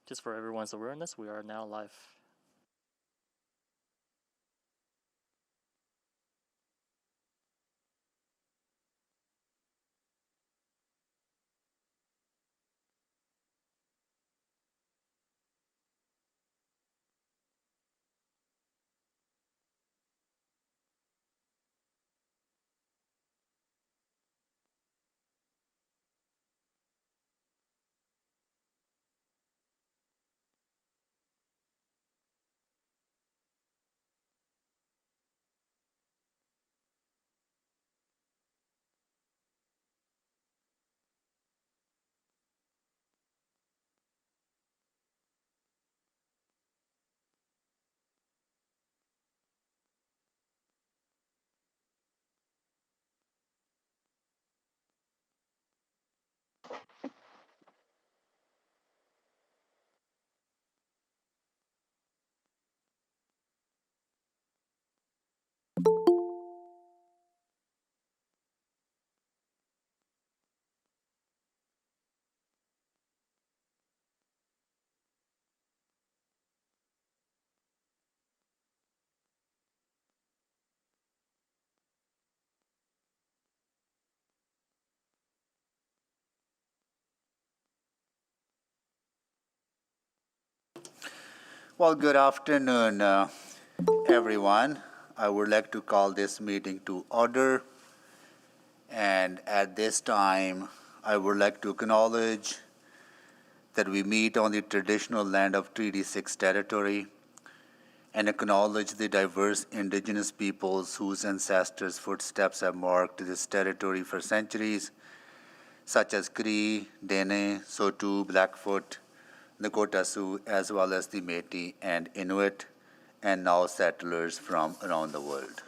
Just for everyone's awareness, we are now live. Well, good afternoon, everyone. I would like to call this meeting to order. And at this time, I would like to acknowledge that we meet on the traditional land of Treaty 6 territory and acknowledge the diverse indigenous peoples whose ancestors' footsteps have marked this territory for centuries, such as Cree, Dene, Saulteaux, Blackfoot, Nakota Sioux, as well as the Métis and Inuit, and now settlers from around the world.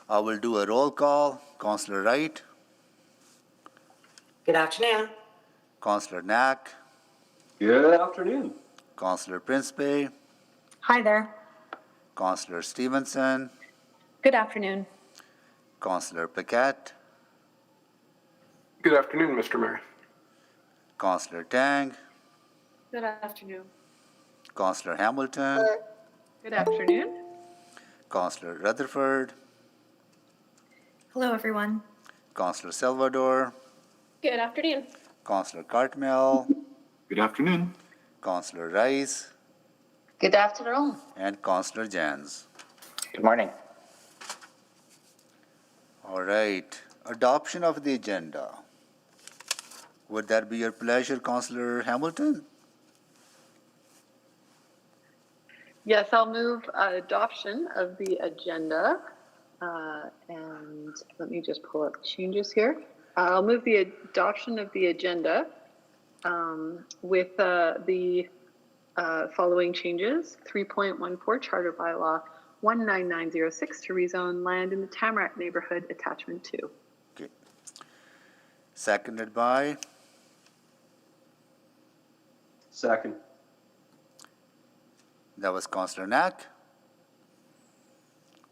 I will do a roll call. Councillor Wright. Good afternoon. Councillor Knack. Good afternoon. Councillor Principe. Hi there. Councillor Stevenson. Good afternoon. Councillor Paquette. Good afternoon, Mr. Mayor. Councillor Tang. Good afternoon. Councillor Hamilton. Good afternoon. Councillor Rutherford. Hello, everyone. Councillor Salvador. Good afternoon. Councillor Cartmel. Good afternoon. Councillor Rice. Good afternoon. And Councillor Jans. Good morning. All right. Adoption of the agenda. Would that be your pleasure, Councillor Hamilton? Yes, I'll move adoption of the agenda. And let me just pull up changes here. I'll move the adoption of the agenda with the following changes. 3.14 Charter Bylaw 19906 to rezone land in the Tamarack neighborhood attachment 2. Okay. Seconded by? Second. That was Councillor Knack.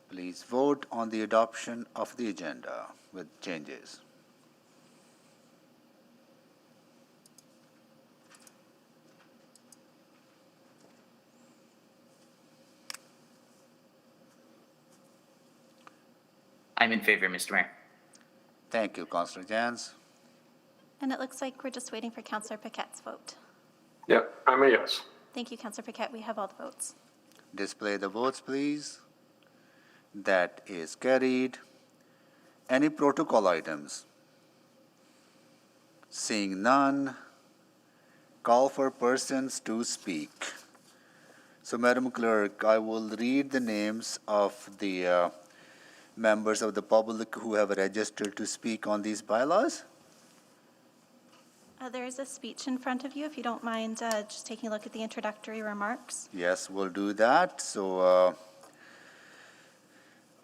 Please vote on the adoption of the agenda with changes. I'm in favor, Mr. Mayor. Thank you, Councillor Jans. And it looks like we're just waiting for Councillor Paquette's vote. Yep, I'm a yes. Thank you, Councillor Paquette. We have all the votes. Display the votes, please. That is carried. Any protocol items? Seeing none, call for persons to speak. So, Madam Clerk, I will read the names of the members of the public who have registered to speak on these bylaws. There is a speech in front of you, if you don't mind just taking a look at the introductory remarks. Yes, we'll do that. So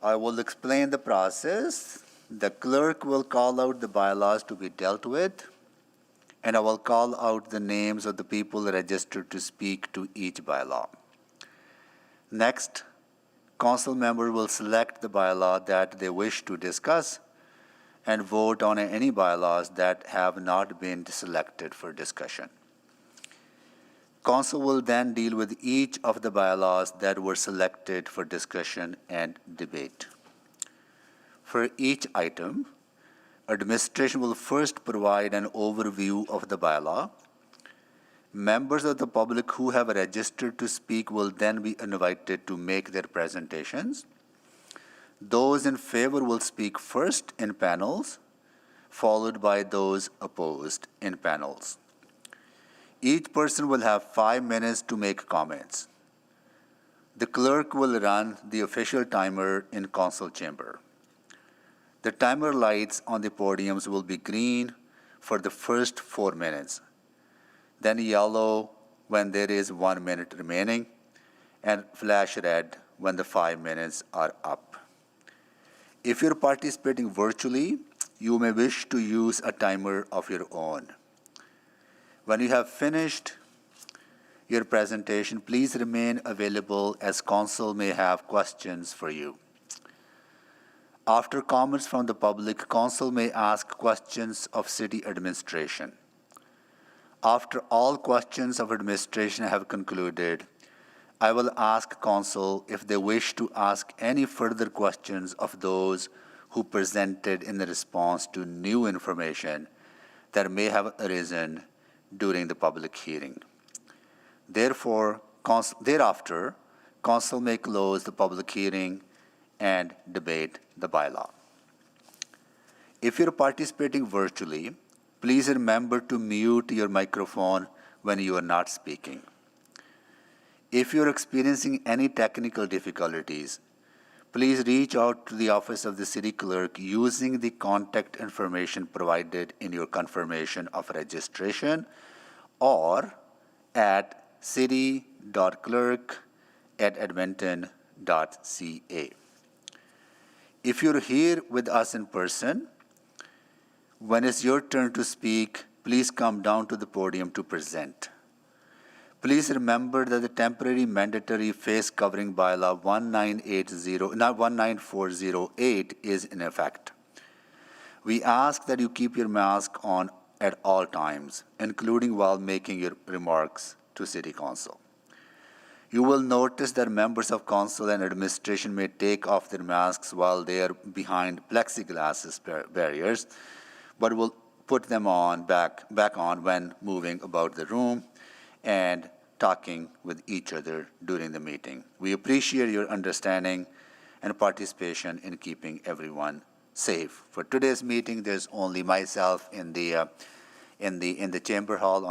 I will explain the process. The clerk will call out the bylaws to be dealt with, and I will call out the names of the people registered to speak to each bylaw. Next, council member will select the bylaw that they wish to discuss and vote on any bylaws that have not been selected for discussion. Council will then deal with each of the bylaws that were selected for discussion and debate. For each item, administration will first provide an overview of the bylaw. Members of the public who have registered to speak will then be invited to make their presentations. Those in favor will speak first in panels, followed by those opposed in panels. Each person will have 5 minutes to make comments. The clerk will run the official timer in council chamber. The timer lights on the podiums will be green for the first 4 minutes, then yellow when there is 1 minute remaining, and flash red when the 5 minutes are up. If you're participating virtually, you may wish to use a timer of your own. When you have finished your presentation, please remain available as council may have questions for you. After comments from the public, council may ask questions of city administration. After all questions of administration have concluded, I will ask council if they wish to ask any further questions of those who presented in response to new information that may have arisen during the public hearing. Thereafter, council may close the public hearing and debate the bylaw. If you're participating virtually, please remember to mute your microphone when you are not speaking. If you're experiencing any technical difficulties, please reach out to the office of the city clerk using the contact information provided in your confirmation of registration or at city.clerk@edmonton.ca. If you're here with us in person, when it's your turn to speak, please come down to the podium to present. Please remember that the temporary mandatory face covering bylaw 19408 is in effect. We ask that you keep your mask on at all times, including while making your remarks to City Council. You will notice that members of council and administration may take off their masks while they are behind plexiglass barriers, but will put them on back on when moving about the room and talking with each other during the meeting. We appreciate your understanding and participation in keeping everyone safe. For today's meeting, there's only myself in the chamber hall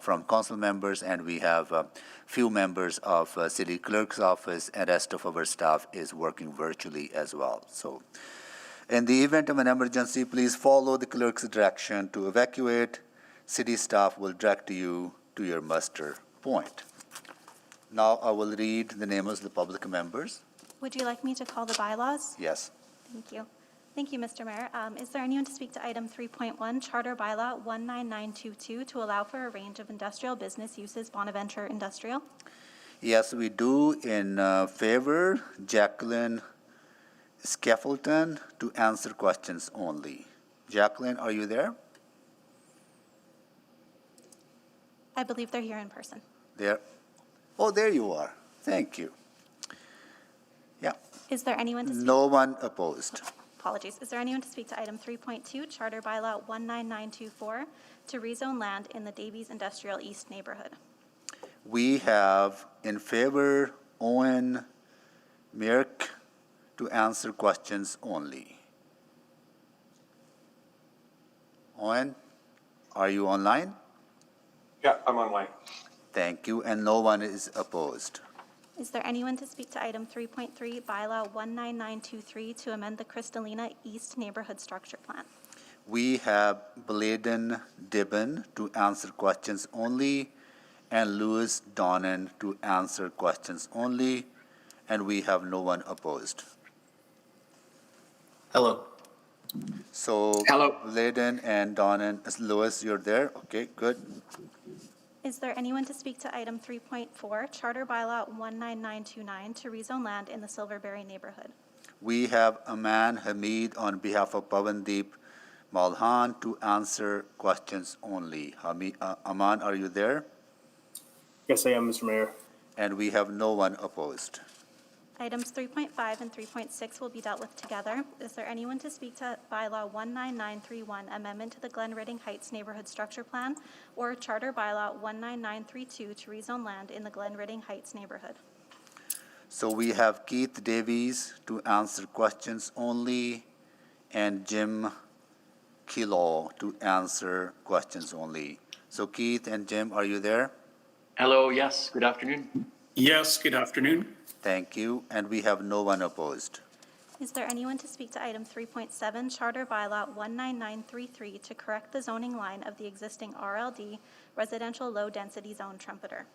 from council members, and we have a few members of city clerk's office, and rest of our staff is working virtually as well. So, in the event of an emergency, please follow the clerk's direction to evacuate. City staff will direct you to your muster point. Now I will read the names of the public members. Would you like me to call the bylaws? Yes. Thank you. Thank you, Mr. Mayor. Is there anyone to speak to item 3.1, Charter Bylaw 19922, to allow for a range of industrial business uses, Bonaventure Industrial? Yes, we do. In favor, Jacqueline Scaffelton, to answer questions only. Jacqueline, are you there? I believe they're here in person. There. Oh, there you are. Thank you. Yeah. Is there anyone to speak? No one opposed. Apologies. Is there anyone to speak to item 3.2, Charter Bylaw 19924, to rezone land in the Davies Industrial East neighborhood? We have in favor Owen Merck to answer questions only. Owen, are you online? Yeah, I'm online. Thank you, and no one is opposed. Is there anyone to speak to item 3.3, Bylaw 19923, to amend the Crystallina East neighborhood structure plan? We have Bladen Dibben to answer questions only, and Louis Donnan to answer questions only, and we have no one opposed. Hello. So, Hello. Bladen and Donnan, Louis, you're there? Okay, good. Is there anyone to speak to item 3.4, Charter Bylaw 19929, to rezone land in the Silverberry neighborhood? We have Aman Hamid on behalf of Pavandeep Malhan to answer questions only. Aman, are you there? Yes, I am, Mr. Mayor. And we have no one opposed. Items 3.5 and 3.6 will be dealt with together. Is there anyone to speak to Bylaw 19931, Amendment to the Glenridding Heights Neighborhood Structure Plan, or Charter Bylaw 19932 to rezone land in the Glenridding Heights neighborhood? So we have Keith Davies to answer questions only, and Jim Kilo to answer questions only. So Keith and Jim, are you there? Hello, yes, good afternoon. Yes, good afternoon. Thank you, and we have no one opposed. Is there anyone to speak to item 3.7, Charter Bylaw 19933, to correct the zoning line of the existing RLD Residential Low Density Zone Trumpeter?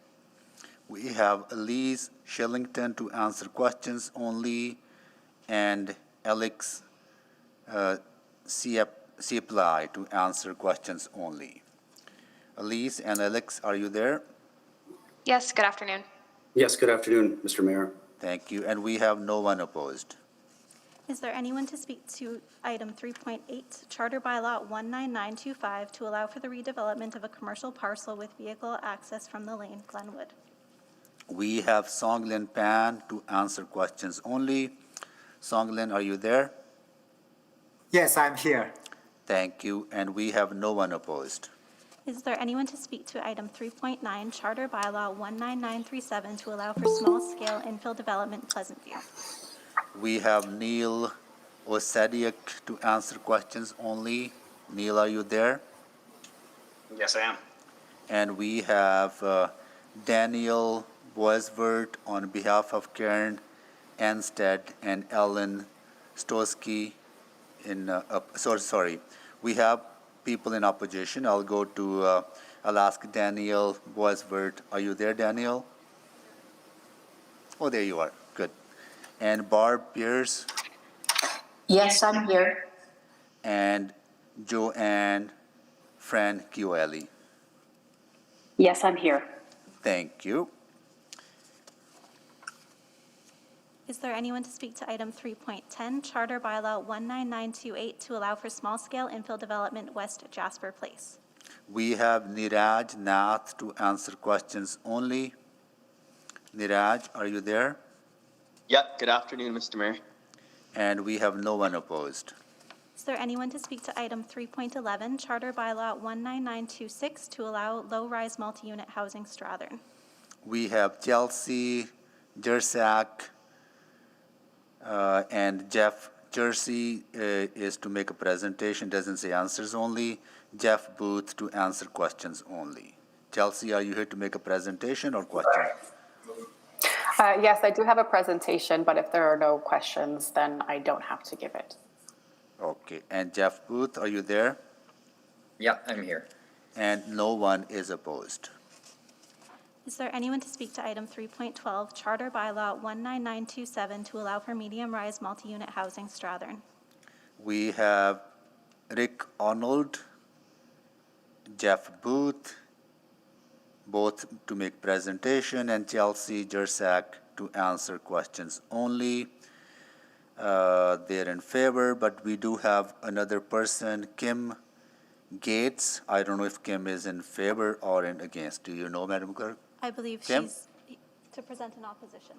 We have Elise Shillington to answer questions only, and Alex Sieply to answer questions only. Elise and Alex, are you there? Yes, good afternoon. Yes, good afternoon, Mr. Mayor. Thank you, and we have no one opposed. Is there anyone to speak to item 3.8, Charter Bylaw 19925, to allow for the redevelopment of a commercial parcel with vehicle access from the lane, Glenwood? We have Songlin Pan to answer questions only. Songlin, are you there? Yes, I'm here. Thank you, and we have no one opposed. Is there anyone to speak to item 3.9, Charter Bylaw 19937, to allow for small-scale infill development in Pleasantview? We have Neil Osadiak to answer questions only. Neil, are you there? Yes, I am. And we have Daniel Boisvert on behalf of Karen Anstead and Ellen Stosky we have people in opposition. I'll ask Daniel Boisvert. Are you there, Daniel? Oh, there you are. Good. And Barb Pierce Yes, I'm here. and Joanne Franchiueli. Yes, I'm here. Thank you. Is there anyone to speak to item 3.10, Charter Bylaw 19928, to allow for small-scale infill development west Jasper Place? We have Niraj Nath to answer questions only. Niraj, are you there? Yep, good afternoon, Mr. Mayor. And we have no one opposed. Is there anyone to speak to item 3.11, Charter Bylaw 19926, to allow low-rise multi-unit housing Strathern? We have Chelsea Jersak and Jeff Jersey is to make a presentation, doesn't say answers only. Jeff Booth to answer questions only. Chelsea, are you here to make a presentation or question? Yes, I do have a presentation, but if there are no questions, then I don't have to give it. Okay, and Jeff Booth, are you there? Yep, I'm here. And no one is opposed. Is there anyone to speak to item 3.12, Charter Bylaw 19927, to allow for medium-rise multi-unit housing Strathern? We have Rick Arnold, Jeff Booth, both to make presentation, and Chelsea Jersak to answer questions only. They're in favor, but we do have another person, Kim Gates. I don't know if Kim is in favor or in against. Do you know, Madam Clerk? I believe Kim? she's to present in opposition.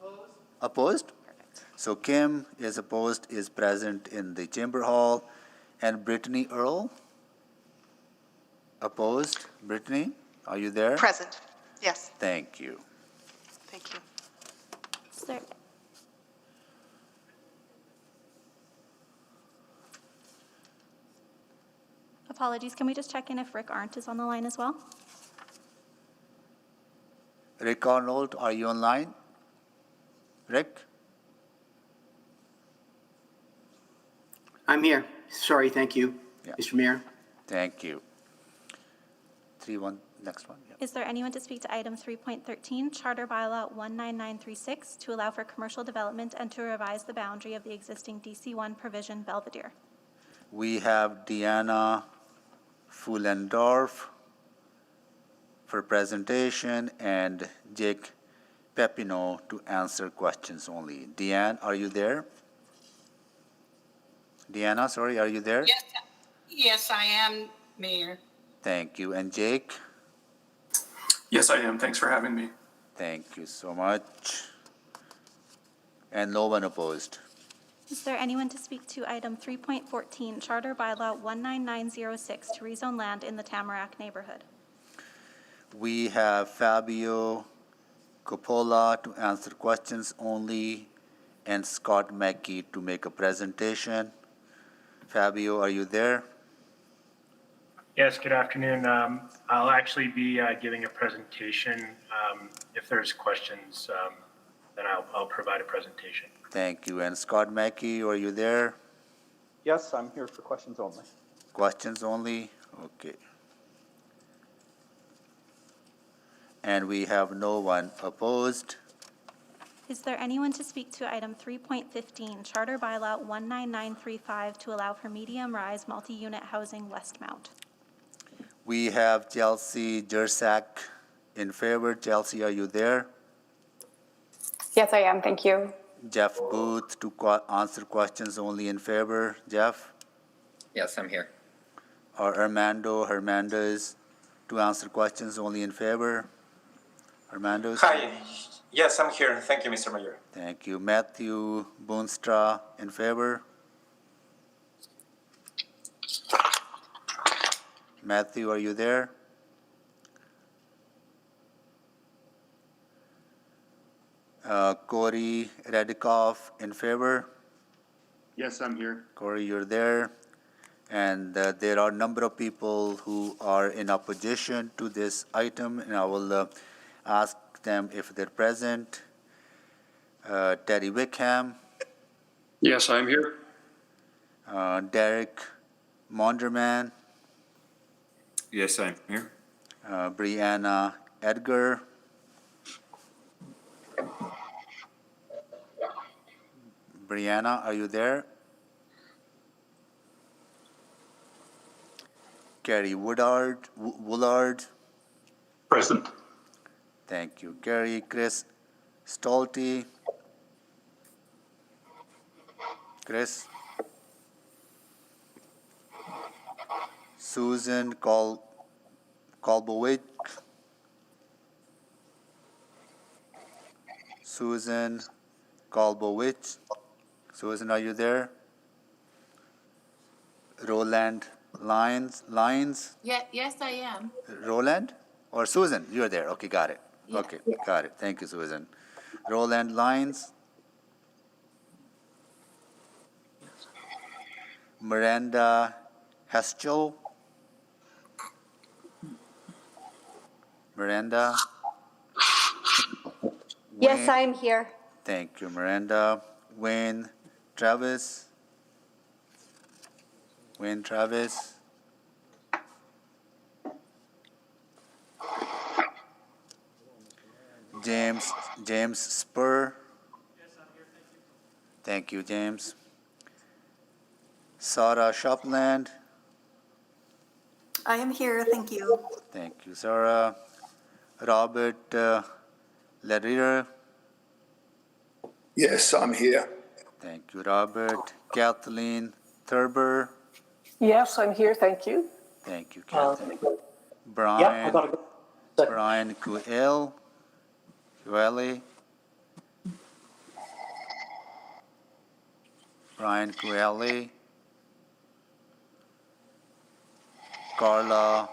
Opposed? Perfect. So Kim is opposed, is present in the Chamber Hall. And Brittany Earl? Opposed? Brittany, are you there? Present. Yes, Thank you. thank you. Is there Apologies, can we just check in if Rick Arndt is on the line as well? Rick Arnold, are you online? Rick? I'm here. Sorry, thank you, Yeah. Mr. Mayor. Thank you. 3-1, next one. Yeah. Is there anyone to speak to item 3.13, Charter Bylaw 19936, to allow for commercial development and to revise the boundary of the existing DC1 provision Belvedere? We have Deanna Fuhlendorf for presentation and Jake Pepino to answer questions only. Deanne, are you there? Deanna, sorry, are you there? Yes, I am, Mayor. Thank you. And Jake? Yes, I am. Thanks for having me. Thank you so much. And no one opposed. Is there anyone to speak to item 3.14, Charter Bylaw 19906, to rezone land in the Tamarack neighborhood? We have Fabio Coppola to answer questions only and Scott Mackey to make a presentation. Fabio, are you there? Yes, good afternoon. I'll actually be giving a presentation. If there's questions, then I'll provide a presentation. Thank you. And Scott Mackey, are you there? Yes, I'm here for questions only. Questions only? Okay. And we have no one opposed. Is there anyone to speak to item 3.15, Charter Bylaw 19935, to allow for medium-rise multi-unit housing Westmount? We have Chelsea Jersak in favor. Chelsea, are you there? Yes, I am. Thank you. Jeff Booth to answer questions only in favor. Jeff? Yes, I'm here. Or Armando Hernandez to answer questions only in favor. Armando? Hi. Yes, I'm here. Thank you, Mr. Mayor. Thank you. Matthew Boonstra in favor. Matthew, are you there? Corey Radikoff in favor. Yes, I'm here. Corey, you're there. And there are a number of people who are in opposition to this item, and I will ask them if they're present. Terry Wickham, Yes, I'm here. Derek Monderman, Yes, I'm here. Brianna Edgar, Brianna, are you there? Carrie Woolard. Present. Thank you. Carrie. Chris Stolte. Chris. Susan Kolbowicz. Susan Kolbowicz. Susan, are you there? Roland Lyons? Yes, I am. Roland? Or Susan? You're there. Okay, got it. Yeah. Okay, got it. Thank you, Susan. Roland Lyons? Miranda Heschel? Miranda? Yes, I'm here. Thank you, Miranda. Wayne Travis? Wayne Travis? James Spur? Thank you, James. Sarah Shopland? I am here. Thank you. Thank you, Sarah. Robert Larier? Yes, I'm here. Thank you, Robert. Kathleen Thurber? Yes, I'm here. Thank you. Thank you, Kathleen. Yeah, I Brian gotta go. Brian Kueli? Brian Kueli? Carla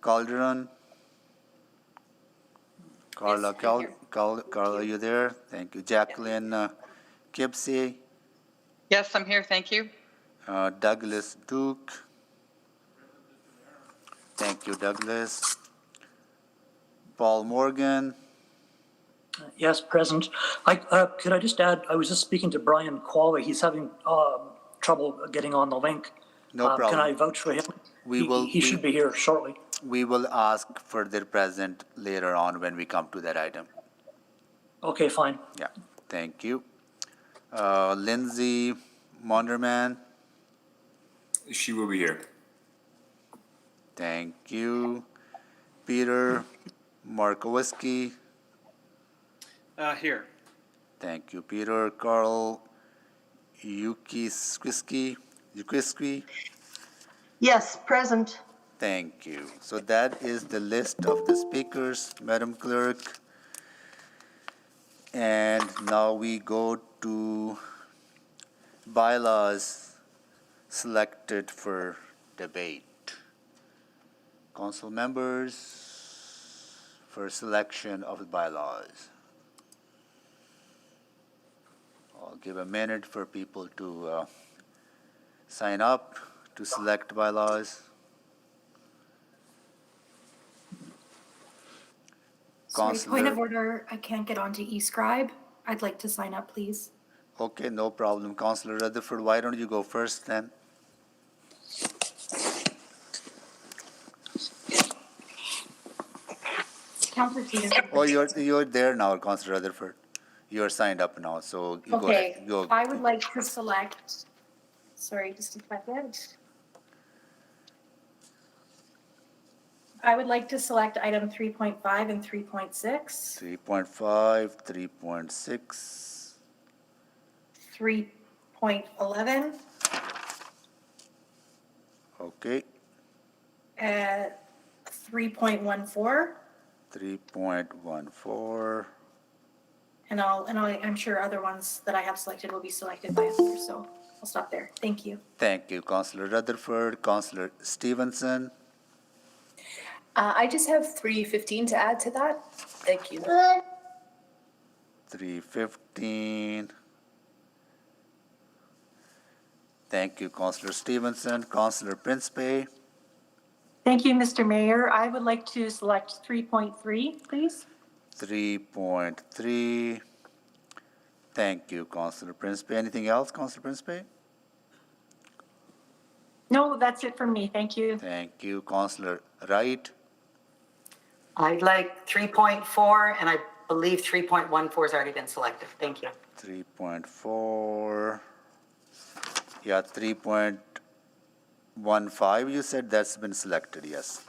Calderon? Carla, Carla, are you there? Thank you. Jacqueline Kipsey? Yes, I'm here. Thank you. Douglas Duke? Thank you, Douglas. Paul Morgan? Yes, present. Could I just add, I was just speaking to Brian Qualley. He's having trouble getting on the link. No problem. Can I vouch for him? He should be here shortly. We will ask for their present later on when we come to that item. Okay, fine. Yeah, thank you. Lindsay Monderman? She will be here. Thank you. Peter Markowski? Here. Thank you, Peter. Carl Yukisky? Yes, present. Thank you. So that is the list of the speakers, Madam Clerk. And now we go to bylaws selected for debate. Council members for selection of the bylaws. I'll give a minute for people to sign up to select bylaws. Sorry, point of Councillor, order, I can't get onto eScribe. I'd like to sign up, please. okay, no problem. Councillor Rutherford, why don't you go first then? Councilor Peterson. Oh, you're there now, Councillor Rutherford. You're signed up now, so you go Okay, ahead. Go. I would like to select, sorry, just a second. I would like to select item 3.5 and 3.6. 3.5, 3.6, 3.11, okay, 3.14, 3.14, and I'm sure other ones that I have selected will be selected by others, so I'll stop there. Thank you. thank you, Councillor Rutherford. Councillor Stevenson, I just have 3:15 to add to that. Thank you. 3:15. Thank you, Councillor Stevenson. Councillor Principe, Thank you, Mr. Mayor. I would like to select 3.3, please. 3.3. Thank you, Councillor Principe. Anything else, Councillor Principe? No, that's it from me. Thank you. Thank you, Councillor Wright. I'd like 3.4, and I believe 3.14 has already been selected. Thank you. 3.4. Yeah, 3.15, you said that's been selected, yes.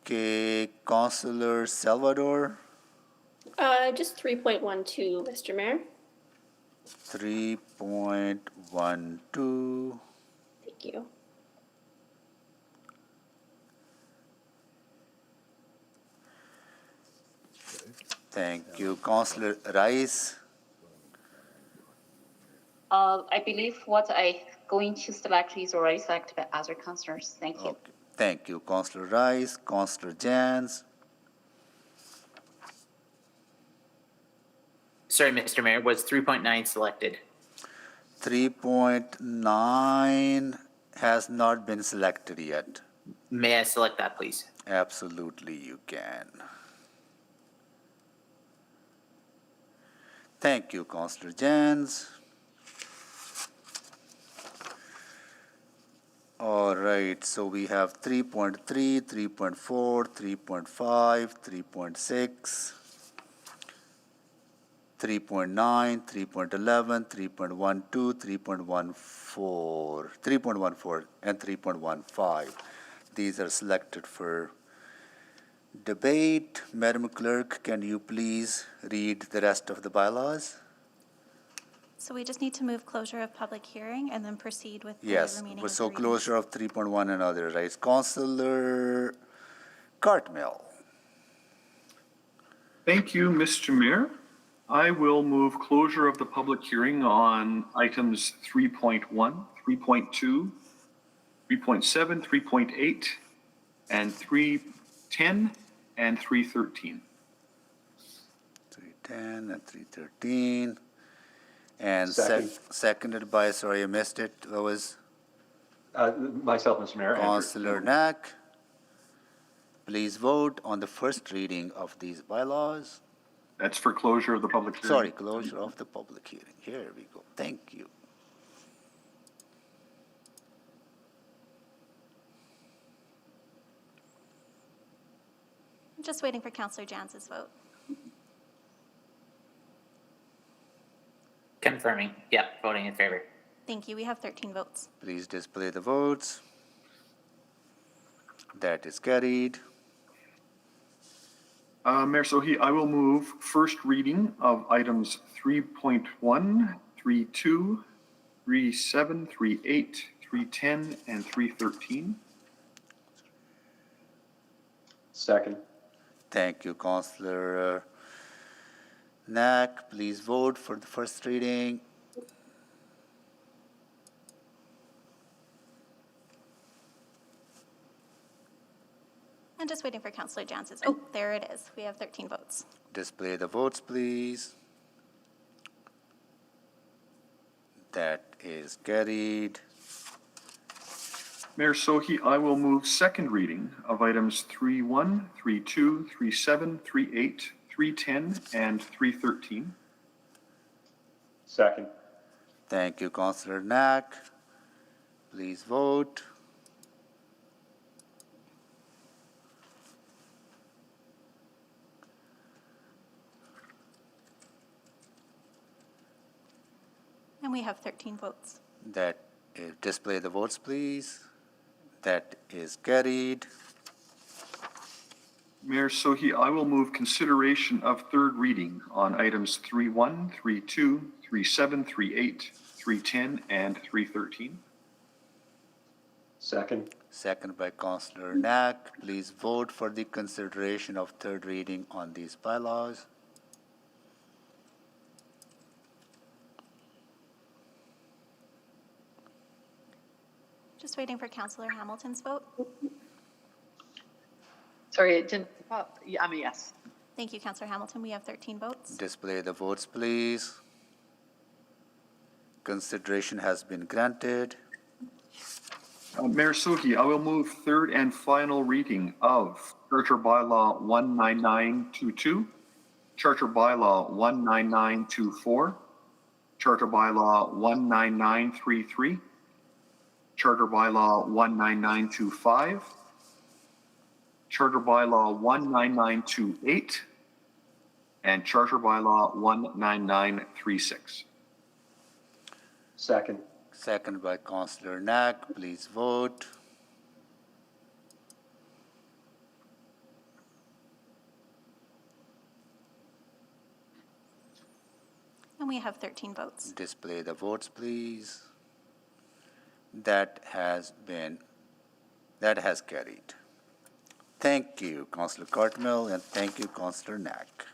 Okay, Councillor Salvador, Just 3.12, Mr. Mayor. 3.12. Thank you. Thank you, Councillor Rice. I believe what I going to select is already selected by other councillors. Thank you. Okay. Thank you, Councillor Rice. Councillor Jans. Sorry, Mr. Mayor, was 3.9 selected? 3.9 has not been selected yet. May I select that, please? Absolutely, you can. Thank you, Councillor Jans. All right, so we have 3.3, 3.4, 3.5, 3.6, 3.9, 3.11, 3.12, 3.14, and 3.15. These are selected for debate. Madam Clerk, can you please read the rest of the bylaws? So we just need to move closure of public hearing and then proceed with the Yes, remaining of so the readings. closure of 3.1 and other, right? Councillor Cartmill. Thank you, Mr. Mayor. I will move closure of the public hearing on items 3.1, 3.2, 3.7, 3.8, and 310 and 313. 310 and 313. And Second. seconded by, sorry, I missed it. That was Myself, Mr. Mayor. Andrew. Councillor Knack. Please vote on the first reading of these bylaws. That's for closure of the public hearing. Sorry, closure of the public hearing. Here we go. Thank you. I'm just waiting for Councillor Jans's vote. Confirming. Yeah, voting in favor. Thank you. We have 13 votes. Please display the votes. That is carried. Mayor Sohi, I will move first reading of items 3.1, 3.2, 3.7, 3.8, 3.10, and 3.13. Second. Thank you, Councillor Knack, please vote for the first reading. And just waiting for Councillor Jansen's. Oh, there it is. We have 13 votes. Display the votes, please. That is carried. Mayor Sohi, I will move second reading of items 3.1, 3.2, 3.7, 3.8, 3.10, and 3.13. Second. Thank you, Councillor Knack. Please vote. And we have 13 votes. That is, display the votes, please. That is carried. Mayor Sohi, I will move consideration of third reading on items 3.1, 3.2, 3.7, 3.8, 3.10, and 3.13. Second. Second by Councillor Knack. Please vote for the consideration of third reading on these bylaws. Just waiting for Councillor Hamilton's vote. Sorry, it didn't pop. Yeah, I'm a yes. Thank you, Councillor Hamilton. We have 13 votes. Display the votes, please. Consideration has been granted. Mayor Sohi, I will move third and final reading of Charter Bylaw 19922, Charter Bylaw 19924, Charter Bylaw 19933, Charter Bylaw 19925, Charter Bylaw 19928, and Charter Bylaw 19936. Second. Second by Councillor Knack. Please vote. And we have 13 votes. Display the votes, please. That has carried. Thank you, Councillor Cartmill, and thank you, Councillor Knack.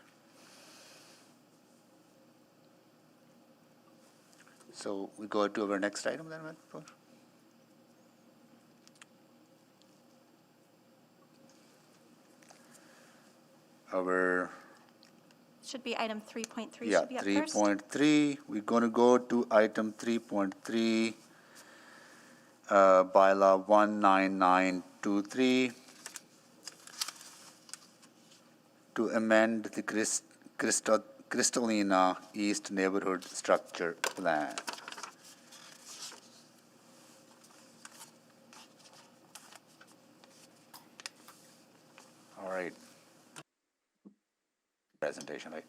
So we go to our next item then, Madam. Our Should be item 3.3 yeah, should be up first. 3.3. We're going to go to item 3.3, bylaw 19923, to amend the Crystallina East neighborhood structure plan. All right. Presentation, right?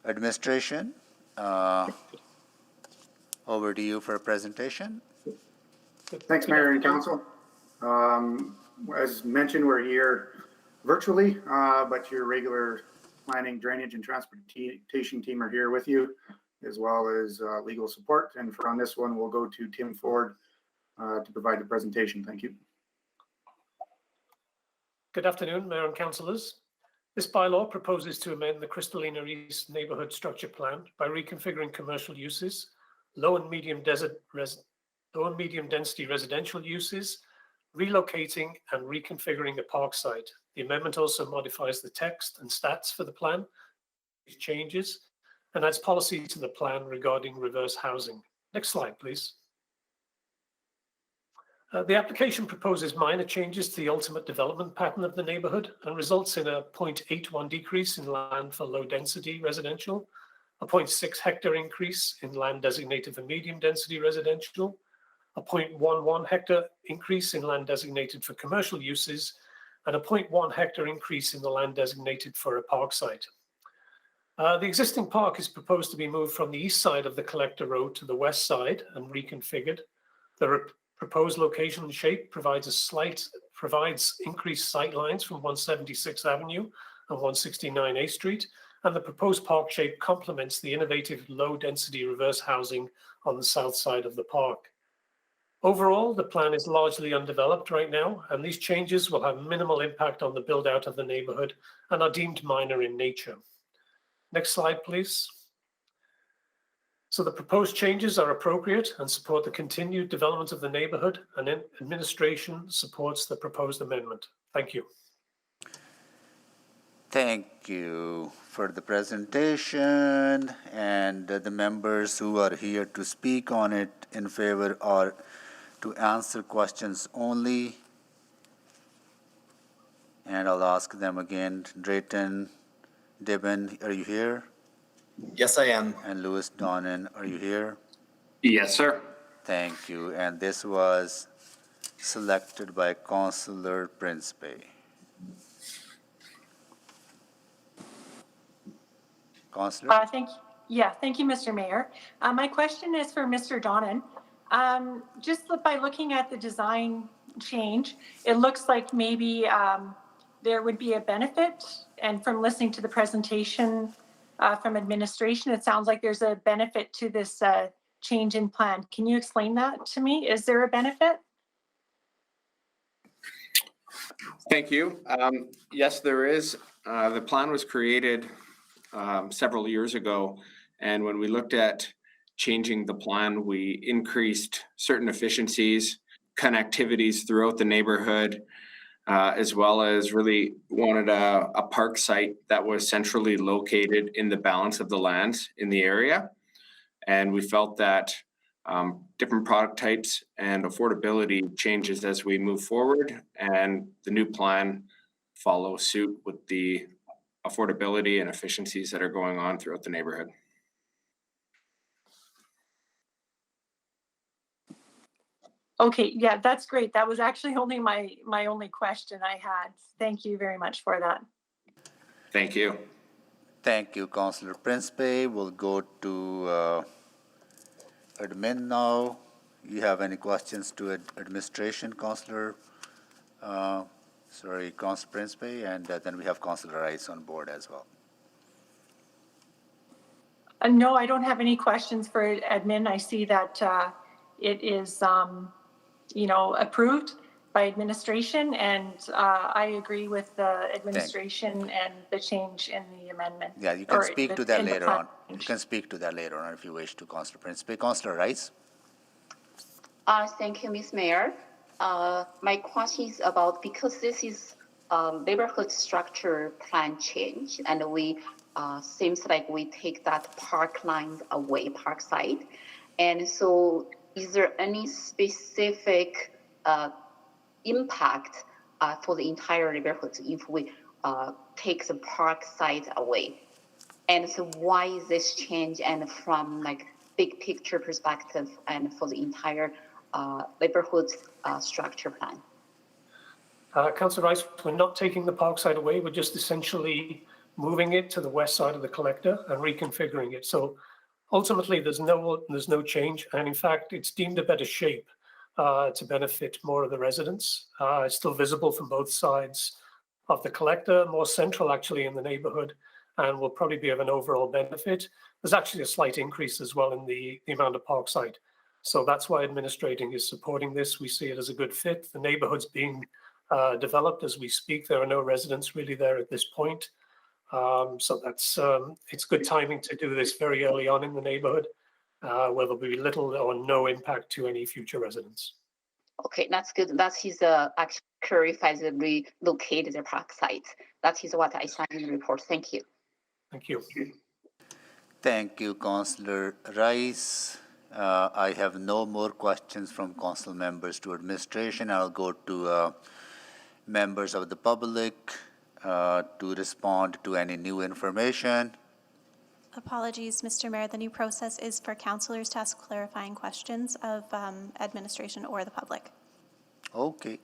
Administration, over to you for a presentation. Thanks, Mayor and Council. As mentioned, we're here virtually, but your regular planning, drainage, and transportation team are here with you, as well as legal support. And on this one, we'll go to Tim Ford to provide the presentation. Thank you. Good afternoon, Mayor and Councillors. This bylaw proposes to amend the Crystallina East neighbourhood structure plan by reconfiguring commercial uses, low and medium density residential uses, relocating and reconfiguring a park site. The amendment also modifies the text and stats for the plan, these changes, and adds policy to the plan regarding reverse housing. Next slide, please. The application proposes minor changes to the ultimate development pattern of the neighbourhood and results in a 0.81 decrease in land for low density residential, a 0.6 hectare increase in land designated for medium density residential, a 0.11 hectare increase in land designated for commercial uses, and a 0.1 hectare increase in the land designated for a park site. The existing park is proposed to be moved from the east side of the collector road to the west side and reconfigured. The proposed location and shape provides increased sight lines from 176th Avenue and 169 A Street, and the proposed park shape complements the innovative low-density reverse housing on the south side of the park. Overall, the plan is largely undeveloped right now, and these changes will have minimal impact on the build-out of the neighbourhood and are deemed minor in nature. Next slide, please. So the proposed changes are appropriate and support the continued development of the neighborhood, and administration supports the proposed amendment. Thank you. Thank you for the presentation, and the members who are here to speak on it in favor are to answer questions only. And I'll ask them again. Drayton, Dibben, are you here? Yes, I am. And Louis Donnan, are you here? Yes, sir. Thank you. And this was selected by Councillor Principe. Councillor? Thank you, Mr. Mayor. My question is for Mr. Donnan. Just by looking at the design change, it looks like maybe there would be a benefit. And from listening to the presentation from administration, it sounds like there's a benefit to this change in plan. Can you explain that to me? Is there a benefit? Thank you. Yes, there is. The plan was created several years ago, and when we looked at changing the plan, we increased certain efficiencies, connectivities throughout the neighborhood, as well as really wanted a park site that was centrally located in the balance of the lands in the area. And we felt that different product types and affordability changes as we move forward, and the new plan follows suit with the affordability and efficiencies that are going on throughout the neighborhood. Okay, yeah, that's great. That was actually only my only question I had. Thank you very much for that. Thank you. Thank you, Councillor Principe. We'll go to admin now. You have any questions to administration, Councillor? Councillor Principe, and then we have Councillor Rice on board as well. No, I don't have any questions for admin. I see that it is, approved by administration, and I agree with the administration and the change in the amendment. Yeah, you can speak to that later on. You can speak to that later on if you wish to, Councillor Principe. Councillor Rice? Thank you, Ms. Mayor. My question is about, because this is neighborhood structure plan change, and we seems like we take that park lines away, park side. And so is there any specific impact for the entire neighborhood if we take the park side away? And so why is this change, and from like big picture perspective and for the entire neighborhood structure plan? Councillor Rice, we're not taking the park side away. We're just essentially moving it to the west side of the collector and reconfiguring it. So ultimately, there's no change, and in fact, it's deemed a better shape to benefit more of the residents. It's still visible from both sides of the collector, more central actually in the neighborhood, and will probably be of an overall benefit. There's actually a slight increase as well in the amount of park site. So that's why administrating is supporting this. We see it as a good fit. The neighborhood's being developed as we speak. There are no residents really there at this point. So that's it's good timing to do this very early on in the neighborhood, where there'll be little or no impact to any future residents. Okay, that's good. That is actually clarifies the relocated the park site. That is what I signed in the report. Thank you. Thank you. Thank you, Councillor Rice. I have no more questions from council members to administration. I'll go to members of the public to respond to any new information. Apologies, Mr. Mayor. The new process is for councillors to ask clarifying questions of administration or the public. Okay.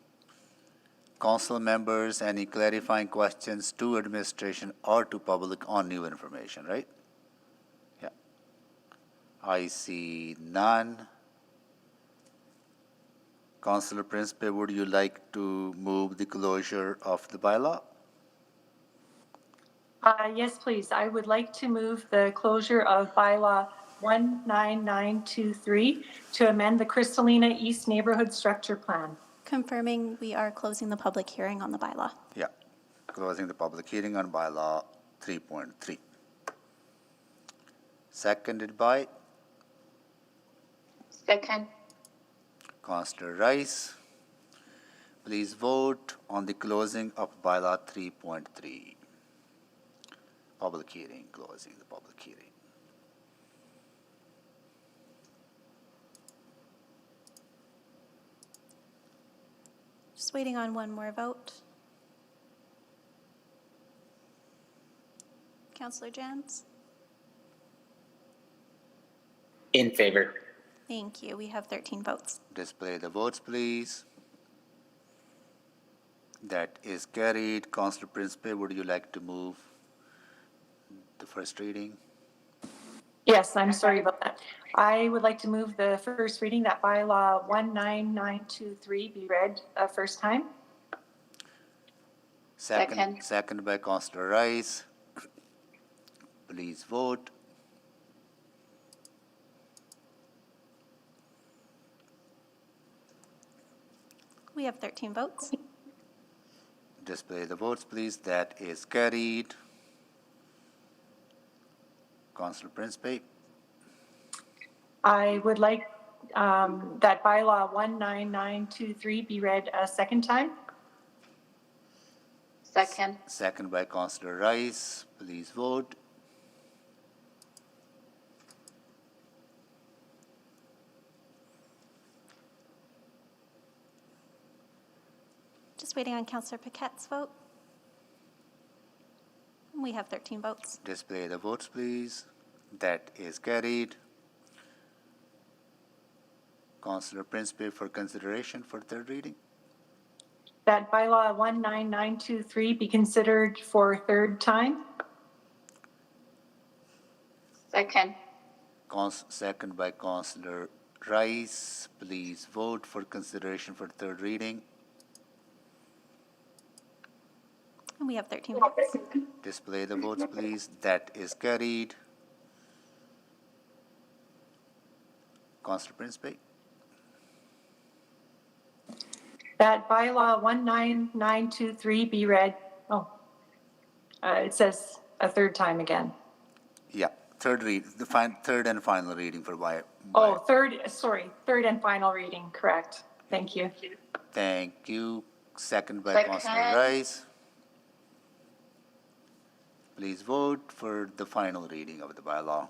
Council members, any clarifying questions to administration or to public on new information, right? Yeah. I see none. Councillor Principe, would you like to move the closure of the bylaw? Yes, please. I would like to move the closure of bylaw 19923 to amend the Crystallina East neighborhood structure plan. Confirming we are closing the public hearing on the bylaw. Yeah, closing the public hearing on bylaw 3.3. seconded by Second. Councillor Rice. Please vote on the closing of Bylaw 3.3. Public hearing, closing the public hearing. Just waiting on one more vote. Councillor Jans? In favor. Thank you. We have 13 votes. Display the votes, please. That is carried. Councillor Principe, would you like to move the first reading? Yes, I'm sorry about that. I would like to move the first reading, that bylaw 19923 be read a first time. Second by Councillor Rice. Please vote. We have 13 votes. Display the votes, please. That is carried. Councillor Principe. I would like that bylaw 19923 be read a second time. Second. Second by Councillor Rice. Please vote. Just waiting on Councillor Paquette's vote. We have 13 votes. Display the votes, please. That is carried. Councillor Principe for consideration for third reading. That bylaw 19923 be considered for third time. Second. Second by Councillor Rice. Please vote for consideration for third reading. And we have 13 votes. Display the votes, please. That is carried. Councillor Principe. That bylaw 19923 be read. It says a third time again. Yeah, third and final reading for Third and final reading, correct. Thank you. Thank you. Second by Councillor Rice. Please vote for the final reading of the bylaw.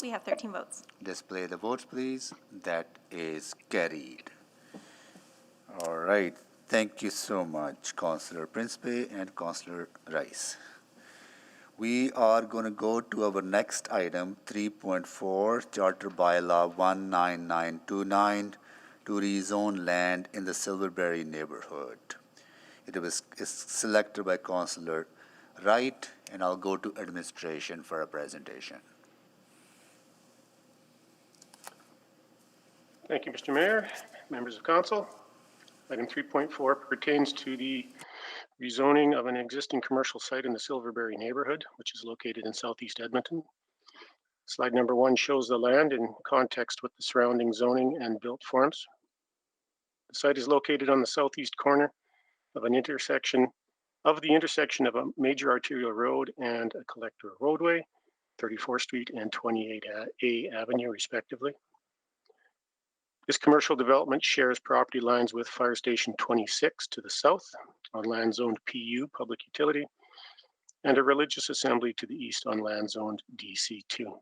We have 13 votes. Display the votes, please. That is carried. All right. Thank you so much, Councillor Principe and Councillor Rice. We are going to go to our next item, 3.4, Charter Bylaw 19929, to rezone land in the Silverberry neighborhood. It was selected by Councillor Wright, and I'll go to administration for a presentation. Thank you, Mr. Mayor, members of council. Item 3.4 pertains to the rezoning of an existing commercial site in the Silverberry neighborhood, which is located in southeast Edmonton. Slide number 1 shows the land in context with the surrounding zoning and built forms. The site is located on the southeast corner of the intersection of a major arterial road and a collector roadway, 34th Street and 28A Avenue, respectively. This commercial development shares property lines with Fire Station 26 to the south on land zoned PU, public utility, and a religious assembly to the east on land zoned DC2.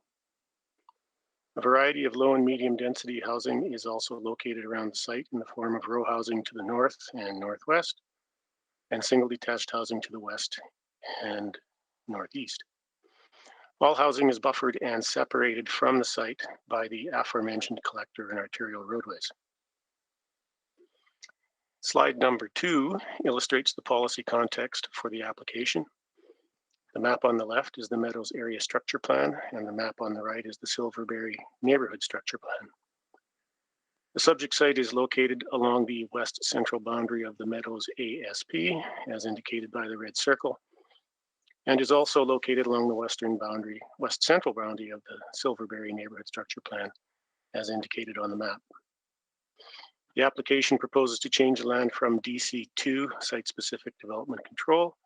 A variety of low and medium density housing is also located around the site in the form of row housing to the north and northwest, and single detached housing to the west and northeast. All housing is buffered and separated from the site by the aforementioned collector and arterial roadways. Slide number 2 illustrates the policy context for the application. The map on the left is the Meadows Area Structure Plan, and the map on the right is the Silverberry Neighborhood Structure Plan. The subject site is located along the west central boundary of the Meadows ASP, as indicated by the red circle, and is also located along the west central boundary of the Silverberry Neighborhood Structure Plan, as indicated on the map. The application proposes to change the land from DC2, site-specific development control,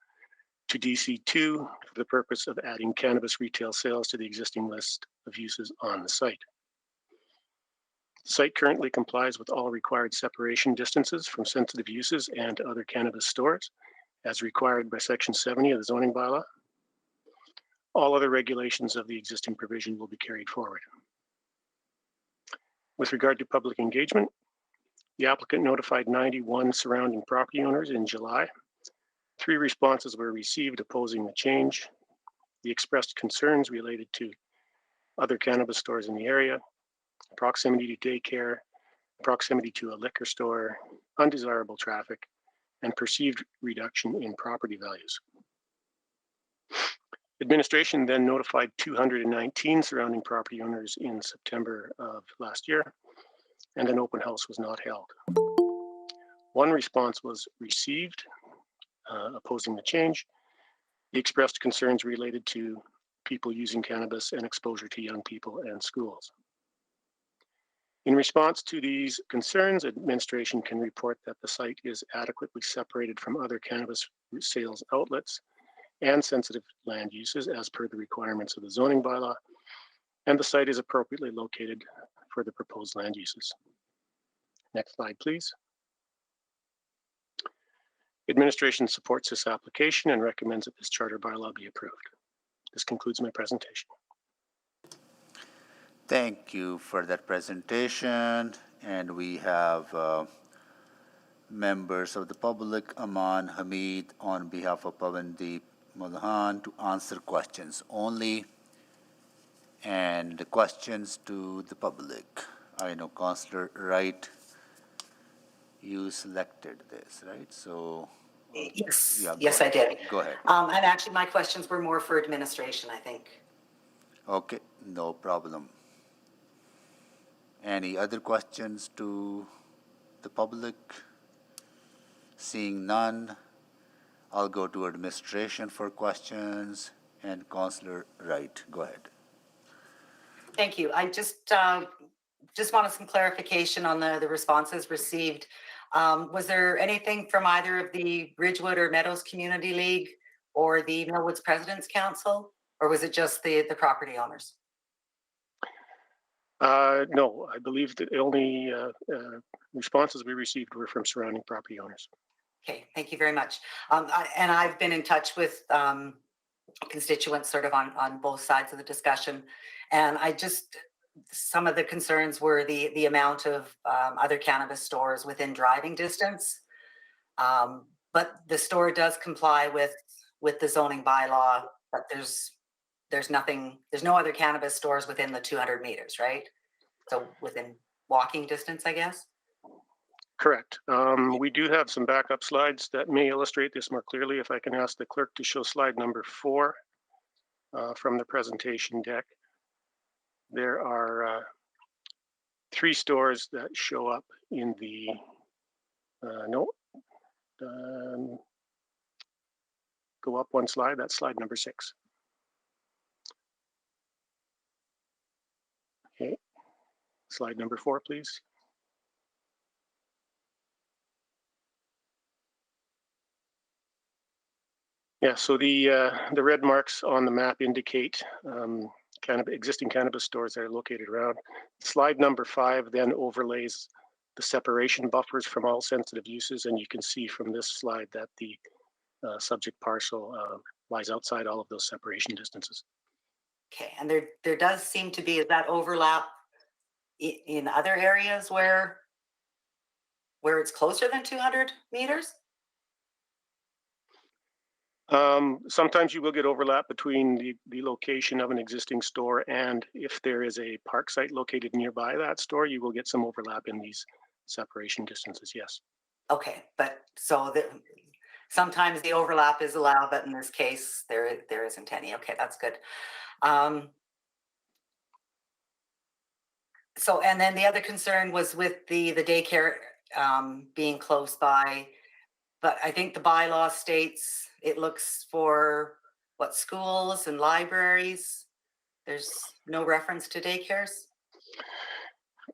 to DC2 for the purpose of adding cannabis retail sales to the existing list of uses on the site. The site currently complies with all required separation distances from sensitive uses and other cannabis stores, as required by Section 70 of the zoning bylaw. All other regulations of the existing provision will be carried forward. With regard to public engagement, the applicant notified 91 surrounding property owners in July. 3 responses were received opposing the change. The expressed concerns related to other cannabis stores in the area, proximity to daycare, proximity to a liquor store, undesirable traffic, and perceived reduction in property values. Administration then notified 219 surrounding property owners in September of last year, and an open house was not held. 1 response was received opposing the change. He expressed concerns related to people using cannabis and exposure to young people and schools. In response to these concerns, administration can report that the site is adequately separated from other cannabis sales outlets and sensitive land uses as per the requirements of the zoning bylaw, and the site is appropriately located for the proposed land uses. Next slide, please. Administration supports this application and recommends that this charter bylaw be approved. This concludes my presentation. Thank you for that presentation. And we have members of the public, Aman Hamid, on behalf of Pavandeep Malhan, to answer questions only. And the questions to the public. I know Councillor Wright, you selected this, right? So Yes, yeah, yes, I did. Go ahead. And actually, my questions were more for administration, I think. Okay, no problem. Any other questions to the public? Seeing none, I'll go to administration for questions. And Councillor Wright, go ahead. Thank you. I just wanted some clarification on the responses received. Was there anything from either of the Ridgewood or Meadows Community League or the Millwoods President's Council, or was it just the property owners? No, I believe that the only responses we received were from surrounding property owners. Okay, thank you very much. And I've been in touch with constituents sort of on both sides of the discussion. And some of the concerns were the amount of other cannabis stores within driving distance. But the store does comply with the zoning bylaw, but there's no other cannabis stores within the 200 meters, right? So within walking distance, I guess? Correct. We do have some backup slides that may illustrate this more clearly. If I can ask the clerk to show slide number 4 from the presentation deck. There are 3 stores that show up in the, go up 1 slide, that's slide number 6. Okay, slide number 4, please. Yeah, so the red marks on the map indicate existing cannabis stores that are located around. Slide number 5 then overlays the separation buffers from all sensitive uses, and you can see from this slide that the subject parcel lies outside all of those separation distances. Okay, and there does seem to be that overlap in other areas where it's closer than 200 meters? Sometimes you will get overlap between the location of an existing store, and if there is a park site located nearby that store, you will get some overlap in these separation distances, yes. Okay, but so sometimes the overlap is allowed, but in this case, there isn't any. Okay, that's good. So, and then the other concern was with the daycare being close by, but I think the bylaw states it looks for what, schools and libraries. There's no reference to daycares.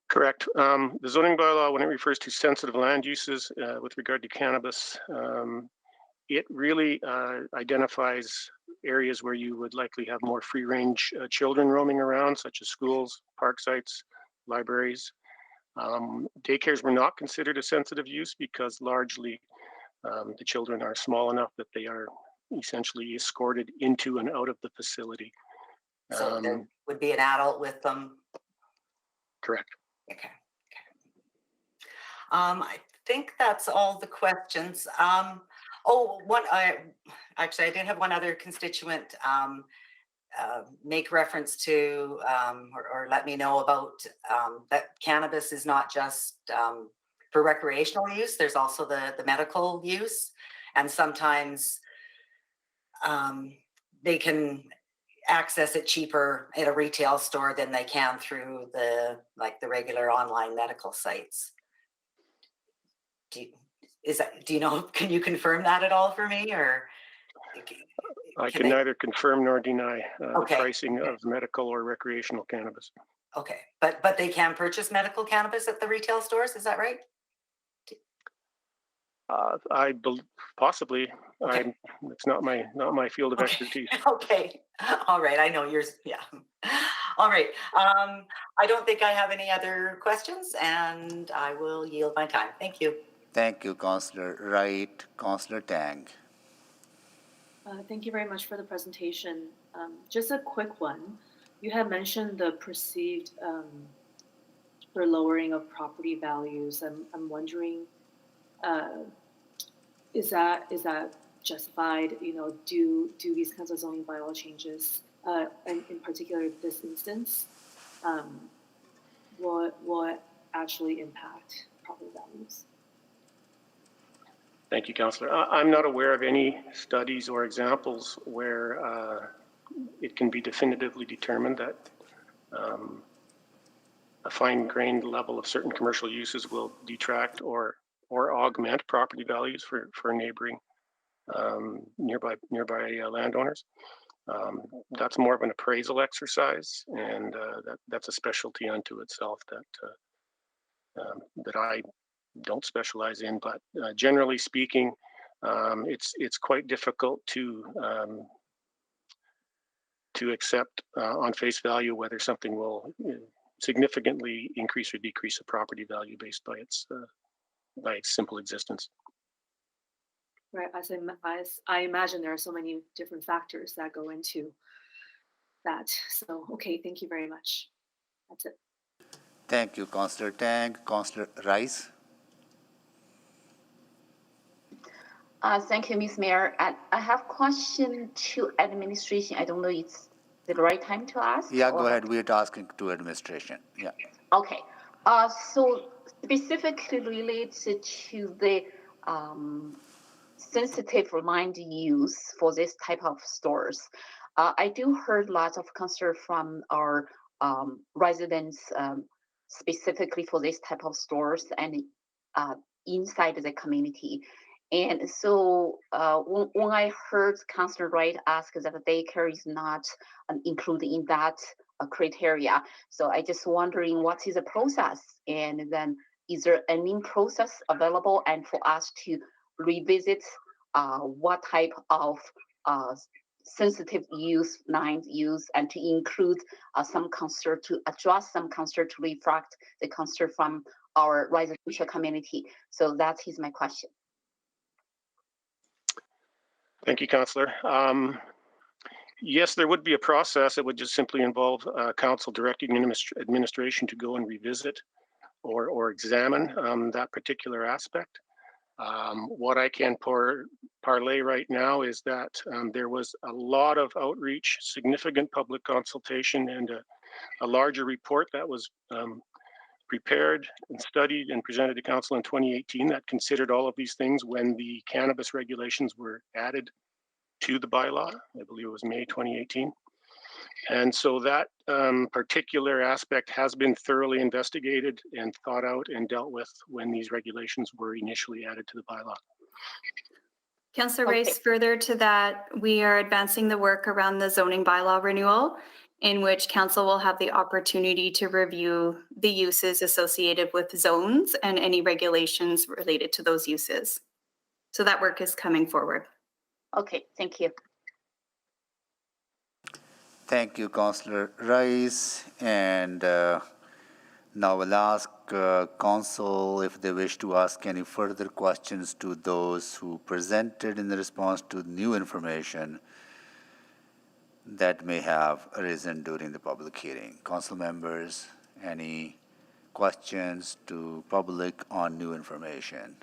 Correct. The zoning bylaw, when it refers to sensitive land uses with regard to cannabis, it really identifies areas where you would likely have more free range children roaming around, such as schools, park sites, libraries. Daycares were not considered a sensitive use because largely the children are small enough that they are essentially escorted into and out of the facility. So there would be an adult with them? Correct. Okay. I think that's all the questions. Actually, I did have one other constituent make reference to or let me know about that cannabis is not just for recreational use. There's also the medical use, and sometimes they can access it cheaper at a retail store than they can through the regular online medical sites. Do you know, can you confirm that at all for me, or? I can neither confirm nor deny Okay. pricing of medical or recreational cannabis. Okay, but they can purchase medical cannabis at the retail stores, is that right? I believe possibly. Okay. It's not my field of expertise. Okay, all right, I know yours, yeah. All right, I don't think I have any other questions, and I will yield my time. Thank you. Thank you, Councillor Wright. Councillor Tang. Thank you very much for the presentation. Just a quick one. You had mentioned the perceived for lowering of property values. I'm wondering, is that justified? You know, do these kinds of zoning bylaw changes, and in particular this instance, what actually impact property values? Thank you, Councillor. I'm not aware of any studies or examples where it can be definitively determined that a fine-grained level of certain commercial uses will detract or augment property values for neighboring nearby landowners. That's more of an appraisal exercise, and that's a specialty unto itself that I don't specialize in. But generally speaking, it's quite difficult to accept on face value whether something will significantly increase or decrease a property value based by its simple existence. Right, as I imagine there are so many different factors that go into that. So, okay, thank you very much. That's it. Thank you, Councillor Tang. Councillor Rice. Thank you, Ms. Mayor. I have question to administration. I don't know if it's the right time to ask. Yeah, go ahead. We're asking to administration. Yeah. Okay. So specifically related to the sensitive land use for this type of stores, I do heard lots of concern from our residents, specifically for this type of stores and inside the community. And so when I heard Councillor Wright ask that the daycare is not included in that criteria, so I just wondering what is the process, and then is there any process available and for us to revisit what type of sensitive use, land use, and to include some concern, to address some concern, to reflect the concern from our residential community. So that is my question. Thank you, Councillor. Yes, there would be a process. It would just simply involve council directing administration to go and revisit or examine that particular aspect. What I can parlay right now is that there was a lot of outreach, significant public consultation, and a larger report that was prepared and studied and presented to council in 2018 that considered all of these things when the cannabis regulations were added to the bylaw. I believe it was May 2018. And so that particular aspect has been thoroughly investigated and thought out and dealt with when these regulations were initially added to the bylaw. Councillor Rice, further to that, we are advancing the work around the zoning bylaw renewal. in which council will have the opportunity to review the uses associated with zones and any regulations related to those uses. So that work is coming forward. Okay, thank you. Thank you, Councillor Rice. And now we'll ask Council if they wish to ask any further questions to those who presented in response to new information that may have arisen during the public hearing. Council members, any questions to public on new information?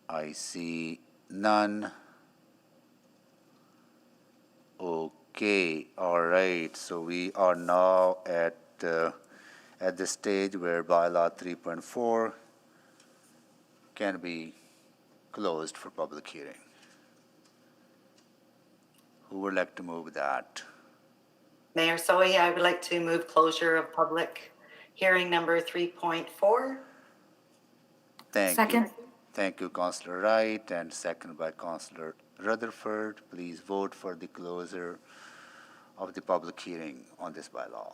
I see none. Okay, all right. So we are now at the stage where bylaw 3.4 can be closed for public hearing. Who would like to move that? Mayor Soy, I would like to move closure of public hearing number 3.4. Thank Second. you. Thank you, Councillor Wright, and second by Councillor Rutherford. Please vote for the closure of the public hearing on this bylaw.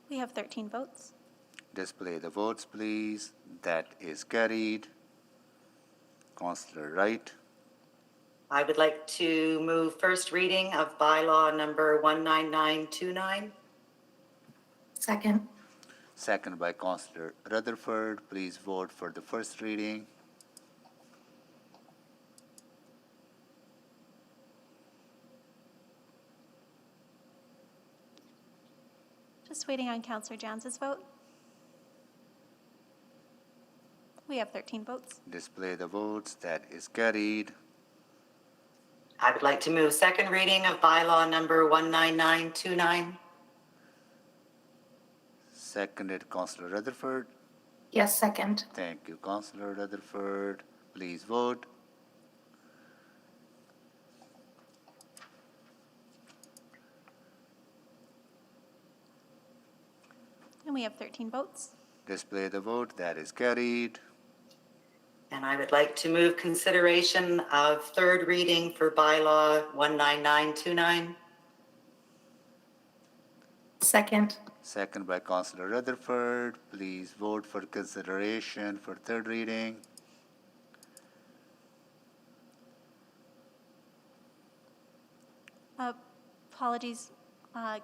We have 13 votes. Display the votes, please. That is carried. Councillor Wright. I would like to move first reading of bylaw number 19929. Second. Second by Councillor Rutherford. Please vote for the first reading. Just waiting on Councillor Janz's vote. We have 13 votes. Display the votes. That is carried. I would like to move second reading of bylaw number 19929. Seconded, Councillor Rutherford. Yes, second. Thank you, Councillor Rutherford. Please vote. And we have 13 votes. Display the vote. That is carried. And I would like to move consideration of third reading for bylaw 19929. Second. Second by Councillor Rutherford. Please vote for consideration for third reading. Apologies.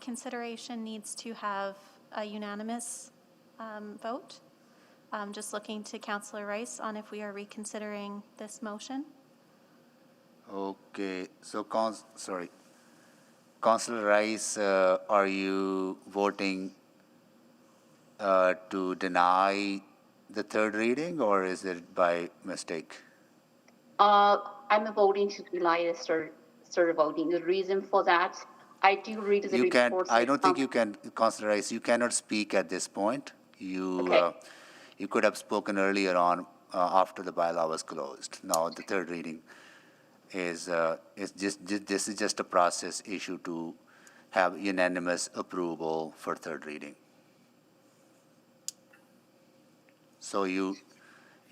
Consideration needs to have a unanimous vote. Just looking to Councillor Rice on if we are reconsidering this motion. Okay, so Councillor Rice, are you voting to deny the third reading, or is it by mistake? I'm voting to deny the third voting. The reason for that, I do read the report. I don't think you can, Councillor Rice, you cannot speak at this point. You could have spoken earlier on after the bylaw was closed. Now the third reading is this is just a process issue to have unanimous approval for third reading. So you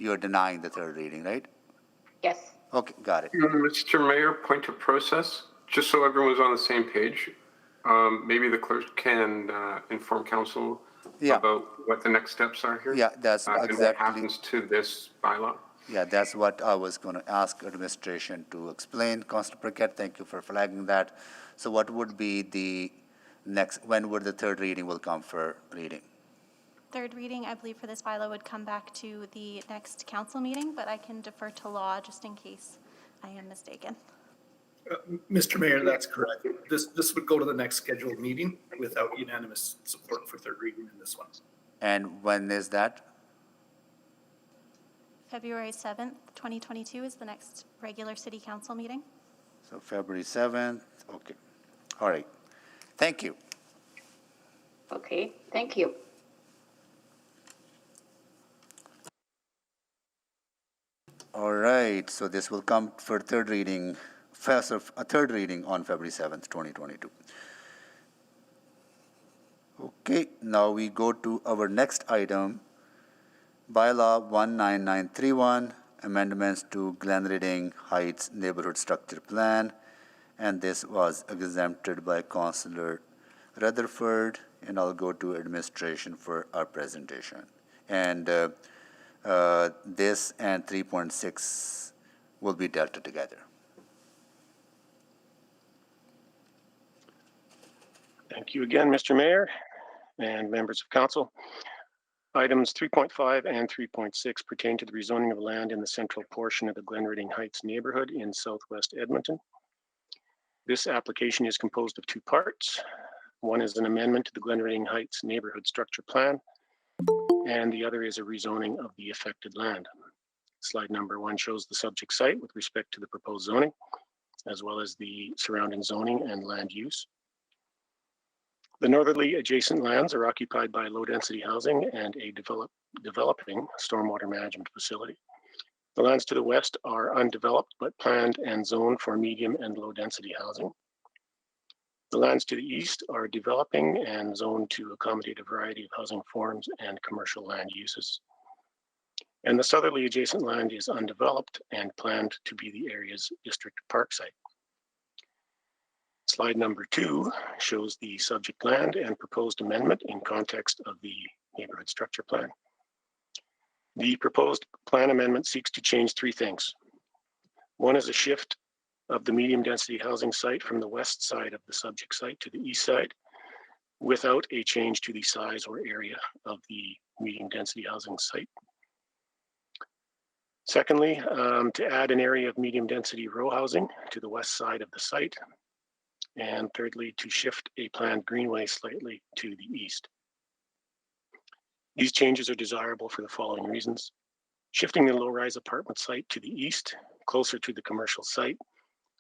are denying the third reading, right? Yes. Okay, got it. Mr. Mayor, point of process, just so everyone's on the same page. Maybe the clerk can inform council about what the next steps are here. Yeah, that's and exactly. what happens to this bylaw. Yeah, that's what I was going to ask administration to explain. Councillor Burkett, thank you for flagging that. So what would be the next, when would the third reading will come for reading? Third reading, I believe, for this bylaw would come back to the next council meeting, but I can defer to law just in case I am mistaken. Mr. Mayor, that's correct. This would go to the next scheduled meeting without unanimous support for third reading in this one. And when is that? February 7th, 2022 is the next regular city council meeting. So February 7th, okay. All right, thank you. Okay, thank you. All right, so this will come for third reading, a third reading on February 7th, 2022. Okay, now we go to our next item, Bylaw 19931, amendments to Glenridding Heights Neighborhood Structure Plan. And this was exempted by Councillor Rutherford, and I'll go to administration for our presentation. And this and 3.6 will be dealt together. Thank you again, Mr. Mayor and members of council. Items 3.5 and 3.6 pertain to the rezoning of land in the central portion of the Glenridding Heights neighborhood in southwest Edmonton. This application is composed of two parts. One is an amendment to the Glenridding Heights neighborhood structure plan, and the other is a rezoning of the affected land. Slide number 1 shows the subject site with respect to the proposed zoning, as well as the surrounding zoning and land use. The northerly adjacent lands are occupied by low-density housing and a developing stormwater management facility. The lands to the west are undeveloped but planned and zoned for medium and low-density housing. The lands to the east are developing and zoned to accommodate a variety of housing forms and commercial land uses. And the southerly adjacent land is undeveloped and planned to be the area's district park site. Slide number 2 shows the subject land and proposed amendment in context of the neighborhood structure plan. The proposed plan amendment seeks to change 3 things. One is a shift of the medium density housing site from the west side of the subject site to the east side without a change to the size or area of the medium density housing site. Secondly, to add an area of medium density row housing to the west side of the site. And thirdly, to shift a planned greenway slightly to the east. These changes are desirable for the following reasons. Shifting the low-rise apartment site to the east, closer to the commercial site,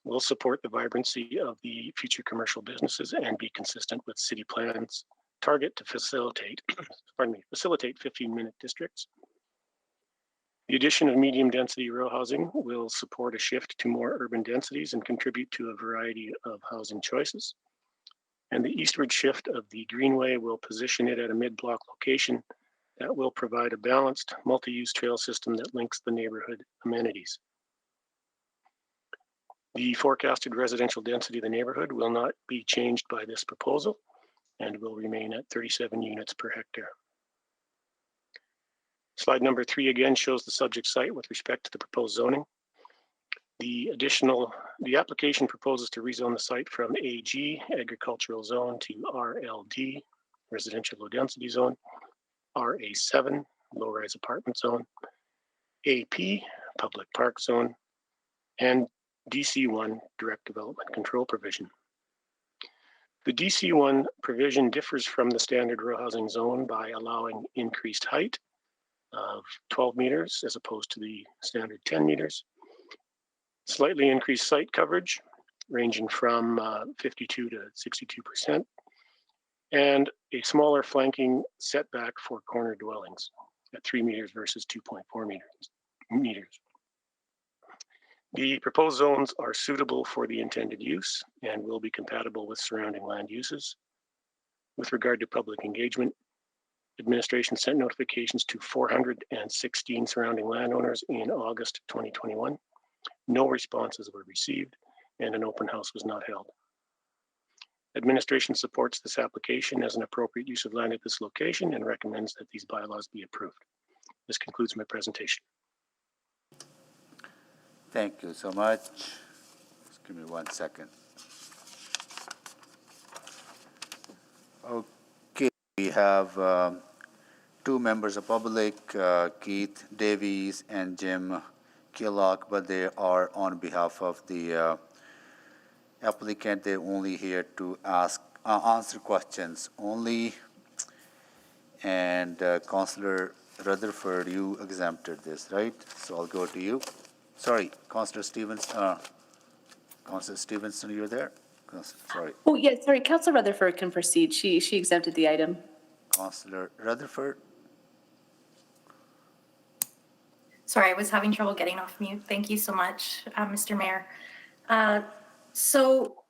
will support the vibrancy of the future commercial businesses and be consistent with city plans target to facilitate 15-minute districts. The addition of medium density row housing will support a shift to more urban densities and contribute to a variety of housing choices. And the eastward shift of the greenway will position it at a mid-block location that will provide a balanced multi-use trail system that links the neighborhood amenities. The forecasted residential density of the neighborhood will not be changed by this proposal and will remain at 37 units per hectare. Slide number 3 again shows the subject site with respect to the proposed zoning. The application proposes to rezone the site from AG, agricultural zone, to RLD, residential low density zone, RA7, low rise apartment zone, AP, public park zone, and DC1, direct development control provision. The DC1 provision differs from the standard row housing zone by allowing increased height of 12 meters as opposed to the standard 10 meters. Slightly increased site coverage ranging from 52 to 62%, and a smaller flanking setback for corner dwellings at 3 meters versus 2.4 meters. The proposed zones are suitable for the intended use and will be compatible with surrounding land uses. With regard to public engagement, administration sent notifications to 416 surrounding landowners in August 2021. No responses were received, and an open house was not held. Administration supports this application as an appropriate use of land at this location and recommends that these bylaws be approved. This concludes my presentation. Thank you so much. Just give me 1 second. Okay, we have 2 members of public, Keith Davies and Jim Killock, but they are on behalf of the applicant. They're only here to answer questions only. And Councillor Rutherford, you exempted this, right? So I'll go to you. Sorry, Councillor Stevenson. Councillor Stevenson, you're there? Sorry. Oh, yeah, sorry, Councillor Rutherford can proceed. She exempted the item. Councillor Rutherford. Sorry, I was having trouble getting off mute. Thank you so much, Mr. Mayor. So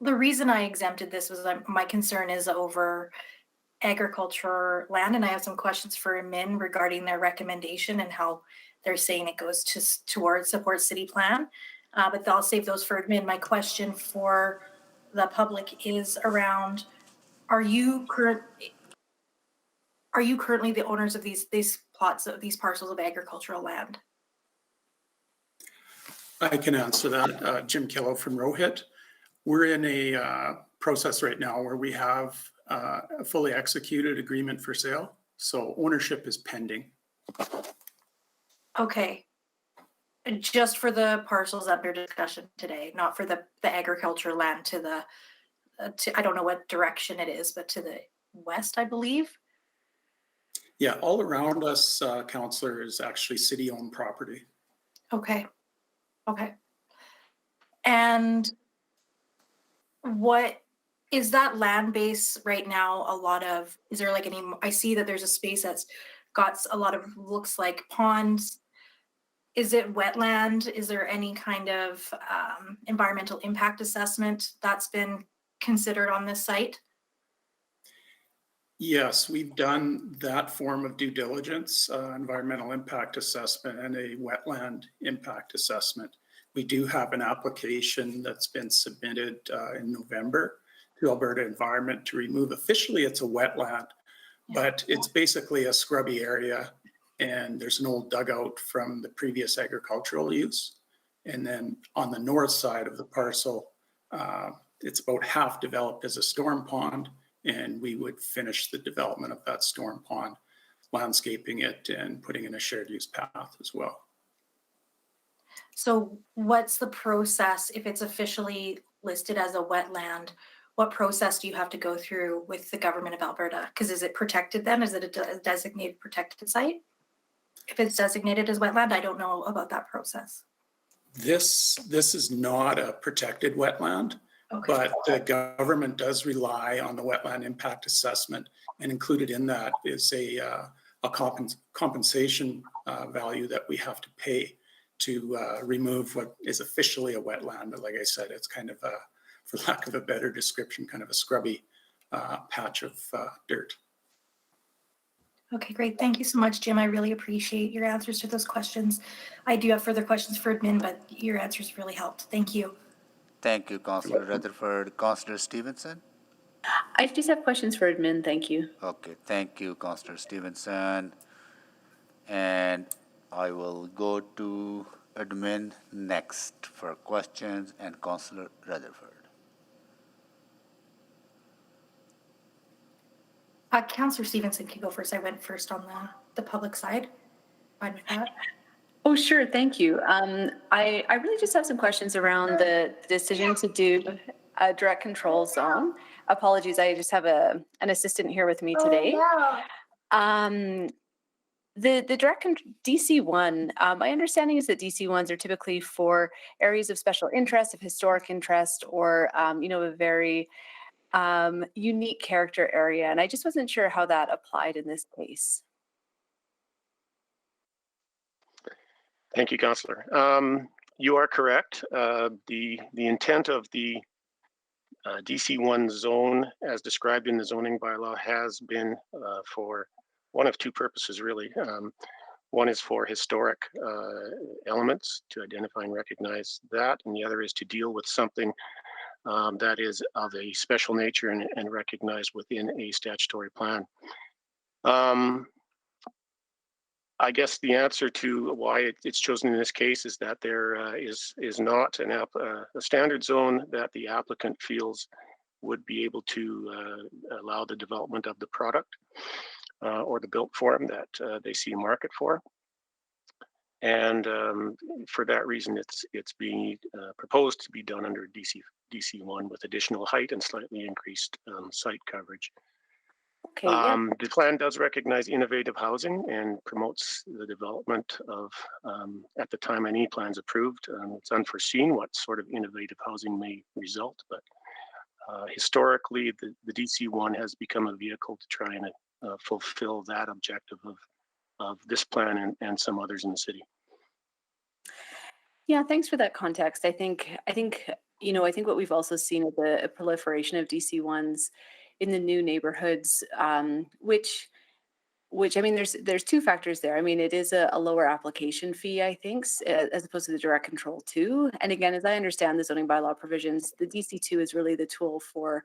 the reason I exempted this was my concern is over agriculture land, and I have some questions for Min regarding their recommendation and how they're saying it goes towards support city plan. But I'll save those for admin. My question for the public is around, are you currently the owners of these plots of these parcels of agricultural land? I can answer that. Jim Killow from Rohit. We're in a process right now where we have a fully executed agreement for sale. So ownership is pending. Okay. And just for the parcels under discussion today, not for the agricultural land to the, I don't know what direction it is, but to the west, I believe. Yeah, all around us, Councillor, is actually city-owned property. Okay. Okay. And what is that land base right now? A lot of, is there like any, I see that there's a space that's got a lot of, looks like ponds. Is it wetland? Is there any kind of environmental impact assessment that's been considered on this site? Yes, we've done that form of due diligence, environmental impact assessment and a wetland impact assessment. We do have an application that's been submitted in November to Alberta Environment to remove, officially it's a wetland, but it's basically a scrubby area, and there's an old dugout from the previous agricultural use. And then on the north side of the parcel, it's about half developed as a storm pond, and we would finish the development of that storm pond, landscaping it and putting in a shared use path as well. So what's the process if it's officially listed as a wetland? What process do you have to go through with the government of Alberta? Because is it protected then? Is it a designated protected site? If it's designated as wetland, I don't know about that process. This is not a protected wetland, but the government does rely on the wetland impact assessment, and included in that is a compensation value that we have to pay to remove what is officially a wetland. But like I said, it's kind of a, for lack of a better description, kind of a scrubby patch of dirt. Okay, great. Thank you so much, Jim. I really appreciate your answers to those questions. I do have further questions for admin, but your answers really helped. Thank you. Thank you, Councillor Rutherford. Councillor Stevenson? I just have questions for admin, thank you. Okay, thank you, Councillor Stevenson. And I will go to admin next for questions, and Councillor Rutherford. Councillor Stevenson can go first. I went first on the public side. Fine with that. Oh, sure, thank you. I really just have some questions around the decision to do a direct control zone. Apologies, I just have an assistant here with me today. The direct DC1, my understanding is that DC1s are typically for areas of special interest, of historic interest, or a very unique character area. And I just wasn't sure how that applied in this case. Thank you, Councillor. You are correct. The intent of the DC1 zone, as described in the zoning bylaw, has been for one of two purposes, really. One is for historic elements, to identify and recognize that, and the other is to deal with something that is of a special nature and recognized within a statutory plan. I guess the answer to why it's chosen in this case is that there is not a standard zone that the applicant feels would be able to allow the development of the product or the built form that they see a market for. And for that reason, it's being proposed to be done under DC1 with additional height and slightly increased site coverage. Okay, yeah. The plan does recognize innovative housing and promotes the development of, at the time any plan's approved. It's unforeseen what sort of innovative housing may result, but historically the DC1 has become a vehicle to try and fulfill that objective of this plan and some others in the city. Yeah, thanks for that context. I think what we've also seen with the proliferation of DC1s in the new neighborhoods, which I mean, there's two factors there. I mean, it is a lower application fee, I think, as opposed to the direct control two. And again, as I understand the zoning bylaw provisions, the DC2 is really the tool for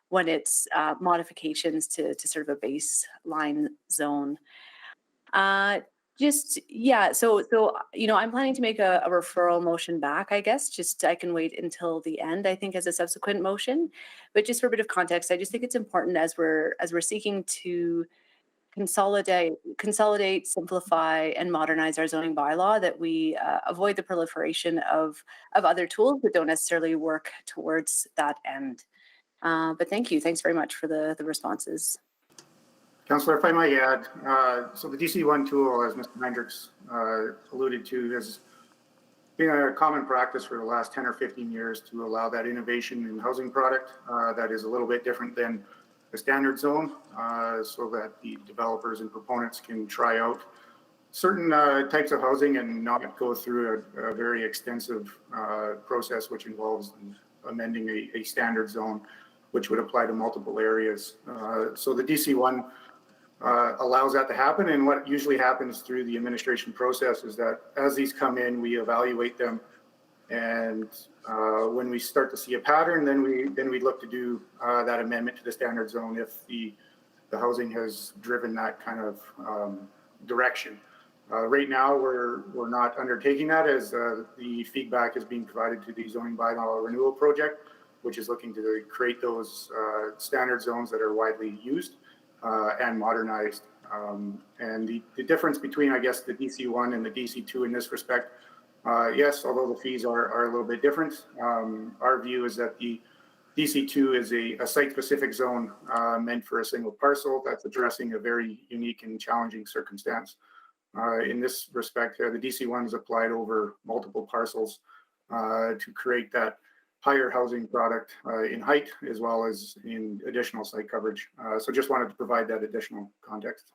when it's modifications to sort of a baseline zone. So I'm planning to make a referral motion back, I guess. Just I can wait until the end, I think, as a subsequent motion. But just for a bit of context, I just think it's important as we're seeking to consolidate, simplify, and modernize our zoning bylaw that we avoid the proliferation of other tools that don't necessarily work towards that end. But thank you. Thanks very much for the responses. Councillor, if I might add, so the DC1 tool, as Mr. Hendricks alluded to, has been a common practice for the last 10 or 15 years to allow that innovation in housing product that is a little bit different than the standard zone, so that the developers and proponents can try out certain types of housing and not go through a very extensive process which involves amending a standard zone, which would apply to multiple areas. So the DC1 allows that to happen, and what usually happens through the administration process is that as these come in, we evaluate them, and when we start to see a pattern, then we look to do that amendment to the standard zone if the housing has driven that kind of direction. Right now, we're not undertaking that, as the feedback is being provided to the zoning bylaw renewal project, which is looking to create those standard zones that are widely used and modernized. And the difference between, I guess, the DC1 and the DC2 in this respect, yes, although the fees are a little bit different, our view is that the DC2 is a site-specific zone meant for a single parcel that's addressing a very unique and challenging circumstance. In this respect, the DC1 is applied over multiple parcels to create that higher housing product in height as well as in additional site coverage. So just wanted to provide that additional context.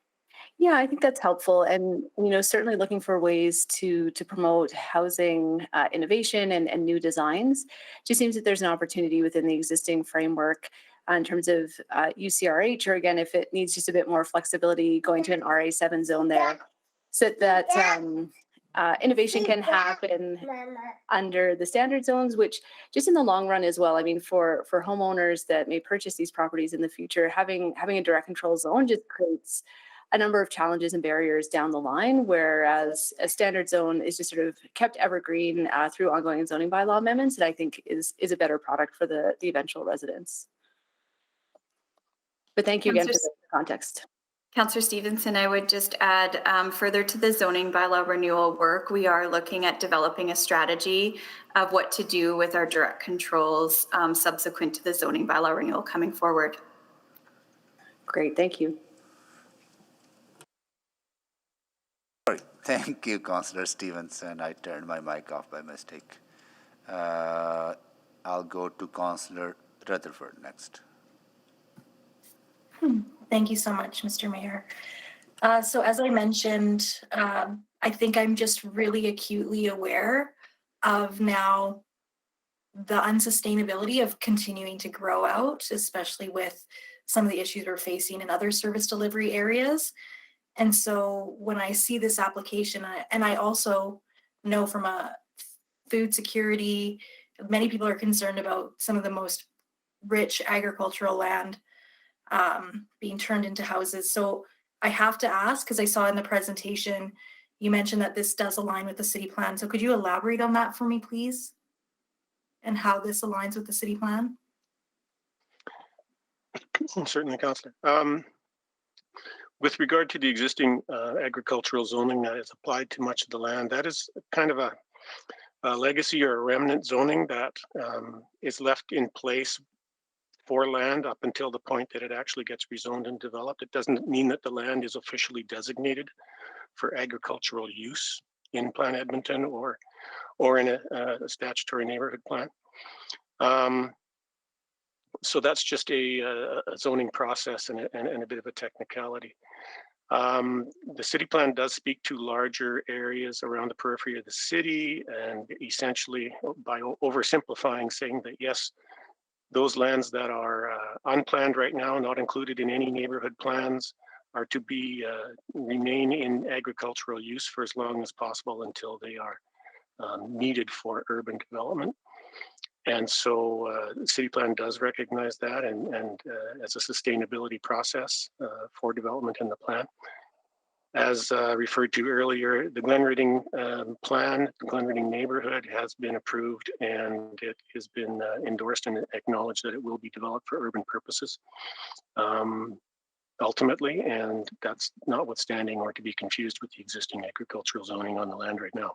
Yeah, I think that's helpful, and certainly looking for ways to promote housing innovation and new designs. It just seems that there's an opportunity within the existing framework in terms of UCRH, or again, if it needs just a bit more flexibility, going to an RA7 zone there, so that innovation can happen under the standard zones, which just in the long run as well, I mean, for homeowners that may purchase these properties in the future, having a direct control zone just creates a number of challenges and barriers down the line, whereas a standard zone is just sort of kept evergreen through ongoing zoning bylaw amendments that I think is a better product for the eventual residents. But thank you again for the context. Councillor Stevenson, I would just add further to the zoning bylaw renewal work, we are looking at developing a strategy of what to do with our direct controls subsequent to the zoning bylaw renewal coming forward. Great, thank you. Sorry, thank you, Councillor Stevenson. I turned my mic off by mistake. I'll go to Councillor Rutherford next. Thank you so much, Mr. Mayor. So as I mentioned, I think I'm just really acutely aware of now the unsustainability of continuing to grow out, especially with some of the issues we're facing in other service delivery areas. And so when I see this application, and I also know from a food security, many people are concerned about some of the most rich agricultural land being turned into houses. So I have to ask, because I saw in the presentation, you mentioned that this does align with the city plan. So could you elaborate on that for me, please? And how this aligns with the city plan? Certainly, Councillor. With regard to the existing agricultural zoning that is applied to much of the land, that is kind of a legacy or a remnant zoning that is left in place for land up until the point that it actually gets rezoned and developed. It doesn't mean that the land is officially designated for agricultural use in Plan Edmonton or in a statutory neighborhood plan. So that's just a zoning process and a bit of a technicality. The city plan does speak to larger areas around the periphery of the city, and essentially by oversimplifying, saying that yes, Those lands that are unplanned right now, not included in any neighborhood plans, are to be remain in agricultural use for as long as possible until they are needed for urban development. And so the city plan does recognize that and as a sustainability process for development in the plan. As referred to earlier, the Glenridding plan, the Glenridding neighborhood has been approved and it has been endorsed and acknowledged that it will be developed for urban purposes ultimately, and that's notwithstanding or to be confused with the existing agricultural zoning on the land right now.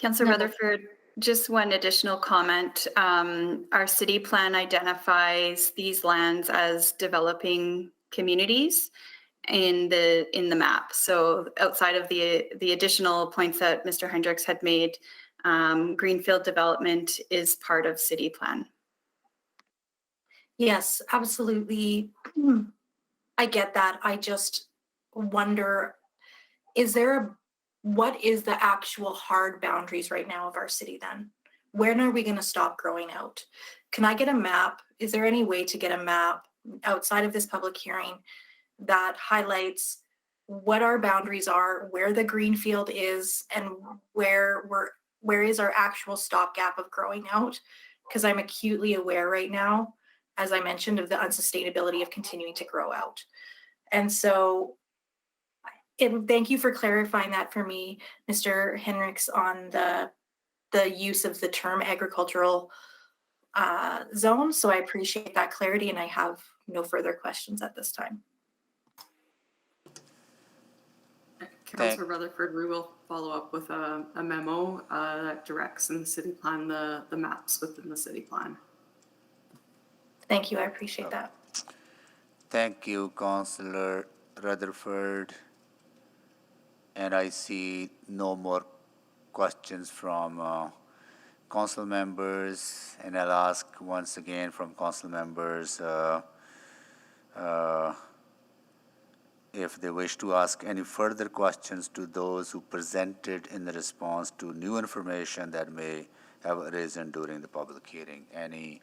Councillor Rutherford, just one additional comment. Our city plan identifies these lands as developing communities in the map. So outside of the additional points that Mr. Hendricks had made, greenfield development is part of city plan. Yes, absolutely. I get that. I just wonder, what is the actual hard boundaries right now of our city then? When are we going to stop growing out? Can I get a map? Is there any way to get a map outside of this public hearing that highlights what our boundaries are, where the greenfield is, and where is our actual stopgap of growing out? Because I'm acutely aware right now, as I mentioned, of the unsustainability of continuing to grow out. And so, and thank you for clarifying that for me, Mr. Hendricks, on the use of the term agricultural zone. So I appreciate that clarity and I have no further questions at this time. Councillor Rutherford, we will follow up with a memo that directs in the city plan the maps within the city plan. Thank you, I appreciate that. Thank you, Councillor Rutherford. And I see no more questions from council members, and I'll ask once again from council members if they wish to ask any further questions to those who presented in the response to new information that may have arisen during the public hearing. Any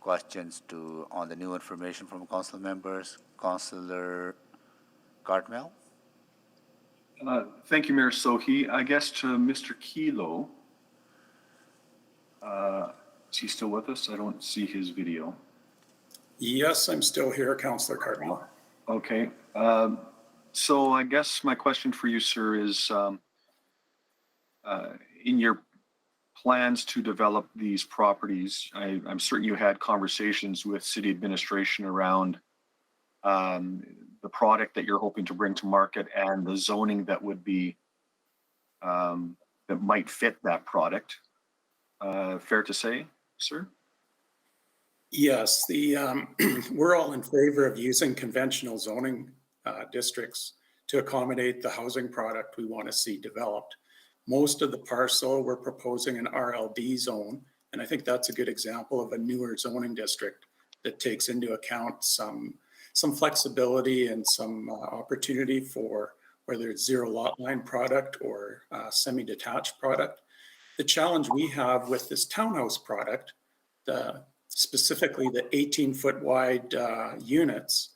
questions on the new information from council members? Councillor Cartmel? Thank you, Mayor Sohi. I guess to Mr. Kilo, is he still with us? I don't see his video. Yes, I'm still here, Councillor Cartmel. Okay. So I guess my question for you, sir, is in your plans to develop these properties, I'm certain you had conversations with city administration around the product that you're hoping to bring to market and the zoning that would be that might fit that product. Fair to say, sir? Yes, we're all in favor of using conventional zoning districts to accommodate the housing product we want to see developed. Most of the parcel, we're proposing an RLD zone, and I think that's a good example of a newer zoning district that takes into account some flexibility and some opportunity for whether it's zero lot line product or semi-detached product. The challenge we have with this townhouse product, specifically the 18-foot wide units,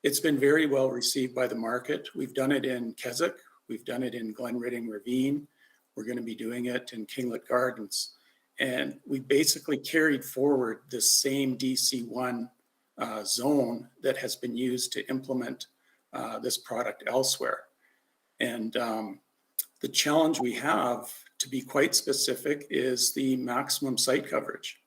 it's been very well received by the market. We've done it in Keswick, we've done it in Glenridding Ravine, we're going to be doing it in Kinglet Gardens. And we basically carried forward the same DC1 zone that has been used to implement this product elsewhere. And the challenge we have, to be quite specific, is the maximum site coverage.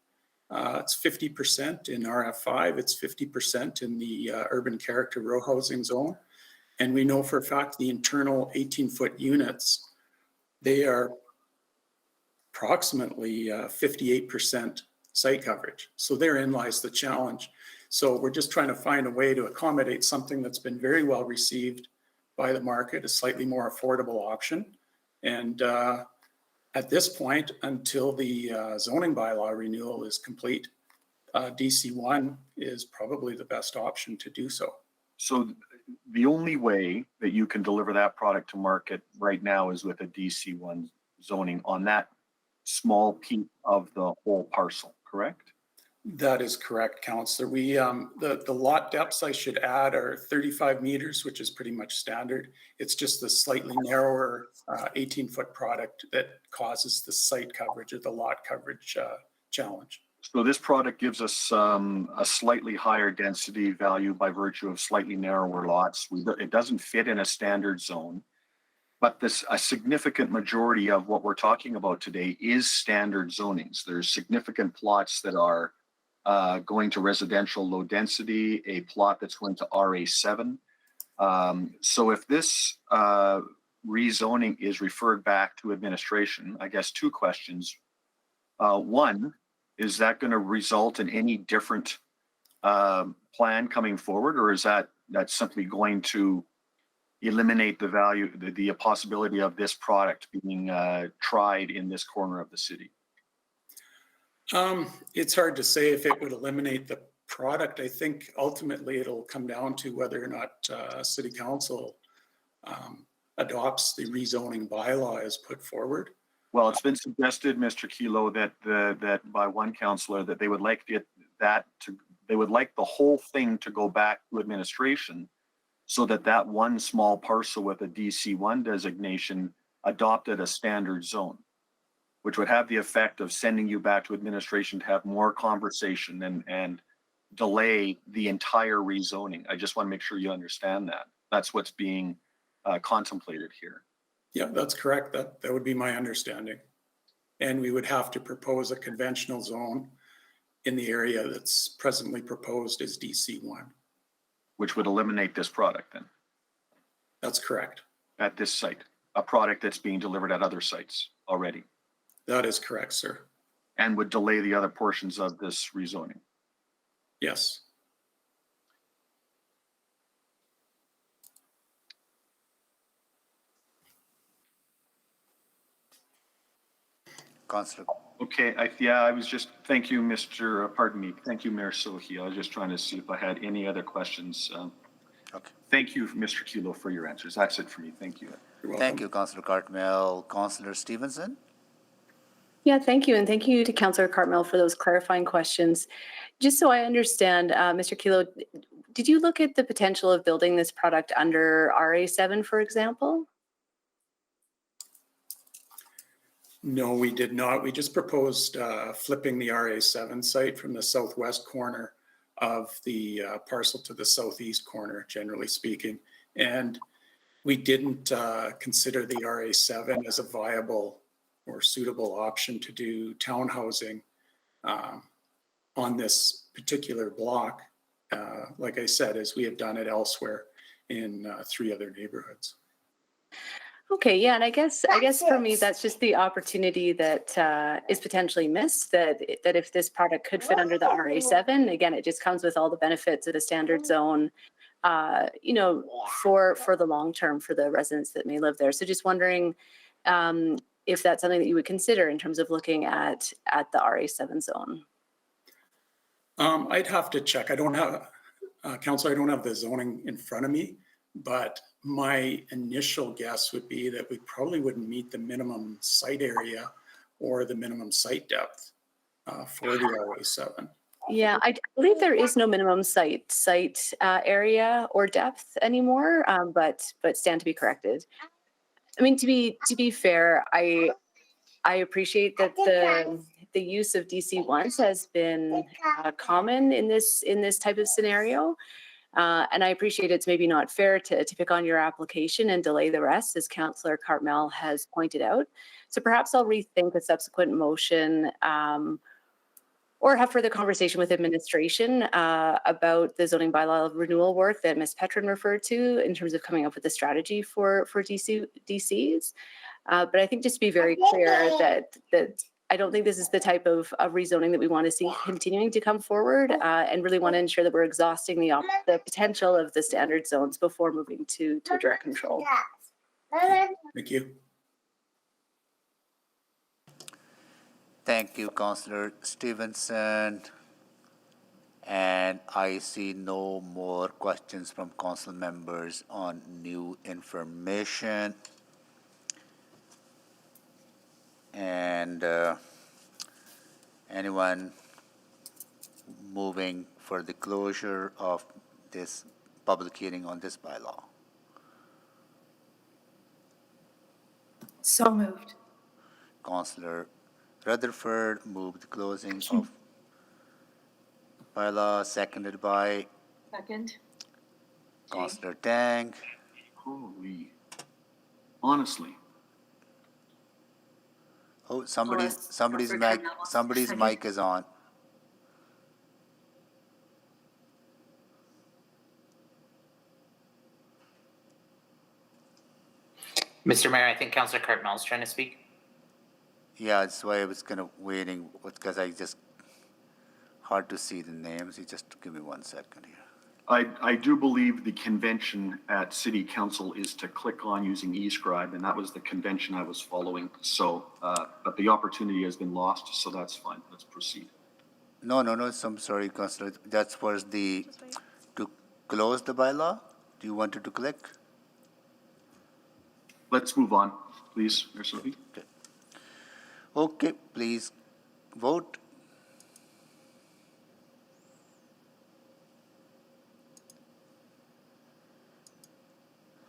It's 50% in RF5, it's 50% in the urban character row housing zone. And we know for a fact the internal 18-foot units, they are approximately 58% site coverage. So therein lies the challenge. So we're just trying to find a way to accommodate something that's been very well received by the market, a slightly more affordable option. And at this point, until the zoning bylaw renewal is complete, DC1 is probably the best option to do so. So the only way that you can deliver that product to market right now is with a DC1 zoning on that small piece of the whole parcel, correct? That is correct, Councillor. We, the lot depths I should add are 35 meters, which is pretty much standard. It's just the slightly narrower 18-foot product that causes the site coverage or the lot coverage challenge. So this product gives us a slightly higher density value by virtue of slightly narrower lots. It doesn't fit in a standard zone, but a significant majority of what we're talking about today is standard zonings. There's significant plots that are going to residential low density, a plot that's going to RA7. So if this rezoning is referred back to administration, I guess two questions. One, is that going to result in any different plan coming forward, or is that simply going to eliminate the value, the possibility of this product being tried in this corner of the city? It's hard to say if it would eliminate the product. I think ultimately it'll come down to whether or not City Council adopts the rezoning bylaw as put forward. Well, it's been suggested, Mr. Kelo, that by one councillor that they would like they would like the whole thing to go back to administration, so that one small parcel with a DC1 designation adopted a standard zone, which would have the effect of sending you back to administration to have more conversation and delay the entire rezoning. I just want to make sure you understand that. That's what's being contemplated here. Yeah, that's correct. That would be my understanding. And we would have to propose a conventional zone in the area that's presently proposed as DC1. Which would eliminate this product then? That's correct. At this site, a product that's being delivered at other sites already? That is correct, sir. And would delay the other portions of this rezoning? Yes. Councillor. Okay, I was just, thank you, thank you, Mayor Sohi. I was just trying to see if I had any other questions. Okay. Thank you, Mr. Kelo, for your answers. That's it for me. Thank you. Thank you, Councillor Cartmel. Councillor Stevenson? Yeah, thank you. And thank you to Councillor Cartmel for those clarifying questions. Just so I understand, Mr. Kelo, did you look at the potential of building this product under RA7, for example? No, we did not. We just proposed flipping the RA7 site from the southwest corner of the parcel to the southeast corner, generally speaking. And we didn't consider the RA7 as a viable or suitable option to do townhousing on this particular block, like I said, as we have done it elsewhere in 3 other neighborhoods. Okay, yeah, and I guess for me, that's just the opportunity that is potentially missed, that if this product could fit under the RA7, again, it just comes with all the benefits of a standard zone, you know, for the long term for the residents that may live there. So just wondering if that's something that you would consider in terms of looking at the RA7 zone. I'd have to check. I don't have, Councilor, I don't have the zoning in front of me, but my initial guess would be that we probably wouldn't meet the minimum site area or the minimum site depth for the RA7. Yeah, I believe there is no minimum site area or depth anymore, but stand to be corrected. I mean, to be fair, I appreciate that the use of DC1s has been common in this type of scenario. And I appreciate it's maybe not fair to pick on your application and delay the rest, as Councillor Cartmel has pointed out. So perhaps I'll rethink a subsequent motion or have further conversation with administration about the zoning bylaw renewal work that Ms. Petrin referred to in terms of coming up with a strategy for DCs. But I think just to be very clear that I don't think this is the type of rezoning that we want to see continuing to come forward, and really want to ensure that we're exhausting the potential of the standard zones before moving to direct control. Thank you. Thank you, Councillor Stevenson. And I see no more questions from council members on new information. And anyone moving for the closure of this public hearing on this bylaw? So moved. Councillor Rutherford moved the closing of bylaw, seconded by Second. Councillor Tang. Holy, honestly. Oh, somebody's Councillor Carmel wants to somebody's second. mic is on. Mr. Mayor, I think Councilor Cartmell's trying to speak. Yeah, that's why I was kind of waiting, because I just hard to see the names. You just give me 1 second here. I do believe the convention at city council is to click on using eScribe, and that was the convention I was following. So, but the opportunity has been lost, so that's fine. Let's proceed. No, I'm sorry, Councillor. That was to close the bylaw. Do you want it to click? Let's move on, please, Mayor Sophie. Okay, please vote.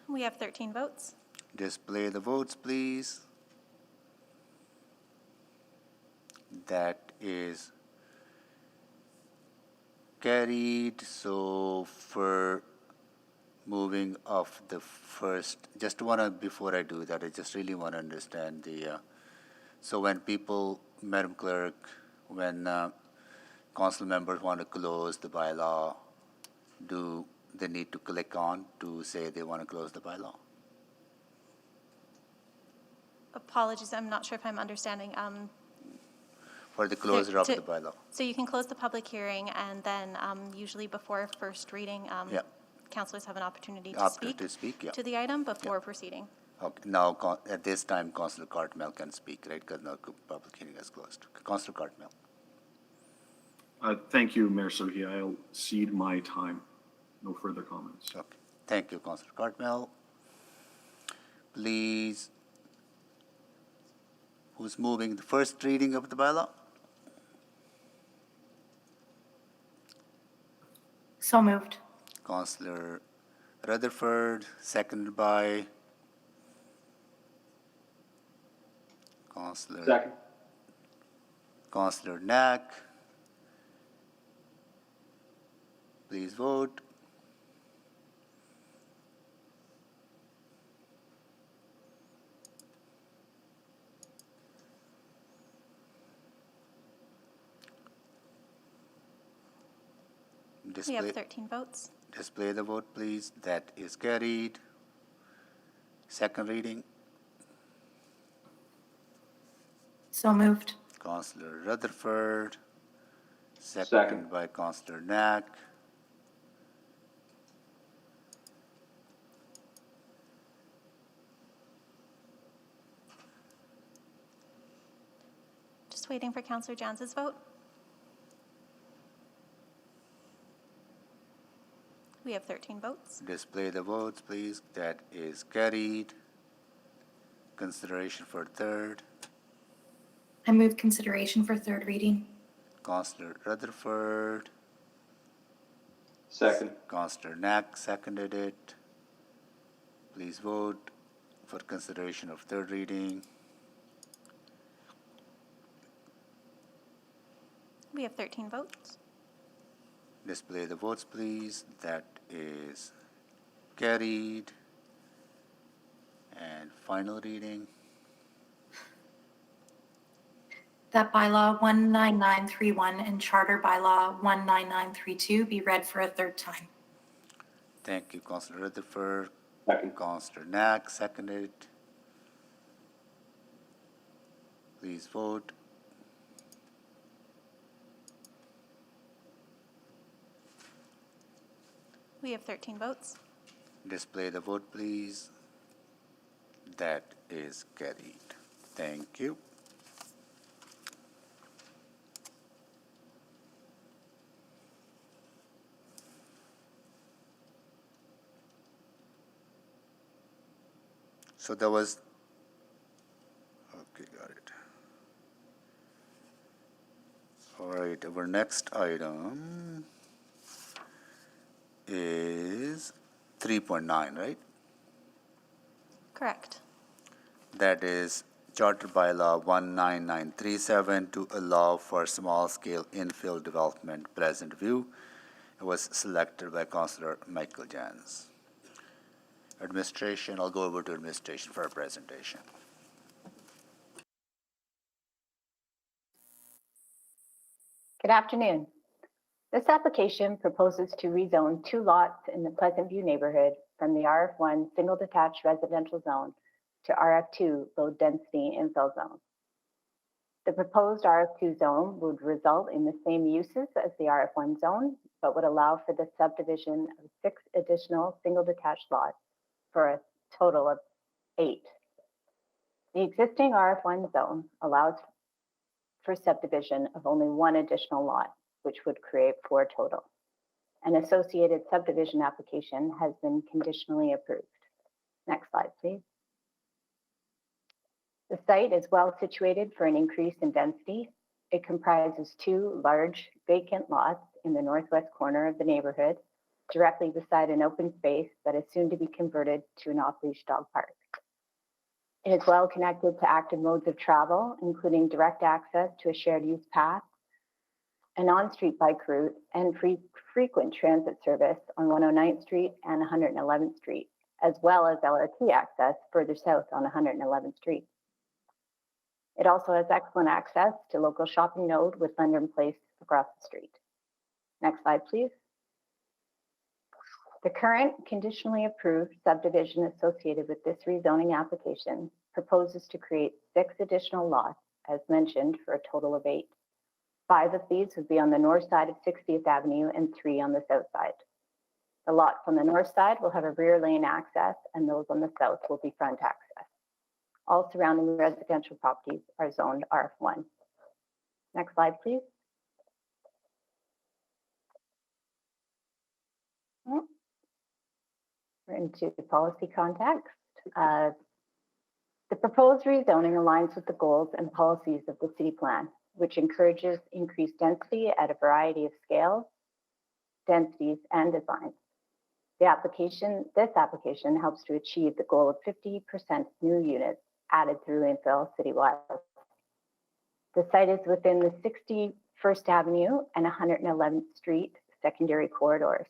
We have 13 votes. Display the votes, please. That is carried. So for moving of the first, before I do that, I just really want to understand so when people, Madam Clerk, when council members want to close the bylaw, do they need to click on to say they want to close the bylaw? Apologies, I'm not sure if I'm understanding. For the closure of the bylaw. So you can close the public hearing, and then usually before first reading, councilors have an opportunity to speak to the item before proceeding. Okay, now at this time, Councillor Cartmell can speak, right? Because now public hearing is closed. Councillor Cartmell. Thank you, Mayor Sophie. I'll cede my time. No further comments. Okay. Thank you, Councillor Cartmell. Please, who's moving the first reading of the bylaw? So moved. Councillor Rutherford, seconded by Councillor Knack. Please vote. We have 13 votes. Display the vote, please. That is carried. Second reading. So moved. Councillor Rutherford, seconded by Councillor Knack. Just waiting for Councillor Janz's vote. We have 13 votes. Display the votes, please. That is carried. Consideration for third. I move consideration for third reading. Councillor Rutherford. Second. Councillor Knack seconded it. Please vote for consideration of third reading. We have 13 votes. Display the votes, please. That is carried. And final reading. That bylaw 19931 and charter bylaw 19932 be read for a third time. Thank you, Councillor Rutherford. Second. Councillor Knack seconded. Please vote. We have 13 votes. Display the vote, please. That is carried. Thank you. So that was, okay, got it. All right, our next item is 3.9, right? Correct. That is Charter Bylaw 19937 to allow for small-scale infill development, Pleasantview. It was selected by Councillor Michael Jans. Administration, I'll go over to administration for a presentation. Good afternoon. This application proposes to rezone 2 lots in the Pleasantview neighborhood from the RF1 single detached residential zone to RF2 low density infill zone. The proposed RF2 zone would result in the same uses as the RF1 zone, but would allow for the subdivision of 6 additional single detached lots for a total of 8. The existing RF1 zone allows for subdivision of only 1 additional lot, which would create 4 total. An associated subdivision application has been conditionally approved. Next slide, please. The site is well situated for an increase in density. It comprises 2 large vacant lots in the northwest corner of the neighborhood, directly beside an open space that is soon to be converted to an off-leash dog park. It is well connected to active modes of travel, including direct access to a shared use path, an on-street bike route, and frequent transit service on 109th Street and 111th Street, as well as LRT access further south on 111th Street. It also has excellent access to local shopping node with London Place across the street. Next slide, please. The current conditionally approved subdivision associated with this rezoning application proposes to create 6 additional lots, as mentioned, for a total of 8. 5 of these would be on the north side of 60th Avenue and 3 on the south side. The lots on the north side will have a rear lane access, and those on the south will be front access. All surrounding residential properties are zoned RF1. Next slide, please. We're into the policy context. The proposed rezoning aligns with the goals and policies of the city plan, which encourages increased density at a variety of scales, densities, and designs. This application helps to achieve the goal of 50% new units added through infill citywide. The site is within the 61st Avenue and 111th Street secondary corridors.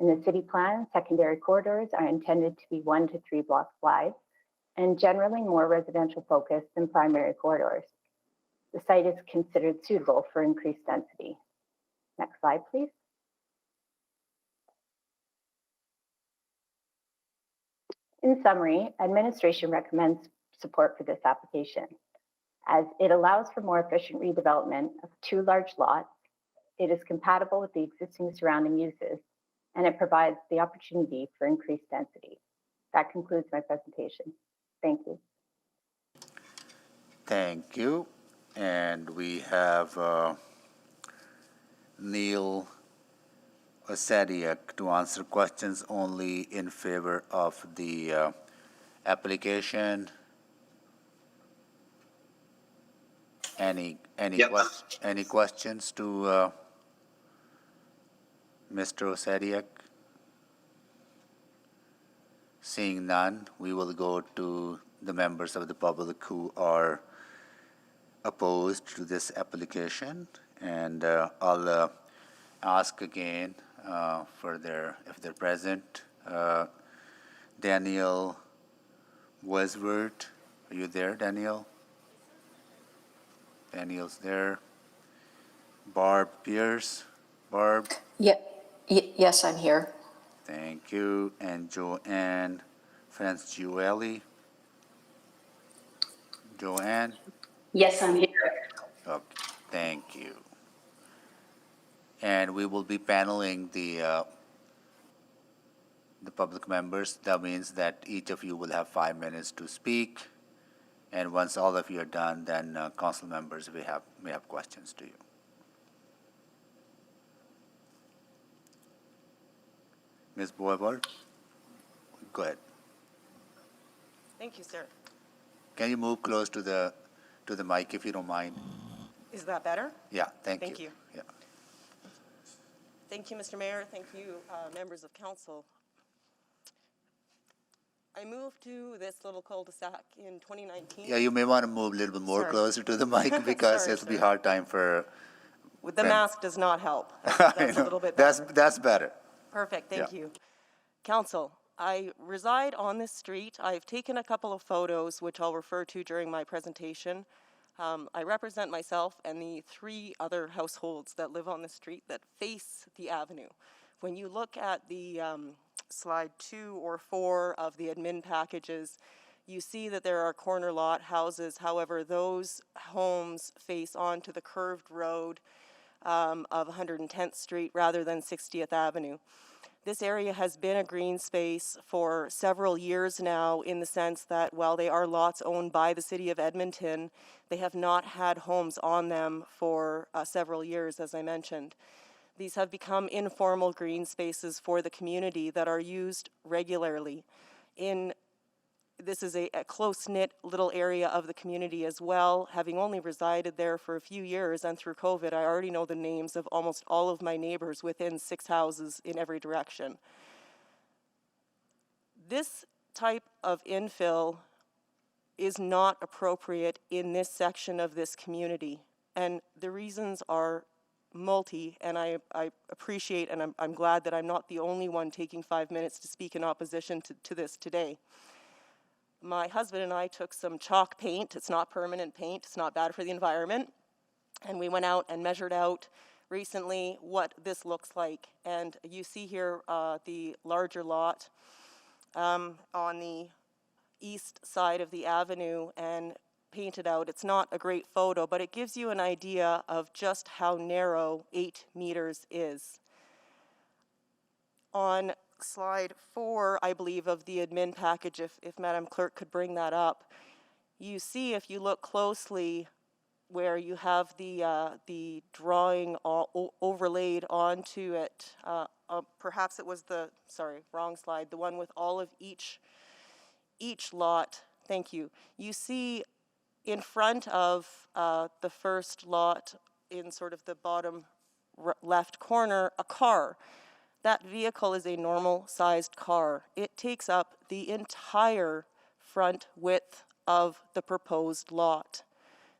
In the city plan, secondary corridors are intended to be 1 to 3 blocks wide and generally more residential focused than primary corridors. The site is considered suitable for increased density. Next slide, please. In summary, administration recommends support for this application, as it allows for more efficient redevelopment of 2 large lots. It is compatible with the existing surrounding uses, and it provides the opportunity for increased density. That concludes my presentation. Thank you. Thank you. And we have Neil Osadiak to answer questions only in favor of the application. Any questions to Mr. Osadiak? Seeing none, we will go to the members of the public who are opposed to this application, and I'll ask again if they're present. Daniel Wesworth, are you there, Daniel? Daniel's there. Barb Pierce. Barb? Yes, I'm here. Thank you. And Joanne Franzueli. Joanne? Yes, I'm here. Okay, thank you. And we will be paneling the public members. That means that each of you will have 5 minutes to speak. And once all of you are done, then council members may have questions to you. Ms. Boisvard, go ahead. Thank you, sir. Can you move close to the mic if you don't mind? Is that better? Yeah, thank you. Thank you. Yeah. Thank you, Mr. Mayor. Thank you, members of council. I moved to this little cul-de-sac in 2019. Yeah, you may want to move a little bit more Sorry. closer to the mic because Sorry, it'll be sir. hard time for. With the mask does not help. I That's a know. little bit better. That's better. Perfect, thank Yeah. you. Council, I reside on this street. I've taken a couple of photos, which I'll refer to during my presentation. I represent myself and the 3 other households that live on the street that face the avenue. When you look at the slide 2 or 4 of the admin packages, you see that there are corner lot houses. However, those homes face onto the curved road of 110th Street rather than 60th Avenue. This area has been a green space for several years now in the sense that while they are lots owned by the City of Edmonton, they have not had homes on them for several years, as I mentioned. These have become informal green spaces for the community that are used regularly. This is a close-knit little area of the community as well. Having only resided there for a few years and through COVID, I already know the names of almost all of my neighbors within 6 houses in every direction. This type of infill is not appropriate in this section of this community. And the reasons are multi, and I appreciate and I'm glad that I'm not the only one taking 5 minutes to speak in opposition to this today. My husband and I took some chalk paint. It's not permanent paint. It's not bad for the environment. And we went out and measured out recently what this looks like. And you see here the larger lot on the east side of the avenue and painted out. It's not a great photo, but it gives you an idea of just how narrow 8 meters is. On slide 4, I believe, of the admin package, if Madam Clerk could bring that up, you see, if you look closely, where you have the drawing overlaid onto it. Perhaps it was the, sorry, wrong slide, the one with all of each lot. Thank you. You see in front of the first lot, in sort of the bottom left corner, a car. That vehicle is a normal-sized car. It takes up the entire front width of the proposed lot.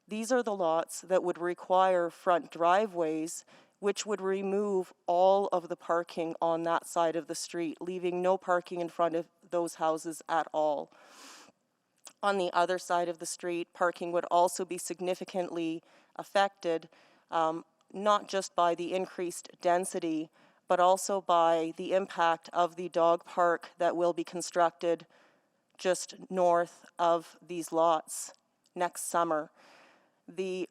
These are the lots that would require front driveways, which would remove all of the parking on that side of the street, leaving no parking in front of those houses at all. On the other side of the street, parking would also be significantly affected, not just by the increased density, but also by the impact of the dog park that will be constructed just north of these lots next summer. The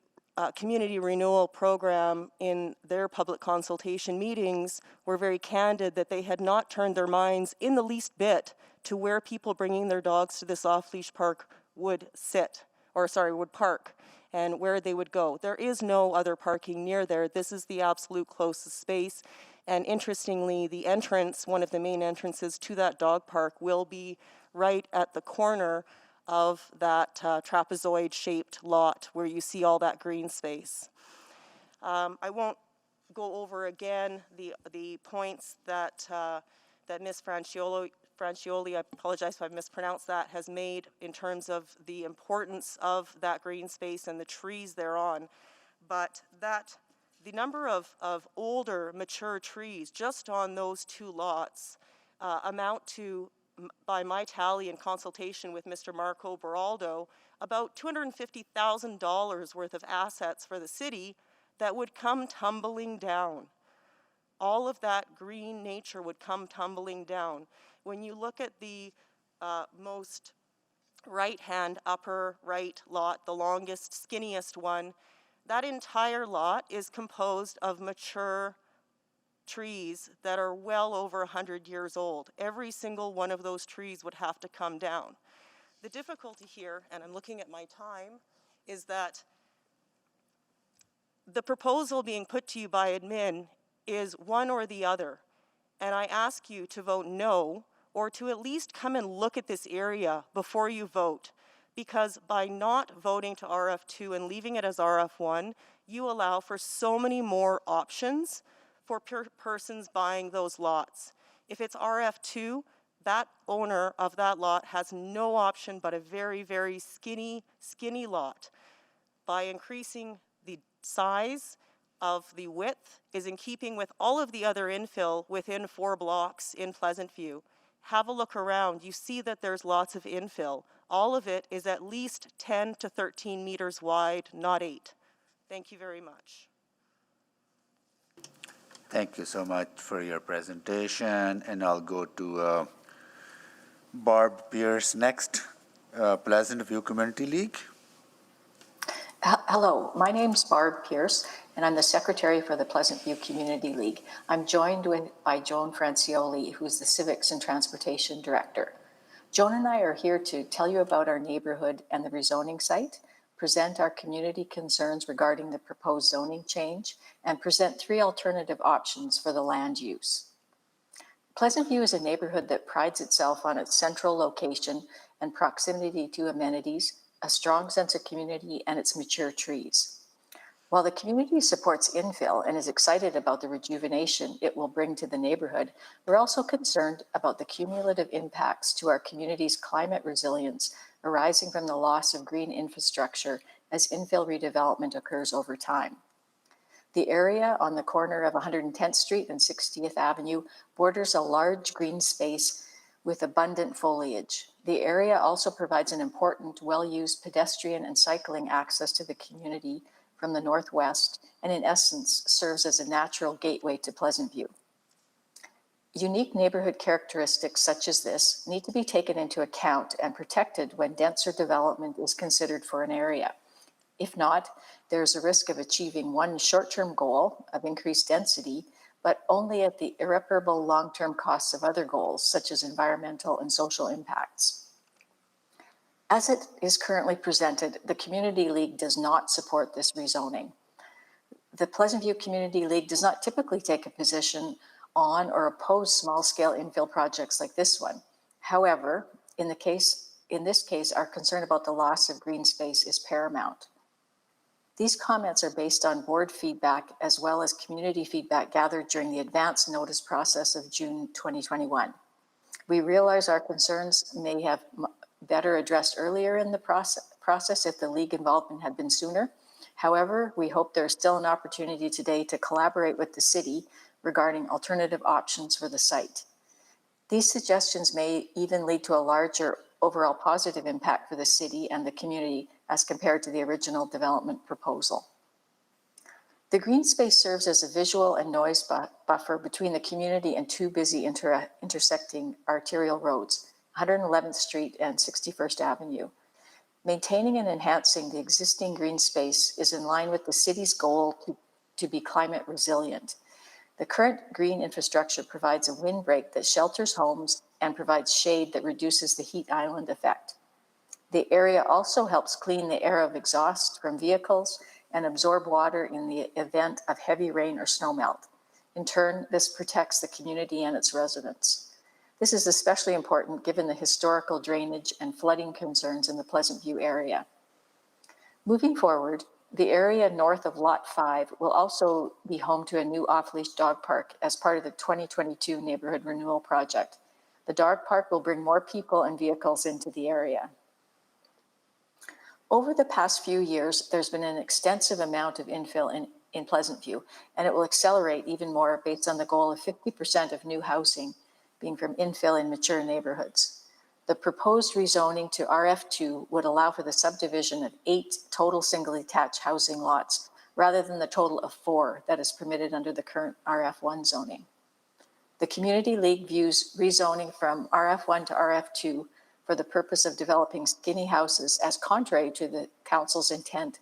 community renewal program, in their public consultation meetings, were very candid that they had not turned their minds in the least bit to where people bringing their dogs to this off-leash park would park and where they would go. There is no other parking near there. This is the absolute closest space. And interestingly, the entrance, one of the main entrances to that dog park, will be right at the corner of that trapezoid-shaped lot where you see all that green space. I won't go over again the points that Ms. Francioli, I apologize if I mispronounced that, has made in terms of the importance of that green space and the trees thereon. But the number of older, mature trees just on those 2 lots amount to, by my tally in consultation with Mr. Marco Beraldo, about $250,000 worth of assets for the city that would come tumbling down. All of that green nature would come tumbling down. When you look at the most right-hand upper right lot, the longest, skinniest one, that entire lot is composed of mature trees that are well over 100 years old. Every single one of those trees would have to come down. The difficulty here, and I'm looking at my time, is that the proposal being put to you by admin is one or the other. And I ask you to vote no, or to at least come and look at this area before you vote, because by not voting to RF2 and leaving it as RF1, you allow for so many more options for persons buying those lots. If it's RF2, that owner of that lot has no option but a very, very skinny lot. By increasing the size of the width is in keeping with all of the other infill within 4 blocks in Pleasantview. Have a look around. You see that there's lots of infill. All of it is at least 10 to 13 meters wide, not 8. Thank you very much. Thank you so much for your presentation, and I'll go to Barb Pierce next, Pleasantview Community League. Hello, my name's Barb Pierce, and I'm the secretary for the Pleasantview Community League. I'm joined by Joan Francioli, who's the Civics and Transportation Director. Joan and I are here to tell you about our neighborhood and the rezoning site, present our community concerns regarding the proposed zoning change, and present 3 alternative options for the land use. Pleasantview is a neighborhood that prides itself on its central location and proximity to amenities, a strong sense of community, and its mature trees. While the community supports infill and is excited about the rejuvenation it will bring to the neighborhood, we're also concerned about the cumulative impacts to our community's climate resilience arising from the loss of green infrastructure as infill redevelopment occurs over time. The area on the corner of 110th Street and 60th Avenue borders a large green space with abundant foliage. The area also provides an important, well-used pedestrian and cycling access to the community from the northwest, and in essence, serves as a natural gateway to Pleasantview. Unique neighborhood characteristics such as this need to be taken into account and protected when denser development is considered for an area. If not, there's a risk of achieving one short-term goal of increased density, but only at the irreparable long-term costs of other goals, such as environmental and social impacts. As it is currently presented, the Community League does not support this rezoning. The Pleasantview Community League does not typically take a position on or oppose small-scale infill projects like this one. However, in this case, our concern about the loss of green space is paramount. These comments are based on board feedback as well as community feedback gathered during the advance notice process of June 2021. We realize our concerns may have better addressed earlier in the process if the league involvement had been sooner. However, we hope there's still an opportunity today to collaborate with the city regarding alternative options for the site. These suggestions may even lead to a larger overall positive impact for the city and the community as compared to the original development proposal. The green space serves as a visual and noise buffer between the community and 2 busy intersecting arterial roads, 111th Street and 61st Avenue. Maintaining and enhancing the existing green space is in line with the city's goal to be climate resilient. The current green infrastructure provides a windbreak that shelters homes and provides shade that reduces the heat island effect. The area also helps clean the air of exhaust from vehicles and absorb water in the event of heavy rain or snowmelt. In turn, this protects the community and its residents. This is especially important given the historical drainage and flooding concerns in the Pleasantview area. Moving forward, the area north of Lot 5 will also be home to a new off-leash dog park as part of the 2022 Neighborhood Renewal Project. The dog park will bring more people and vehicles into the area. Over the past few years, there's been an extensive amount of infill in Pleasantview, and it will accelerate even more based on the goal of 50% of new housing being from infill in mature neighborhoods. The proposed rezoning to RF2 would allow for the subdivision of 8 total single-detached housing lots, rather than the total of 4 that is permitted under the current RF1 zoning. The Community League views rezoning from RF1 to RF2 for the purpose of developing skinny houses as contrary to the council's intent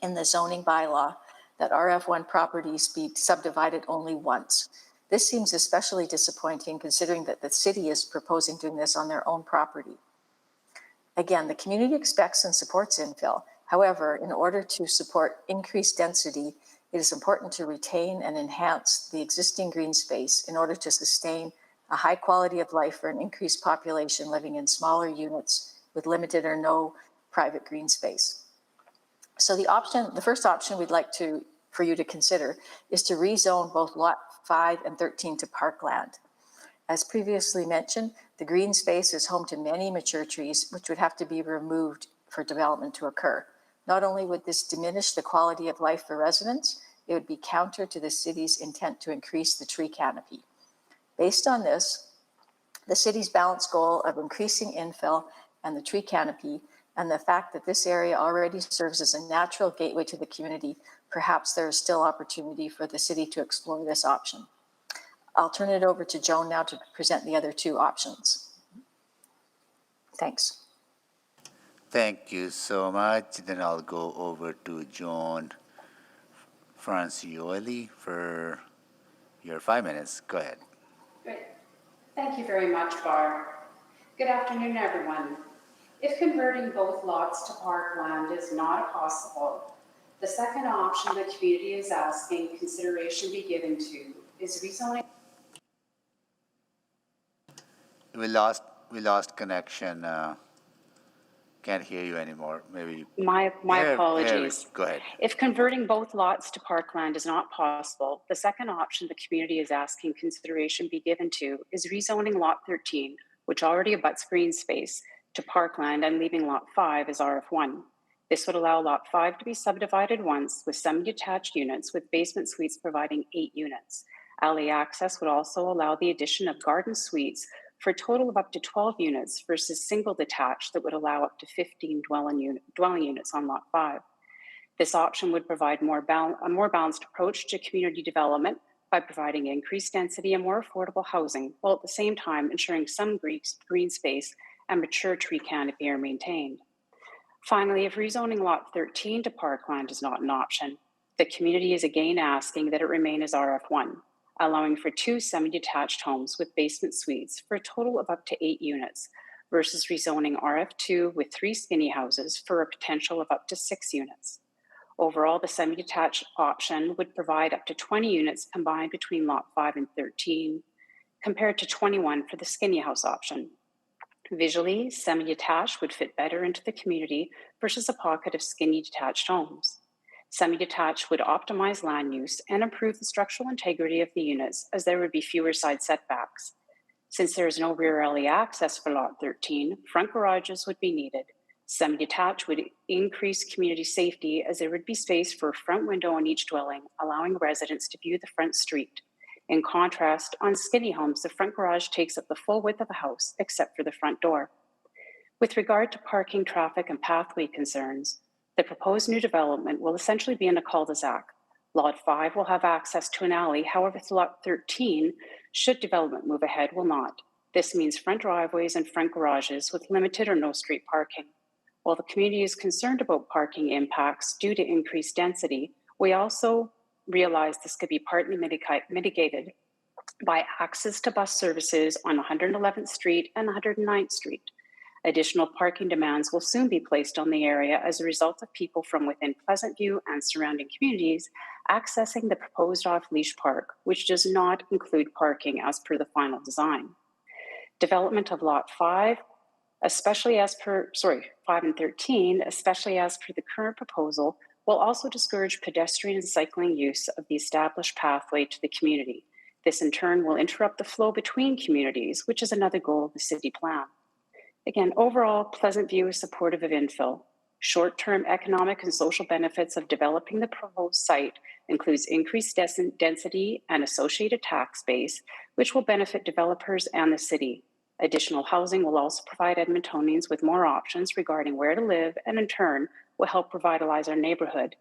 in the zoning bylaw that RF1 properties be subdivided only once. This seems especially disappointing considering that the city is proposing doing this on their own property. Again, the community expects and supports infill. However, in order to support increased density, it is important to retain and enhance the existing green space in order to sustain a high quality of life for an increased population living in smaller units with limited or no private green space. So the first option we'd like for you to consider is to rezone both lot 5 and 13 to parkland. As previously mentioned, the green space is home to many mature trees, which would have to be removed for development to occur. Not only would this diminish the quality of life for residents, it would be counter to the city's intent to increase the tree canopy. Based on this, the city's balanced goal of increasing infill and the tree canopy, and the fact that this area already serves as a natural gateway to the community, perhaps there is still opportunity for the city to explore this option. I'll turn it over to Joan now to present the other two options. Thanks. Thank you so much. Then I'll go over to Joan Francioli for your 5 minutes. Go ahead. Great. Thank you very much, Barb. Good afternoon, everyone. If converting both lots to parkland is not possible, the second option the community is asking consideration be given to is rezoning. We lost connection. Can't hear you anymore. Maybe. My apologies. Go ahead. If converting both lots to parkland is not possible, the second option the community is asking consideration be given to is rezoning lot 13, which already abuts green space, to parkland and leaving lot 5 as RF1. This would allow lot 5 to be subdivided once with semi-detached units with basement suites providing 8 units. Alley access would also allow the addition of garden suites for a total of up to 12 units versus single detached that would allow up to 15 dwelling units on lot 5. This option would provide a more balanced approach to community development by providing increased density and more affordable housing, while at the same time ensuring some green space and mature tree canopy are maintained. Finally, if rezoning lot 13 to parkland is not an option, the community is again asking that it remain as RF1, allowing for 2 semi-detached homes with basement suites for a total of up to 8 units, versus rezoning RF2 with 3 skinny houses for a potential of up to 6 units. Overall, the semi-detached option would provide up to 20 units combined between lot 5 and 13, compared to 21 for the skinny house option. Visually, semi-detached would fit better into the community versus a pocket of skinny detached homes. Semi-detached would optimize land use and improve the structural integrity of the units, as there would be fewer side setbacks. Since there is no rear alley access for lot 13, front garages would be needed. Semi-detached would increase community safety, as there would be space for a front window in each dwelling, allowing residents to view the front street. In contrast, on skinny homes, the front garage takes up the full width of the house, except for the front door. With regard to parking, traffic, and pathway concerns, the proposed new development will essentially be in a cul-de-sac. Lot 5 will have access to an alley, however, lot 13, should development move ahead, will not. This means front driveways and front garages with limited or no street parking. While the community is concerned about parking impacts due to increased density, we also realize this could be partly mitigated by access to bus services on 111th Street and 109th Street. Additional parking demands will soon be placed on the area as a result of people from within Pleasantview and surrounding communities accessing the proposed off-leash park, which does not include parking as per the final design. Development of lot 5, 5 and 13, especially as per the current proposal, will also discourage pedestrian and cycling use of the established pathway to the community. This in turn will interrupt the flow between communities, which is another goal of the city plan. Again, overall, Pleasantview is supportive of infill. Short-term economic and social benefits of developing the proposed site includes increased density and associated tax base, which will benefit developers and the city. Additional housing will also provide Edmontonians with more options regarding where to live, and in turn will help revitalize our neighborhood.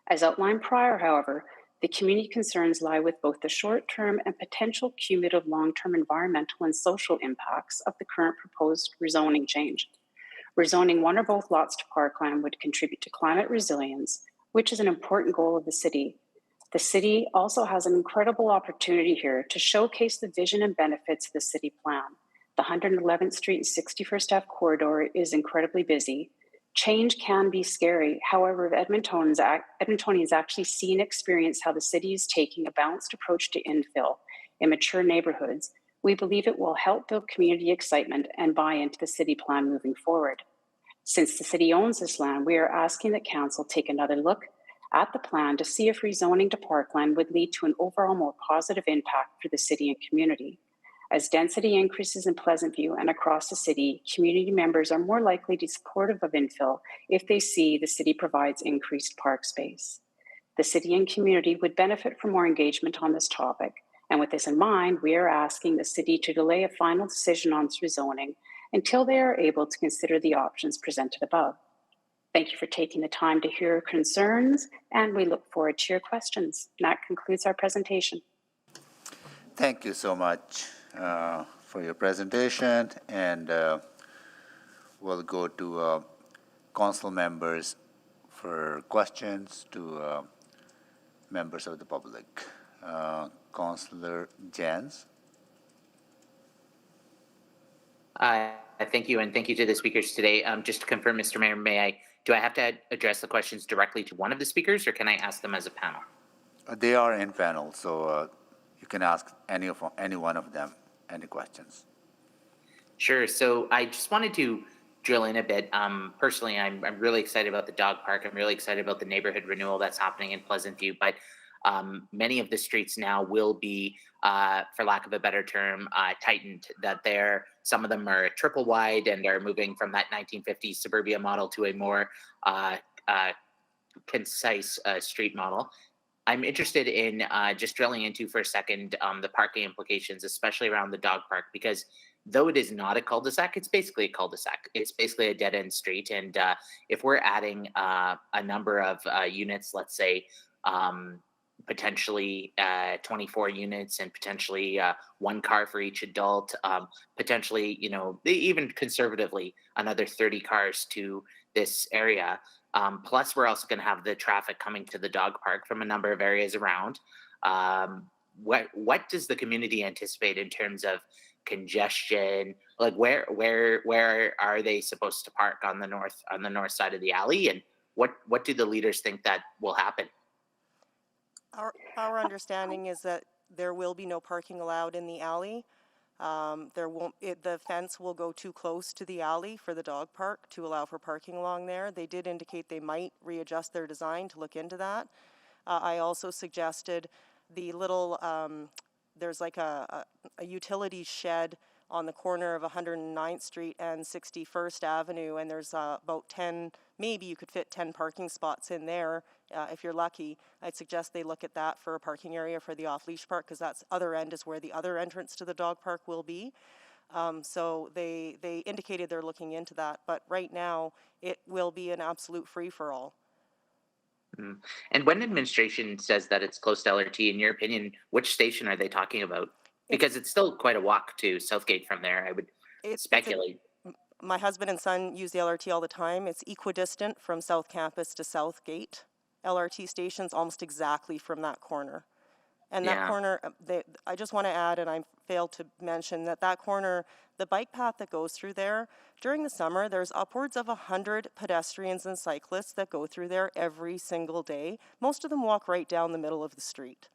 As outlined prior, however, the community concerns lie with both the short-term and potential cumulative long-term environmental and social impacts of the current proposed rezoning change. Rezoning one or both lots to parkland would contribute to climate resilience, which is an important goal of the city. The city also has an incredible opportunity here to showcase the vision and benefits of the city plan. The 111th Street and 61st Ave corridor is incredibly busy. Change can be scary. However, if Edmontonians actually see and experience how the city is taking a balanced approach to infill in mature neighborhoods, We believe it will help build community excitement and buy-in to the city plan moving forward. Since the city owns this land, we are asking that council take another look at the plan to see if rezoning to parkland would lead to an overall more positive impact for the city and community. As density increases in Pleasantview and across the city, community members are more likely to be supportive of infill if they see the city provides increased park space. The city and community would benefit from more engagement on this topic. And with this in mind, we are asking the city to delay a final decision on rezoning until they are able to consider the options presented above. Thank you for taking the time to hear concerns, and we look forward to your questions. And that concludes our presentation. Thank you so much for your presentation, and we'll go to council members for questions to members of the public. Councillor Jans. Thank you, and thank you to the speakers today. Just to confirm, Mr. Mayor, do I have to address the questions directly to one of the speakers, or can I ask them as a panel? They are in panel, so you can ask any one of them any questions. Sure. So I just wanted to drill in a bit. Personally, I'm really excited about the dog park. I'm really excited about the neighborhood renewal that's happening in Pleasantview, but many of the streets now will be, for lack of a better term, tightened. That some of them are triple wide and are moving from that 1950s suburbia model to a more concise street model. I'm interested in just drilling into for a second the parking implications, especially around the dog park, because though it is not a cul-de-sac, it's basically a cul-de-sac. It's basically a dead-end street, and if we're adding a number of units, let's say potentially 24 units and potentially one car for each adult, potentially, even conservatively, another 30 cars to this area. Plus, we're also going to have the traffic coming to the dog park from a number of areas around. What does the community anticipate in terms of congestion? Like, where are they supposed to park on the north side of the alley, and what do the leaders think that will happen? Our understanding is that there will be no parking allowed in the alley. The fence will go too close to the alley for the dog park to allow for parking along there. They did indicate they might readjust their design to look into that. I also suggested the little, there's like a utility shed on the corner of 109th Street and 61st Avenue, and there's about 10, maybe you could fit 10 parking spots in there if you're lucky. I'd suggest they look at that for a parking area for the off-leash park, because that's other end is where the other entrance to the dog park will be. So they indicated they're looking into that, but right now it will be an absolute free-for-all. And when administration says that it's close to LRT, in your opinion, which station are they talking about? Because it's still quite a walk to Southgate from there, I would speculate. My husband and son use the LRT all the time. It's equidistant from South Campus to Southgate. LRT station's almost exactly from that corner. And that corner, I just want to add, and I failed to mention, that corner, the bike path that goes through there, during the summer, there's upwards of 100 pedestrians and cyclists that go through there every single day. Most of them walk right down the middle of the street.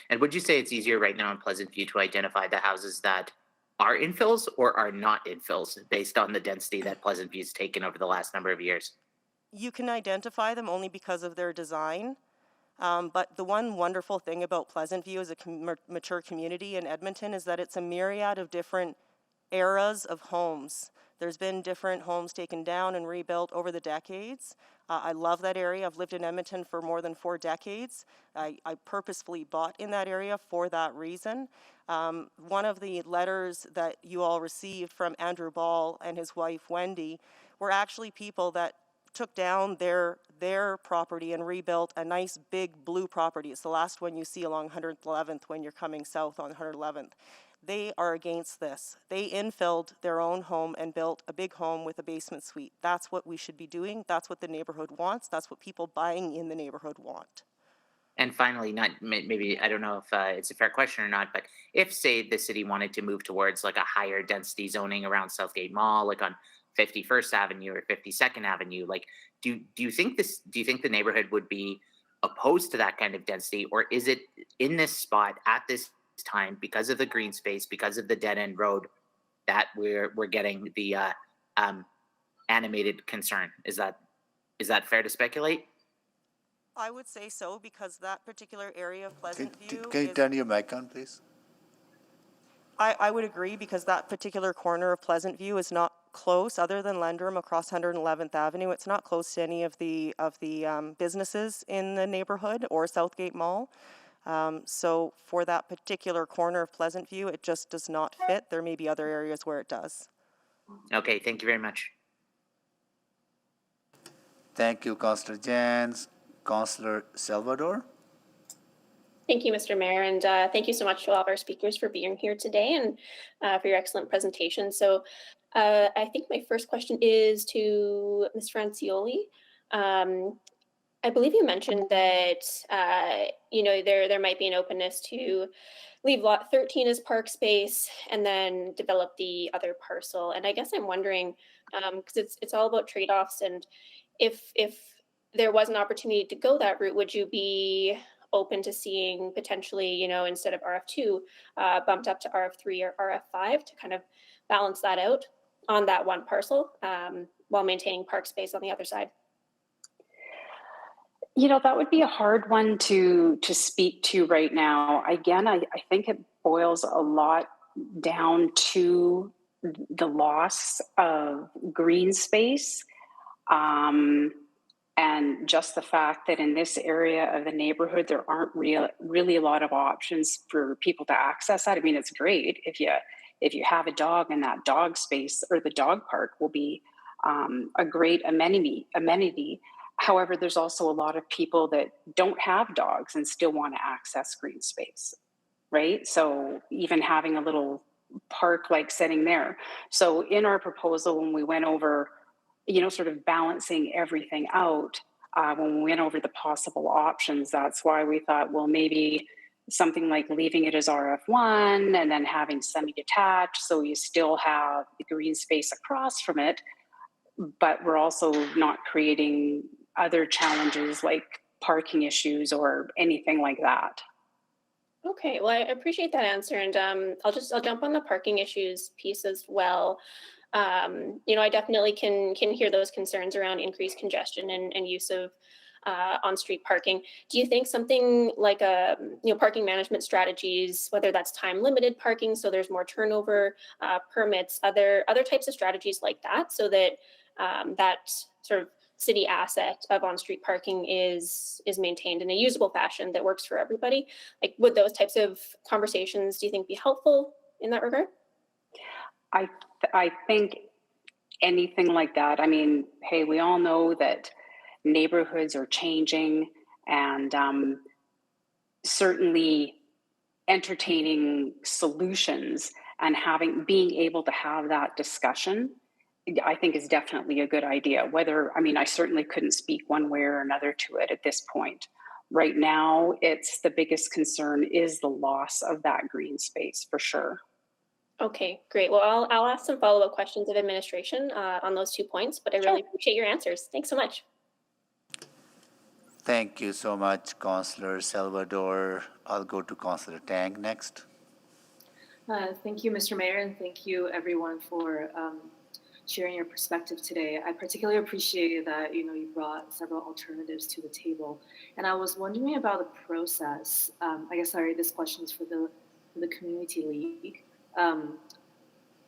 And would you say it's easier right now in Pleasantview to identify the houses that are infills or are not infills based on the density that Pleasantview's taken over the last number of years? You can identify them only because of their design. But the one wonderful thing about Pleasantview as a mature community in Edmonton is that it's a myriad of different eras of homes. There's been different homes taken down and rebuilt over the decades. I love that area. I've lived in Edmonton for more than 4 decades. I purposefully bought in that area for that reason. One of the letters that you all received from Andrew Ball and his wife Wendy were actually people that took down their property and rebuilt a nice big blue property. It's the last one you see along 111th when you're coming south on 111th. They are against this. They infilled their own home and built a big home with a basement suite. That's what we should be doing. That's what the neighborhood wants. That's what people buying in the neighborhood want. And finally, maybe, I don't know if it's a fair question or not, but if, say, the city wanted to move towards like a higher density zoning around Southgate Mall, like on 51st Avenue or 52nd Avenue, like, do you think the neighborhood would be opposed to that kind of density, or is it in this spot at this time, because of the green space, because of the dead end road, that we're getting the animated concern. Is that fair to speculate? I would say so, because that particular area of Pleasantview Can you turn your mic on, please? I would agree, because that particular corner of Pleasantview is not close, other than Lendrum across 111th Avenue. It's not close to any of the businesses in the neighborhood or Southgate Mall. So for that particular corner of Pleasantview, it just does not fit. There may be other areas where it does. Okay, thank you very much. Thank you, Councillor Jans. Councillor Salvador? Thank you, Mr. Mayor, and thank you so much to all of our speakers for being here today and for your excellent presentation. So I think my first question is to Ms. Francioli. I believe you mentioned that there might be an openness to leave lot 13 as park space and then develop the other parcel. And I guess I'm wondering, because it's all about trade-offs, and if there was an opportunity to go that route, would you be open to seeing potentially, instead of RF2, bumped up to RF3 or RF5 to kind of balance that out on that one parcel while maintaining park space on the other side? That would be a hard one to speak to right now. Again, I think it boils a lot down to the loss of green space. And just the fact that in this area of the neighborhood, there aren't really a lot of options for people to access that. I mean, it's great if you have a dog, and that dog space or the dog park will be a great amenity. However, there's also a lot of people that don't have dogs and still want to access green space, right? So even having a little park-like setting there. So in our proposal, when we went over sort of balancing everything out, when we went over the possible options, that's why we thought, well, maybe something like leaving it as RF1 and then having semi-detached, so you still have the green space across from it, but we're also not creating other challenges like parking issues or anything like that. Okay, well, I appreciate that answer, and I'll jump on the parking issues piece as well. I definitely can hear those concerns around increased congestion and use of on-street parking. Do you think something like parking management strategies, whether that's time-limited parking, so there's more turnover, permits, other types of strategies like that, so that that sort of city asset of on-street parking is maintained in a usable fashion that works for everybody? Like, would those types of conversations, do you think, be helpful in that regard? I think anything like that. I mean, hey, we all know that neighborhoods are changing, and certainly entertaining solutions and being able to have that discussion, I think is definitely a good idea. I certainly couldn't speak one way or another to it at this point. Right now, it's the biggest concern is the loss of that green space for sure. Okay, great. Well, I'll ask some follow-up questions of administration on those 2 points, but I really appreciate your answers. Thanks so much. Thank you so much, Councillor Salvador. I'll go to Councillor Tang next. Thank you, Mr. Mayor, and thank you everyone for sharing your perspective today. I particularly appreciated that you brought several alternatives to the table, and I was wondering about the process. This question is for the Community League.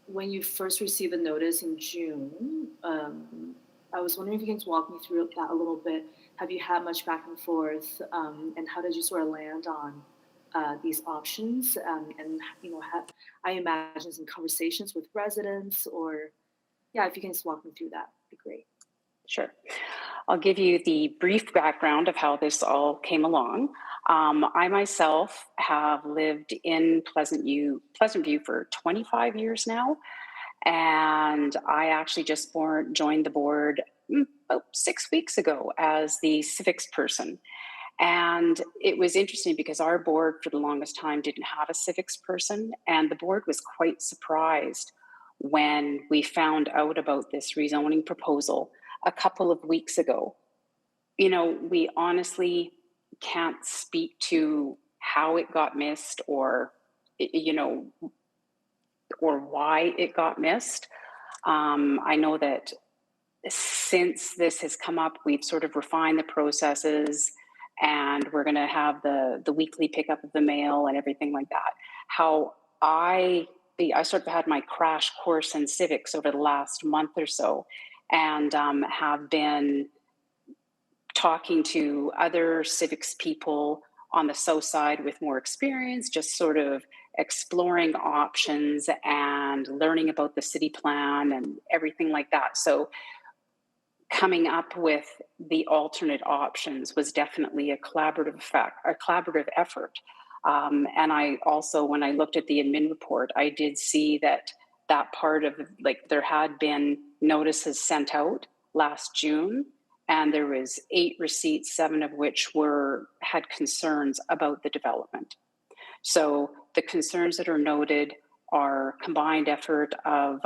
When you first received the notice in June, I was wondering if you can walk me through that a little bit. Have you had much back and forth, and how did you sort of land on these options? I imagine some conversations with residents, or if you can just walk me through that, it'd be great. Sure. I'll give you the brief background of how this all came along. I myself have lived in Pleasantview for 25 years now, and I actually just joined the board about 6 weeks ago as the civics person. And it was interesting because our board for the longest time didn't have a civics person, and the board was quite surprised when we found out about this rezoning proposal a couple of weeks ago. We honestly can't speak to how it got missed or you know, or why it got missed. I know that since this has come up, we've sort of refined the processes, and we're going to have the weekly pickup of the mail and everything like that. How I sort of had my crash course in civics over the last month or so, and have been talking to other civics people on the south side with more experience, just sort of exploring options and learning about the city plan and everything like that. So coming up with the alternate options was definitely a collaborative effort. And I also, when I looked at the admin report, I did see that part of, like, there had been notices sent out last June, and there was 8 receipts, 7 of which had concerns about the development. So the concerns that are noted are combined effort of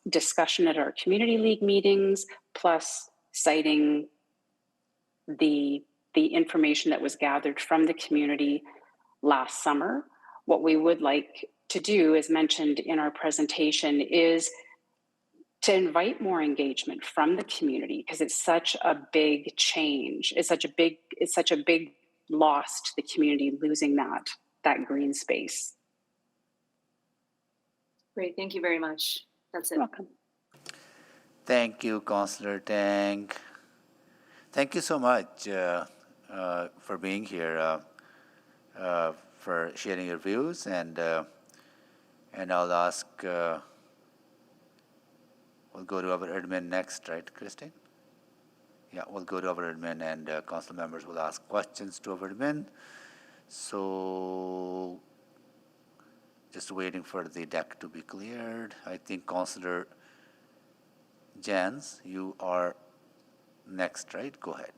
discussion at our community league meetings, plus citing the information that was gathered from the community last summer. What we would like to do, as mentioned in our presentation, is to invite more engagement from the community, because it's such a big change. It's such a big loss to the community, losing that green space. Great, thank you very much. That's it. You're welcome. Thank you, Councillor Tang. Thank you so much for being here, for sharing your views, and I'll ask. We'll go to our admin next, right, Christine? Yeah, we'll go to our admin, and council members will ask questions to our admin. So, just waiting for the deck to be cleared. I think Councillor Jans, you are next, right? Go ahead.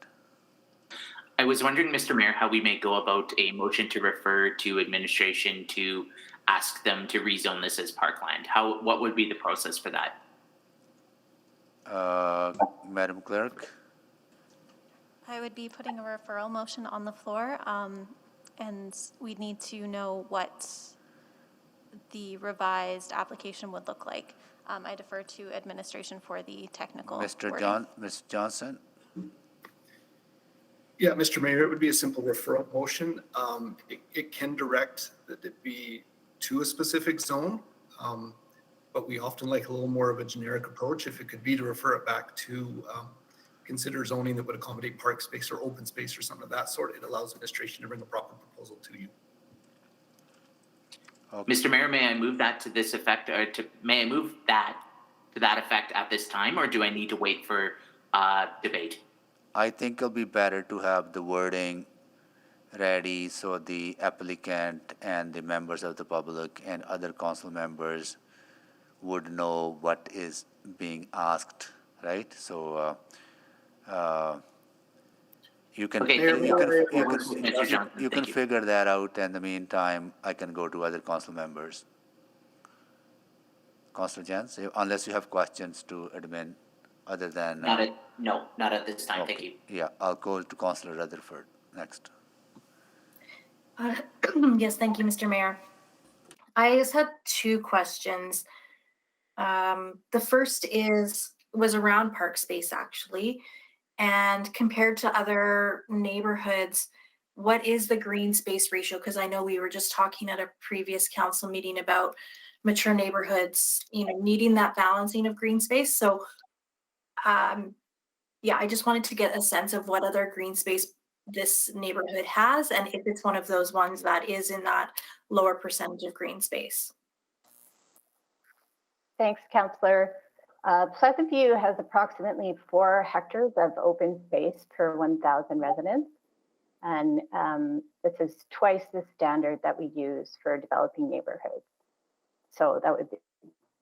I was wondering, Mr. Mayor, how we may go about a motion to refer to administration to ask them to rezone this as parkland. What would be the process for that? Madam Clerk? I would be putting a referral motion on the floor, and we'd need to know what the revised application would look like. I defer to administration for the technical Ms. Johnson? Yeah, Mr. Mayor, it would be a simple referral motion. It can direct that it be to a specific zone, but we often like a little more of a generic approach. If it could be to refer it back to consider zoning that would accommodate park space or open space or something of that sort, it allows administration to bring a proper proposal to you. Okay. Mr. Mayor, may I move that to this effect, or may I move that to that effect at this time, or do I need to wait for debate? I think it'll be better to have the wording ready so the applicant and the members of the public and other council members would know what is being asked, right? So you can figure that out. In the meantime, I can go to other council members. Councillor Jans, unless you have questions to admin other than... No, not at this time, okay. Thank you. Yeah, I'll go to Councillor Rutherford next. Yes, thank you, Mr. Mayor. I just had 2 questions. The first was around park space, actually, and compared to other neighborhoods, what is the green space ratio? Because I know we were just talking at a previous council meeting about mature neighborhoods, needing that balancing of green space. So, yeah, I just wanted to get a sense of what other green space this neighborhood has, and if it's one of those ones that is in that lower percentage of green space. Thanks, Councillor. Pleasantview has approximately 4 hectares of open space per 1,000 residents. And this is twice the standard that we use for developing neighborhoods. So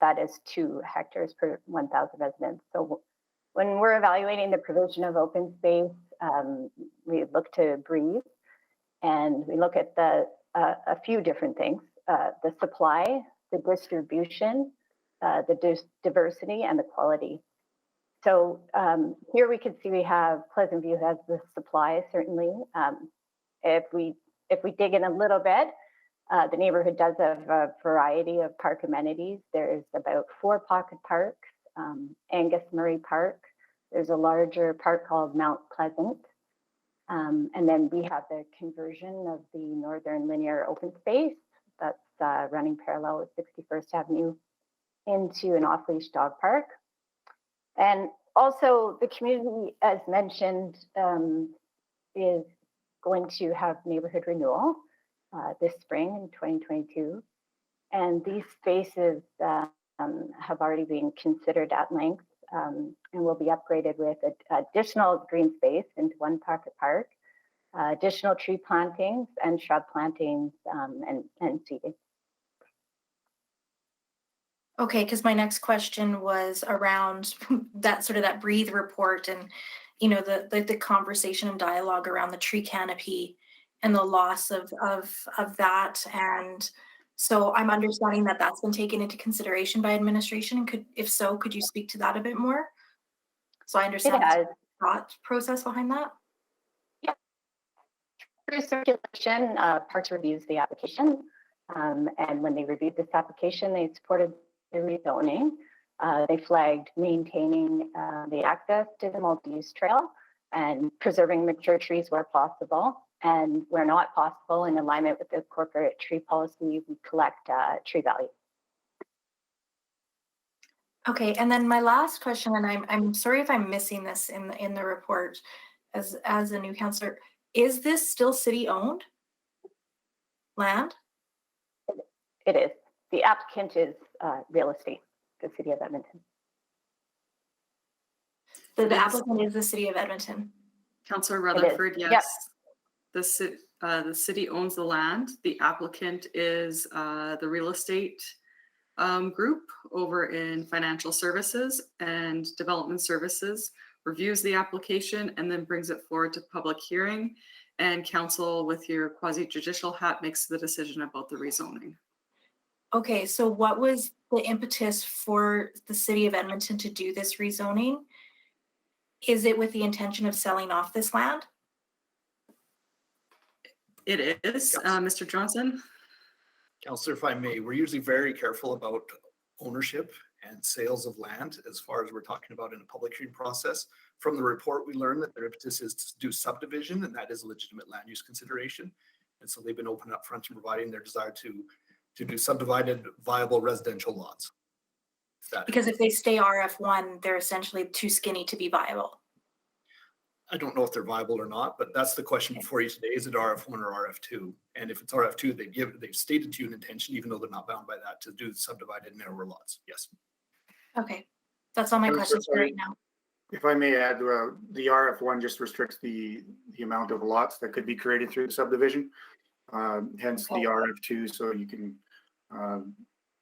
that is 2 hectares per 1,000 residents. So when we're evaluating the provision of open space, we look to breathe, and we look at a few different things: the supply, the distribution, the diversity, and the quality. So here we can see we have Pleasantview has the supply, certainly. If we dig in a little bit, The neighborhood does have a variety of park amenities. There's about 4 pocket parks, Angus Murray Park. There's a larger park called Mount Pleasant. And then we have the conversion of the northern linear open space that's running parallel with 61st Avenue into an off-leash dog park. And also the community, as mentioned, is going to have neighborhood renewal this spring in 2022. And these spaces have already been considered at length and will be upgraded with additional green space into 1 pocket park, additional tree plantings and shrub plantings and seeding. Okay, because my next question was around that sort of that breathe report and, you know, the conversation and dialogue around the tree canopy and the loss of that. And so I'm understanding that that's been taken into consideration by administration. And if so, could you speak to that a bit more? So I understand the thought process behind that. Yeah. Through circulation, Parks reviews the application. And when they reviewed this application, they supported the rezoning. They flagged maintaining the access to the multi-use trail and preserving mature trees where possible. And where not possible, in alignment with the corporate tree policy, we collect tree value. Okay, and then my last question, and I'm sorry if I'm missing this in the report as a new counselor, is this still city-owned land? It is. The applicant is real estate, the city of Edmonton. The applicant is the city of Edmonton. Councillor Rutherford, yes. Yep. The city owns the land. The applicant is the real estate group over in financial services and development services, reviews the application and then brings it forward to public hearing, and council with your quasi-judicial hat makes the decision about the rezoning. Okay, so what was the impetus for the city of Edmonton to do this rezoning? Is it with the intention of selling off this land? It is, Mr. Johnson. Councillor, if I may, we're usually very careful about ownership and sales of land as far as we're talking about in a public hearing process. From the report, we learned that their impetus is to do subdivision, and that is a legitimate land use consideration. And so they've been open up front and providing their desire to do subdivided viable residential lots. Because if they stay RF1, they're essentially too skinny to be viable. I don't know if they're viable or not, but that's the question before you today. Is it RF1 or RF2? And if it's RF2, they've stated to you an intention, even though they're not bound by that, to do subdivided narrower lots. Yes. Okay, that's all my questions for right now. If I may add, the RF1 just restricts the amount of lots that could be created through the subdivision. Hence the RF2, so you can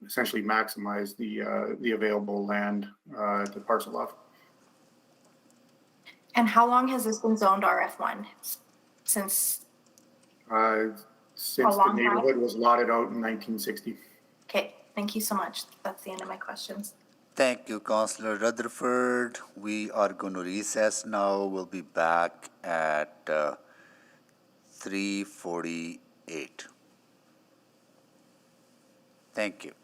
essentially maximize the available land to parcel off. And how long has this been zoned RF1? Since the neighborhood was lotted out in 1960. Okay, thank you so much. That's the end of my questions. Thank you, Councillor Rutherford. We are going to recess now. We'll be back at 3:48. Thank you.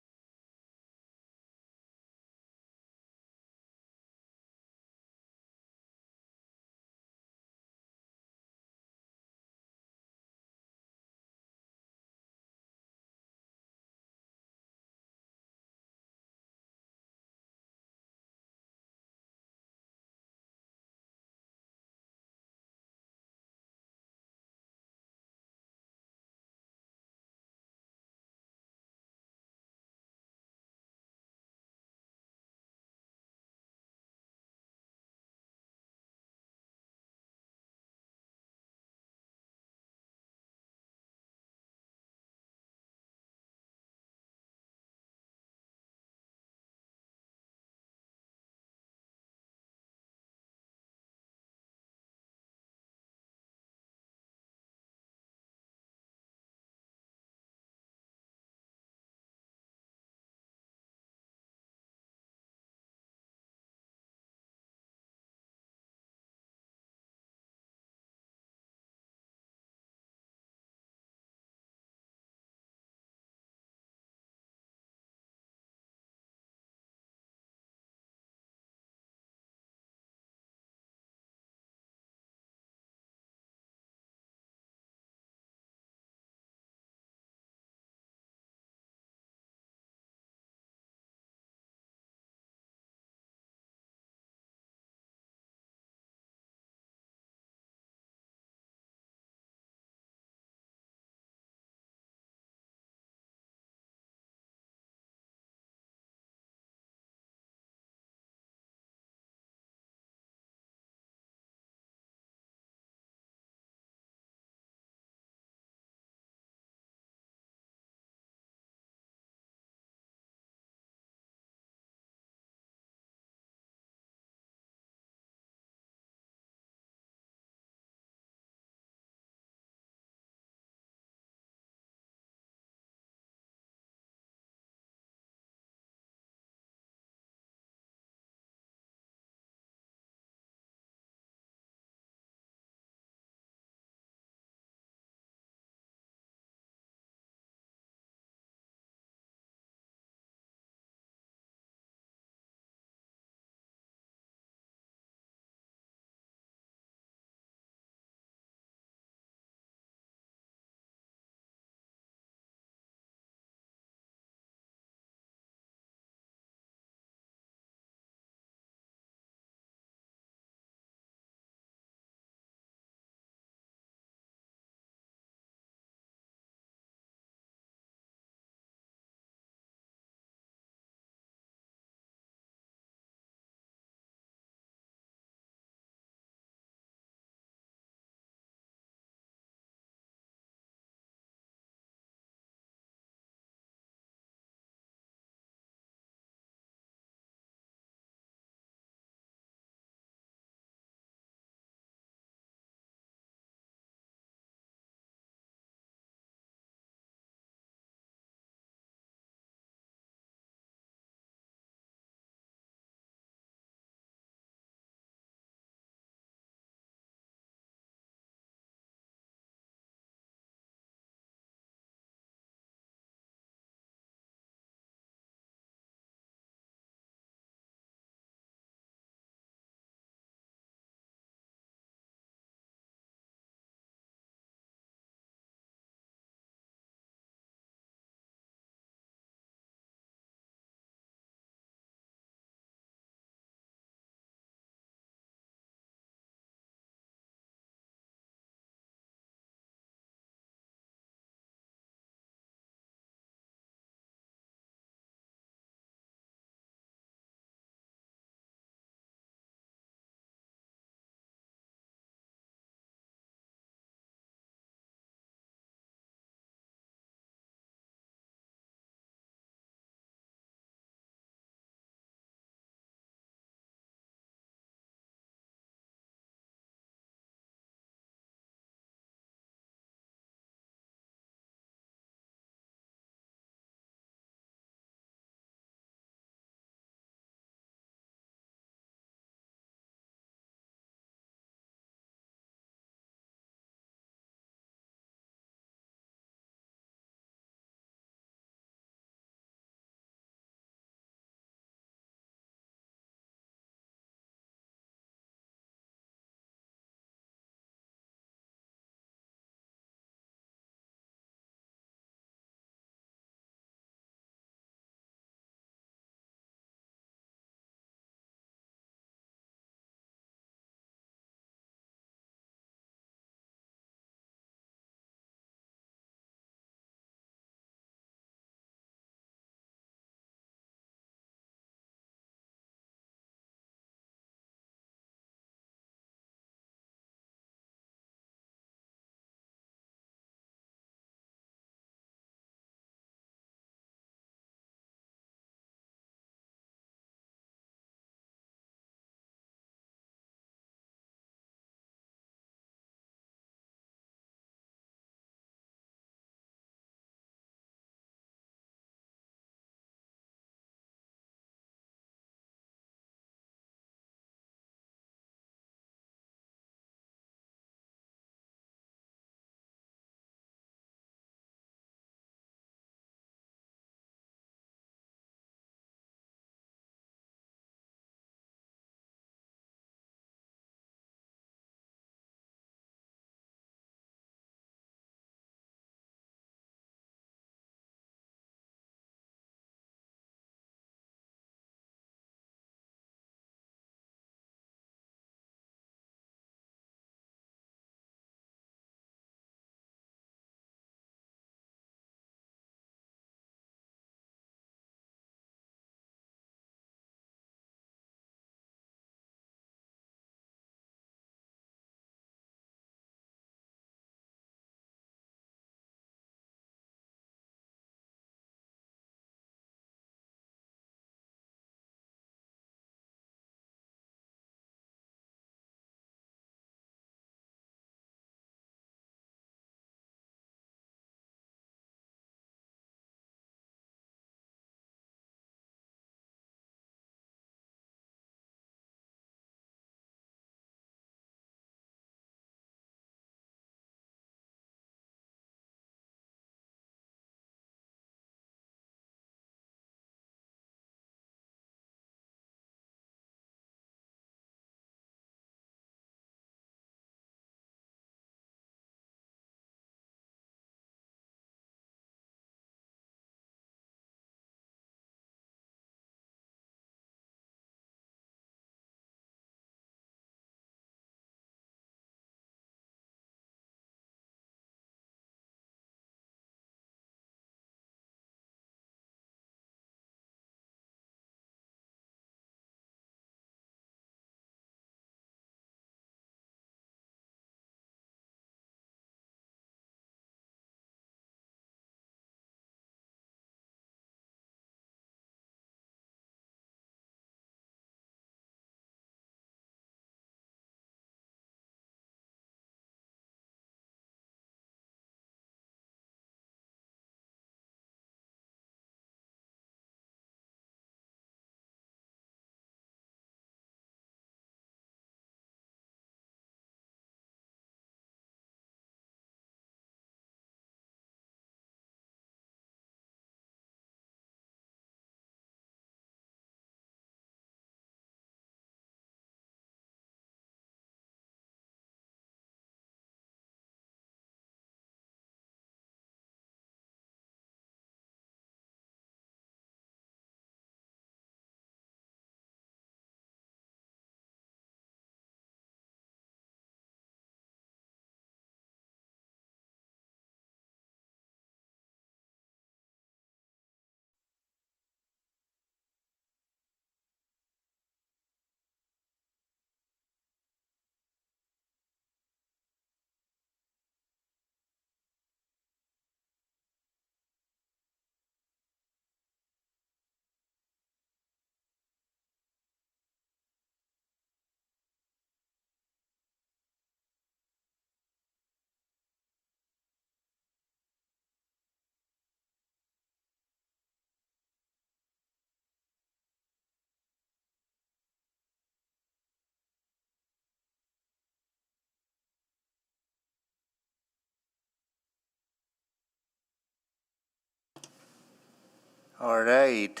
All right,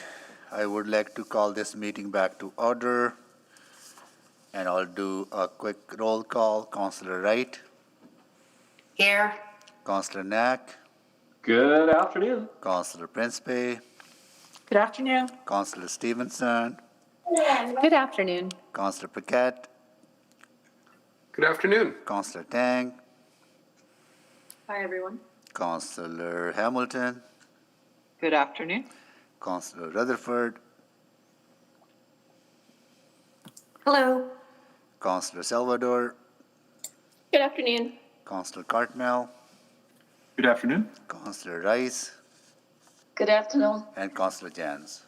I would like to call this meeting back to order. And I'll do a quick roll call. Councillor Wright. Here. Councillor Knack. Good afternoon. Councillor Principe. Good afternoon. Councillor Stevenson. Good afternoon. Councillor Paquette. Good afternoon. Councillor Tang. Hi, everyone. Councillor Hamilton. Good afternoon. Councillor Rutherford. Hello. Councillor Salvador. Good afternoon. Councillor Cartmel. Good afternoon. Councillor Rice. Good afternoon. And Councillor Jans.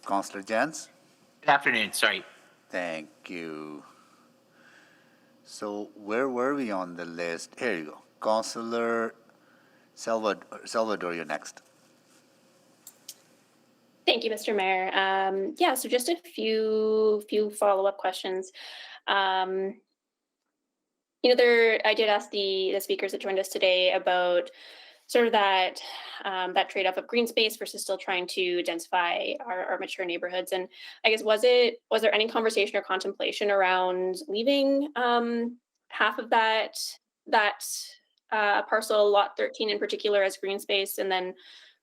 Councillor Jans. Good afternoon. Sorry. Thank you. So where were we on the list? Here you go. Councillor Salvador, you're next. Thank you, Mr. Mayor. Yeah, so just a few follow-up questions. I did ask the speakers that joined us today about sort of that trade-off of green space versus still trying to densify our mature neighborhoods. And I guess was there any conversation or contemplation around leaving half of that parcel, lot 13 in particular, as green space, and then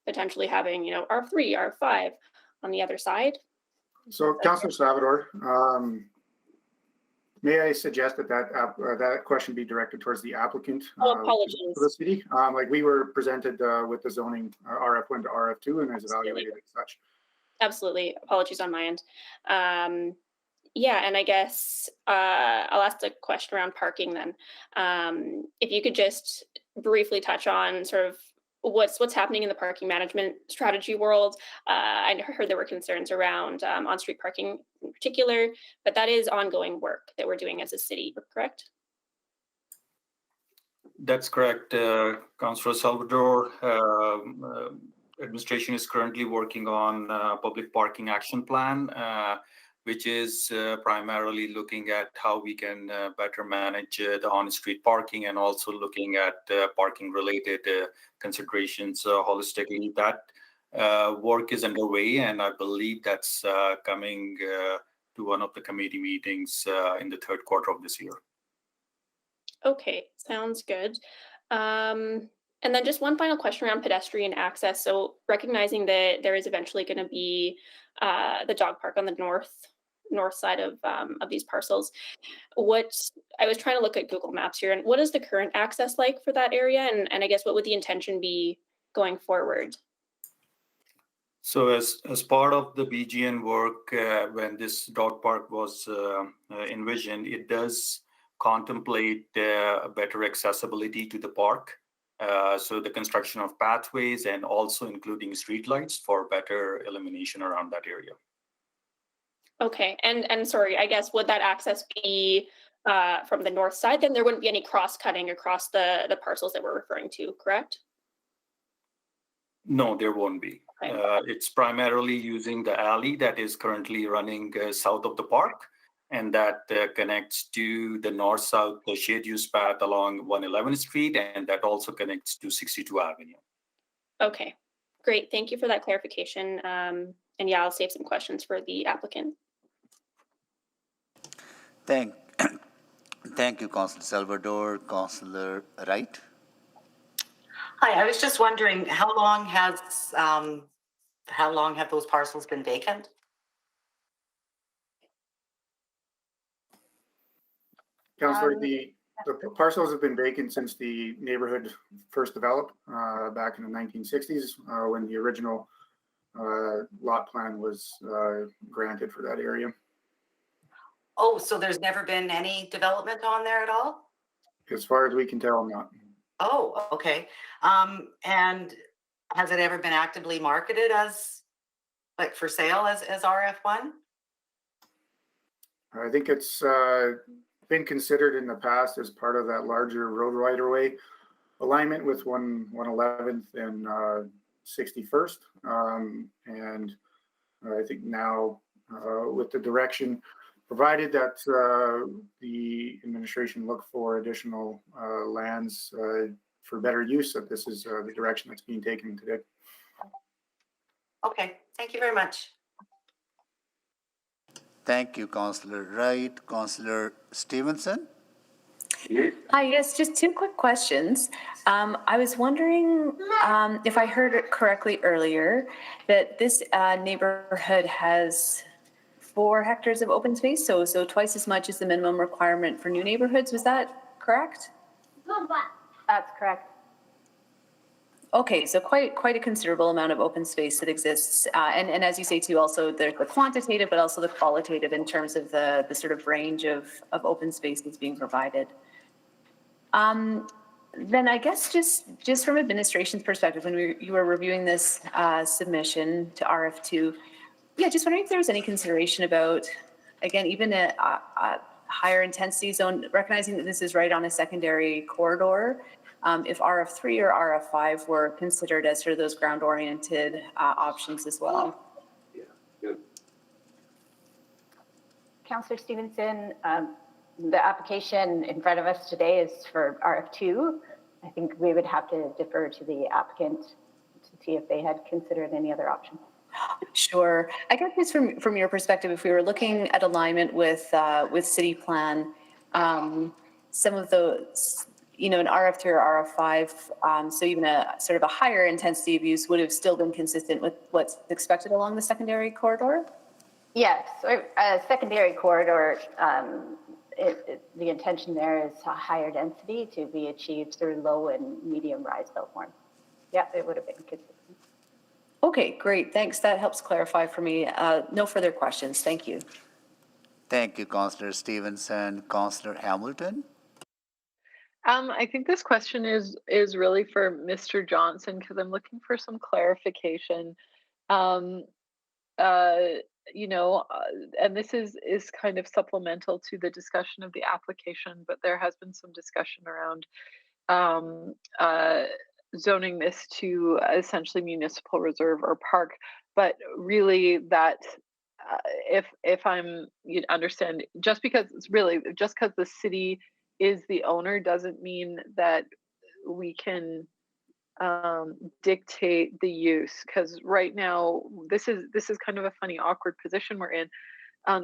potentially having, R3, R5 on the other side? So, Councillor Salvador, may I suggest that question be directed towards the applicant? Apologies. For the city. We were presented with the zoning RF1 to RF2 and as evaluated as such. Absolutely. Apologies on my end. Yeah, and I guess I'll ask the question around parking then. If you could just briefly touch on sort of what's happening in the parking management strategy world. I heard there were concerns around on-street parking in particular, but that is ongoing work that we're doing as a city, correct? That's correct, Councillor Salvador. Administration is currently working on a public parking action plan, which is primarily looking at how we can better manage the on-street parking and also looking at parking-related considerations holistically. That work is underway, and I believe that's coming to one of the committee meetings in the third quarter of this year. Okay, sounds good. And then just one final question around pedestrian access. So recognizing that there is eventually going to be the dog park on the north side of these parcels, I was trying to look at Google Maps here, and what is the current access like for that area? And I guess what would the intention be going forward? So as part of the BGN work, when this dog park was envisioned, it does contemplate better accessibility to the park. So the construction of pathways and also including streetlights for better illumination around that area. Okay, and sorry, I guess would that access be from the north side? Then there wouldn't be any cross-cutting across the parcels that we're referring to, correct? No, there won't be. Okay. It's primarily using the alley that is currently running south of the park, and that connects to the north-south shared use path along 111th Street, and that also connects to 62 Avenue. Okay, great. Thank you for that clarification. And yeah, I'll save some questions for the applicant. Thank you, Councillor Salvador. Councillor Wright. Hi, I was just wondering how long have those parcels been vacant? Councillor, the parcels have been vacant since the neighborhood first developed back in the 1960s, when the original lot plan was granted for that area. Oh, so there's never been any development on there at all? As far as we can tell, not. Oh, okay. And has it ever been actively marketed as, like, for sale as RF1? I think it's been considered in the past as part of that larger road right-of-way alignment with 111th and 61st. And I think now with the direction provided that the administration look for additional lands for better use, that this is the direction that's being taken today. Okay, thank you very much. Thank you, Councillor Wright. Councillor Stevenson? Hi, yes, just two quick questions. I was wondering if I heard it correctly earlier that this neighborhood has 4 hectares of open space, so twice as much as the minimum requirement for new neighborhoods. Was that correct? That's correct. Okay, so quite a considerable amount of open space that exists. And as you say too, also there's the quantitative, but also the qualitative in terms of the sort of range of open space that's being provided. Then I guess just from administration's perspective, when you were reviewing this submission to RF2, yeah, just wondering if there was any consideration about, again, even a higher intensity zone, recognizing that this is right on a secondary corridor, if RF3 or RF5 were considered as sort of those ground-oriented options as well. Yeah, good. Councillor Stevenson, the application in front of us today is for RF2. I think we would have to defer to the applicant to see if they had considered any other option. Sure. I guess just from your perspective, if we were looking at alignment with city plan, some of those, an RF3 or RF5, so even a sort of a higher intensity of use would have still been consistent with what's expected along the secondary corridor? Yes, a secondary corridor, the intention there is a higher density to be achieved through low and medium rise build form. Yeah, it would have been consistent. Okay, great. Thanks. That helps clarify for me. No further questions. Thank you. Thank you, Councillor Stevenson. Councillor Hamilton? I think this question is really for Mr. Johnson because I'm looking for some clarification. And this is kind of supplemental to the discussion of the application, but there has been some discussion around zoning this to essentially municipal reserve or park, but really that if I'm understand, just because the city is the owner doesn't mean that we can dictate the use, because right now this is kind of a funny awkward position we're in.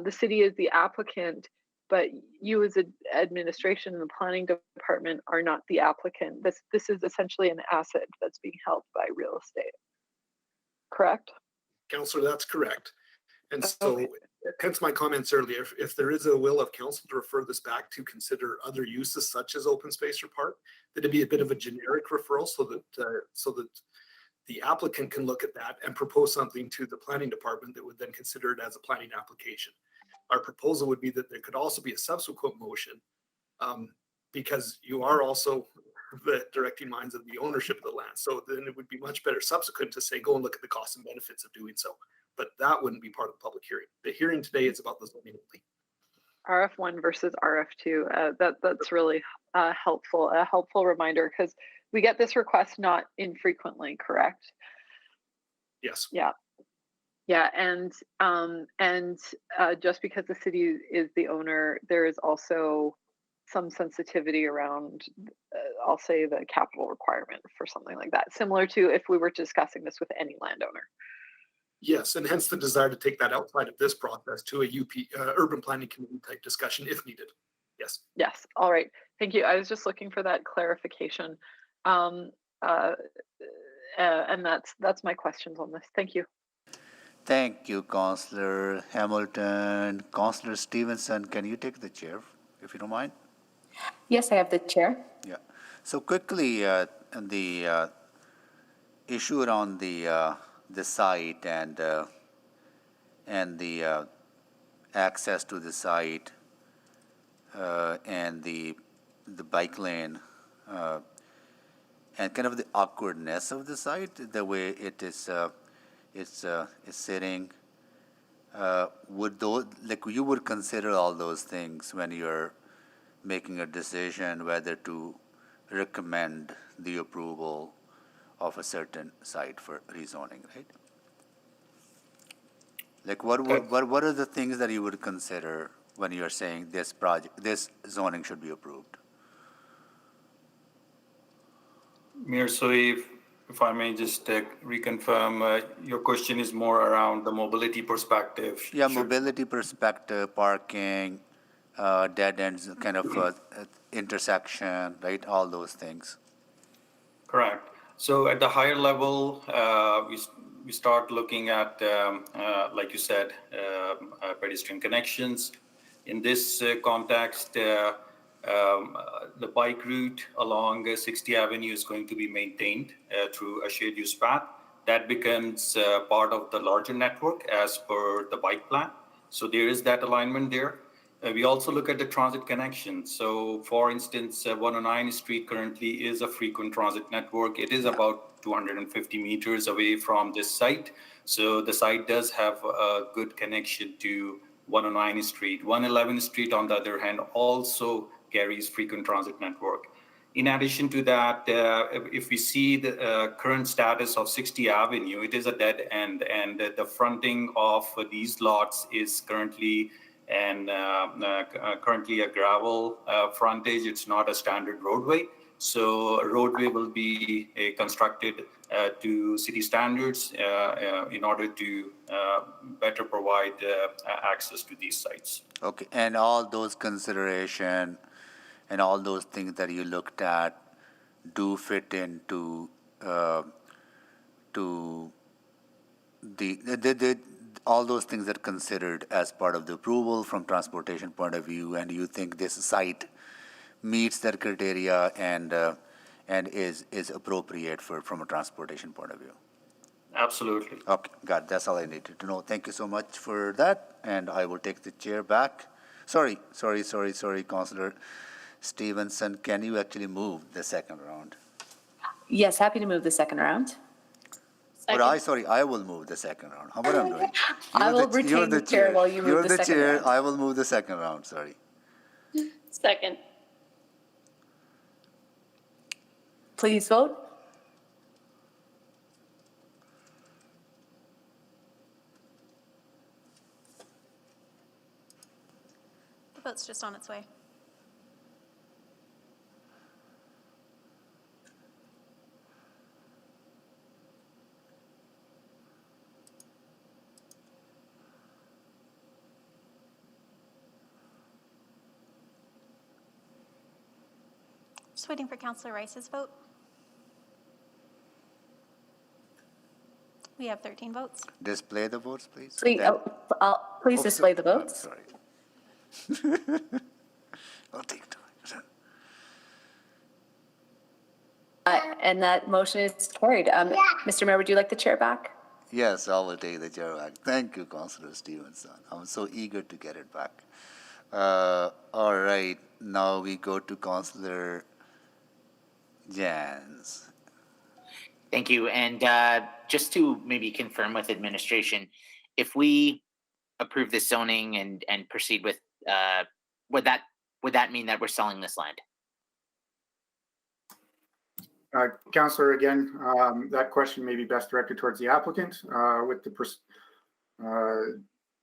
The city is the applicant, but you as an administration and the planning department are not the applicant. This is essentially an asset that's being held by real estate. Correct? Councillor, that's correct. And so hence my comments earlier, if there is a will of council to refer this back to consider other uses such as open space or park, that it'd be a bit of a generic referral so that the applicant can look at that and propose something to the planning department that would then consider it as a planning application. Our proposal would be that there could also be a subsequent motion because you are also the directing minds of the ownership of the land. So then it would be much better subsequent to say, go and look at the costs and benefits of doing so. But that wouldn't be part of the public hearing. The hearing today is about the zoning only. RF1 versus RF2. That's really a helpful reminder because we get this request not infrequently, correct? Yes. Yeah. Yeah, and just because the city is the owner, there is also some sensitivity around, I'll say, the capital requirement for something like that, similar to if we were discussing this with any landowner. Yes, and hence the desire to take that outside of this process to a urban planning committee type discussion if needed. Yes. Yes. All right. Thank you. I was just looking for that clarification, and that's my questions on this. Thank you. Thank you, Councillor Hamilton. Councillor Stevenson, can you take the chair, if you don't mind? Yes, I have the chair. Yeah. So quickly, the issue around the site and the access to the site and the bike lane and kind of the awkwardness of the site, the way it is it's sitting. Would those, like, you would consider all those things when you're making a decision whether to recommend the approval of a certain site for rezoning, right? Like, what are the things that you would consider when you're saying this zoning should be approved? Mayor, so if I may just reconfirm, your question is more around the mobility perspective. Yeah, mobility perspective, parking, dead ends, kind of intersection, right? All those things. Correct. So at the higher level, we start looking at, like you said, pedestrian connections. In this context, the bike route along 60 Avenue is going to be maintained through a shared use path. That becomes part of the larger network as per the bike plan. So there is that alignment there. We also look at the transit connection. So for instance, 109 Street currently is a frequent transit network. It is about 250 meters away from this site. So the site does have a good connection to 109 Street. 111 Street, on the other hand, also carries frequent transit network. In addition to that, if we see the current status of 60 Avenue, it is a dead end, and the fronting of these lots is currently currently a gravel frontage. It's not a standard roadway. So a roadway will be constructed to city standards in order to better provide access to these sites. Okay, and all those consideration and all those things that you looked at do fit into to the all those things are considered as part of the approval from transportation point of view, and you think this site meets that criteria and is appropriate from a transportation point of view. Absolutely. Okay, got it. That's all I needed to know. Thank you so much for that, and I will take the chair back. Sorry, Councillor Stevenson, can you actually move the second round? Yes, happy to move the second round. But I will move the second round. How about I'm doing? I will retain the chair while you move the second round. You're the chair. I will move the second round. Sorry. Second. Please vote. The vote's just on its way. Just waiting for Councillor Rice's vote. We have 13 votes. Display the votes, please. Please display the votes. Sorry. I'll take time. And that motion is carried. Mr. Mayor, would you like the chair back? Yes, I will take the chair back. Thank you, Councillor Stevenson. I'm so eager to get it back. All right, now we go to Councillor Jans. Thank you. And just to maybe confirm with administration, if we approve this zoning and proceed with, would that mean that we're selling this land? Councillor, again, that question may be best directed towards the applicant.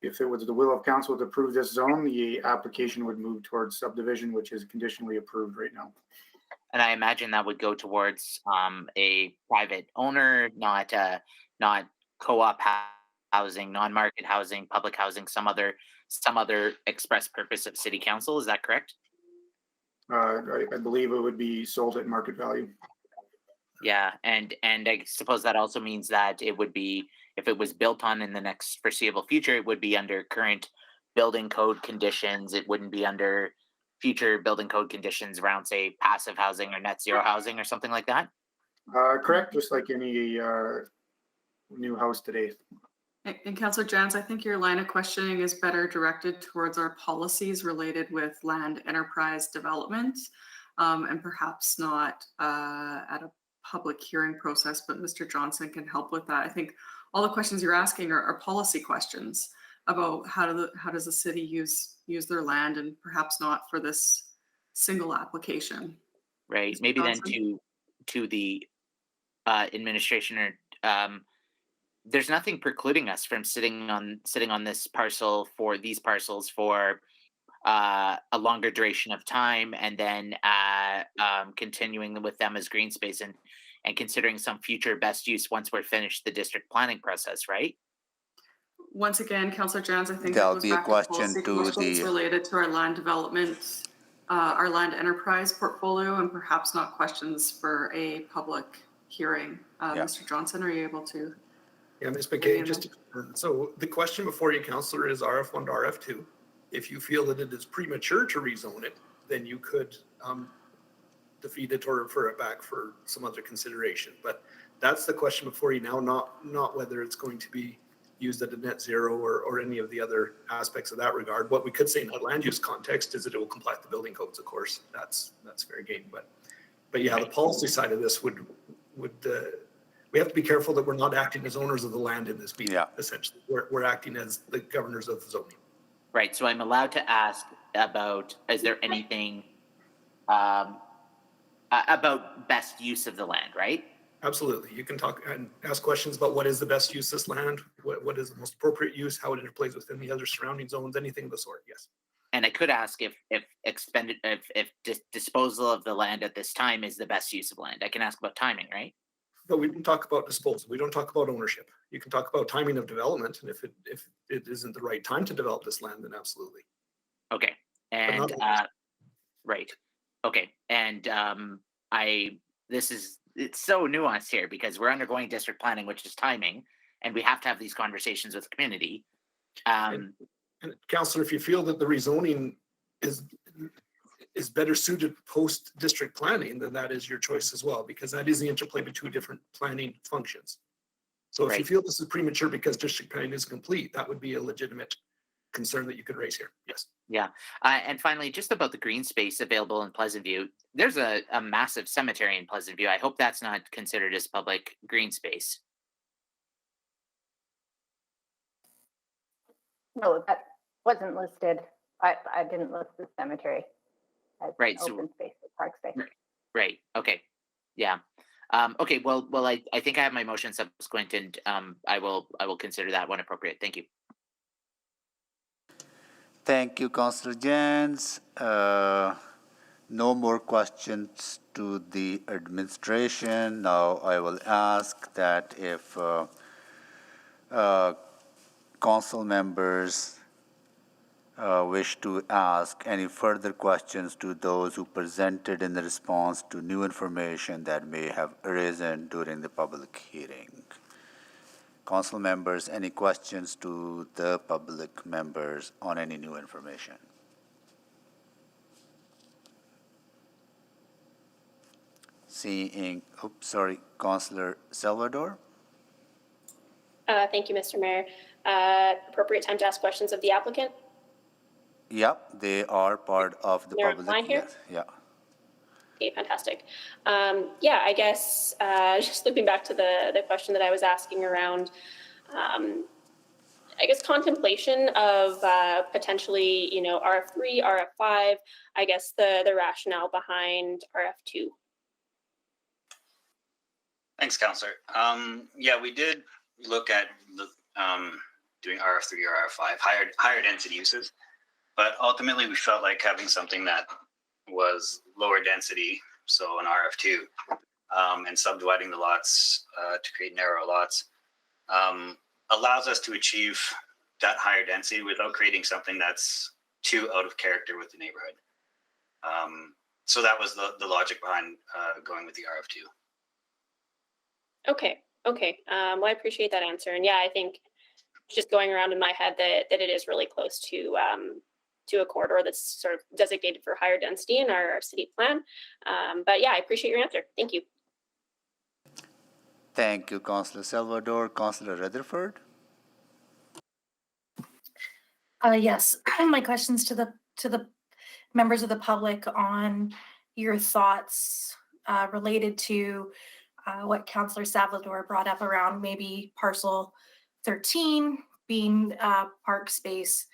If it was the will of council to approve this zone, the application would move towards subdivision, which is conditionally approved right now. And I imagine that would go towards a private owner, not co-op housing, non-market housing, public housing, some other express purpose of city council. Is that correct? I believe it would be sold at market value. Yeah, and I suppose that also means that it would be, if it was built on in the next foreseeable future, it would be under current building code conditions. It wouldn't be under future building code conditions around, say, passive housing or net zero housing or something like that? Correct, just like any new house today. And Councillor Jans, I think your line of questioning is better directed towards our policies related with land enterprise development, and perhaps not at a public hearing process, but Mr. Johnson can help with that. I think all the questions you're asking are policy questions about how does the city use their land, and perhaps not for this single application. Right. Maybe then to the administration, or there's nothing precluding us from sitting on this parcel for these parcels for a longer duration of time, and then continuing with them as green space. And and considering some future best use once we're finished the district planning process, right? Once again, Councillor Jans, I think There'll it goes be a back to question policy to questions the, related to our land development, our land enterprise portfolio, and perhaps not questions for a public hearing. Mr. Johnson, are you able to? Yeah, Ms. McKay, just to confirm. So the question before you, Councillor, is RF1 to RF2. If you feel that it is premature to rezone it, then you could defeat it or refer it back for some other consideration. But that's the question before you now, not whether it's going to be used at a net zero or any of the other aspects of that regard. What we could say in that land use context is that it will comply with the building codes, of course. That's fair game. But yeah, the policy side of this would we have to be careful that we're not acting as owners of the land in this meeting. Essentially, we're acting as the governors of the zoning. Right. So I'm allowed to ask about, is there anything about best use of the land, right? Absolutely. You can talk and ask questions about what is the best use of this land, what is the most appropriate use, how it interplays within the other surrounding zones, anything of the sort. Yes. And I could ask if disposal of the land at this time is the best use of land. I can ask about timing, right? But we don't talk about disposal. We don't talk about ownership. You can talk about timing of development, and if it isn't the right time to develop this land, then absolutely. Okay. And right. Okay. And it's so nuanced here because we're undergoing district planning, which is timing, and we have to have these conversations with the community. And Councillor, if you feel that the rezoning is better suited post district planning, then that is your choice as well, because that is the interplay between different planning functions. So if you feel this is premature because district planning is complete, that would be a legitimate concern that you could raise here. Yes. Yeah. And finally, just about the green space available in Pleasantview, there's a massive cemetery in Pleasantview. I hope that's not considered as public green space. No, that wasn't listed. I didn't list the cemetery as open space, park space. Right. Okay. Yeah. Okay. Well, I think I have my motion subsequent, and I will consider that one appropriate. Thank you. thank you, Councillor Jans. No more questions to the administration. Now I will ask that if council members wish to ask any further questions to those who presented in the response to new information that may have arisen during the public hearing. Council members, any questions to the public members on any new information? Seeing, Councillor Salvador? Thank you, Mr. Mayor. Appropriate time to ask questions of the applicant? Yep, they are part of the public. Line here? Yes, yeah. Okay, fantastic. Yeah, I guess just looping back to the question that I was asking around, I guess contemplation of potentially, RF3, RF5, I guess the rationale behind RF2. Thanks, Councillor. Yeah, we did look at doing RF3 or RF5, higher density uses, but ultimately we felt like having something that was lower density, so an RF2, and subdividing the lots to create narrow lots, allows us to achieve that higher density without creating something that's too out of character with the neighborhood. So that was the logic behind going with the RF2. Okay. Well, I appreciate that answer. And yeah, I think just going around in my head that it is really close to a corridor that's sort of designated for higher density in our city plan. But yeah, I appreciate your answer. Thank you. Thank you, Councillor Salvador. Councillor Rutherford? Yes, my questions to the members of the public on your thoughts related to what Councillor Salvador brought up around maybe parcel 13 being park space,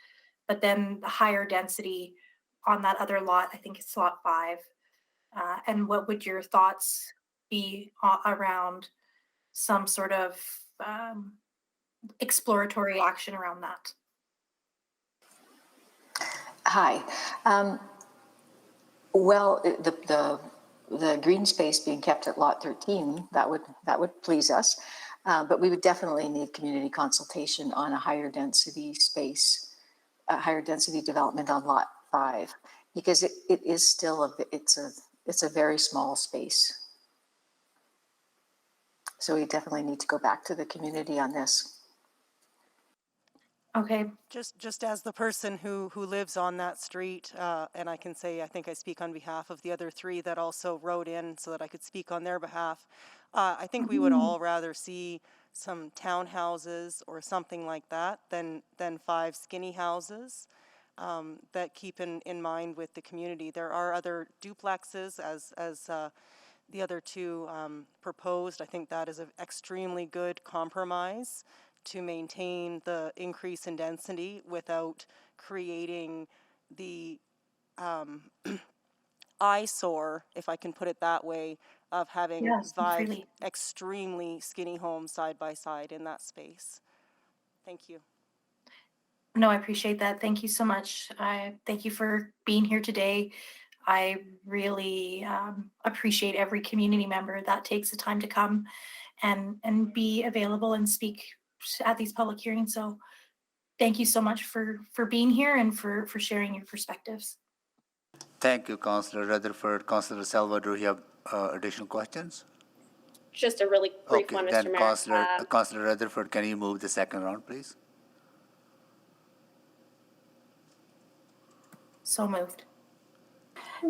but then the higher density on that other lot, I think it's lot 5. And what would your thoughts be around some sort of exploratory action around that? Hi. Well, the the green space being kept at lot 13, that would please us. But we would definitely need community consultation on a higher density space, a higher density development on lot 5, because it is still it's a very small space. So we definitely need to go back to the community on this. Okay. Just as the person who lives on that street, and I can say I think I speak on behalf of the other 3 that also wrote in so that I could speak on their behalf. I think we would all rather see some townhouses or something like that than 5 skinny houses that keep in mind with the community. There are other duplexes as the other 2 proposed. I think that is an extremely good compromise to maintain the increase in density without creating the eyesore, if I can put it that way, of having Yes, 5 freely. extremely skinny homes side by side in that space. Thank you. No, I appreciate that. Thank you so much. I thank you for being here today. I really appreciate every community member that takes the time to come and be available and speak at these public hearings. So thank you so much for being here and for sharing your perspectives. Thank you, Councillor Rutherford. Councillor Salvador, you have additional questions? Just a really brief one, Mr. Then Mayor. Councillor Rutherford, can you move the second round, please? So moved.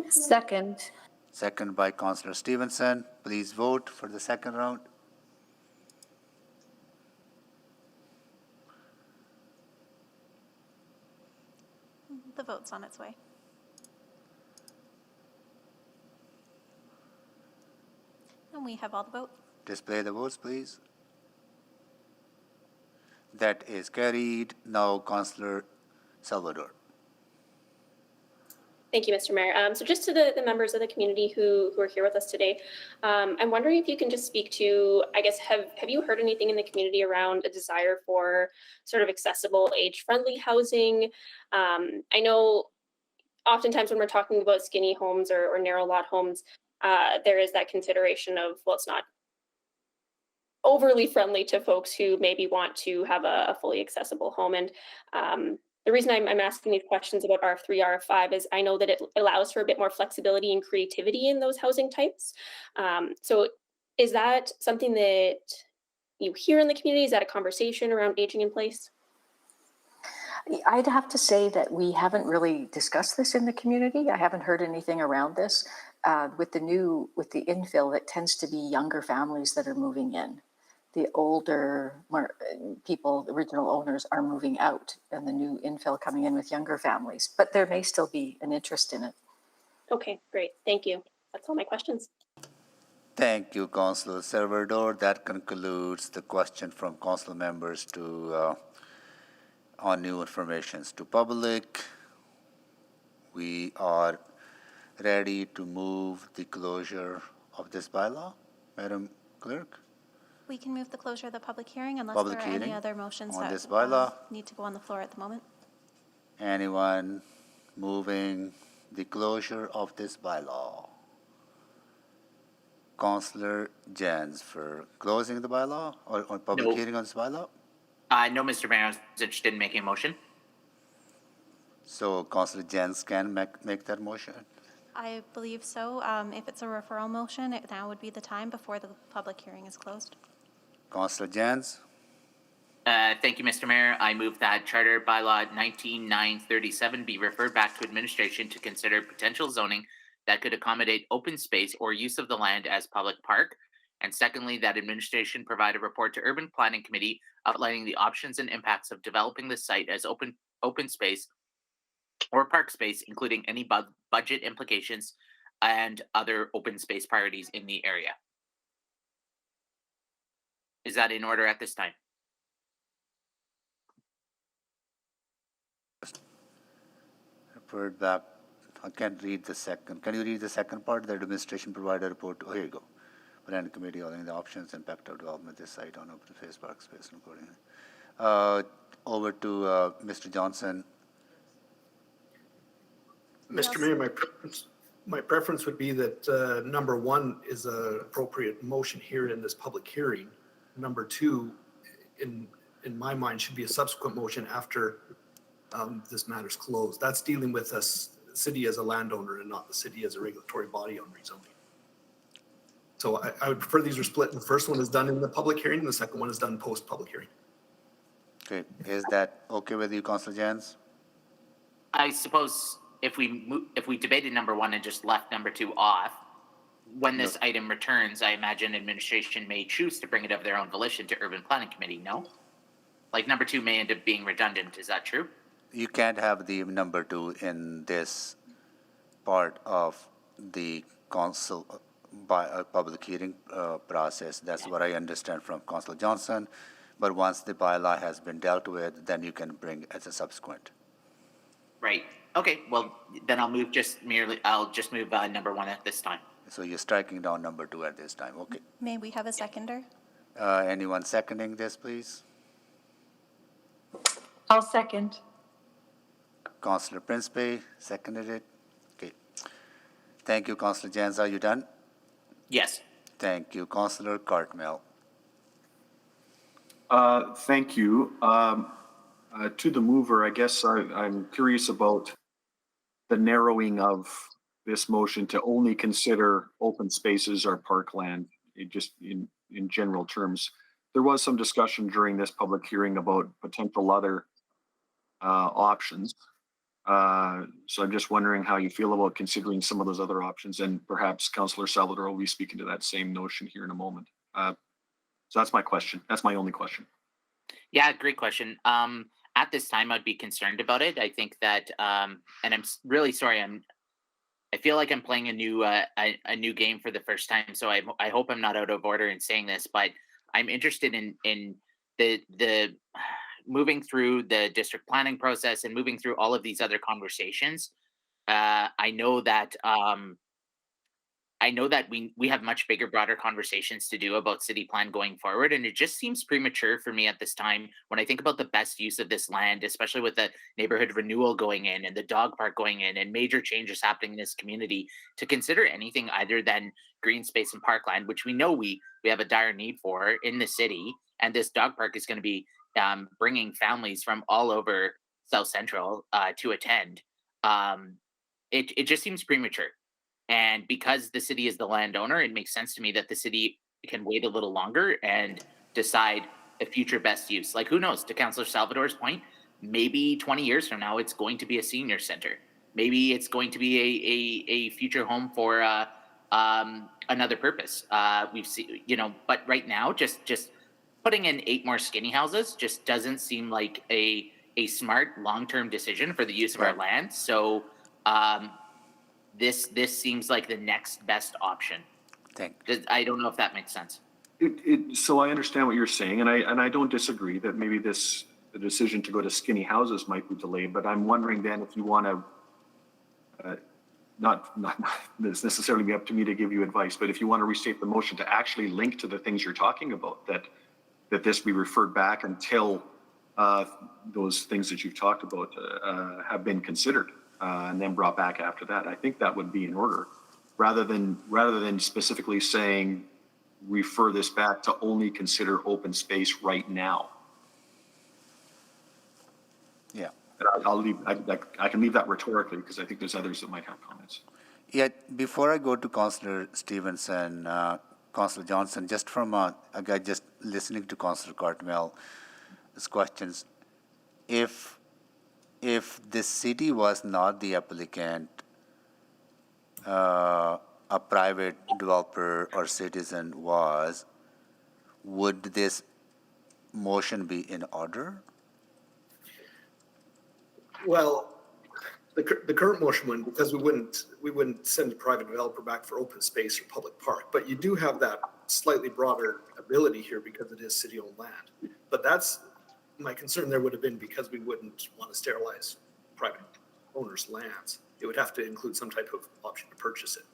Second. Second by Councillor Stevenson. Please vote for the second round. The vote's on its way. And we have all the vote. Display the votes, please. That is carried. Now, Councillor Salvador. Thank you, Mr. Mayor. So just to the members of the community who are here with us today, I'm wondering if you can just speak to, I guess, have you heard anything in the community around a desire for sort of accessible, age-friendly housing? I know oftentimes when we're talking about skinny homes or narrow lot homes, there is that consideration of, well, it's not overly friendly to folks who maybe want to have a fully accessible home. And the reason I'm asking these questions about R3, R5 is I know that it allows for a bit more flexibility and creativity in those housing types. So is that something that you hear in the community? Is that a conversation around aging in place? I'd have to say that we haven't really discussed this in the community. I haven't heard anything around this. With the infill, it tends to be younger families that are moving in. The older people, the original owners, are moving out, and the new infill coming in with younger families. But there may still be an interest in it. Okay, great. Thank you. That's all my questions. Thank you, Councillor Salvador. That concludes the question from council members to on new informations to public. We are ready to move the closure of this bylaw, Madam Clerk. We can move the closure of the public hearing unless there are any other motions on that this bylaw. need to go on the floor at the moment. Anyone moving the closure of this bylaw? Councillor Jens for closing the bylaw or public hearing on this bylaw? No, Mr. Mayor, I was interested in making a motion. So Councillor Jens can make that motion? I believe so. If it's a referral motion, now would be the time before the public hearing is closed. Councillor Jens? Thank you, Mr. Mayor. I move that Charter Bylaw 19937 be referred back to administration to consider potential zoning that could accommodate open space or use of the land as public park. And secondly, that administration provide a report to Urban Planning Committee outlining the options and impacts of developing the site as open space or park space, including any budget implications and other open space priorities in the area. Is that in order at this time? Referred back. I can't read the second. Can you read the second part? The administration provide a report. Oh, here you go. Planning Committee outlining the options, impact of development of this site on open space, park space, and accordingly. Over to Mr. Johnson. Mr. Mayor, My preference would be that number one is an appropriate motion here in this public hearing. Number two, in my mind, should be a subsequent motion after this matter's closed. That's dealing with us, city as a landowner and not the city as a regulatory body on rezoning. So I would prefer these are split. The first one is done in the public hearing, and the second one is done post-public hearing. Okay, is that okay with you, Councillor Jans? I suppose if we debated number one and just left number two off, when this item returns, I imagine administration may choose to bring it of their own volition to Urban Planning Committee, no? Like number two may end up being redundant, is that true? You can't have the number two in this part of the council by a public hearing process. That's what I understand from Councillor Johnson. But once the bylaw has been dealt with, then you can bring as a subsequent. Right. Okay. Well, then I'll move I'll just move number one at this time. So you're striking down number two at this time. Okay. May we have a seconder? Anyone seconding this, please? I'll second. Councillor Principe seconded it. Okay. Thank you, Councillor Jans. Are you done? Yes. Thank you, Councillor Cartmel. Thank you. To the mover, I guess I'm curious about the narrowing of this motion to only consider open spaces or parkland, just in general terms. There was some discussion during this public hearing about potential other options. So I'm just wondering how you feel about considering some of those other options, and perhaps Councillor Salvador will be speaking to that same notion here in a moment. So that's my question. That's my only question. Yeah, great question. At this time, I'd be concerned about it. I think that, and I'm really sorry. I feel like I'm playing a new game for the first time. So I hope I'm not out of order in saying this, but I'm interested in the moving through the district planning process and moving through all of these other conversations. I know that we have much bigger, broader conversations to do about city plan going forward. And it just seems premature for me at this time when I think about the best use of this land, especially with the neighborhood renewal going in and the dog park going in and major changes happening in this community, to consider anything other than green space and parkland, which we know we have a dire need for in the city. And this dog park is going to be bringing families from all over South Central to attend. It just seems premature. And because the city is the landowner, it makes sense to me that the city can wait a little longer and decide a future best use. Like, who knows, to Councillor Salvador's point, maybe 20 years from now, it's going to be a senior center. Maybe it's going to be a future home for another purpose. We've seen, but right now, just putting in 8 more skinny houses just doesn't seem like a smart long-term decision for the use of our land. So, this seems like the next best option. I don't know if that makes sense. So I understand what you're saying, and I don't disagree that maybe the decision to go to skinny houses might be delayed. But I'm wondering then if you want to, not this necessarily be up to me to give you advice, but if you want to restate the motion to actually link to the things you're talking about, that this be referred back until those things that you've talked about have been considered. And then brought back after that. I think that would be in order, rather than specifically saying refer this back to only consider open space right now. Yeah. I can leave that rhetorically because I think there's others that might have comments. Yeah. Before I go to Councillor Stevenson, Councillor Johnson, just from just listening to Councillor Cartmel's questions, if the city was not the applicant, a private developer or citizen was, would this motion be in order? Well, the current motion wouldn't, because we wouldn't send a private developer back for open space or public park. But you do have that slightly broader ability here because it is city-owned land. But that's my concern. There would have been because we wouldn't want to sterilize private owners' lands. It would have to include some type of option to purchase it.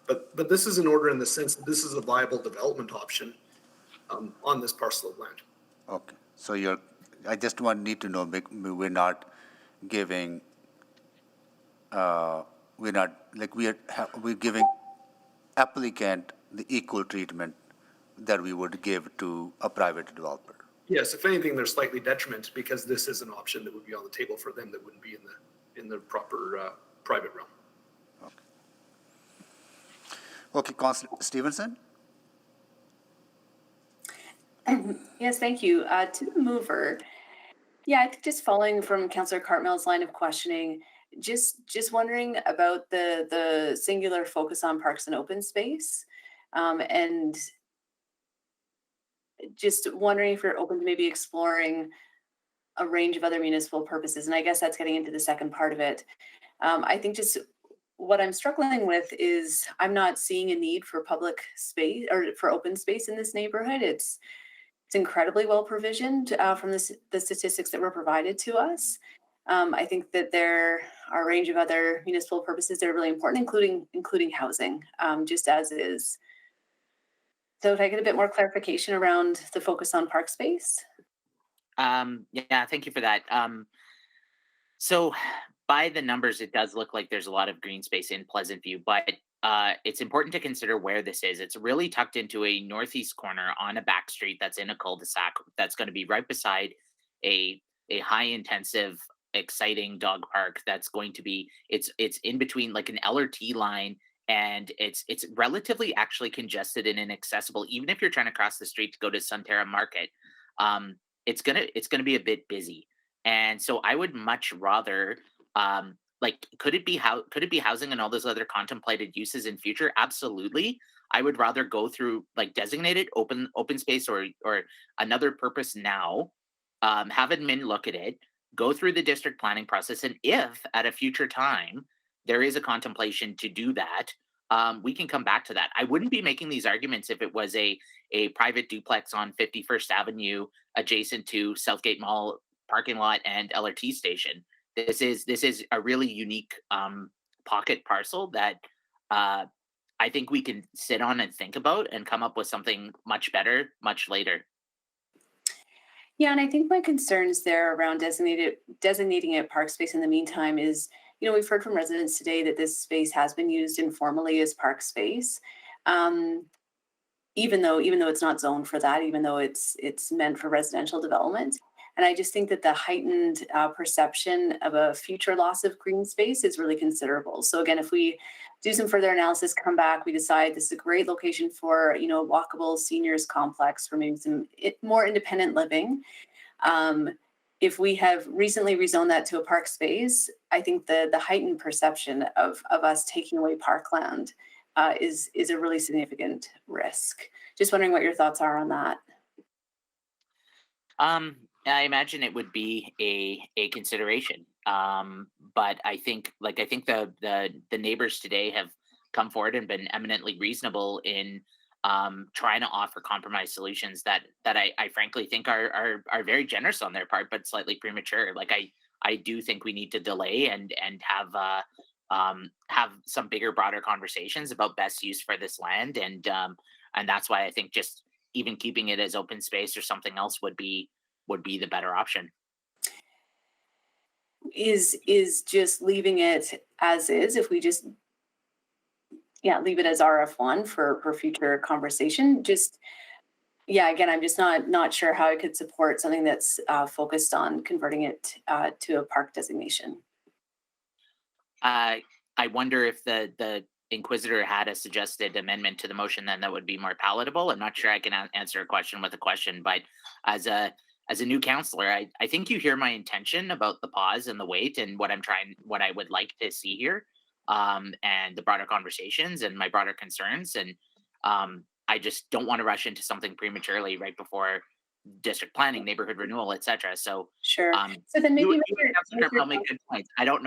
But this is in order in the sense that this is a viable development option on this parcel of land. Okay. So I just need to know, we're not giving we're not, like, we're giving applicant the equal treatment that we would give to a private developer. Yes, if anything, there's slightly detriment because this is an option that would be on the table for them that wouldn't be in the proper private realm. Okay, Councillor Stevenson? Yes, thank you. To the mover, yeah, I think just following from Councillor Cartmell's line of questioning, just wondering about the singular focus on parks and open space, and just wondering if you're open to maybe exploring a range of other municipal purposes. And I guess that's getting into the second part of it. I think just what I'm struggling with is I'm not seeing a need for public space or for open space in this neighborhood. It's incredibly well provisioned from the statistics that were provided to us. I think that there are a range of other municipal purposes that are really important, including housing, just as is. So if I get a bit more clarification around the focus on park space? Yeah, thank you for that. So by the numbers, it does look like there's a lot of green space in Pleasantview, but it's important to consider where this is. It's really tucked into a northeast corner on a back street that's in a cul-de-sac that's going to be right beside a high intensive, exciting dog park that's going to be, it's in between like an LRT line, and it's relatively actually congested and inaccessible. Even if you're trying to cross the street to go to Sunterra Market, it's gonna be a bit busy. And so I would much rather, like, could it be housing and all those other contemplated uses in future? Absolutely. I would rather go through like designated open space or another purpose now, have admin look at it, go through the district planning process, and if at a future time there is a contemplation to do that, we can come back to that. I wouldn't be making these arguments if it was a private duplex on 51st Avenue adjacent to Southgate Mall parking lot and LRT station. This is a really unique pocket parcel that I think we can sit on and think about and come up with something much better much later. Yeah, and I think my concerns there around designating it park space in the meantime is, we've heard from residents today that this space has been used informally as park space, even though it's not zoned for that, even though it's meant for residential development. And I just think that the heightened perception of a future loss of green space is really considerable. So again, if we do some further analysis, come back, we decide this is a great location for, a walkable seniors complex for maybe some more independent living. If we have recently rezoned that to a park space, I think the heightened perception of us taking away parkland is a really significant risk. Just wondering what your thoughts are on that. I imagine it would be a consideration, but I think the neighbors today have come forward and been eminently reasonable in trying to offer compromise solutions that I frankly think are very generous on their part, but slightly premature. Like I do think we need to delay and have some bigger, broader conversations about best use for this land, and that's why I think just even keeping it as open space or something else would be the better option. Is just leaving it as is, if we just leave it as RF1 for future conversation. Just again, I'm just not sure how I could support something that's focused on converting it to a park designation. I wonder if the Inquisitor had a suggested amendment to the motion, then that would be more palatable. I'm not sure I can answer a question with a question, but as a new counselor, I think you hear my intention about the pause and the wait and what I would like to see here, and the broader conversations and my broader concerns. And I just don't want to rush into something prematurely right before district planning, neighborhood renewal, etc. So sure. So then maybe probably good points. I don't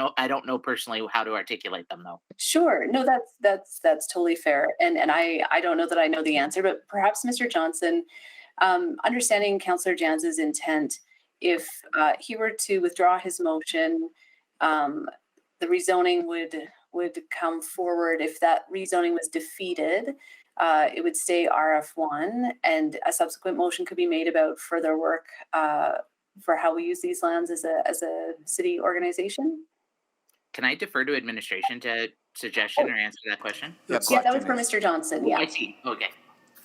know personally how to articulate them though. Sure. No, that's totally fair. And I don't know that I know the answer, but perhaps Mr. Johnson, understanding Councillor Janz's intent, if he were to withdraw his motion, the rezoning would come forward. If that rezoning was defeated, it would stay RF1, and a subsequent motion could be made about further work for how we use these lands as a city organization. can I defer to administration to suggestion or answer that question? Yeah, that was for Mr. Johnson. Oh, Yeah. I see. Okay.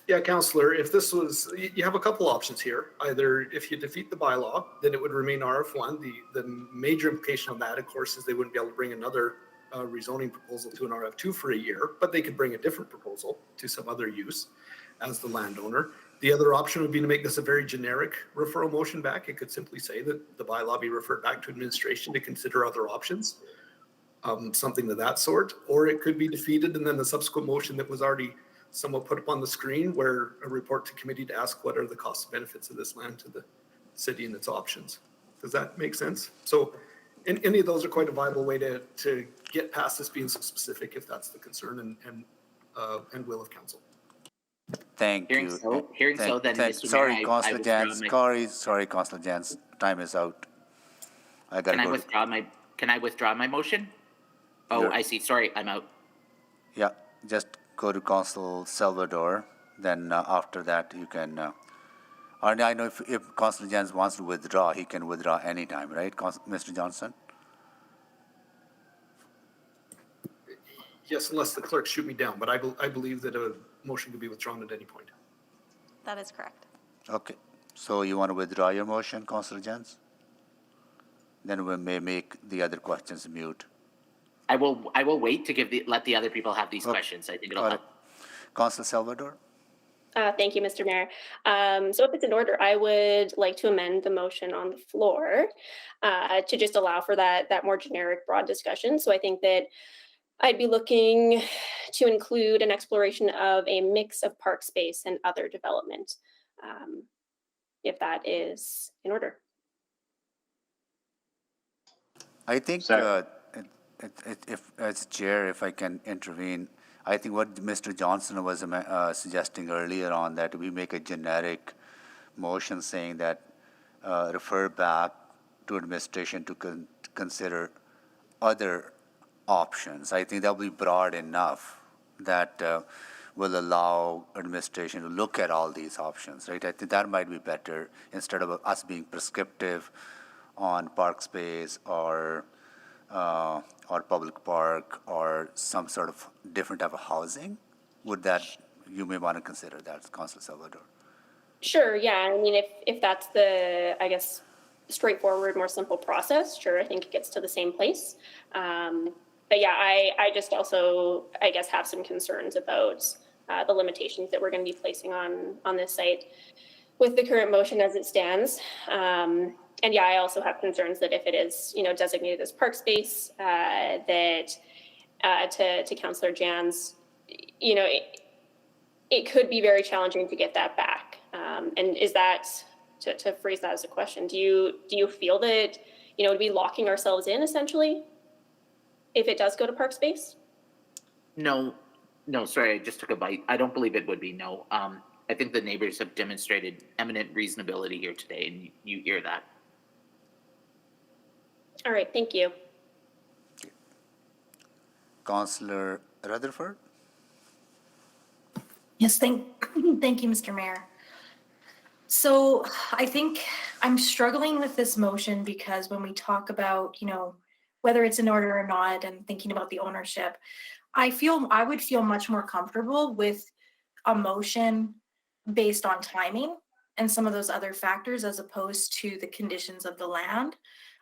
Yeah, Councillor, if this was, you have a couple options here. Either if you defeat the bylaw, then it would remain RF1. The major implication of that, of course, is they wouldn't be able to bring another rezoning proposal to an RF2 for a year, but they could bring a different proposal to some other use as the landowner. The other option would be to make this a very generic referral motion back. It could simply say that the bylaw be referred back to administration to consider other options, something of that sort. Or it could be defeated and then the subsequent motion that was already somewhat put up on the screen, where a report to committee to ask what are the costs and benefits of this land to the city and its options. Does that make sense? So any of those are quite a viable way to get past this being so specific, if that's the concern and will of council. Thank you. Sorry, Councillor Jans. Sorry, Councillor Jans. Time is out. Can I withdraw my motion? Oh, I see. Sorry, I'm out. Yeah, just go to Council Salvador. Then after that, you can. And I know if Councillor Jans wants to withdraw, he can withdraw anytime, right, Mr. Johnson? Yes, unless the clerk shoot me down, but I believe that a motion can be withdrawn at any point. That is correct. Okay, so you want to withdraw your motion, Councillor Jans? Then we may make the other questions mute. I will wait to let the other people have these questions. I think it'll help. Councillor Salvador? Thank you, Mr. Mayor. So if it's in order, I would like to amend the motion on the floor to just allow for that more generic, broad discussion. So I think that I'd be looking to include an exploration of a mix of park space and other development, if that is in order. I think if as chair, if I can intervene, I think what Mr. Johnson was suggesting earlier on, that we make a generic motion saying that refer back to administration to consider other options. I think that will be broad enough that will allow administration to look at all these options, right? I think that might be better instead of us being prescriptive on park space or public park or some sort of different type of housing. Would that, you may want to consider that, Councillor Salvador? Sure, yeah. I mean, if that's the, I guess, straightforward, more simple process, sure, I think it gets to the same place. But yeah, I just also, I guess, have some concerns about the limitations that we're going to be placing on this site with the current motion as it stands. And yeah, I also have concerns that if it is, designated as park space, that to Councillor Jans, it could be very challenging to get that back. And is that, to phrase that as a question, do you feel that, would be locking ourselves in essentially if it does go to park space? No, sorry, I just took a bite. I don't believe it would be, no. I think the neighbors have demonstrated eminent reasonability here today, and you hear that. All right, thank you. Councillor Rutherford? Yes, thank you, Mr. Mayor. So I think I'm struggling with this motion because when we talk about, whether it's in order or not and thinking about the ownership, I would feel much more comfortable with a motion based on timing and some of those other factors as opposed to the conditions of the land.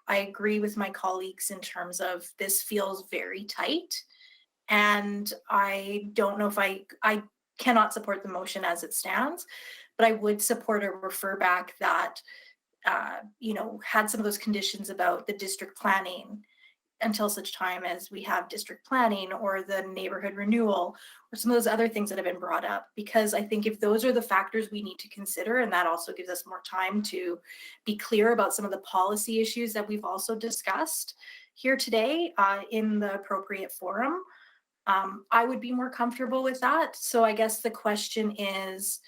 I agree with my colleagues in terms of this feels very tight, and I don't know if I cannot support the motion as it stands, but I would support a refer back that, had some of those conditions about the district planning until such time as we have district planning or the neighborhood renewal or some of those other things that have been brought up. Because I think if those are the factors we need to consider, and that also gives us more time to be clear about some of the policy issues that we've also discussed here today in the appropriate forum, I would be more comfortable with that. So I guess the question is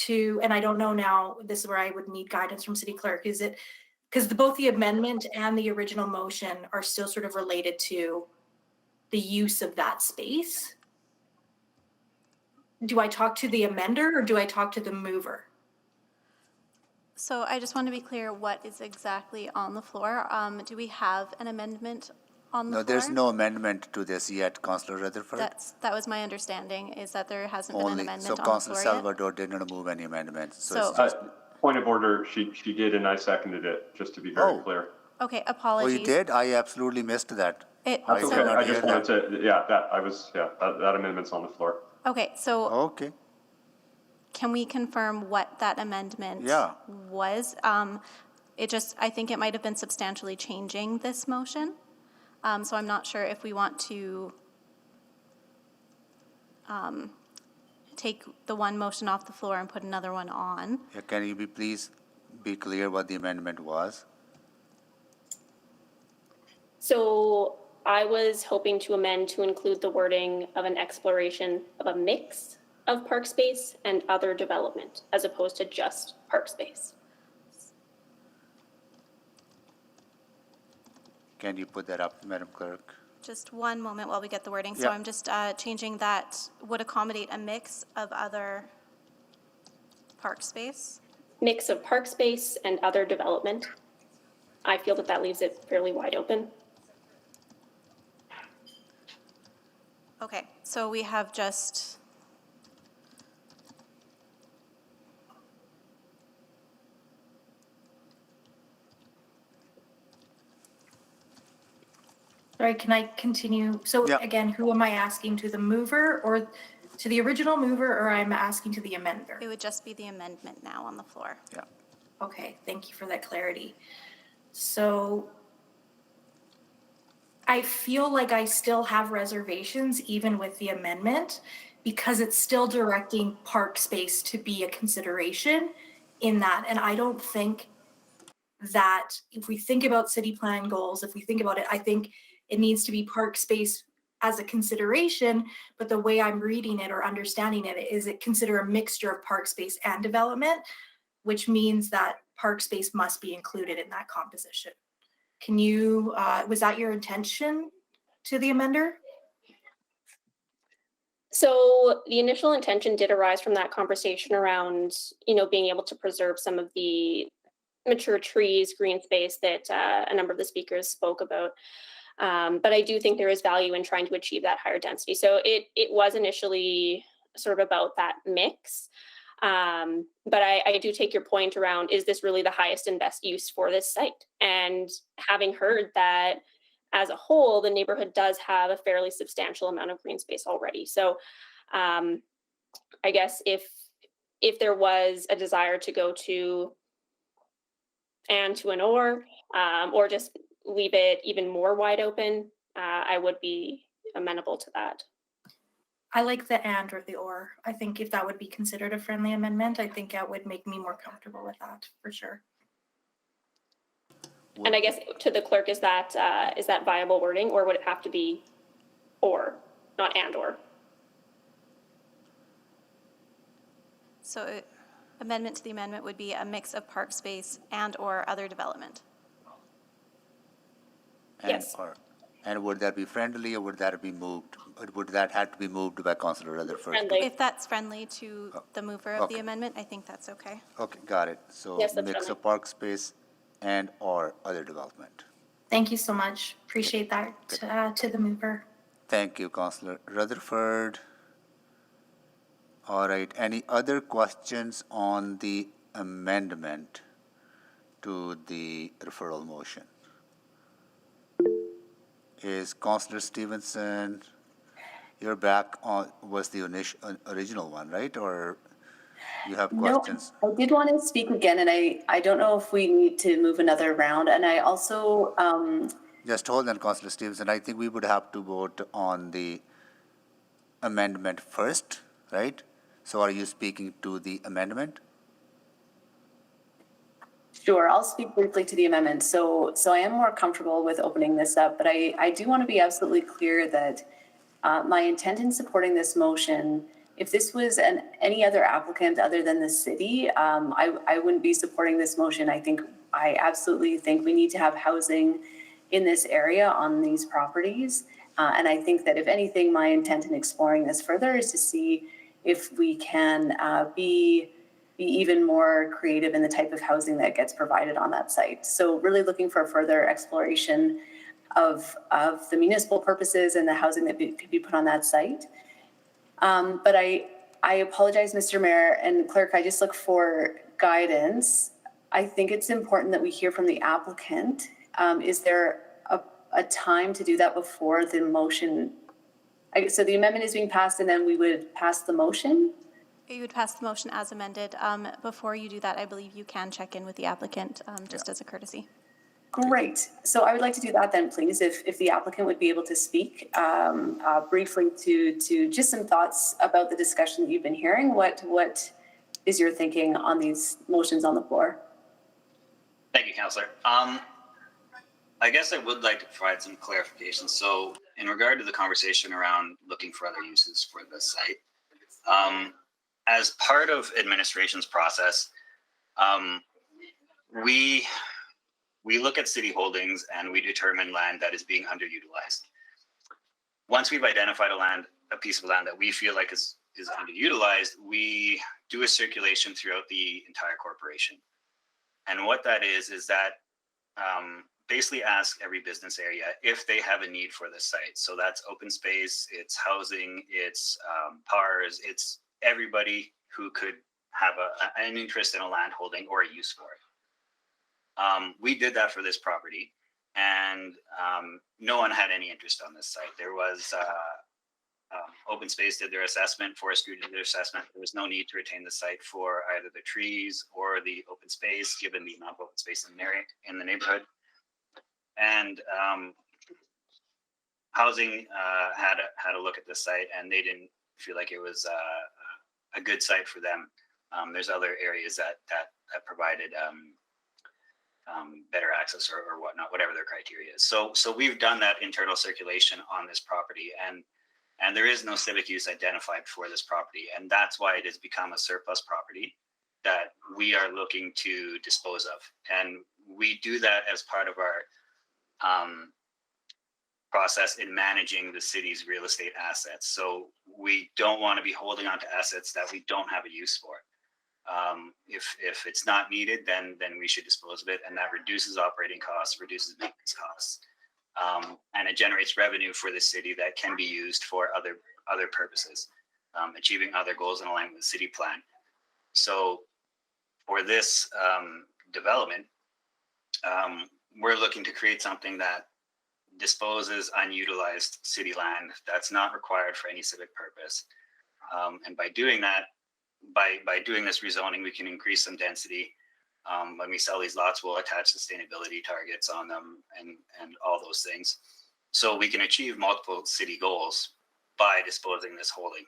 and I don't know now, this is where I would need guidance from City Clerk, is it, because both the amendment and the original motion are still sort of related to the use of that space. Do I talk to the amender or do I talk to the mover? So I just want to be clear what is exactly on the floor. Do we have an amendment on the No, floor? there's no amendment to this yet, Councillor Rutherford. That was my understanding, is that there hasn't been an amendment So on the Councillor floor yet. Salvador did not move any amendments. So- it's just, Point of order, she did, and I seconded it, just to be very clear. Okay, oh, apologies. you did? I absolutely missed that. It, That's so, okay. I just wanted to, that amendment's on the floor. okay, so Okay. can we confirm what that amendment was? I think it might have been substantially changing this motion. So I'm not sure if we want to take the one motion off the floor and put another one on. Yeah, can you please be clear what the amendment was? So I was hoping to amend to include the wording of an exploration of a mix of park space and other development, as opposed to just park space. Can you put that up, Madam Clerk? Just one moment while we get the wording. So Yeah. I'm just changing that would accommodate a mix of other park space. Mix of park space and other development. I feel that leaves it fairly wide open. Okay, so we have just Sorry, can I continue? So Yeah. again, who am I asking, to the mover or to the original mover, or I'm asking to the amender? it would just be the amendment now on the floor. Yeah. Okay, thank you for that clarity. So I feel like I still have reservations even with the amendment because it's still directing park space to be a consideration in that. And I don't think that if we think about city plan goals, if we think about it, I think it needs to be park space as a consideration, but the way I'm reading it or understanding it is it consider a mixture of park space and development, which means that park space must be included in that composition. Can you, was that your intention to the amender? So the initial intention did arise from that conversation around, being able to preserve some of the mature trees, green space that a number of the speakers spoke about. But I do think there is value in trying to achieve that higher density. So it was initially sort of about that mix. But I do take your point around, is this really the highest and best use for this site? And having heard that as a whole, the neighborhood does have a fairly substantial amount of green space already. So I guess if there was a desire to go to and to an or just leave it even more wide open, I would be amenable to that. I like the and or the or. I think if that would be considered a friendly amendment, I think that would make me more comfortable with that for sure. And I guess to the clerk, is that viable wording, or would it have to be or, not and or? So amendment to the amendment would be a mix of park space and or other development. Yes. And would that be friendly or would that be moved? Or would that have to be moved by Councillor Rutherford? Friendly. If that's friendly to the mover of the amendment, I think that's okay. Okay, got it. So Yes, that's mix friendly. of park space and or other development. Thank you so much. Appreciate that to the mover. Thank you, Councillor Rutherford. All right, any other questions on the amendment to the referral motion? Is Councillor Stevenson, you're back on, was the original one, right? Or you have questions? No, I did want to speak again, and I don't know if we need to move another round. And I also... Just hold on, Councillor Stevenson. I think we would have to vote on the amendment first, right? So are you speaking to the amendment? Sure, I'll speak briefly to the amendment. So I am more comfortable with opening this up, but I do want to be absolutely clear that my intent in supporting this motion, if this was any other applicant other than the city, I wouldn't be supporting this motion. I absolutely think we need to have housing in this area on these properties. And I think that if anything, my intent in exploring this further is to see if we can be even more creative in the type of housing that gets provided on that site. So really looking for further exploration of the municipal purposes and the housing that could be put on that site. But I apologize, Mr. Mayor and Clerk, I just look for guidance. I think it's important that we hear from the applicant. Is there a time to do that before the motion? So the amendment is being passed and then we would pass the motion? You would pass the motion as amended. Before you do that, I believe you can check in with the applicant just as a courtesy. Great. So I would like to do that then, please, if the applicant would be able to speak briefly to just some thoughts about the discussion that you've been hearing. What is your thinking on these motions on the floor? Thank you, Councillor. I guess I would like to provide some clarification. So in regard to the conversation around looking for other uses for the site, as part of administration's process, we look at city holdings and we determine land that is being underutilized. Once we've identified a piece of land that we feel like is underutilized, we do a circulation throughout the entire corporation. And what that is that basically ask every business area if they have a need for this site. So that's open space, it's housing, it's PARs, it's everybody who could have an interest in a land holding or a use for it. We did that for this property, and no one had any interest on this site. There was open space did their assessment, forestry did their assessment. There was no need to retain the site for either the trees or the open space, given the amount of open space in the neighborhood. And housing had a look at this site, and they didn't feel like it was a good site for them. There's other areas that provided better access or whatnot, whatever their criteria is. So we've done that internal circulation on this property, and there is no civic use identified for this property, and that's why it has become a surplus property that we are looking to dispose of. And we do that as part of our process in managing the city's real estate assets. So we don't want to be holding on to assets that we don't have a use for. If it's not needed, then we should dispose of it, and that reduces operating costs, reduces maintenance costs, and it generates revenue for the city that can be used for other purposes, achieving other goals in alignment with the city plan. So for this development, we're looking to create something that disposes unutilized city land that's not required for any civic purpose. And by doing that, by doing this rezoning, we can increase some density. When we sell these lots, we'll attach sustainability targets on them and all those things. So we can achieve multiple city goals by disposing this holding.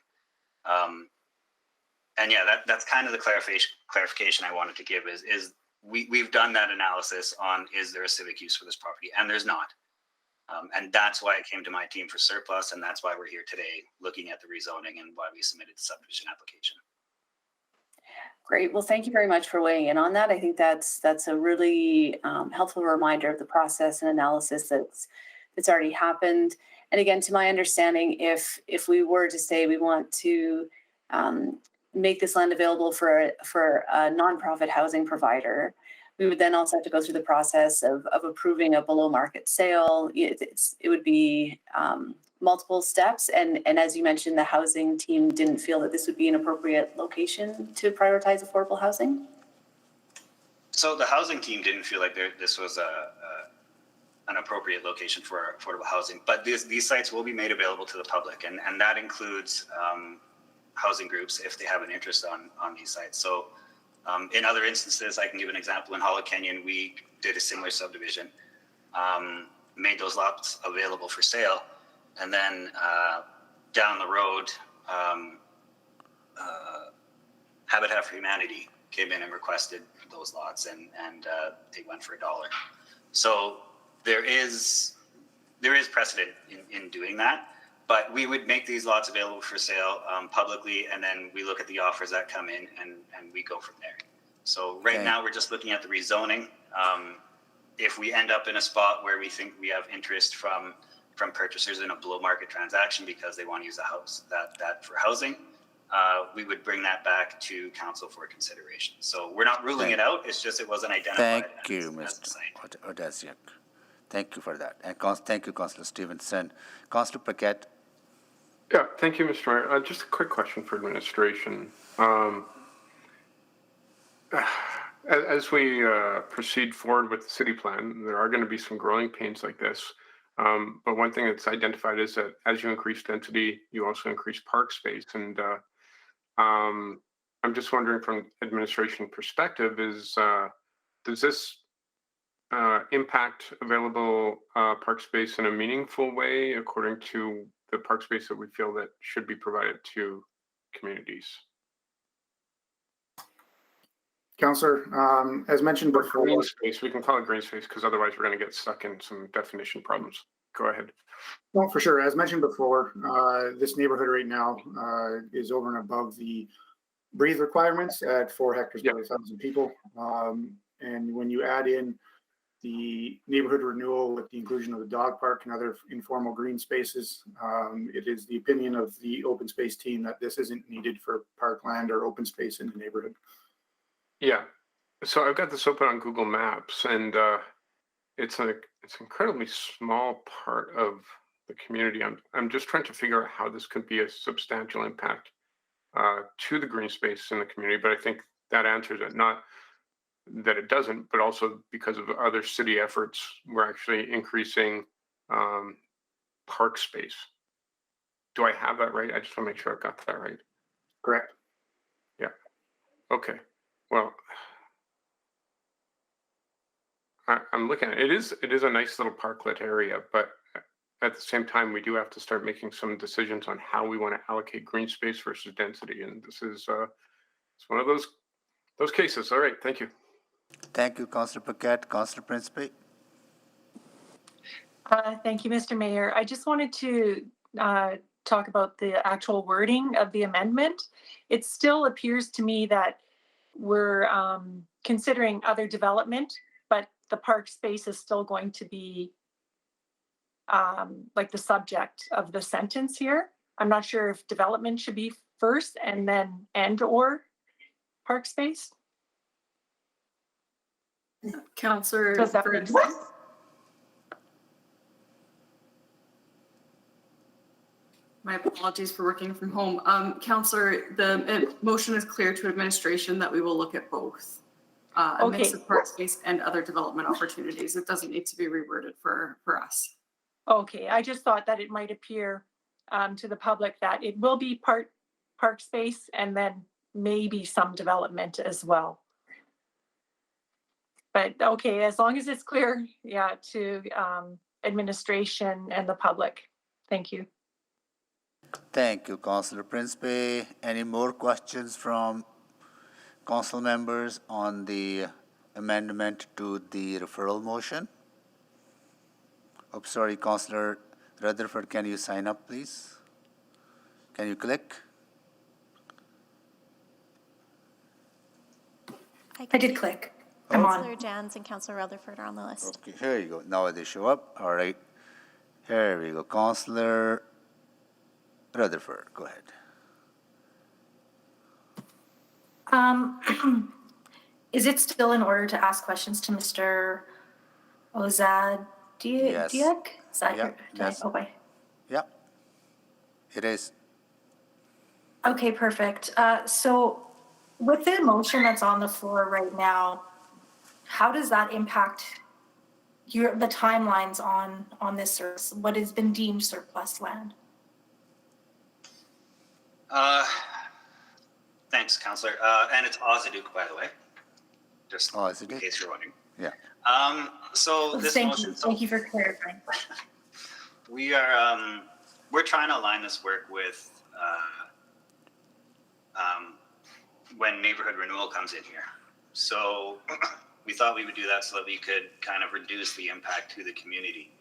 And yeah, that's kind of the clarification I wanted to give is we've done that analysis on, is there a civic use for this property? And there's not. And that's why I came to my team for surplus, and that's why we're here today looking at the rezoning and why we submitted the subdivision application. Great. Well, thank you very much for weighing in on that. I think that's a really helpful reminder of the process and analysis that's already happened. And again, to my understanding, if we were to say we want to make this land available for a nonprofit housing provider, we would then also have to go through the process of approving a below market sale. It would be multiple steps. And as you mentioned, the housing team didn't feel that this would be an appropriate location to prioritize affordable housing. So the housing team didn't feel like this was an appropriate location for affordable housing, but these sites will be made available to the public, and that includes housing groups if they have an interest on these sites. So in other instances, I can give an example. In Hollow Canyon, we did a similar subdivision, made those lots available for sale, and then down the road, Habitat for Humanity came in and requested those lots, and they went for $1. So there is precedent in doing that, but we would make these lots available for sale publicly, and then we look at the offers that come in, and we go from there. So right now we're just looking at the rezoning. If we end up in a spot where we think we have interest from purchasers in a below market transaction because they want to use the house that for housing, we would bring that back to council for consideration. So we're not ruling it out. It's just it wasn't identified. Thank you, Mr. Odesiak. Thank you for that. And thank you, Councillor Stevenson. Councillor Paquette. Yeah, thank you, Mr. Mayor. Just a quick question for administration. As we proceed forward with the city plan, there are going to be some growing pains like this. But one thing that's identified is that as you increase density, you also increase park space. And I'm just wondering from administration perspective is, does this impact available park space in a meaningful way according to the park space that we feel that should be provided to communities? Councillor, as mentioned before. Green space, we can call it green space because otherwise we're going to get stuck in some definition problems. Go ahead. Well, for sure. As mentioned before, this neighborhood right now is over and above the breathe requirements at 4 hectares per 1,000 people. And when you add in the neighborhood renewal with the inclusion of the dog park and other informal green spaces, it is the opinion of the open space team that this isn't needed for parkland or open space in the neighborhood. Yeah, so I've got this open on Google Maps, and it's an incredibly small part of the community. I'm just trying to figure out how this could be a substantial impact to the green space in the community, but I think that answers it. Not that it doesn't, but also because of other city efforts, we're actually increasing park space. Do I have that right? I just want to make sure I've got that right. Correct. Yeah. Okay. Well, I'm looking at it. It is a nice little parklet area, but at the same time, we do have to start making some decisions on how we want to allocate green space versus density. And this is it's one of those cases. All right. Thank you. Thank you, Councillor Paquette. Councillor Principe. Thank you, Mr. Mayor. I just wanted to talk about the actual wording of the amendment. It still appears to me that we're considering other development, but the park space is still going to be like the subject of the sentence here. I'm not sure if development should be first and then or park space. Councillor, does that make sense? My apologies for working from home. Councillor, the motion is clear to administration that we will look at both. A mix of park space and other development opportunities. It doesn't need to be reworded for us. Okay, I just thought that it might appear to the public that it will be park space and then maybe some development as well. But okay, as long as it's clear, yeah, to administration and the public. Thank you. Thank you, Councillor Principe. Any more questions from council members on the amendment to the referral motion? Oh, sorry, Councillor Rutherford, can you sign up, please? Can you click? I did click. I'm on. Councillor Jans and Councillor Rutherford are on the list. Okay, here you go. Now they show up. All right. Here we go. Councillor Rutherford, go ahead. Is it still in order to ask questions to Mr. Ozadiak? Yes. Is that your? Yes. Okay. Yep. It is. Okay, perfect. So with the motion that's on the floor right now, how does that impact the timelines on this service? What has been deemed surplus land? Thanks, Councillor. And it's Ozadiak, by the way, just in case you're wondering. Yeah. So this motion. Thank you for clarifying. We are we're trying to align this work with when neighborhood renewal comes in here. So we thought we would do that so that we could kind of reduce the impact to the community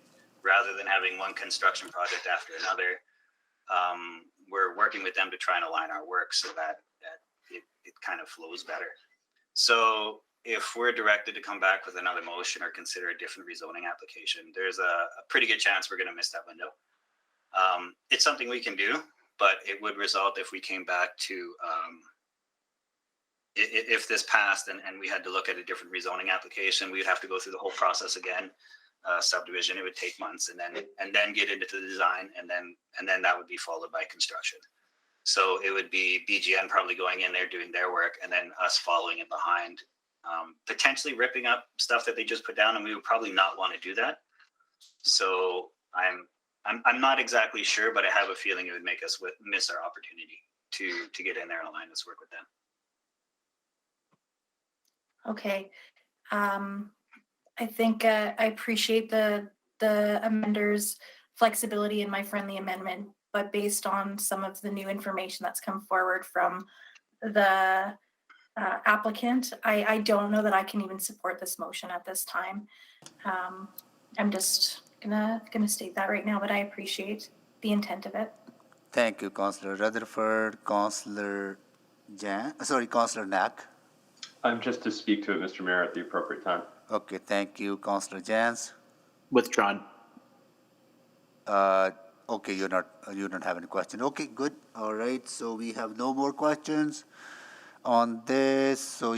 rather than having one construction project after another. We're working with them to try and align our work so that it kind of flows better. So if we're directed to come back with another motion or consider a different rezoning application, there's a pretty good chance we're going to miss that window. It's something we can do, but it would result if we came back to, if this passed and we had to look at a different rezoning application, we'd have to go through the whole process again. subdivision, it would take months, and then get into the design, and then that would be followed by construction. So it would be BGN probably going in there doing their work, and then us following it behind, potentially ripping up stuff that they just put down, and we would probably not want to do that. So I'm not exactly sure, but I have a feeling it would make us miss our opportunity to get in there and align this work with them. Okay. I think I appreciate the amender's flexibility in my friendly amendment, but based on some of the new information that's come forward from the applicant, I don't know that I can even support this motion at this time. I'm just gonna state that right now, but I appreciate the intent of it. Thank you, Councillor Rutherford. Councillor Knack. I'm just to speak to it, Mr. Mayor, at the appropriate time. Okay, thank you, Councillor Jans. Withdrawn. Okay, you don't have any question. Okay, good. All right, so we have no more questions on this. So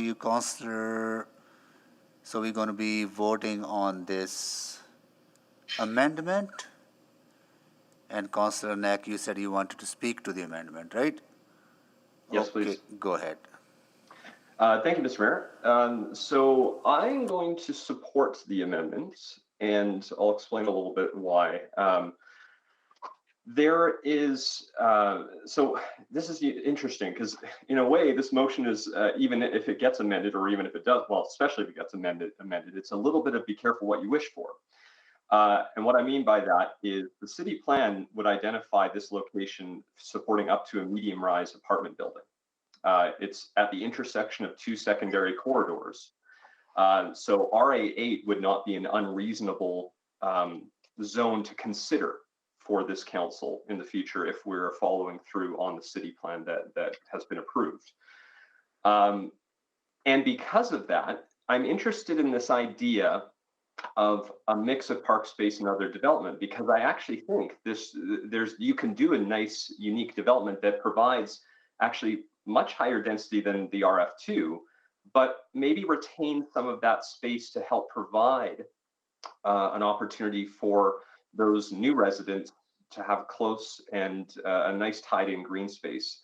so we're going to be voting on this amendment. And Councillor Knack, you said you wanted to speak to the amendment, right? Yes, okay, please. Go ahead. Thank you, Mr. Mayor. So I'm going to support the amendments, and I'll explain a little bit why. There is, so this is interesting because in a way, this motion is, even if it gets amended, or even if it does, well, especially if it gets amended, it's a little bit of be careful what you wish for. And what I mean by that is the city plan would identify this location supporting up to a medium-rise apartment building. It's at the intersection of two secondary corridors. So RA8 would not be an unreasonable zone to consider for this council in the future if we're following through on the city plan that has been approved. And because of that, I'm interested in this idea of a mix of park space and other development, because I actually think you can do a nice, unique development that provides actually much higher density than the RF2, but maybe retain some of that space to help provide an opportunity for those new residents to have close and a nice tied-in green space.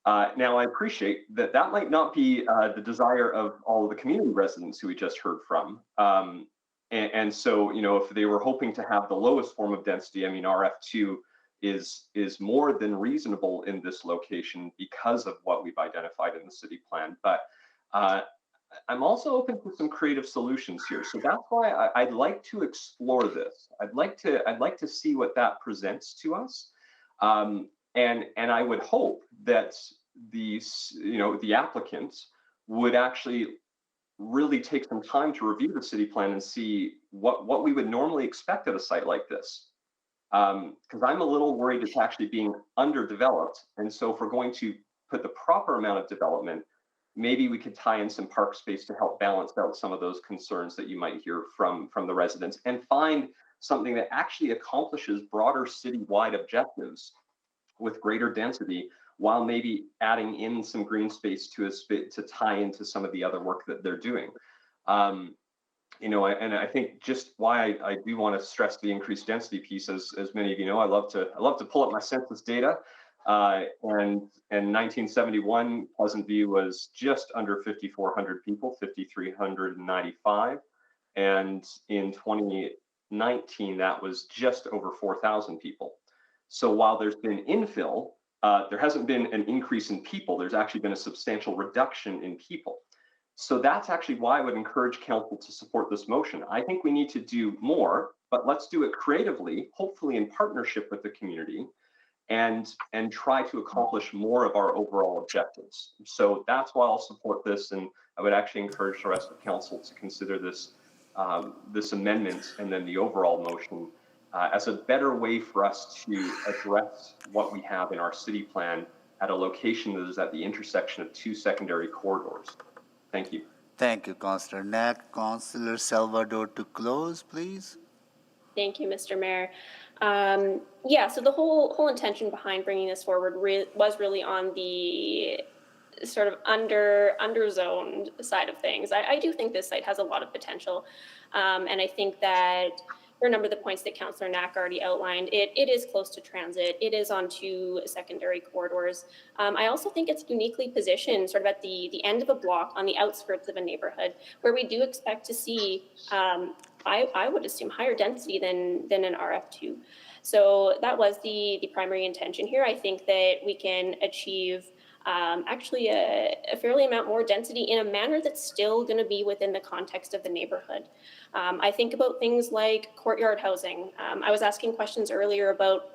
Now, I appreciate that might not be the desire of all of the community residents who we just heard from. And so, if they were hoping to have the lowest form of density, I mean, RF2 is more than reasonable in this location because of what we've identified in the city plan. But I'm also open to some creative solutions here. So that's why I'd like to explore this. I'd like to see what that presents to us. And I would hope that the applicants would actually really take some time to review the city plan and see what we would normally expect at a site like this. Because I'm a little worried it's actually being underdeveloped. And so if we're going to put the proper amount of development, maybe we could tie in some park space to help balance out some of those concerns that you might hear from the residents, and find something that actually accomplishes broader citywide objectives with greater density, while maybe adding in some green space to tie into some of the other work that they're doing. And I think just why I do want to stress the increased density piece, as many of you know, I love to pull up my census data. And in 1971, Pleasantview was just under 5,400 people, 5,395. And in 2019, that was just over 4,000 people. So while there's been infill, there hasn't been an increase in people. There's actually been a substantial reduction in people. So that's actually why I would encourage council to support this motion. I think we need to do more, but let's do it creatively, hopefully in partnership with the community, and try to accomplish more of our overall objectives. So that's why I'll support this, and I would actually encourage the rest of council to consider this this amendment and then the overall motion as a better way for us to address what we have in our city plan at a location that is at the intersection of two secondary corridors. Thank you. Thank you, Councillor Knack. Councillor Salvador to close, please. Thank you, Mr. Mayor. Yeah, so the whole intention behind bringing this forward was really on the sort of underzoned side of things. I do think this site has a lot of potential. And I think that for a number of the points that Councillor Knack already outlined, it is close to transit. It is on 2 secondary corridors. I also think it's uniquely positioned sort of at the end of a block on the outskirts of a neighborhood where we do expect to see, I would assume, higher density than an RF2. So that was the primary intention here. I think that we can achieve actually a fairly amount more density in a manner that's still going to be within the context of the neighborhood. I think about things like courtyard housing. I was asking questions earlier about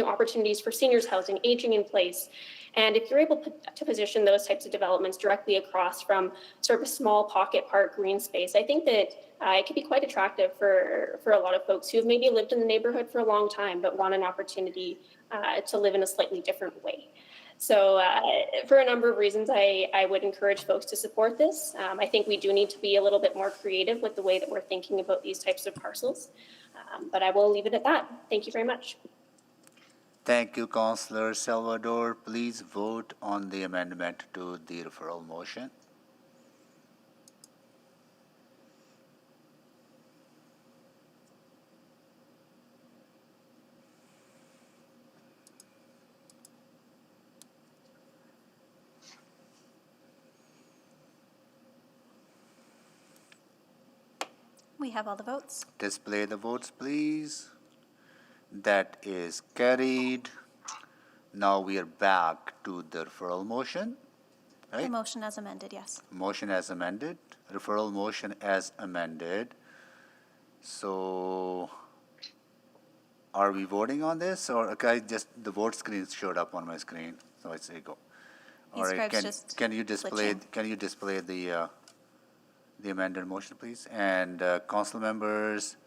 opportunities for seniors housing, aging in place. And if you're able to position those types of developments directly across from sort of a small pocket park green space, I think that it could be quite attractive for a lot of folks who have maybe lived in the neighborhood for a long time, but want an opportunity to live in a slightly different way. So for a number of reasons, I would encourage folks to support this. I think we do need to be a little bit more creative with the way that we're thinking about these types of parcels. But I will leave it at that. Thank you very much. Thank you, Councillor Salvador. Please vote on the amendment to the referral motion. We have all the votes. Display the votes, please. That is carried. Now we are back to the referral motion, right? The motion as amended, yes. Motion as amended, referral motion as amended. So are we voting on this, or okay, just the vote screen showed up on my screen, so I say go. All right, can you display the amended motion, please? And council members,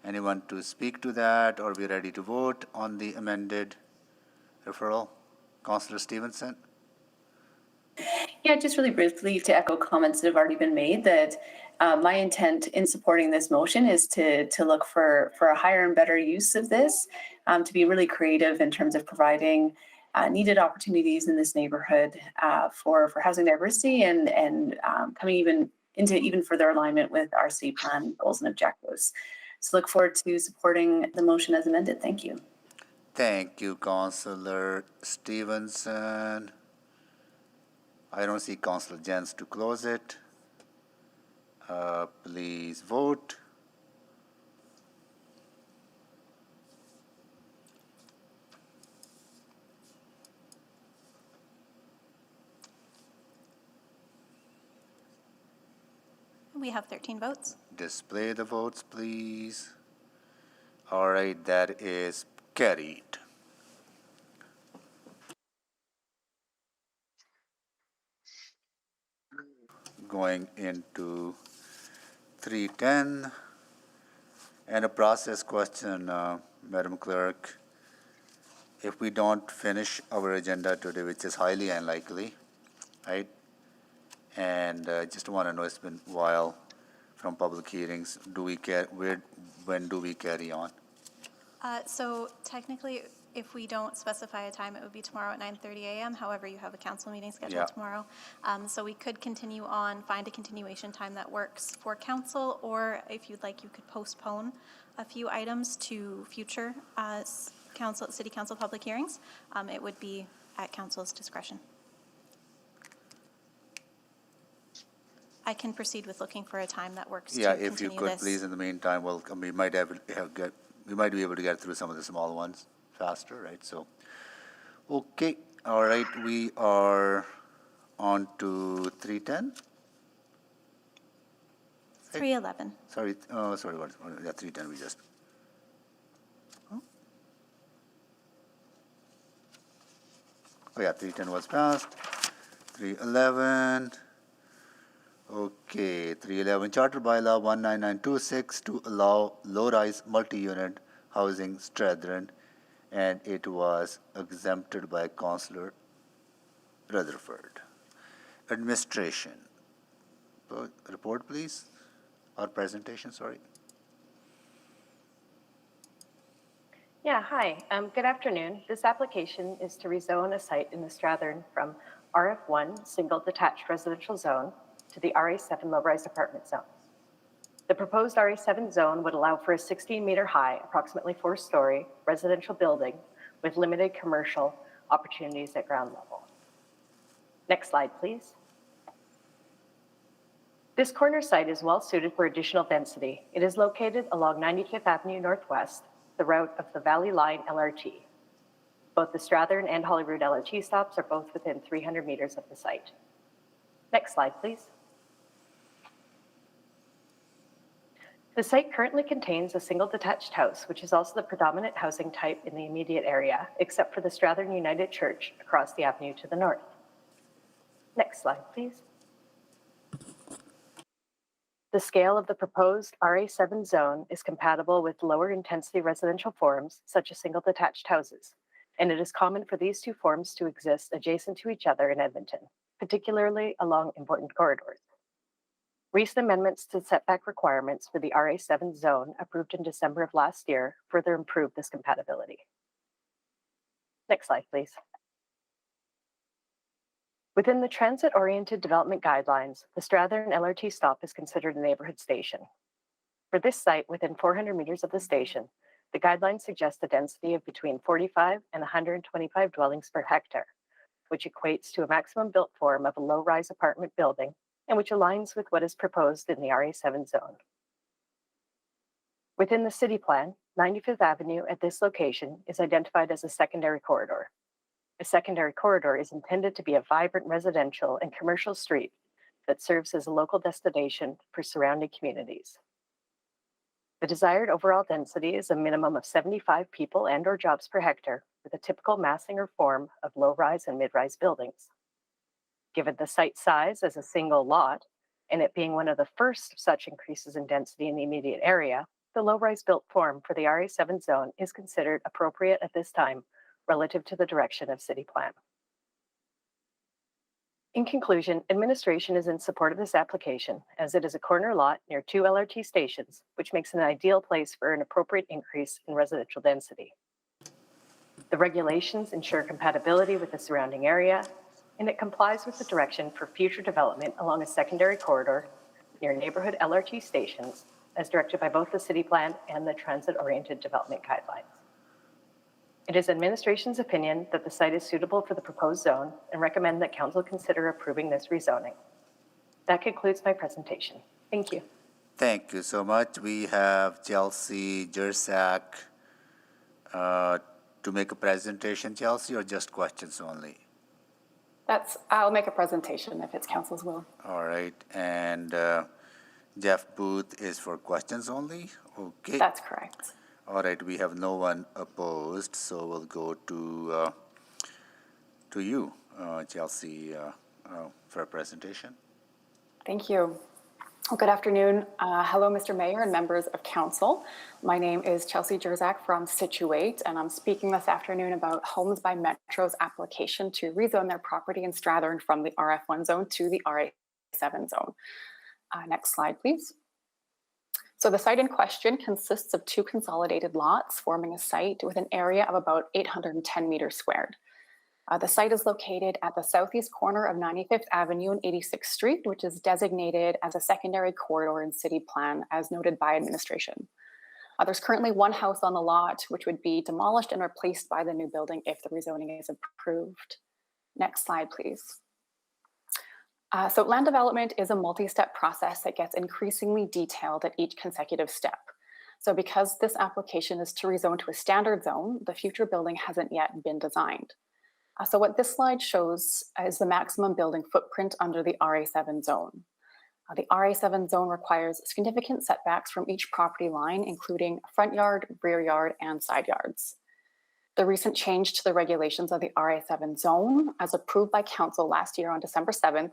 anyone to speak to that, or are we ready to vote on the amended referral? Councillor Stevenson? Yeah, just really briefly to echo comments that have already been made, that my intent in supporting this motion is to look for a higher and better use of this, to be really creative in terms of providing needed opportunities in this neighborhood for housing diversity and coming even further alignment with our city plan goals and objectives. So look forward to supporting the motion as amended. Thank you. Thank you, Councillor Stevenson. I don't see Councillor Jens to close it. Please vote. We have 13 votes. Display the votes, please. All right, that is carried. Going into 310, and a process question, Madam Clerk. If we don't finish our agenda today, which is highly unlikely, right? And just want to know, it's been a while from public hearings. When do we carry on? So technically, if we don't specify a time, it would be tomorrow at 9:30 a.m. However, you have a council meeting scheduled tomorrow. So we could continue on, find a continuation time that works for council, or if you'd like, you could postpone a few items to future city council public hearings. It would be at council's discretion. I can proceed with looking for a time that works to continue this. If you could, please, in the meantime, we might be able to get through some of the small ones faster, right? So, okay, all right, we are on to 310. 311. Sorry, what? Yeah, 310. We just. Oh yeah, 310 was passed. 311. Okay, 311 Charter Bylaw 19926 to allow low-rise multi-unit housing Strathern, and it was exempted by Councillor Rutherford. Administration. Report, please. Or presentation, sorry. Yeah, hi. Good afternoon. This application is to rezone a site in the Strathern from RF1 single detached residential zone to the RA7 low-rise apartment zone. The proposed RA7 zone would allow for a 16-meter high, approximately 4-story residential building with limited commercial opportunities at ground level. Next slide, please. This corner site is well suited for additional density. It is located along 95th Avenue Northwest, the route of the Valley Line LRT. Both the Strathern and Holyrood LRT stops are both within 300 meters of the site. Next slide, please. The site currently contains a single detached house, which is also the predominant housing type in the immediate area, except for the Strathern United Church across the avenue to the north. Next slide, please. The scale of the proposed RA7 zone is compatible with lower intensity residential forms, such as single detached houses, and it is common for these two forms to exist adjacent to each other in Edmonton, particularly along important corridors. Recent amendments to setback requirements for the RA7 zone approved in December of last year further improved this compatibility. Next slide, please. Within the transit-oriented development guidelines, the Strathern LRT stop is considered a neighborhood station. For this site, within 400 meters of the station, the guidelines suggest a density of between 45 and 125 dwellings per hectare, which equates to a maximum built form of a low-rise apartment building and which aligns with what is proposed in the RA7 zone. Within the city plan, 95th Avenue at this location is identified as a secondary corridor. A secondary corridor is intended to be a vibrant residential and commercial street that serves as a local destination for surrounding communities. The desired overall density is a minimum of 75 people and/or jobs per hectare, with a typical massing or form of low-rise and mid-rise buildings. Given the site size as a single lot, and it being one of the first such increases in density in the immediate area, the low-rise built form for the RA7 zone is considered appropriate at this time relative to the direction of city plan. In conclusion, administration is in support of this application as it is a corner lot near 2 LRT stations, which makes it an ideal place for an appropriate increase in residential density. The regulations ensure compatibility with the surrounding area, and it complies with the direction for future development along a secondary corridor near neighborhood LRT stations as directed by both the city plan and the transit-oriented development guidelines. It is administration's opinion that the site is suitable for the proposed zone and recommend that council consider approving this rezoning. That concludes my presentation. Thank you. Thank you so much. We have Chelsea Jersak to make a presentation. Chelsea, or just questions only? I'll make a presentation if it's council's will. All right, and Jeff Booth is for questions only? Okay. That's correct. All right, we have no one opposed, so we'll go to you, Chelsea, for a presentation. Thank you. Well, good afternoon. Hello, Mr. Mayor and members of council. My name is Chelsea Jersak from Situate, and I'm speaking this afternoon about Homes by Metro's application to rezone their property in Strathern from the RF1 zone to the RA7 zone. Next slide, please. So the site in question consists of 2 consolidated lots forming a site with an area of about 810 meters squared. The site is located at the southeast corner of 95th Avenue and 86th Street, which is designated as a secondary corridor in city plan as noted by administration. There's currently 1 house on the lot, which would be demolished and replaced by the new building if the rezoning is approved. Next slide, please. So land development is a multi-step process that gets increasingly detailed at each consecutive step. So because this application is to rezone to a standard zone, the future building hasn't yet been designed. So what this slide shows is the maximum building footprint under the RA7 zone. The RA7 zone requires significant setbacks from each property line, including front yard, rear yard, and side yards. The recent change to the regulations of the RA7 zone, as approved by council last year on December 7th,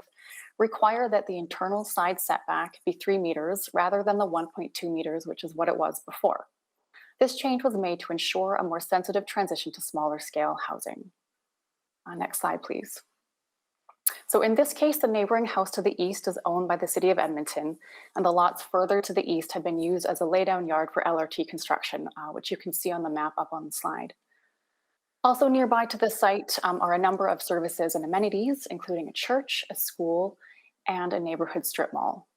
require that the internal side setback be 3 meters rather than the 1.2 meters, which is what it was before. This change was made to ensure a more sensitive transition to smaller scale housing. Next slide, please. So in this case, the neighboring house to the east is owned by the City of Edmonton, and the lots further to the east have been used as a laydown yard for LRT construction, which you can see on the map up on the slide. Also nearby to the site are a number of services and amenities, including a church, a school, and a neighborhood strip mall.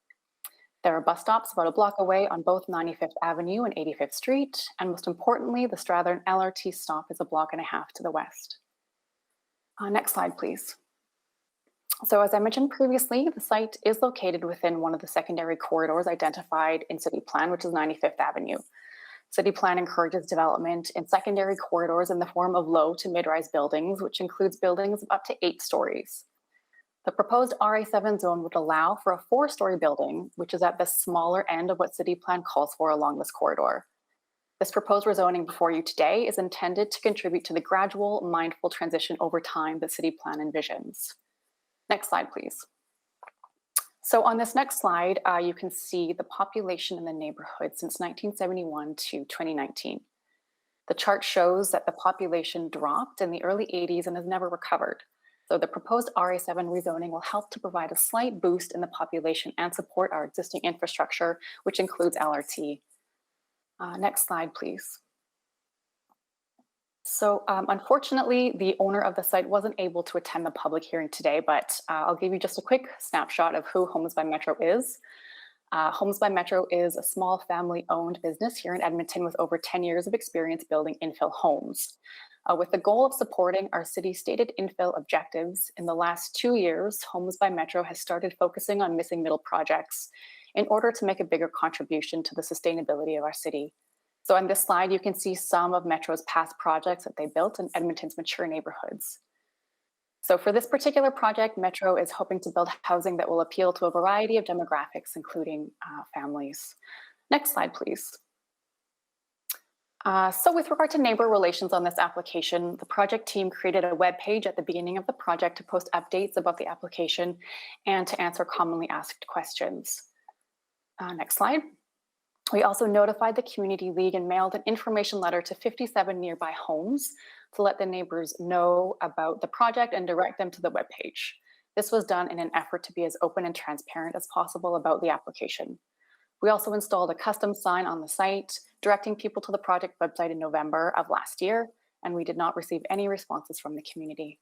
There are bus stops about a block away on both 95th Avenue and 85th Street, and most importantly, the Strathern LRT stop is a block and a half to the west. Next slide, please. So as I mentioned previously, the site is located within one of the secondary corridors identified in City Plan, which is 95th Avenue. City Plan encourages development in secondary corridors in the form of low to mid-rise buildings, which includes buildings of up to 8 stories. The proposed RA7 zone would allow for a 4-story building, which is at the smaller end of what City Plan calls for along this corridor. This proposed rezoning before you today is intended to contribute to the gradual, mindful transition over time that City Plan envisions. Next slide, please. So on this next slide, you can see the population in the neighborhood since 1971 to 2019. The chart shows that the population dropped in the early 80s and has never recovered. So the proposed RA7 rezoning will help to provide a slight boost in the population and support our existing infrastructure, which includes LRT. Next slide, please. So unfortunately, the owner of the site wasn't able to attend the public hearing today, but I'll give you just a quick snapshot of who Homes by Metro is. Homes by Metro is a small family-owned business here in Edmonton with over 10 years of experience building infill homes. With the goal of supporting our city's stated infill objectives, in the last 2 years, Homes by Metro has started focusing on missing middle projects in order to make a bigger contribution to the sustainability of our city. So on this slide, you can see some of Metro's past projects that they built in Edmonton's mature neighborhoods. So for this particular project, Metro is hoping to build housing that will appeal to a variety of demographics, including families. Next slide, please. So with regard to neighbor relations on this application, the project team created a web page at the beginning of the project to post updates about the application and to answer commonly asked questions. Next slide. We also notified the Community League and mailed an information letter to 57 nearby homes to let the neighbors know about the project and direct them to the webpage. This was done in an effort to be as open and transparent as possible about the application. We also installed a custom sign on the site, directing people to the project website in November of last year, and we did not receive any responses from the community.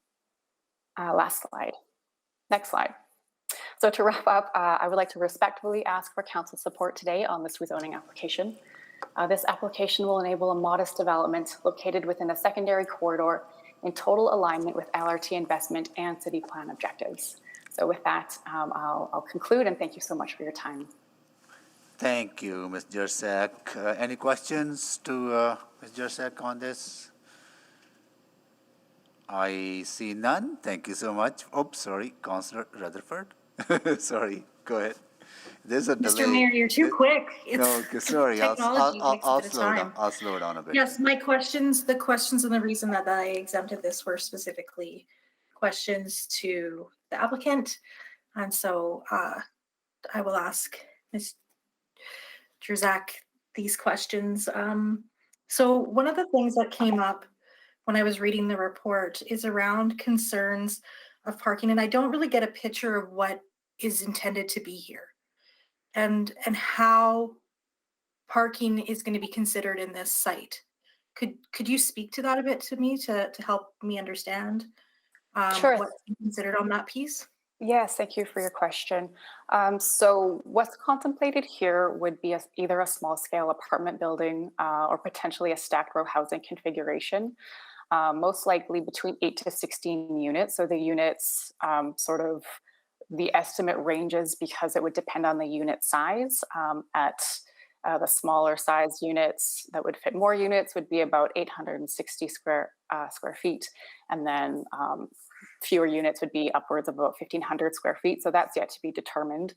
Last slide. Next slide. So to wrap up, I would like to respectfully ask for council support today on this rezoning application. This application will enable a modest development located within a secondary corridor in total alignment with LRT investment and city plan objectives. So with that, I'll conclude and thank you so much for your time. Thank you, Ms. Jersek. Any questions to Ms. Jersek on this? I see none. Thank you so much. Oops, sorry, Councillor Rutherford. Sorry, go ahead. There's a delay. Mr. Mayor, you're too quick. No, sorry. Technology takes a I'll bit of slow time. down. I'll slow down a bit. Yes, my questions, the questions and the reason that I exempted this were specifically questions to the applicant. And so I will ask Ms. Jerzak these questions. So one of the things that came up when I was reading the report is around concerns of parking, and I don't really get a picture of what is intended to be here and how parking is going to be considered in this site. Could you speak to that a bit to me to help me understand Sure. what's considered on that piece? Yes, thank you for your question. So what's contemplated here would be either a small scale apartment building or potentially a stacked row housing configuration, most likely between 8 to 16 units. So the units sort of the estimate ranges because it would depend on the unit size. At the smaller size units that would fit more units would be about 860 square feet. And then fewer units would be upwards of about 1,500 square feet. So that's yet to be determined.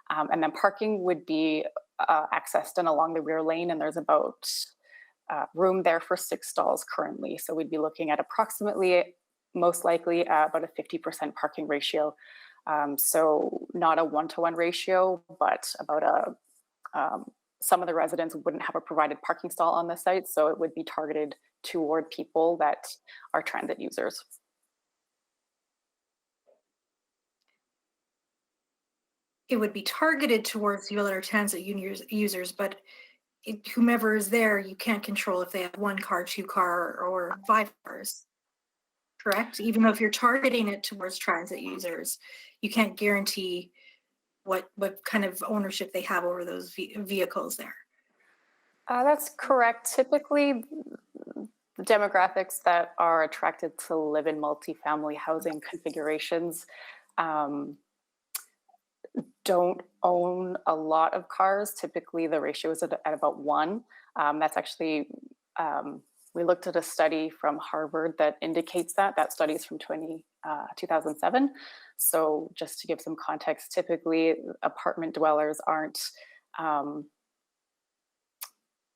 And then parking would be accessed and along the rear lane. And there's about room there for 6 stalls currently. So we'd be looking at approximately, most likely about a 50% parking ratio. So not a 1-to-1 ratio, but about some of the residents wouldn't have a provided parking stall on the site. So it would be targeted toward people that are transit users. It would be targeted towards the other transit users, but whomever is there, you can't control if they have 1 car, 2 car, or 5 cars. correct? Even though if you're targeting it towards transit users, you can't guarantee what kind of ownership they have over those vehicles there. That's correct. Typically, the demographics that are attracted to live in multifamily housing configurations don't own a lot of cars. Typically, the ratio is at about 1. That's actually, we looked at a study from Harvard that indicates that. That study is from 2007. So just to give some context, typically apartment dwellers aren't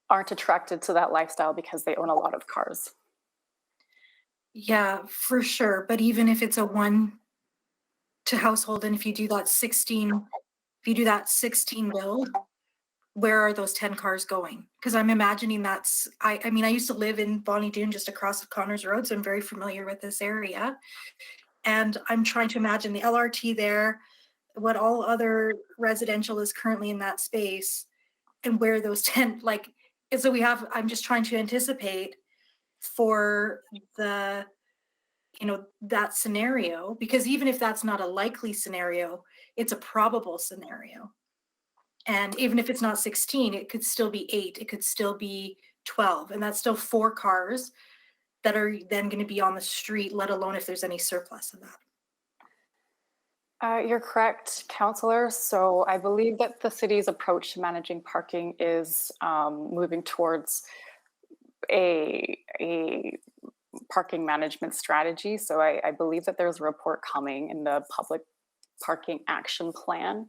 attracted to that lifestyle because they own a lot of cars. Yeah, for sure. But even if it's a 1 to household, and if you do that 16 build, where are those 10 cars going? Because I'm imagining that's, I mean, I used to live in Bonnie Doon just across Connors Road, so I'm very familiar with this area. And I'm trying to imagine the LRT there, what all other residential is currently in that space, and where those 10, like, and so I'm just trying to anticipate for the, that scenario, because even if that's not a likely scenario, it's a probable scenario. And even if it's not 16, it could still be 8, it could still be 12, and that's still 4 cars that are then going to be on the street, let alone if there's any surplus of that. You're correct, Councillor. So I believe that the city's approach to managing parking is moving towards a parking management strategy. So I believe that there's a report coming in the Public Parking Action Plan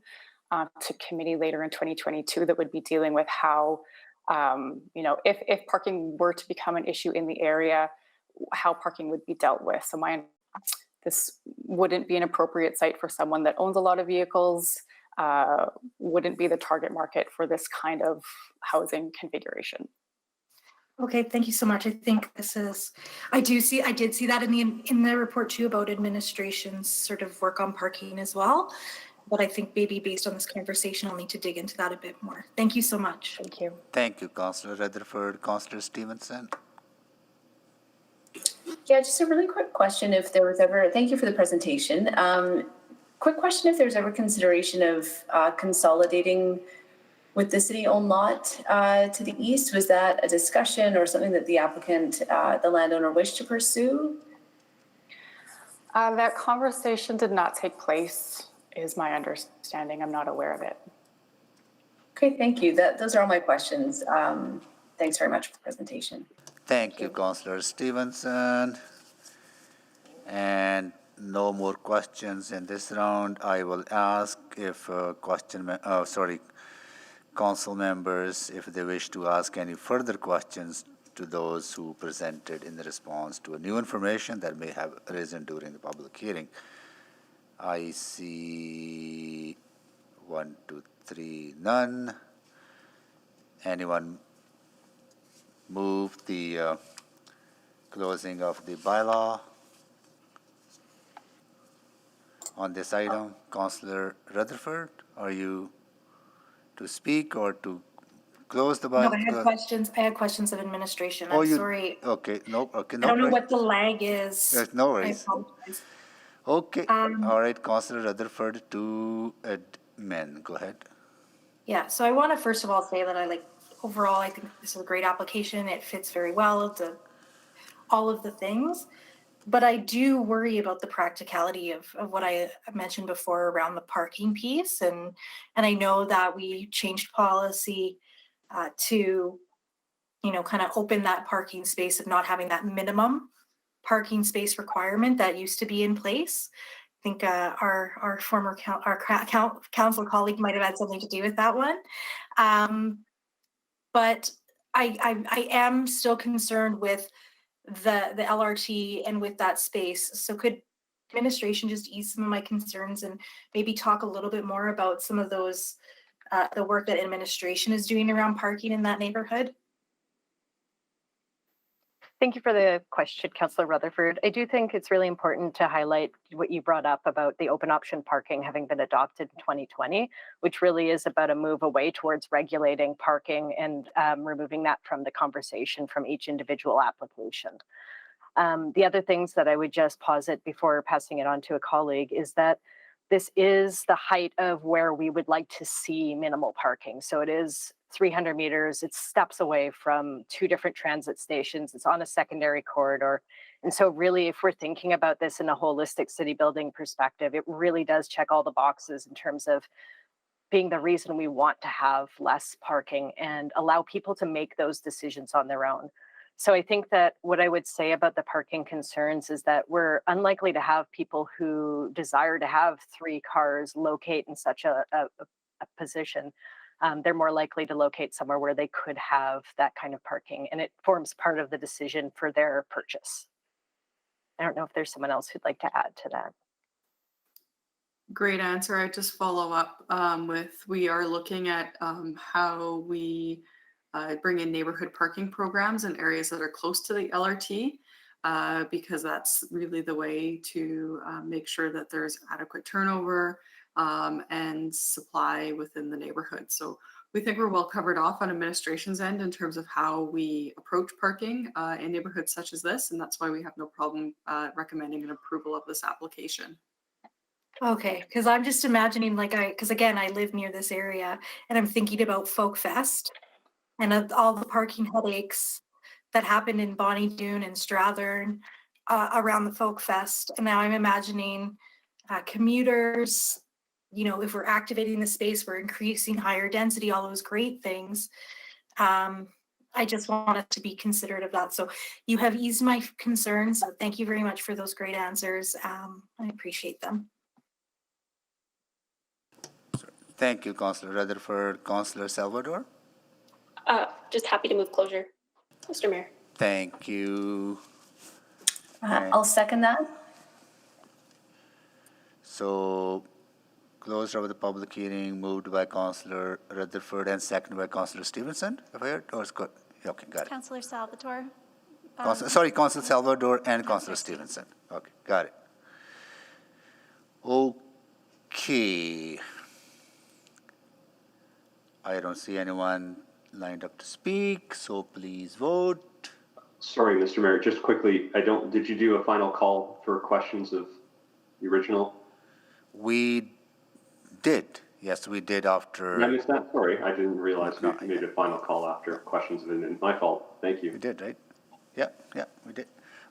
to committee later in 2022 that would be dealing with how, if parking were to become an issue in the area, how parking would be dealt with. So this wouldn't be an appropriate site for someone that owns a lot of vehicles, wouldn't be the target market for this kind of housing configuration. Okay, thank you so much. I think I did see that in the report too about administration's sort of work on parking as well. But I think maybe based on this conversation, I'll need to dig into that a bit more. Thank you so much. Thank you. Thank you, Councillor Rutherford. Councillor Stevenson. Yeah, just a really quick question. If there was ever, thank you for the presentation. Quick question, if there's ever consideration of consolidating with the city-owned lot to the east. Was that a discussion or something that the applicant, the landowner, wished to pursue? That conversation did not take place, is my understanding. I'm not aware of it. Okay, thank you. Those are all my questions. Thanks very much for the presentation. Thank you, Councillor Stevenson. And no more questions in this round. I will ask if council members, if they wish to ask any further questions to those who presented in response to a new information that may have arisen during the public hearing. I see 1, 2, 3, none. Anyone move the closing of the bylaw on this item? Councillor Rutherford, are you to speak or to close the bylaw? No, I had questions of administration. I'm sorry. Okay, no, okay, no. I don't know what the lag is. There's no worries. I apologize. Okay, all right, Councillor Rutherford to admin. Go ahead. Yeah, so I want to first of all say that overall, I think this is a great application. It fits very well to all of the things. But I do worry about the practicality of what I mentioned before around the parking piece. And I know that we changed policy to, kind of open that parking space of not having that minimum parking space requirement that used to be in place. I think our former council colleague might have had something to do with that one. But I am still concerned with the LRT and with that space. So could administration just ease some of my concerns and maybe talk a little bit more about some of those, the work that administration is doing around parking in that neighborhood? Thank you for the question, Councillor Rutherford. I do think it's really important to highlight what you brought up about the open option parking having been adopted in 2020, which really is about a move away towards regulating parking and removing that from the conversation from each individual application. The other things that I would just posit before passing it on to a colleague is that this is the height of where we would like to see minimal parking. So it is 300 meters, it's steps away from 2 different transit stations, it's on a secondary corridor. And so really, if we're thinking about this in a holistic city building perspective, it really does check all the boxes in terms of being the reason we want to have less parking and allow people to make those decisions on their own. So I think that what I would say about the parking concerns is that we're unlikely to have people who desire to have 3 cars locate in such a position. They're more likely to locate somewhere where they could have that kind of parking, and it forms part of the decision for their purchase. I don't know if there's someone else who'd like to add to that. Great answer. I just follow up with, we are looking at how we bring in neighborhood parking programs in areas that are close to the LRT, because that's really the way to make sure that there's adequate turnover and supply within the neighborhood. So we think we're well covered off on administration's end in terms of how we approach parking in neighborhoods such as this, and that's why we have no problem recommending an approval of this application. Okay, because I'm just imagining because again, I live near this area and I'm thinking about Folk Fest and all the parking headaches that happened in Bonnie Doon and Strathern around the Folk Fest. And now I'm imagining commuters, if we're activating the space, we're increasing higher density, all those great things. I just want us to be considerate of that. So you have eased my concerns. So thank you very much for those great answers. I appreciate them. Thank you, Councillor Rutherford. Councillor Salvador? Just happy to move closure, Mr. Mayor. Thank you. I'll second that. So, closure of the public hearing moved by Councillor Rutherford and seconded by Councillor Stevenson. Have I heard? Or is good? Okay, got it. Councillor Salvatore. Councillor Salvador and Councillor Stevenson. Okay, got it. Okay. I don't see anyone lined up to speak, so please vote. Sorry, Mr. Mayor, just quickly, did you do a final call for questions of the original? We did. Yes, we did after. Did I miss that? Sorry, I didn't realize we made a final call after questions have been my fault. Thank you. We did, right? Yeah, we did.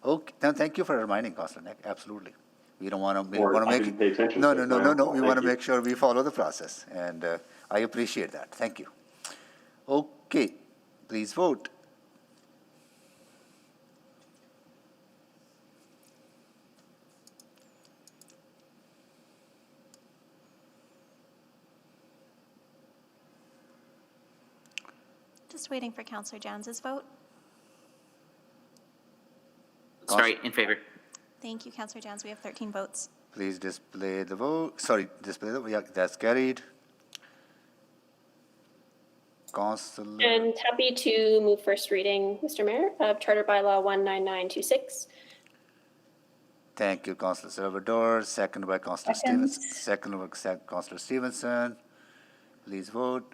Okay, now thank you for reminding, Councillor Neck. Absolutely. We don't want to make. Didn't pay attention. No. We want to make sure we follow the process, and I appreciate that. Thank you. Okay, please vote. Just waiting for Councillor Jans's vote. Sorry, in favor. Thank you, Councillor Jans. We have 13 votes. Please display the vote. Sorry, display the vote. Yeah, that's carried. Councillor. And happy to move first reading, Mr. Mayor, of Charter Bylaw 19926. Thank you, Councillor Salvador. Seconded by Councillor Stevenson. Seconded by Councillor Stevenson. Please vote.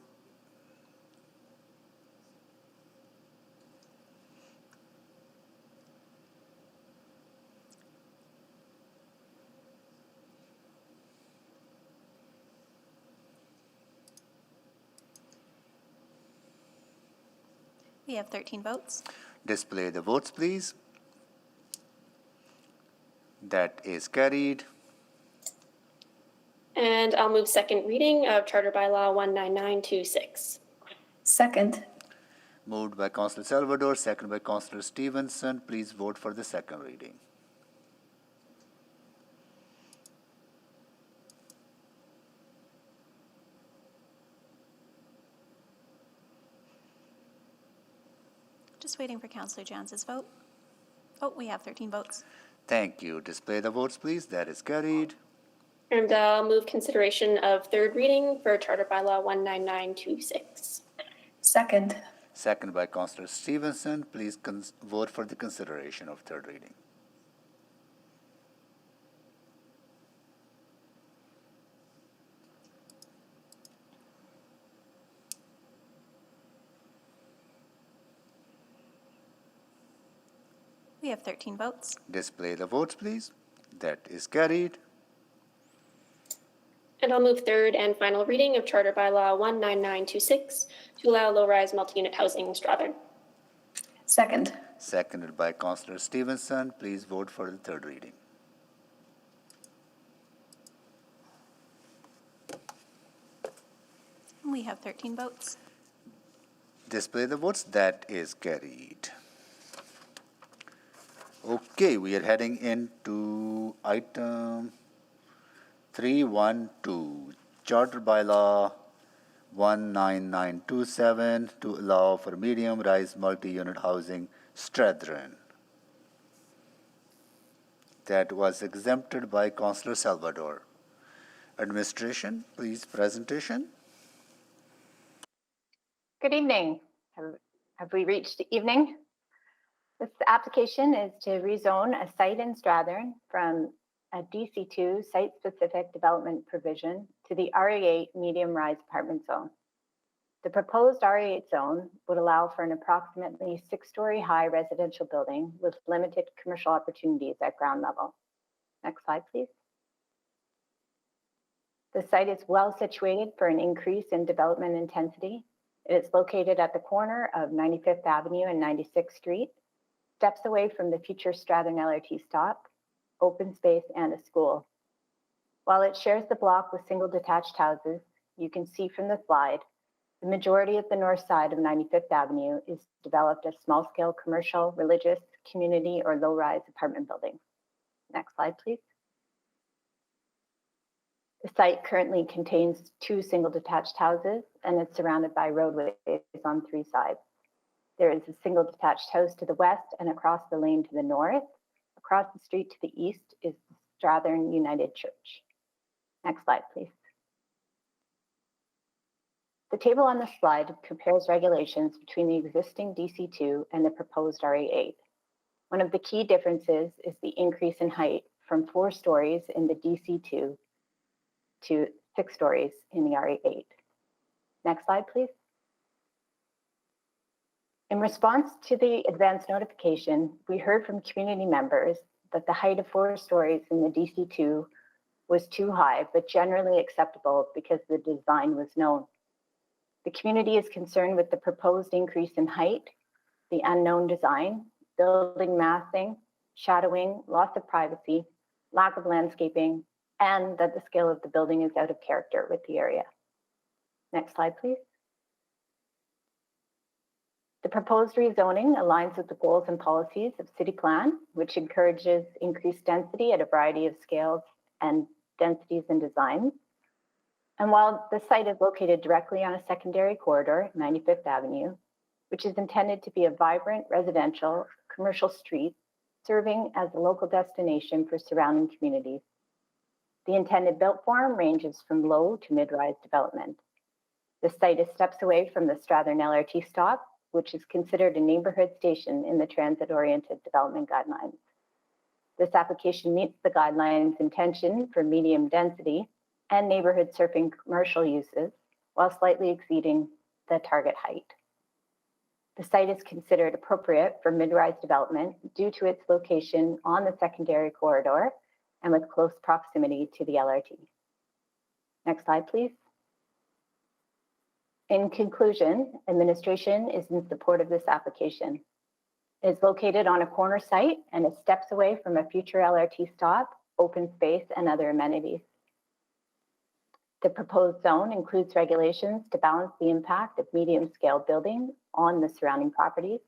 We have 13 votes. Display the votes, please. That is carried. And I'll move second reading of Charter Bylaw 19926. Second. Moved by Councillor Salvador, seconded by Councillor Stevenson. Please vote for the second reading. Just waiting for Councillor Jans's vote. Oh, we have 13 votes. Thank you. Display the votes, please. That is carried. And I'll move consideration of third reading for Charter Bylaw 19926. Second. Seconded by Councillor Stevenson. Please vote for the consideration of third reading. We have 13 votes. Display the votes, please. That is carried. And I'll move third and final reading of Charter Bylaw 19926 to allow low-rise multi-unit housing in Strathern. Second. Seconded by Councillor Stevenson. Please vote for the third reading. We have 13 votes. Display the votes. That is carried. Okay, we are heading into item 312, Charter Bylaw 19927 to allow for medium-rise multi-unit housing, Strathern. That was exempted by Councillor Salvador. Administration, please, presentation. Good evening. Have we reached the evening? This application is to rezone a site in Strathern from a DC2 site-specific development provision to the RE8 medium-rise apartment zone. The proposed RE8 zone would allow for an approximately 6-story high residential building with limited commercial opportunities at ground level. Next slide, please. The site is well situated for an increase in development intensity. It is located at the corner of 95th Avenue and 96th Street, steps away from the future Strathern LRT stop, open space, and a school. While it shares the block with single detached houses, you can see from the slide, the majority of the north side of 95th Avenue is developed as small-scale commercial, religious, community, or low-rise apartment buildings. Next slide, please. The site currently contains 2 single detached houses and is surrounded by roadways on 3 sides. There is a single detached house to the west and across the lane to the north. Across the street to the east is the Strathern United Church. Next slide, please. The table on the slide compares regulations between the existing DC2 and the proposed RE8. One of the key differences is the increase in height from 4 stories in the DC2 to 6 stories in the RE8. Next slide, please. In response to the advance notification, we heard from community members that the height of 4 stories in the DC2 was too high, but generally acceptable because the design was known. The community is concerned with the proposed increase in height, the unknown design, building massing, shadowing, loss of privacy, lack of landscaping, and that the scale of the building is out of character with the area. Next slide, please. The proposed rezoning aligns with the goals and policies of City Plan, which encourages increased density at a variety of scales and densities and designs. And while the site is located directly on a secondary corridor, 95th Avenue, which is intended to be a vibrant residential commercial street, serving as a local destination for surrounding communities. The intended built form ranges from low to mid-rise development. The site is steps away from the Strathern LRT stop, which is considered a neighborhood station in the transit-oriented development guidelines. This application meets the guidelines' intention for medium density and neighborhood surfing commercial uses while slightly exceeding the target height. The site is considered appropriate for mid-rise development due to its location on the secondary corridor and with close proximity to the LRT. Next slide, please. In conclusion, administration is in support of this application. It is located on a corner site and is steps away from a future LRT stop, open space, and other amenities. The proposed zone includes regulations to balance the impact of medium-scale building on the surrounding properties,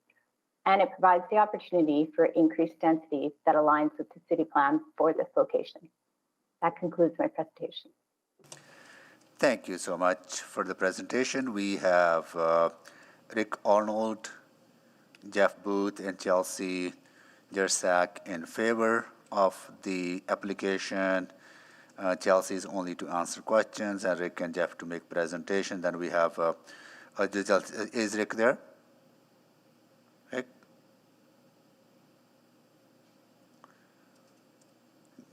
and it provides the opportunity for increased density that aligns with the city plan for this location. That concludes my presentation. Thank you so much for the presentation. We have Rick Arnold, Jeff Booth, and Chelsea Jersak in favor of the application. Chelsea is only to answer questions, and Rick and Jeff to make presentation. Then we have, is Rick there? Rick?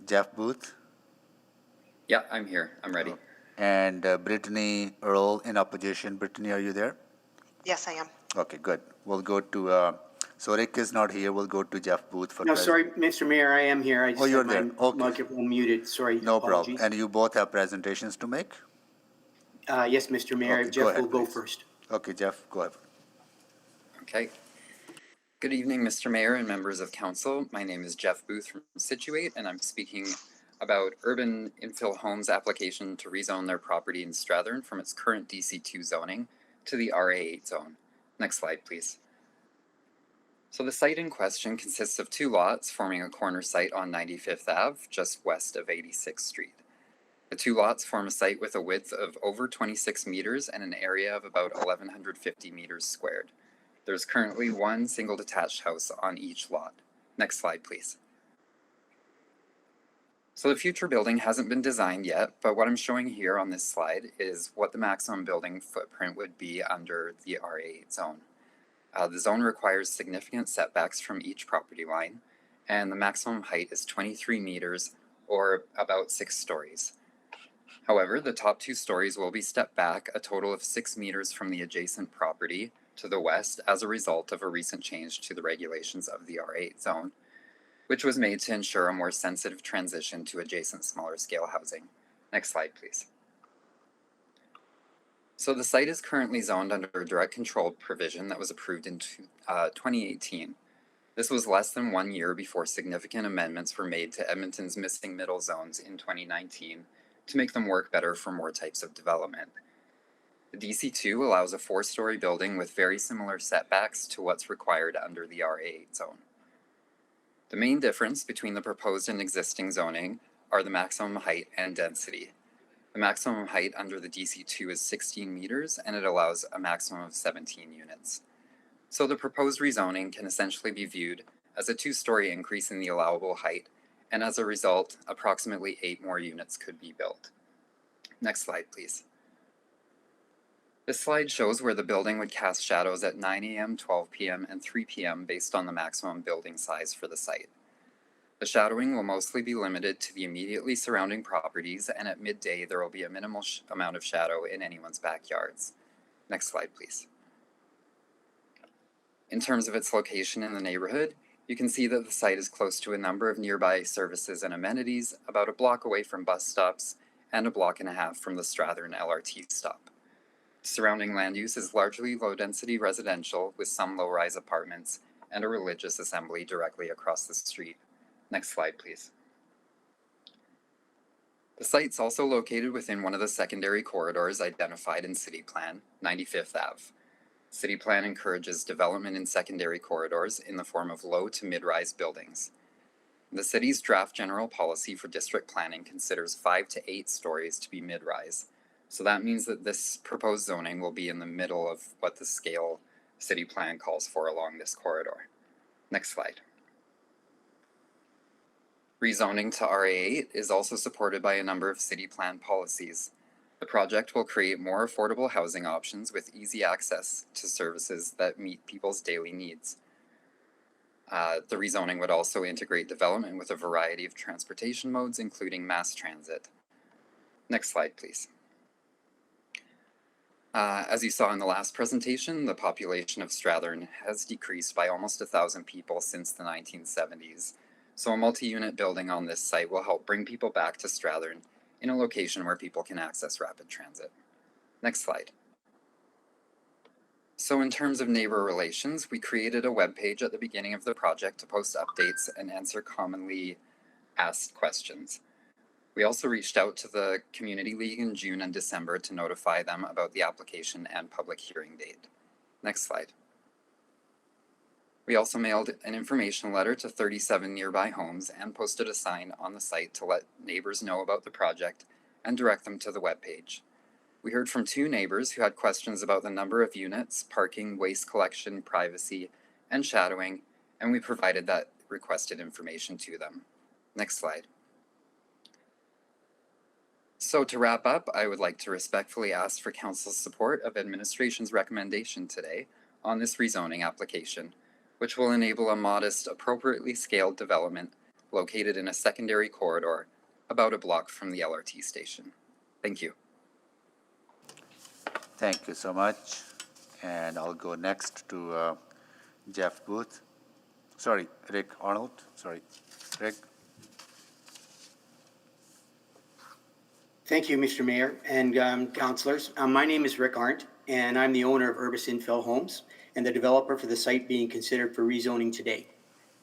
Jeff Booth? Yeah, I'm here. I'm ready. And Brittany Earl in opposition. Brittany, are you there? Yes, I am. Okay, good. We'll go to So Rick is not here. We'll go to Jeff Booth for No, sorry, Mr. Mayor, I am here. I just you're had my there. Okay. microphone muted. Sorry, No problem. apologies. And you both have presentations to make? Yes, Mr. Mayor, Okay, go Jeff ahead, will go please. first. Okay, Jeff, go ahead. Okay. Good evening, Mr. Mayor and members of council. My name is Jeff Booth from Situate, and I'm speaking about urban infill homes application to rezone their property in Strathern from its current DC2 zoning to the RA8 zone. Next slide, please. So the site in question consists of 2 lots forming a corner site on 95th Ave, just west of 86th Street. The 2 lots form a site with a width of over 26 meters and an area of about 1,150 meters squared. There's currently 1 single detached house on each lot. Next slide, please. So the future building hasn't been designed yet, but what I'm showing here on this slide is what the maximum building footprint would be under the RA8 zone. The zone requires significant setbacks from each property line, and the maximum height is 23 meters or about 6 stories. However, the top 2 stories will be stepped back a total of 6 meters from the adjacent property to the west as a result of a recent change to the regulations of the R8 zone, which was made to ensure a more sensitive transition to adjacent smaller scale housing. Next slide, please. So the site is currently zoned under a direct control provision that was approved in 2018. This was less than 1 year before significant amendments were made to Edmonton's missing middle zones in 2019 to make them work better for more types of development. The DC2 allows a 4-story building with very similar setbacks to what's required under the RA8 zone. The main difference between the proposed and existing zoning are the maximum height and density. The maximum height under the DC2 is 16 meters and it allows a maximum of 17 units. So the proposed rezoning can essentially be viewed as a 2-story increase in the allowable height, and as a result, approximately 8 more units could be built. Next slide, please. This slide shows where the building would cast shadows at 9 a.m., 12 p.m., and 3 p.m. based on the maximum building size for the site. The shadowing will mostly be limited to the immediately surrounding properties, and at midday there will be a minimal amount of shadow in anyone's backyards. Next slide, please. In terms of its location in the neighborhood, you can see that the site is close to a number of nearby services and amenities, about a block away from bus stops and a block and a half from the Strathern LRT stop. Surrounding land use is largely low-density residential with some low-rise apartments and a religious assembly directly across the street. Next slide, please. The site's also located within one of the secondary corridors identified in City Plan, 95th Ave. City Plan encourages development in secondary corridors in the form of low to mid-rise buildings. The city's draft general policy for district planning considers 5 to 8 stories to be mid-rise. So that means that this proposed zoning will be in the middle of what the scale city plan calls for along this corridor. Next slide. Rezoning to RA8 is also supported by a number of city plan policies. The project will create more affordable housing options with easy access to services that meet people's daily needs. The rezoning would also integrate development with a variety of transportation modes, including mass transit. Next slide, please. As you saw in the last presentation, the population of Strathern has decreased by almost 1,000 people since the 1970s. So a multi-unit building on this site will help bring people back to Strathern in a location where people can access rapid transit. Next slide. So in terms of neighbor relations, we created a webpage at the beginning of the project to post updates and answer commonly asked questions. We also reached out to the Community League in June and December to notify them about the application and public hearing date. Next slide. We also mailed an information letter to 37 nearby homes and posted a sign on the site to let neighbors know about the project and direct them to the webpage. We heard from 2 neighbors who had questions about the number of units, parking, waste collection, privacy, and shadowing, and we provided that requested information to them. Next slide. So to wrap up, I would like to respectfully ask for Council's support of Administration's recommendation today on this rezoning application, which will enable a modest, appropriately scaled development located in a secondary corridor about a block from the LRT station. Thank you. Thank you so much. And I'll go next to Jeff Booth. sorry, Rick Arnold, sorry, Rick. Thank you, Mr. Mayor and councillors. My name is Rick Arndt, and I'm the owner of Urbis Infill Homes and the developer for the site being considered for rezoning today.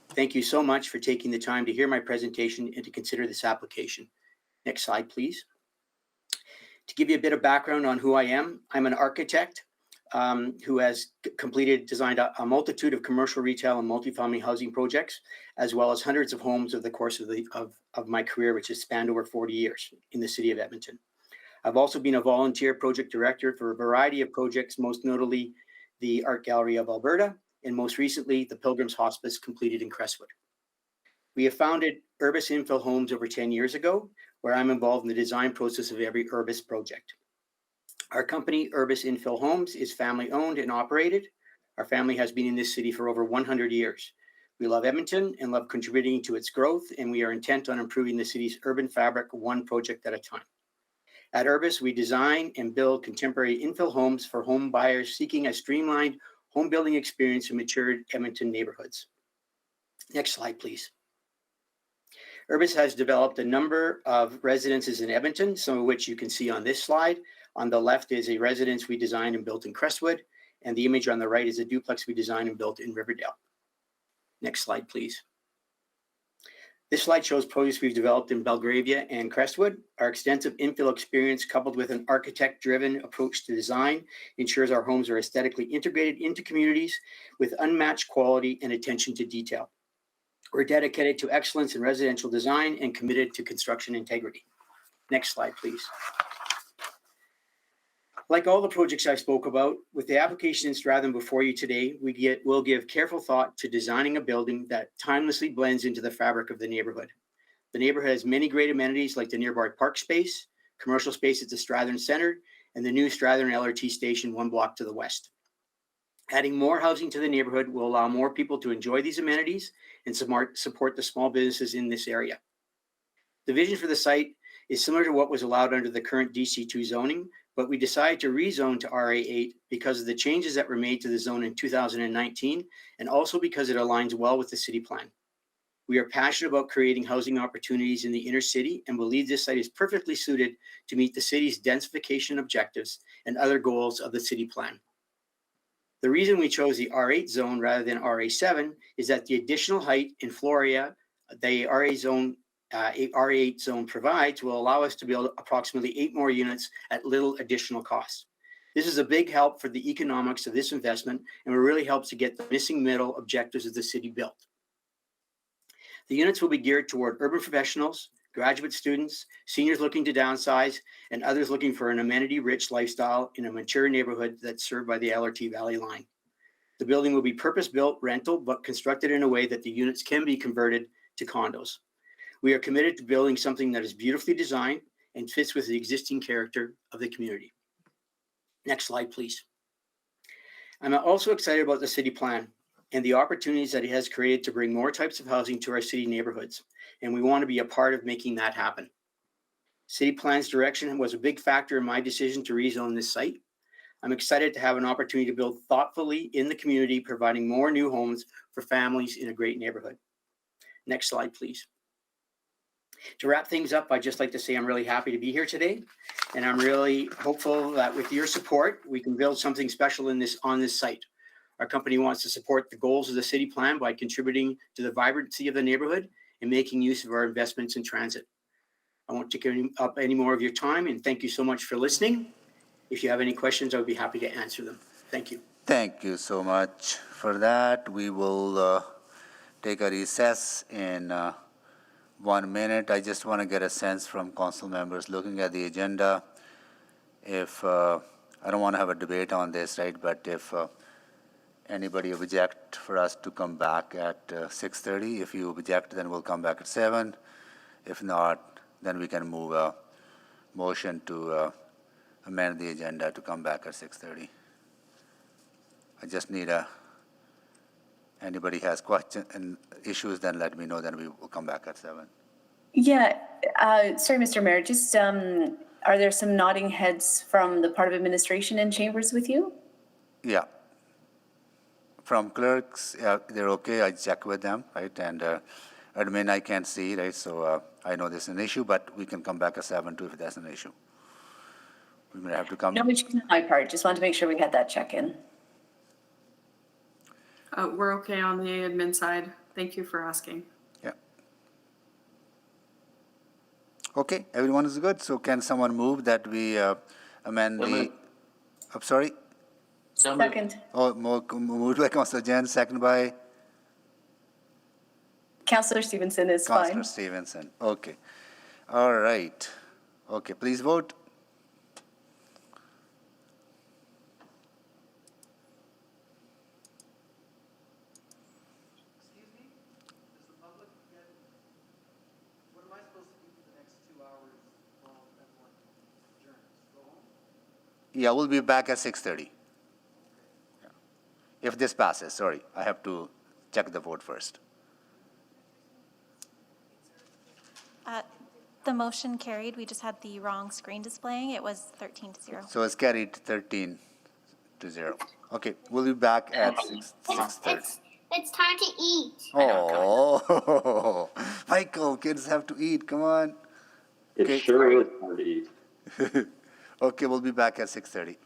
Thank you so much for taking the time to hear my presentation and to consider this application. Next slide, please. To give you a bit of background on who I am, I'm an architect who has designed a multitude of commercial, retail, and multifamily housing projects, as well as hundreds of homes over the course of my career, which has spanned over 40 years in the city of Edmonton. I've also been a volunteer project director for a variety of projects, most notably the Art Gallery of Alberta, and most recently, the Pilgrims Hospice completed in Crestwood. We have founded Urbis Infill Homes over 10 years ago, where I'm involved in the design process of every Urbis project. Our company, Urbis Infill Homes, is family owned and operated. Our family has been in this city for over 100 years. We love Edmonton and love contributing to its growth, and we are intent on improving the city's urban fabric one project at a time. At Urbis, we design and build contemporary infill homes for home buyers seeking a streamlined home building experience in matured Edmonton neighborhoods. Next slide, please. Urbis has developed a number of residences in Edmonton, some of which you can see on this slide. On the left is a residence we designed and built in Crestwood, and the image on the right is a duplex we designed and built in Riverdale. Next slide, please. This slide shows projects we've developed in Belgravia and Crestwood. Our extensive infill experience, coupled with an architect-driven approach to design, ensures our homes are aesthetically integrated into communities with unmatched quality and attention to detail. We're dedicated to excellence in residential design and committed to construction integrity. Next slide, please. Like all the projects I spoke about, with the application in Strathern before you today, we'll give careful thought to designing a building that timelessly blends into the fabric of the neighborhood. The neighborhood has many great amenities like the nearby park space, commercial space at the Strathern Center, and the new Strathern LRT station 1 block to the west. Adding more housing to the neighborhood will allow more people to enjoy these amenities and support the small businesses in this area. The vision for the site is similar to what was allowed under the current DC2 zoning, but we decided to rezone to RA8 because of the changes that were made to the zone in 2019, and also because it aligns well with the city plan. We are passionate about creating housing opportunities in the inner city and believe this site is perfectly suited to meet the city's densification objectives and other goals of the city plan. The reason we chose the R8 zone rather than RA7 is that the additional height and floor area the R8 zone provides will allow us to build approximately 8 more units at little additional cost. This is a big help for the economics of this investment and will really help to get the missing middle objectives of the city built. The units will be geared toward urban professionals, graduate students, seniors looking to downsize, and others looking for an amenity-rich lifestyle in a mature neighborhood that's served by the LRT Valley Line. The building will be purpose-built rental, but constructed in a way that the units can be converted to condos. We are committed to building something that is beautifully designed and fits with the existing character of the community. Next slide, please. I'm also excited about the city plan and the opportunities that it has created to bring more types of housing to our city neighborhoods, and we want to be a part of making that happen. City plan's direction was a big factor in my decision to rezone this site. I'm excited to have an opportunity to build thoughtfully in the community, providing more new homes for families in a great neighborhood. Next slide, please. To wrap things up, I'd just like to say I'm really happy to be here today, and I'm really hopeful that with your support, we can build something special on this site. Our company wants to support the goals of the city plan by contributing to the vibrancy of the neighborhood and making use of our investments in transit. I won't take up any more of your time, and thank you so much for listening. If you have any questions, I would be happy to answer them. Thank you. Thank you so much for that. We will take a recess in 1 minute. I just want to get a sense from council members looking at the agenda. If I don't want to have a debate on this, right? But if anybody object for us to come back at 6:30, if you object, then we'll come back at 7. If not, then we can move a motion to amend the agenda to come back at 6:30. I just need anybody has questions and issues, then let me know, then we will come back at 7. Yeah, sorry, Mr. Mayor, just are there some nodding heads from the part of administration and chambers with you? Yeah. from clerks, they're okay, I check with them, right? And admin, I can't see, right? So I know this is an issue, but we can come back at 7 too if that's an issue. We may have to come. No issues on my part. Just wanted to make sure we had that check-in. We're okay on the admin side. Thank you for asking. Yeah. Okay, everyone is good. So can someone move that we amend the, I'm sorry? Second. Oh, moved by Councillor Jen, second by Councillor Stevenson is Councillor fine. Stevenson. Okay. All right. Okay, please vote. Yeah, we'll be back at 6:30. If this passes, sorry, I have to check the vote first. The motion carried. We just had the wrong screen displaying. It was 13-0. So it's carried 13-0. Okay, we'll be back at 6:30. It's time to eat. Oh, Michael, kids have to eat. Come on. It sure is hard to eat. Okay, we'll be back at 6:30.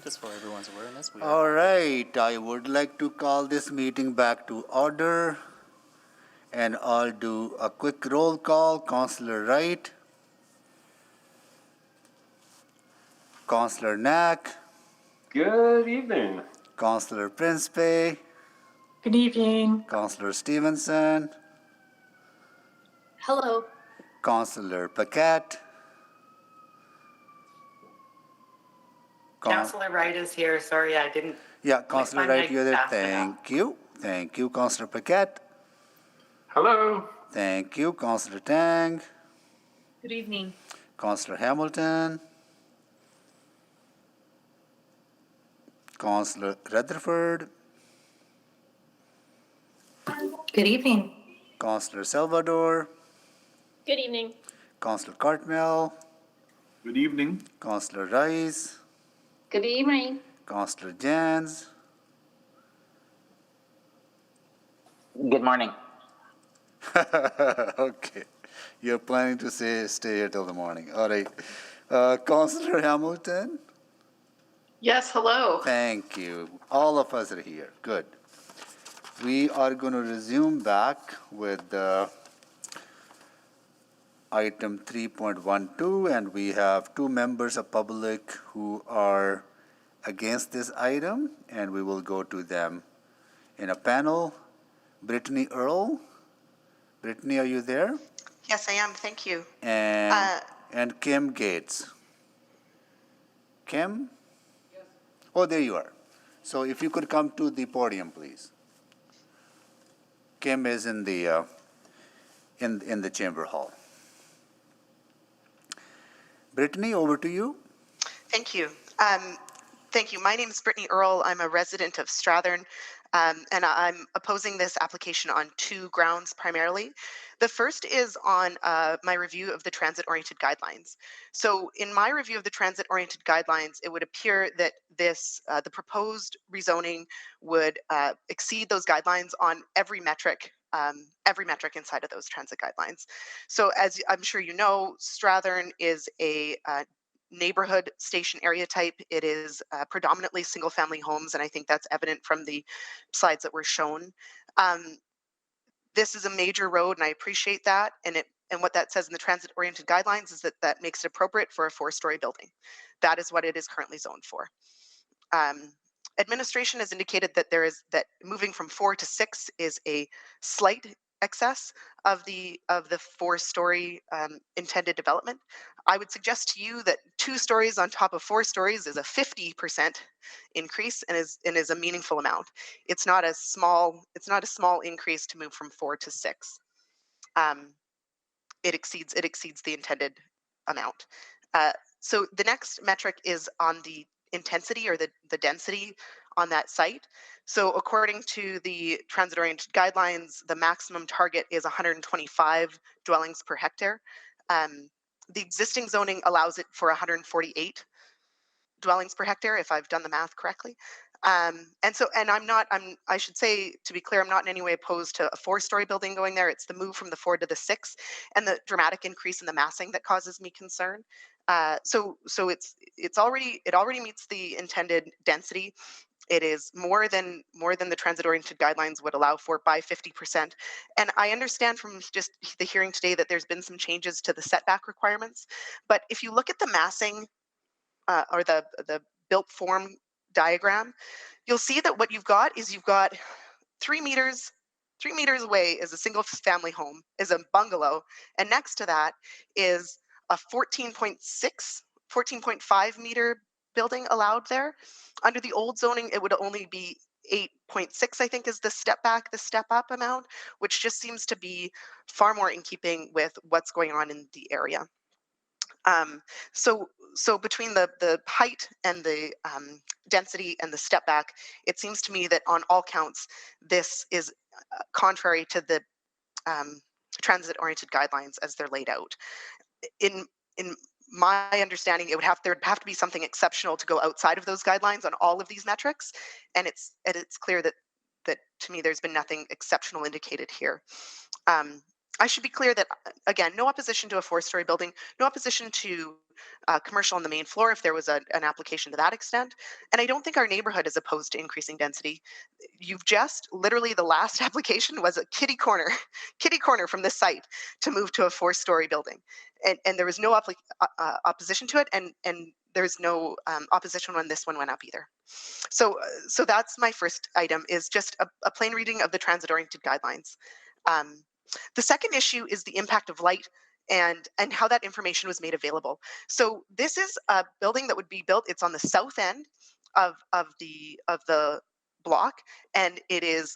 Just for everyone's awareness, we All are right, I would like to call this meeting back to order. And I'll do a quick roll call. Councillor Wright, Councillor Knack, Good evening. Councillor Principe, Good evening. Councillor Stevenson, Hello. Councillor Paquette, Councillor Wright is here. Sorry, I didn't. Yeah, Councillor my Wright, mic you're there. fast enough. Thank you. Thank you, Councillor Paquette. Hello. Thank you, Councillor Tang, Good evening. Councillor Hamilton, Councillor Rutherford, Good evening. Councillor Salvador, Good evening. Councillor Cartmel, Good evening. Councillor Rice, Good evening. Councillor Jans, Good morning. okay. You're planning to stay here till the morning. All right. Councillor Hamilton, Yes, hello. thank you. All of us are here. Good. We are going to resume back with item 3.12, and we have two members of public who are against this item, and we will go to them in a panel. Brittany Earl. Brittany, are you there? Yes, I am. Thank you. And Kim Gates. Kim? Yes. Oh, there you are. So if you could come to the podium, please. Kim is in the in the chamber hall. Brittany, over to you. Thank you. Thank you. My name is Brittany Earl. I'm a resident of Strathern, and I'm opposing this application on two grounds primarily. The first is on my review of the transit-oriented guidelines. So in my review of the transit-oriented guidelines, it would appear that this the proposed rezoning would exceed those guidelines on every metric inside of those transit guidelines. So as I'm sure you know, Strathern is a neighborhood station area type. It is predominantly single family homes, and I think that's evident from the slides that were shown. This is a major road, and I appreciate that. And what that says in the transit oriented guidelines is that makes it appropriate for a 4-story building. That is what it is currently zoned for. Administration has indicated that moving from 4 to 6 is a slight excess of the 4-story intended development. I would suggest to you that 2 stories on top of 4 stories is a 50% increase and is a meaningful amount. It's not a small increase to move from 4 to 6. It exceeds the intended amount. So the next metric is on the intensity or the density on that site. So according to the transit-oriented guidelines, the maximum target is 125 dwellings per hectare. The existing zoning allows it for 148 dwellings per hectare, if I've done the math correctly. And I should say, to be clear, I'm not in any way opposed to a 4-story building going there. It's the move from the 4 to the 6 and the dramatic increase in the massing that causes me concern. So it already meets the intended density. It is more than the transit-oriented guidelines would allow for by 50%. And I understand from just the hearing today that there's been some changes to the setback requirements. But if you look at the massing or the built form diagram, you'll see that what you've got 3 meters away is a single family home, is a bungalow, and next to that is a 14.5 meter building allowed there. Under the old zoning, it would only be 8.6, I think, is the step up amount, which just seems to be far more in keeping with what's going on in the area. So between the height and the density and the step back, it seems to me that on all counts, this is contrary to the transit-oriented guidelines as they're laid out. In my understanding, there'd have to be something exceptional to go outside of those guidelines on all of these metrics, and it's clear that to me there's been nothing exceptional indicated here. I should be clear that, again, no opposition to a 4-story building, no opposition to commercial on the main floor if there was an application to that extent. And I don't think our neighborhood is opposed to increasing density. You've just, literally the last application was a kitty corner from this site to move to a 4-story building. And there was no opposition to it, and there's no opposition when this one went up either. So that's my first item, is just a plain reading of the transit-oriented guidelines. The second issue is the impact of light and how that information was made available. So this is a building that would be built. It's on the south end of the block, and it is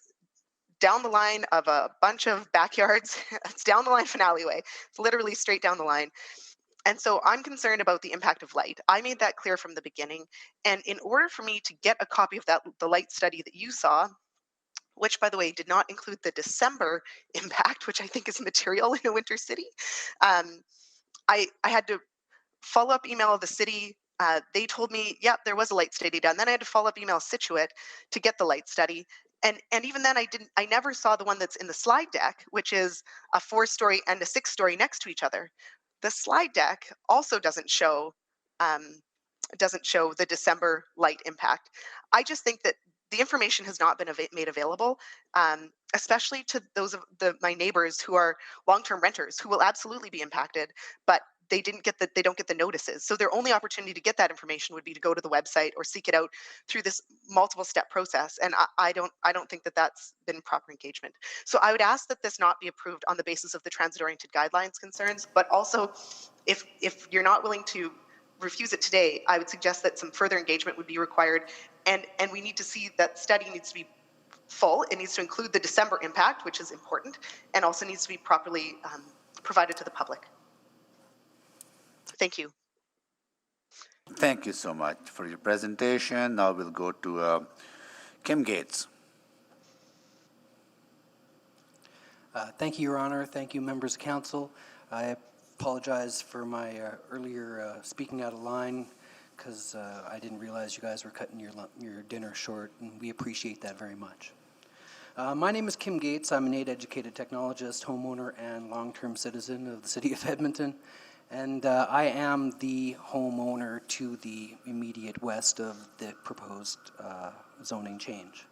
down the line of a bunch of backyards. It's down the line of an alleyway. It's literally straight down the line. And so I'm concerned about the impact of light. I made that clear from the beginning. And in order for me to get a copy of the light study that you saw, which, by the way, did not include the December impact, which I think is material in a winter city. I had to follow up email the city. They told me, yeah, there was a light study done. Then I had to follow up email Situate to get the light study. And even then I never saw the one that's in the slide deck, which is a 4-story and a 6-story next to each other. The slide deck also doesn't show the December light impact. I just think that the information has not been made available, especially to those of my neighbors who are long-term renters who will absolutely be impacted, but they don't get the notices. So their only opportunity to get that information would be to go to the website or seek it out through this multiple step process. And I don't think that that's been proper engagement. So I would ask that this not be approved on the basis of the transit-oriented guidelines concerns, but also if you're not willing to refuse it today, I would suggest that some further engagement would be required. And we need to see that study needs to be full. It needs to include the December impact, which is important, and also needs to be properly provided to the public. Thank you. Thank you so much for your presentation. Now we'll go to Kim Gates. Thank you, Your Honor. Thank you, members of council. I apologize for my earlier speaking out of line, because I didn't realize you guys were cutting your dinner short, and we appreciate that very much. My name is Kim Gates. I'm an age-educated technologist, homeowner, and long-term citizen of the city of Edmonton. And I am the homeowner to the immediate west of the proposed zoning change.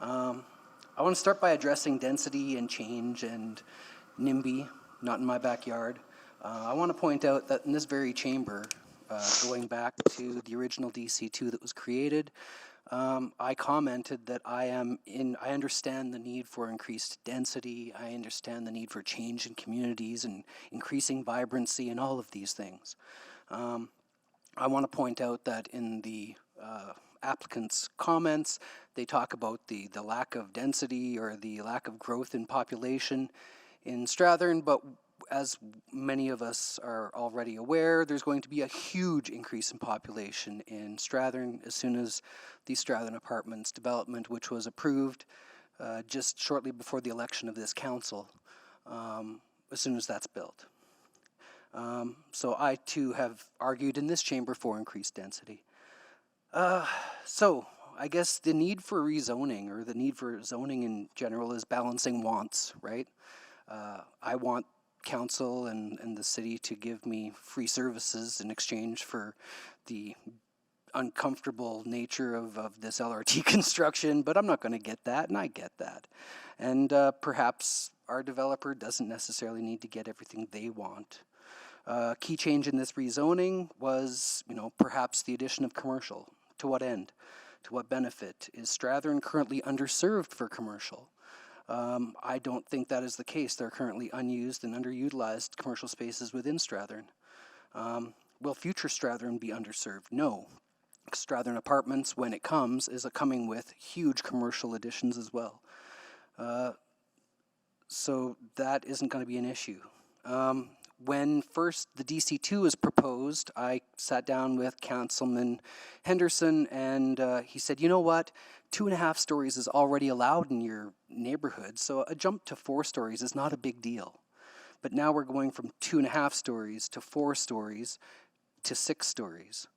I want to start by addressing density and change and NIMBY, not in my backyard. I want to point out that in this very chamber, going back to the original DC2 that was created, I commented that I understand the need for increased density, I understand the need for change in communities and increasing vibrancy and all of these things. I want to point out that in the applicants' comments, they talk about the lack of density or the lack of growth in population in Strathern, but as many of us are already aware, there's going to be a huge increase in population in Strathern as soon as the Strathern Apartments development, which was approved just shortly before the election of this council, as soon as that's built. So I too have argued in this chamber for increased density. So I guess the need for rezoning, or the need for zoning in general, is balancing wants, right? I want council and the city to give me free services in exchange for the uncomfortable nature of this LRT construction, but I'm not going to get that, and I get that. And perhaps our developer doesn't necessarily need to get everything they want. Key change in this rezoning was, perhaps the addition of commercial. To what end? To what benefit? Is Strathern currently underserved for commercial? I don't think that is the case. There are currently unused and underutilized commercial spaces within Strathern. Will future Strathern be underserved? No. Strathern Apartments, when it comes, is coming with huge commercial additions as well. So that isn't going to be an issue. When first the DC2 was proposed, I sat down with Councilman Henderson, and he said, you know what, 2.5 stories is already allowed in your neighborhood, so a jump to 4 stories is not a big deal. But now we're going from 2.5 stories to 4 stories to 6 stories.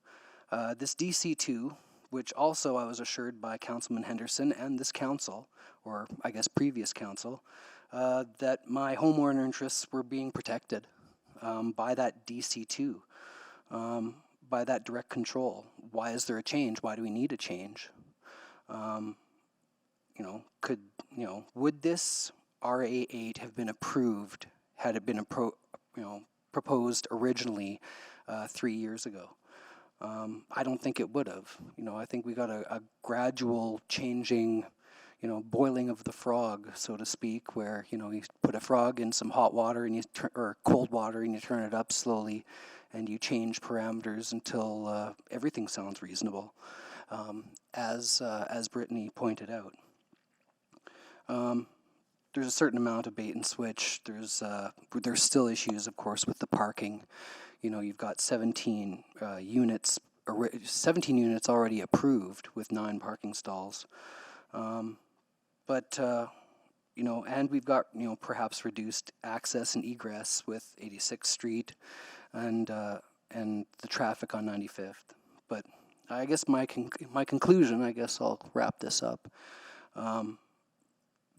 This DC2, which also I was assured by Councilman Henderson and this council, or I guess previous council, that my homeowner interests were being protected by that DC2, by that direct control. Why is there a change? Why do we need a change? Would this RA8 have been approved had it been proposed originally 3 years ago? I don't think it would have. I think we got a gradual changing, boiling of the frog, so to speak, where, you put a frog in some hot water and or cold water and you turn it up slowly and you change parameters until everything sounds reasonable, as Brittany pointed out. There's a certain amount of bait and switch. There's still issues, of course, with the parking. You've got 17 units already approved with 9 parking stalls. And we've got, perhaps reduced access and egress with 86th Street and the traffic on 95th. But I guess my conclusion, I guess I'll wrap this up.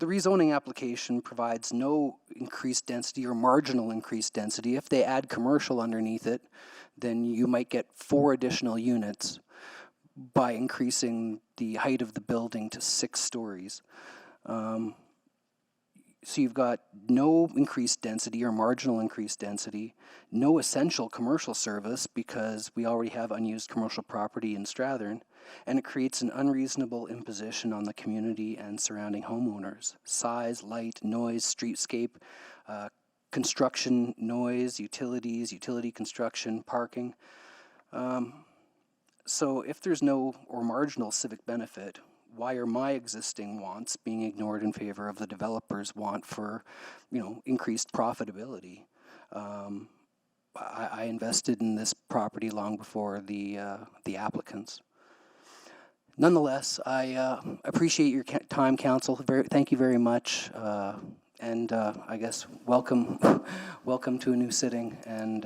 The rezoning application provides no increased density or marginal increased density. If they add commercial underneath it, then you might get 4 additional units by increasing the height of the building to 6 stories. So you've got no increased density or marginal increased density, no essential commercial service because we already have unused commercial property in Strathern, and it creates an unreasonable imposition on the community and surrounding homeowners. Size, light, noise, streetscape, construction, noise, utilities, utility construction, parking. So if there's no or marginal civic benefit, why are my existing wants being ignored in favor of the developer's want for, increased profitability? I invested in this property long before the applicants. Nonetheless, I appreciate your time, Council. Thank you very much, and I guess welcome to a new sitting, and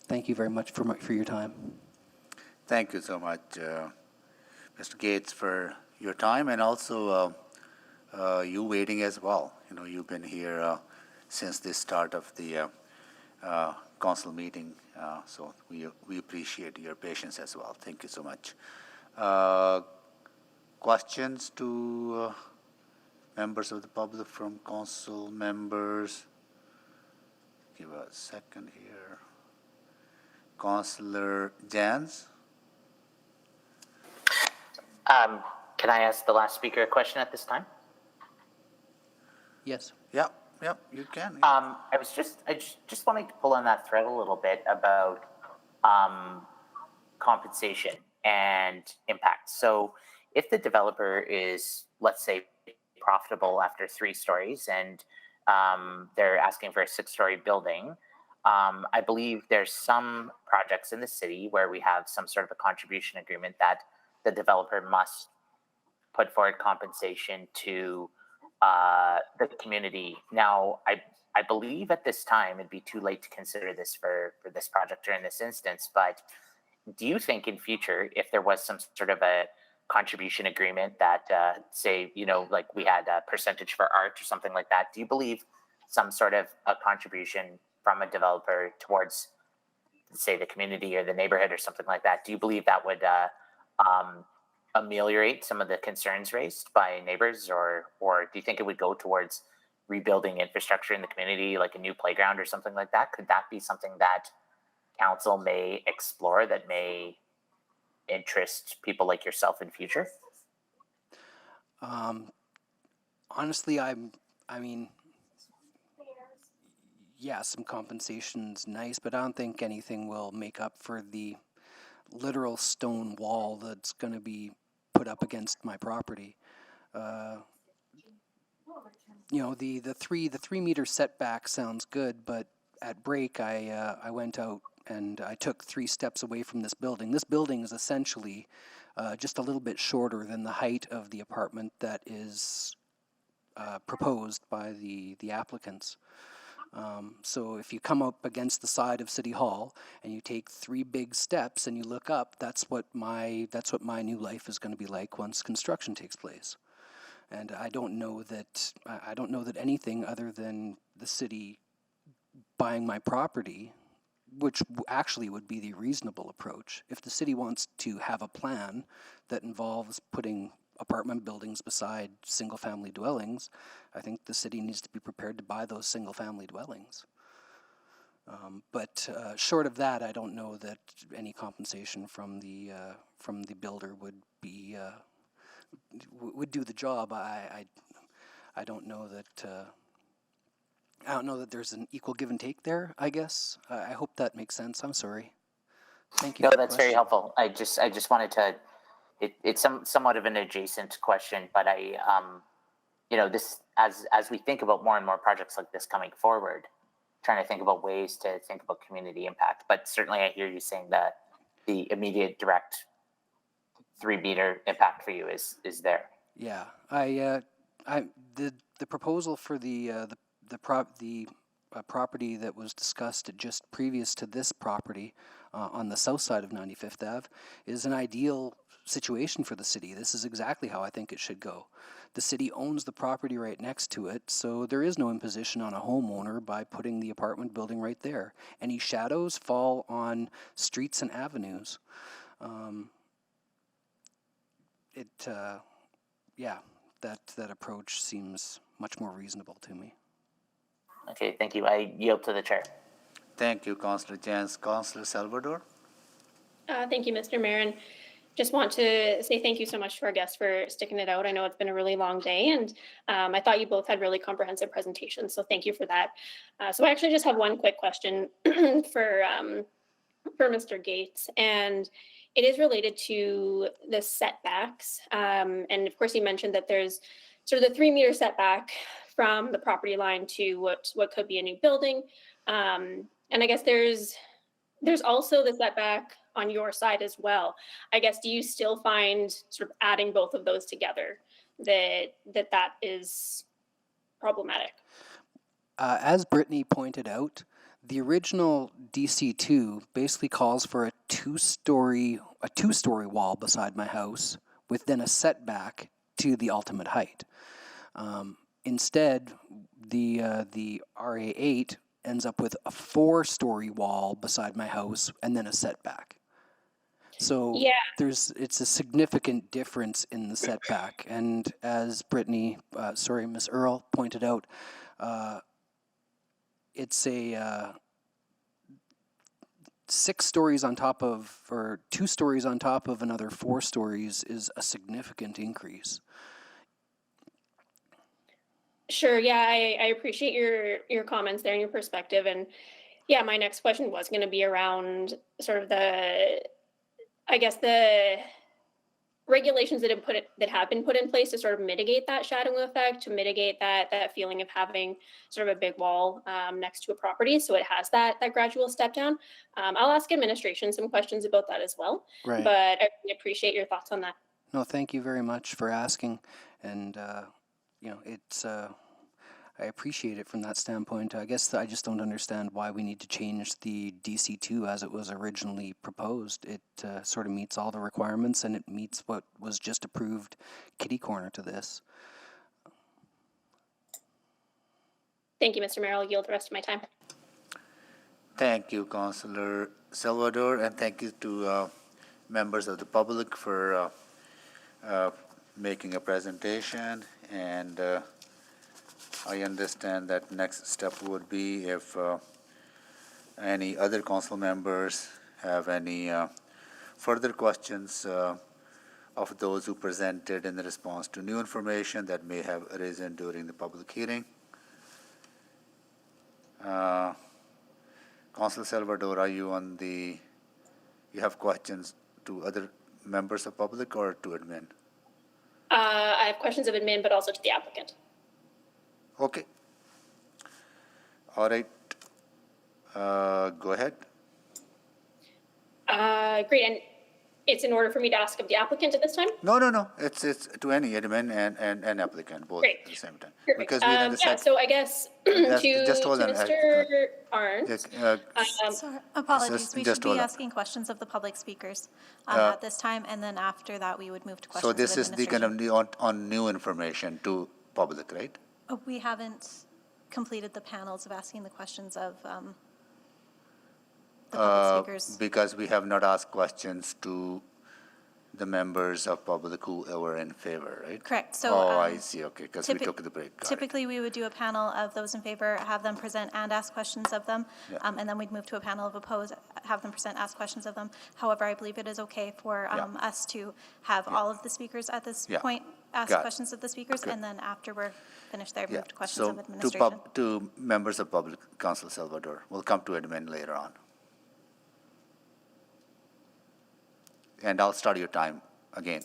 thank you very much for your time. Thank you so much, Mr. Gates, for your time, and also you waiting as well. You've been here since the start of the council meeting, so we appreciate your patience as well. Thank you so much. Questions to members of the public from council members? Give a second here. Councillor Jans? Can I ask the last speaker a question at this time? Yes. Yep, you can. I just wanted to pull on that thread a little bit about compensation and impact. So if the developer is, let's say, profitable after 3 stories and they're asking for a 6-story building, I believe there's some projects in the city where we have some sort of a contribution agreement that the developer must put forward compensation to the community. Now, I believe at this time it'd be too late to consider this for this project or in this instance, but do you think in future, if there was some sort of a contribution agreement that say, like we had a percentage for art or something like that, do you believe some sort of a contribution from a developer towards, say, the community or the neighborhood or something like that, do you believe that would ameliorate some of the concerns raised by neighbors, or do you think it would go towards rebuilding infrastructure in the community, like a new playground or something like that? Could that be something that council may explore that may interest people like yourself in future? Honestly, I mean, yeah, some compensation's nice, but I don't think anything will make up for the literal stone wall that's going to be put up against my property. The 3 meter setback sounds good, but at break I went out and I took 3 steps away from this building. This building is essentially just a little bit shorter than the height of the apartment that is proposed by the applicants. So if you come up against the side of City Hall and you take 3 big steps and you look up, that's what my new life is going to be like once construction takes place. And I don't know that anything other than the city buying my property, which actually would be the reasonable approach. If the city wants to have a plan that involves putting apartment buildings beside single-family dwellings, I think the city needs to be prepared to buy those single-family dwellings. But short of that, I don't know that any compensation from the builder would be would do the job. I don't know that. I don't know that there's an equal give and take there, I guess. I hope that makes sense. I'm sorry. Thank you. No, for the that's very question. helpful. I just wanted to, it's somewhat of an adjacent question, but this, as we think about more and more projects like this coming forward, trying to think about ways to think about community impact. But certainly I hear you saying that the immediate direct 3-meter impact for you is there. Yeah, the proposal for the property that was discussed just previous to this property on the south side of 95th Ave is an ideal situation for the city. This is exactly how I think it should go. The city owns the property right next to it, so there is no imposition on a homeowner by putting the apartment building right there. Any shadows fall on streets and avenues. That approach seems much more reasonable to me. Okay, thank you. I yield to the chair. Thank you, Councillor Jens. Councillor Salvador? Thank you, Mr. Mayor. And just want to say thank you so much to our guests for sticking it out. I know it's been a really long day, and I thought you both had really comprehensive presentations, so thank you for that. So I actually just have one quick question for Mr. Gates, and it is related to the setbacks. And of course, you mentioned that there's sort of the 3-meter setback from the property line to what could be a new building. And I guess there's also the setback on your side as well. I guess, do you still find sort of adding both of those together that is problematic? As Brittany pointed out, the original DC2 basically calls for a two-story wall beside my house with then a setback to the ultimate height. Instead, the RA8 ends up with a 4-story wall beside my house and then a setback. So it's a significant difference in the setback. And as Ms. Earl pointed out, it's a 6 stories on top of, or 2 stories on top of another 4 stories is a significant increase. Sure. Yeah, I appreciate your comments there and your perspective. And yeah, my next question was going to be around sort of the regulations that have been put in place to sort of mitigate that shadowing effect, to mitigate that feeling of having sort of a big wall next to a property, so it has that gradual step down. I'll ask administration some questions about that as well. Right. But I really appreciate your thoughts on that. No, thank you very much for asking, and it's I appreciate it from that standpoint. I guess I just don't understand why we need to change the DC2 as it was originally proposed. It sort of meets all the requirements, and it meets what was just approved kitty corner to this. Thank you, Mr. Mayor. I'll yield the rest of my time. Thank you, Councillor Salvador, and thank you to members of the public for making a presentation. And I understand that next step would be if any other council members have any further questions of those who presented in response to new information that may have arisen during the public hearing. Councillor Salvador, you have questions to other members of public or to admin? I have questions of admin, but also to the applicant. Okay. All right. Go ahead. Great. And it's in order for me to ask of the applicant at this time? No. It's to any admin and applicant, both Great. at the same time. Perfect. Because we Yeah, decide, so I guess to just hold on. Mr. Arndt. Sorry, apologies. We should just be hold on. asking questions of the public speakers Uh, at this time, and then after that, we would move to So questions this of is the kind administration. of on new information to public, right? We haven't completed the panels of asking the questions of the public speakers. Because we have not asked questions to the members of public who were in favor, right? Correct. So, I see. Okay, because we took the break. Got it. Typically, we would do a panel of those in favor, have them present and ask questions of them, Yeah. and then we'd move to a panel of opposed, have them present, ask questions of them. However, I believe it is okay for us to have all of the speakers at this Yeah. point ask Got it. questions of the speakers, Good. and then after we're finished there, Yeah. move to questions So of administration. to members of public, Council Salvador, we'll come to admin later on. And I'll start your time again.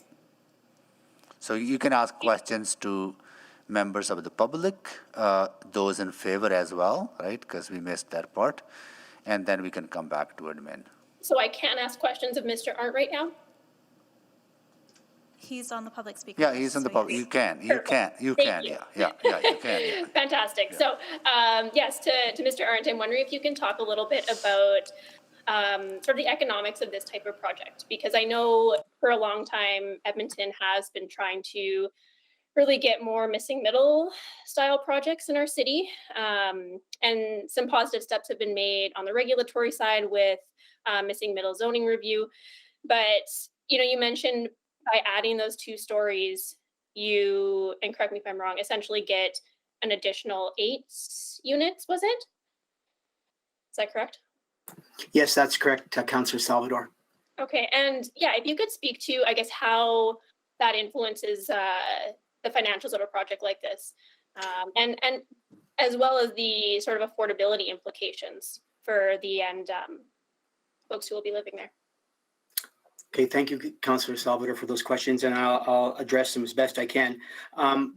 So you can ask questions to members of the public, those in favor as well, right? Because we missed that part. And then we can come back to admin. So I can't ask questions of Mr. Arndt right now? He's on the public speaker. Yeah, list, he's on the so public. yes. You can, Thank you. you can, you can, yeah. Fantastic. So yes, to Mr. Arndt, I'm wondering if you can talk a little bit about sort of the economics of this type of project, because I know for a long time Edmonton has been trying to really get more missing middle style projects in our city, and some positive steps have been made on the regulatory side with missing middle zoning review. But you mentioned by adding those 2 stories, you, and correct me if I'm wrong, essentially get an additional 8 units, was it? Is that correct? Yes, that's correct, Councillor Salvador. Okay, and yeah, if you could speak to, I guess, how that influences the financials of a project like this, and as well as the sort of affordability implications for the end folks who will be living there. Okay, thank you, Councillor Salvador, for those questions, and I'll address them as best I can.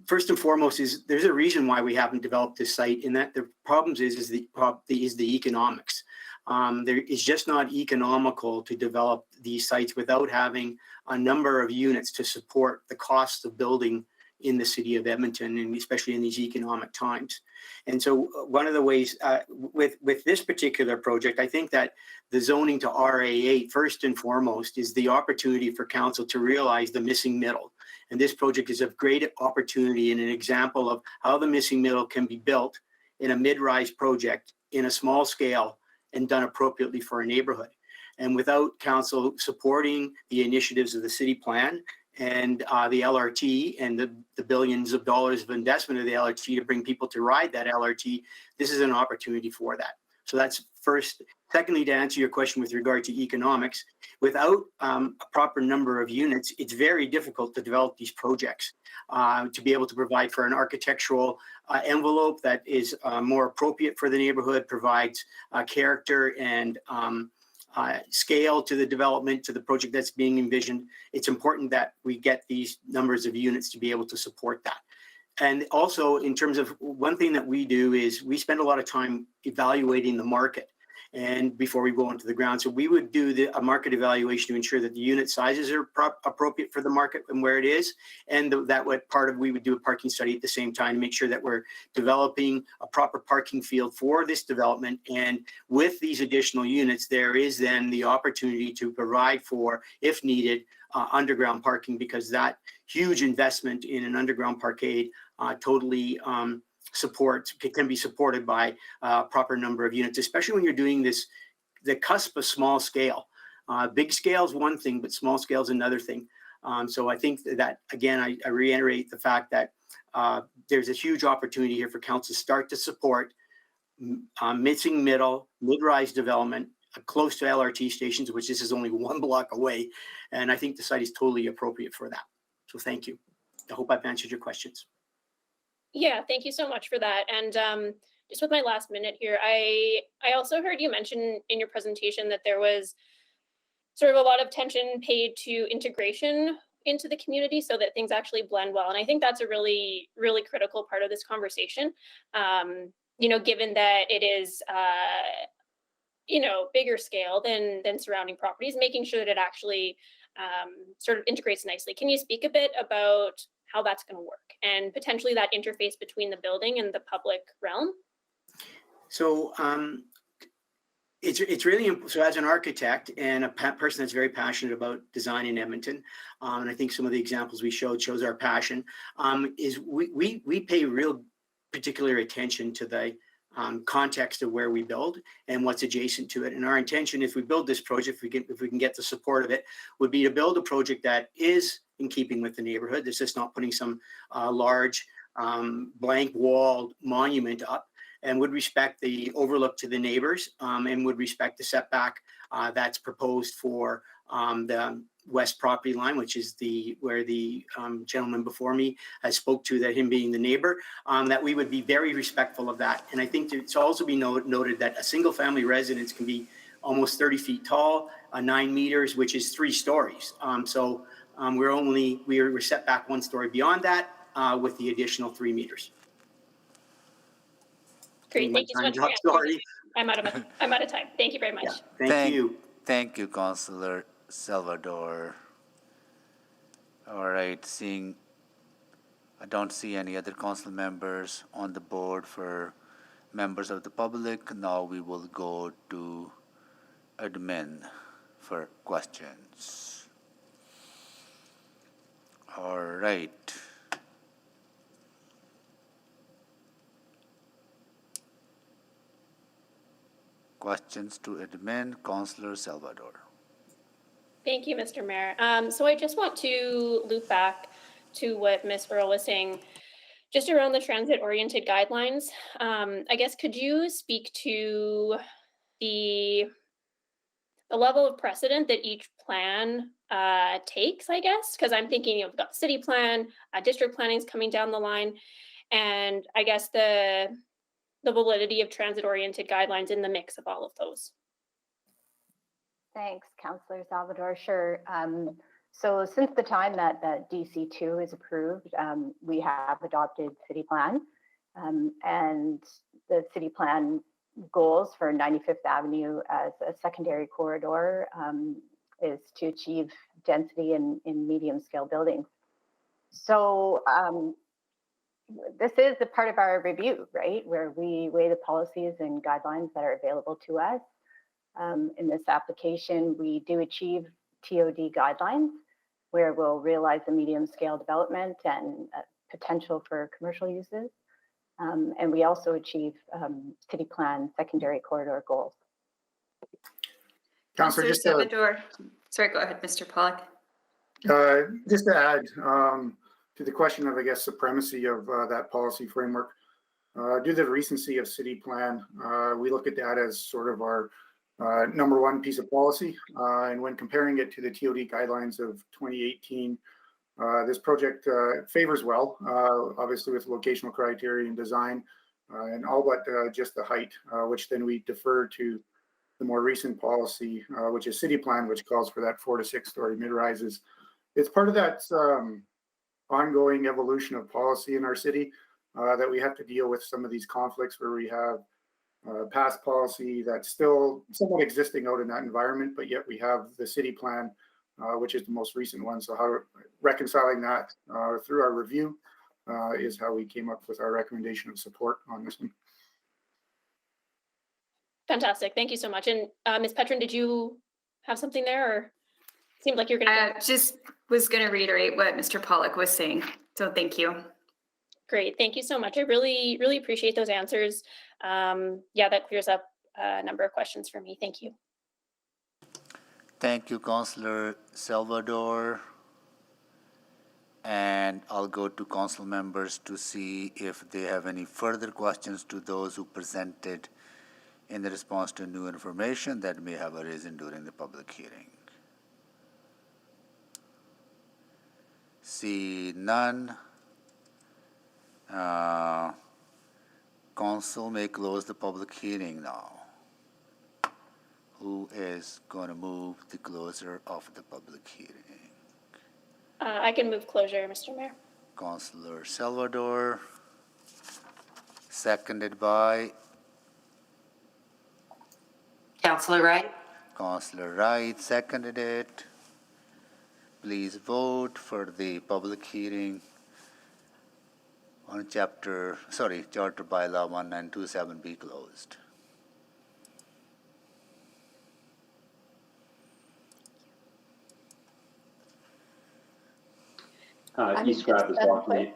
First and foremost, there's a reason why we haven't developed this site, in that the problems is the economics. It's just not economical to develop these sites without having a number of units to support the cost of building in the city of Edmonton, and especially in these economic times. And so one of the ways with this particular project, I think that the zoning to RA8, first and foremost, is the opportunity for council to realize the missing middle. And this project is a great opportunity and an example of how the missing middle can be built in a mid-rise project in a small scale and done appropriately for a neighborhood. And without council supporting the initiatives of the city plan and the LRT and the billions of dollars of investment of the LRT to bring people to ride that LRT, this is an opportunity for that. So that's first. Secondly, to answer your question with regard to economics, without a proper number of units, it's very difficult to develop these projects, to be able to provide for an architectural envelope that is more appropriate for the neighborhood, provides character and scale to the development, to the project that's being envisioned. It's important that we get these numbers of units to be able to support that. And also, in terms of one thing that we do is we spend a lot of time evaluating the market and before we go into the ground. So we would do a market evaluation to ensure that the unit sizes are appropriate for the market and where it is. And we would do a parking study at the same time to make sure that we're developing a proper parking field for this development. And with these additional units, there is then the opportunity to provide for, if needed, underground parking, because that huge investment in an underground parkade totally can be supported by a proper number of units, especially when you're doing this, the cusp of small scale. Big scale is one thing, but small scale is another thing. So I think that, again, I reiterate the fact that there's a huge opportunity here for council to start to support missing middle, mid-rise development close to LRT stations, which this is only 1 block away. And I think the site is totally appropriate for that. So thank you. I hope I've answered your questions. Yeah, thank you so much for that. And just with my last minute here, I also heard you mention in your presentation that there was sort of a lot of attention paid to integration into the community so that things actually blend well. And I think that's a really, really critical part of this conversation, given that it is, bigger scale than surrounding properties, making sure that it actually sort of integrates nicely. Can you speak a bit about how that's going to work and potentially that interface between the building and the public realm? So it's really, so as an architect and a person that's very passionate about design in Edmonton, and I think some of the examples we showed shows our passion, is we pay real particular attention to the context of where we build and what's adjacent to it. And our intention, if we build this project, if we can get the support of it, would be to build a project that is in keeping with the neighborhood. This is not putting some large blank walled monument up, and would respect the overlook to the neighbors, and would respect the setback that's proposed for the west property line, which is where the gentleman before me has spoke to, that him being the neighbor, that we would be very respectful of that. And I think it's also be noted that a single family residence can be almost 30 feet tall, 9 meters, which is 3 stories. We're set back 1 story beyond that with the additional 3 meters. Great, thank you so much. Sorry. I'm out of time. Thank you very much. Yeah, thank you. Thank you, Councillor Salvador. All right, I don't see any other council members on the board for members of the public. Now we will go to admin for questions. All right. Questions to admin, Councillor Salvador. Thank you, Mr. Mayor. So I just want to loop back to what Ms. Earl was saying, just around the transit-oriented guidelines. I guess, could you speak to the level of precedent that each plan takes, I guess? Because I'm thinking you've got city plan, district planning is coming down the line, and I guess the validity of transit-oriented guidelines in the mix of all of those. Thanks, Councillor Salvador. Sure. So since the time that DC2 is approved, we have adopted city plan, and the city plan goals for 95th Avenue as a secondary corridor is to achieve density in medium scale buildings. So this is a part of our review, right, where we weigh the policies and guidelines that are available to us. In this application, we do achieve TOD guidelines, where we'll realize the medium scale development and potential for commercial uses. And we also achieve city plan secondary corridor goals. Councillor Salvador, sorry, go ahead, Mr. Pollack. Just to add to the question of, I guess, supremacy of that policy framework, due to the recency of city plan, we look at that as sort of our number one piece of policy. And when comparing it to the TOD guidelines of 2018, this project favors well, obviously with locational criteria and design, and all but just the height, which then we defer to the more recent policy, which is city plan, which calls for that 4 to 6 story mid-rises. It's part of that ongoing evolution of policy in our city that we have to deal with some of these conflicts where we have past policy that's still somewhat existing out in that environment, but yet we have the city plan, which is the most recent one. So how reconciling that through our review is how we came up with our recommendation of support on this one. Fantastic, thank you so much. And Ms. Petrin, did you have something there, or seemed like you're going to? Just was going to reiterate what Mr. Pollack was saying. So thank you. Great, thank you so much. I really, really appreciate those answers. Yeah, that clears up a number of questions for me. Thank you. Thank you, Councillor Salvador. And I'll go to council members to see if they have any further questions to those who presented in the response to new information that may have arisen during the public hearing. See none. Council may close the public hearing now. Who is going to move the closure of the public hearing? I can move closure, Mr. Mayor. Councillor Salvador, seconded by Councillor Wright. Councillor Wright, seconded it. please vote for the public hearing on Charter Bylaw 1927 be closed. East Crab has locked me.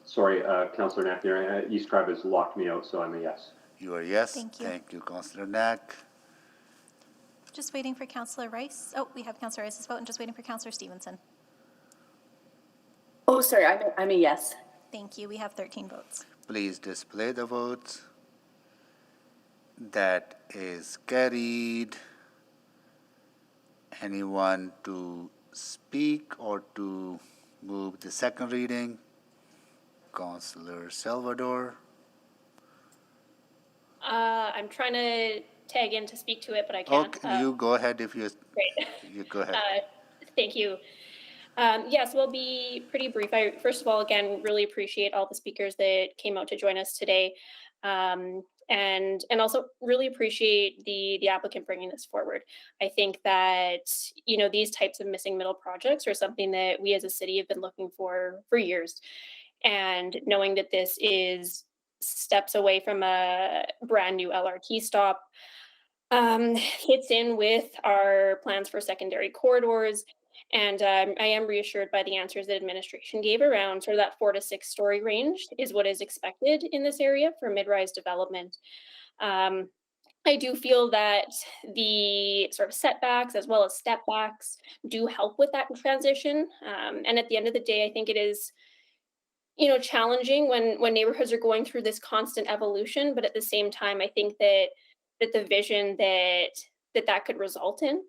Sorry, Councillor Knack, East Crab has locked me out, so I'm a yes. You are yes. Thank you. Thank you, Councillor Knack. Just waiting for Councillor Rice. Oh, we have Councillor Rice's vote and just waiting for Councillor Stevenson. Oh, sorry, I'm a yes. Thank you. We have 13 votes. Please display the votes. That is carried. Anyone to speak or to move the second reading? Councillor Salvador. I'm trying to tag in to speak to it, but I can't. Okay, you go ahead if you. Great. You go ahead. Thank you. Yes, we'll be pretty brief. I, first of all, again, really appreciate all the speakers that came out to join us today. And also really appreciate the applicant bringing this forward. I think that, you know, these types of missing middle projects are something that we as a city have been looking for years. And knowing that this is steps away from a brand new LRT stop, fits in with our plans for secondary corridors. And I am reassured by the answers that administration gave around sort of that 4 to 6 story range is what is expected in this area for mid-rise development. I do feel that the sort of setbacks as well as step backs do help with that transition. And at the end of the day, I think it is, you know, challenging when neighborhoods are going through this constant evolution, but at the same time, I think that the vision that could result in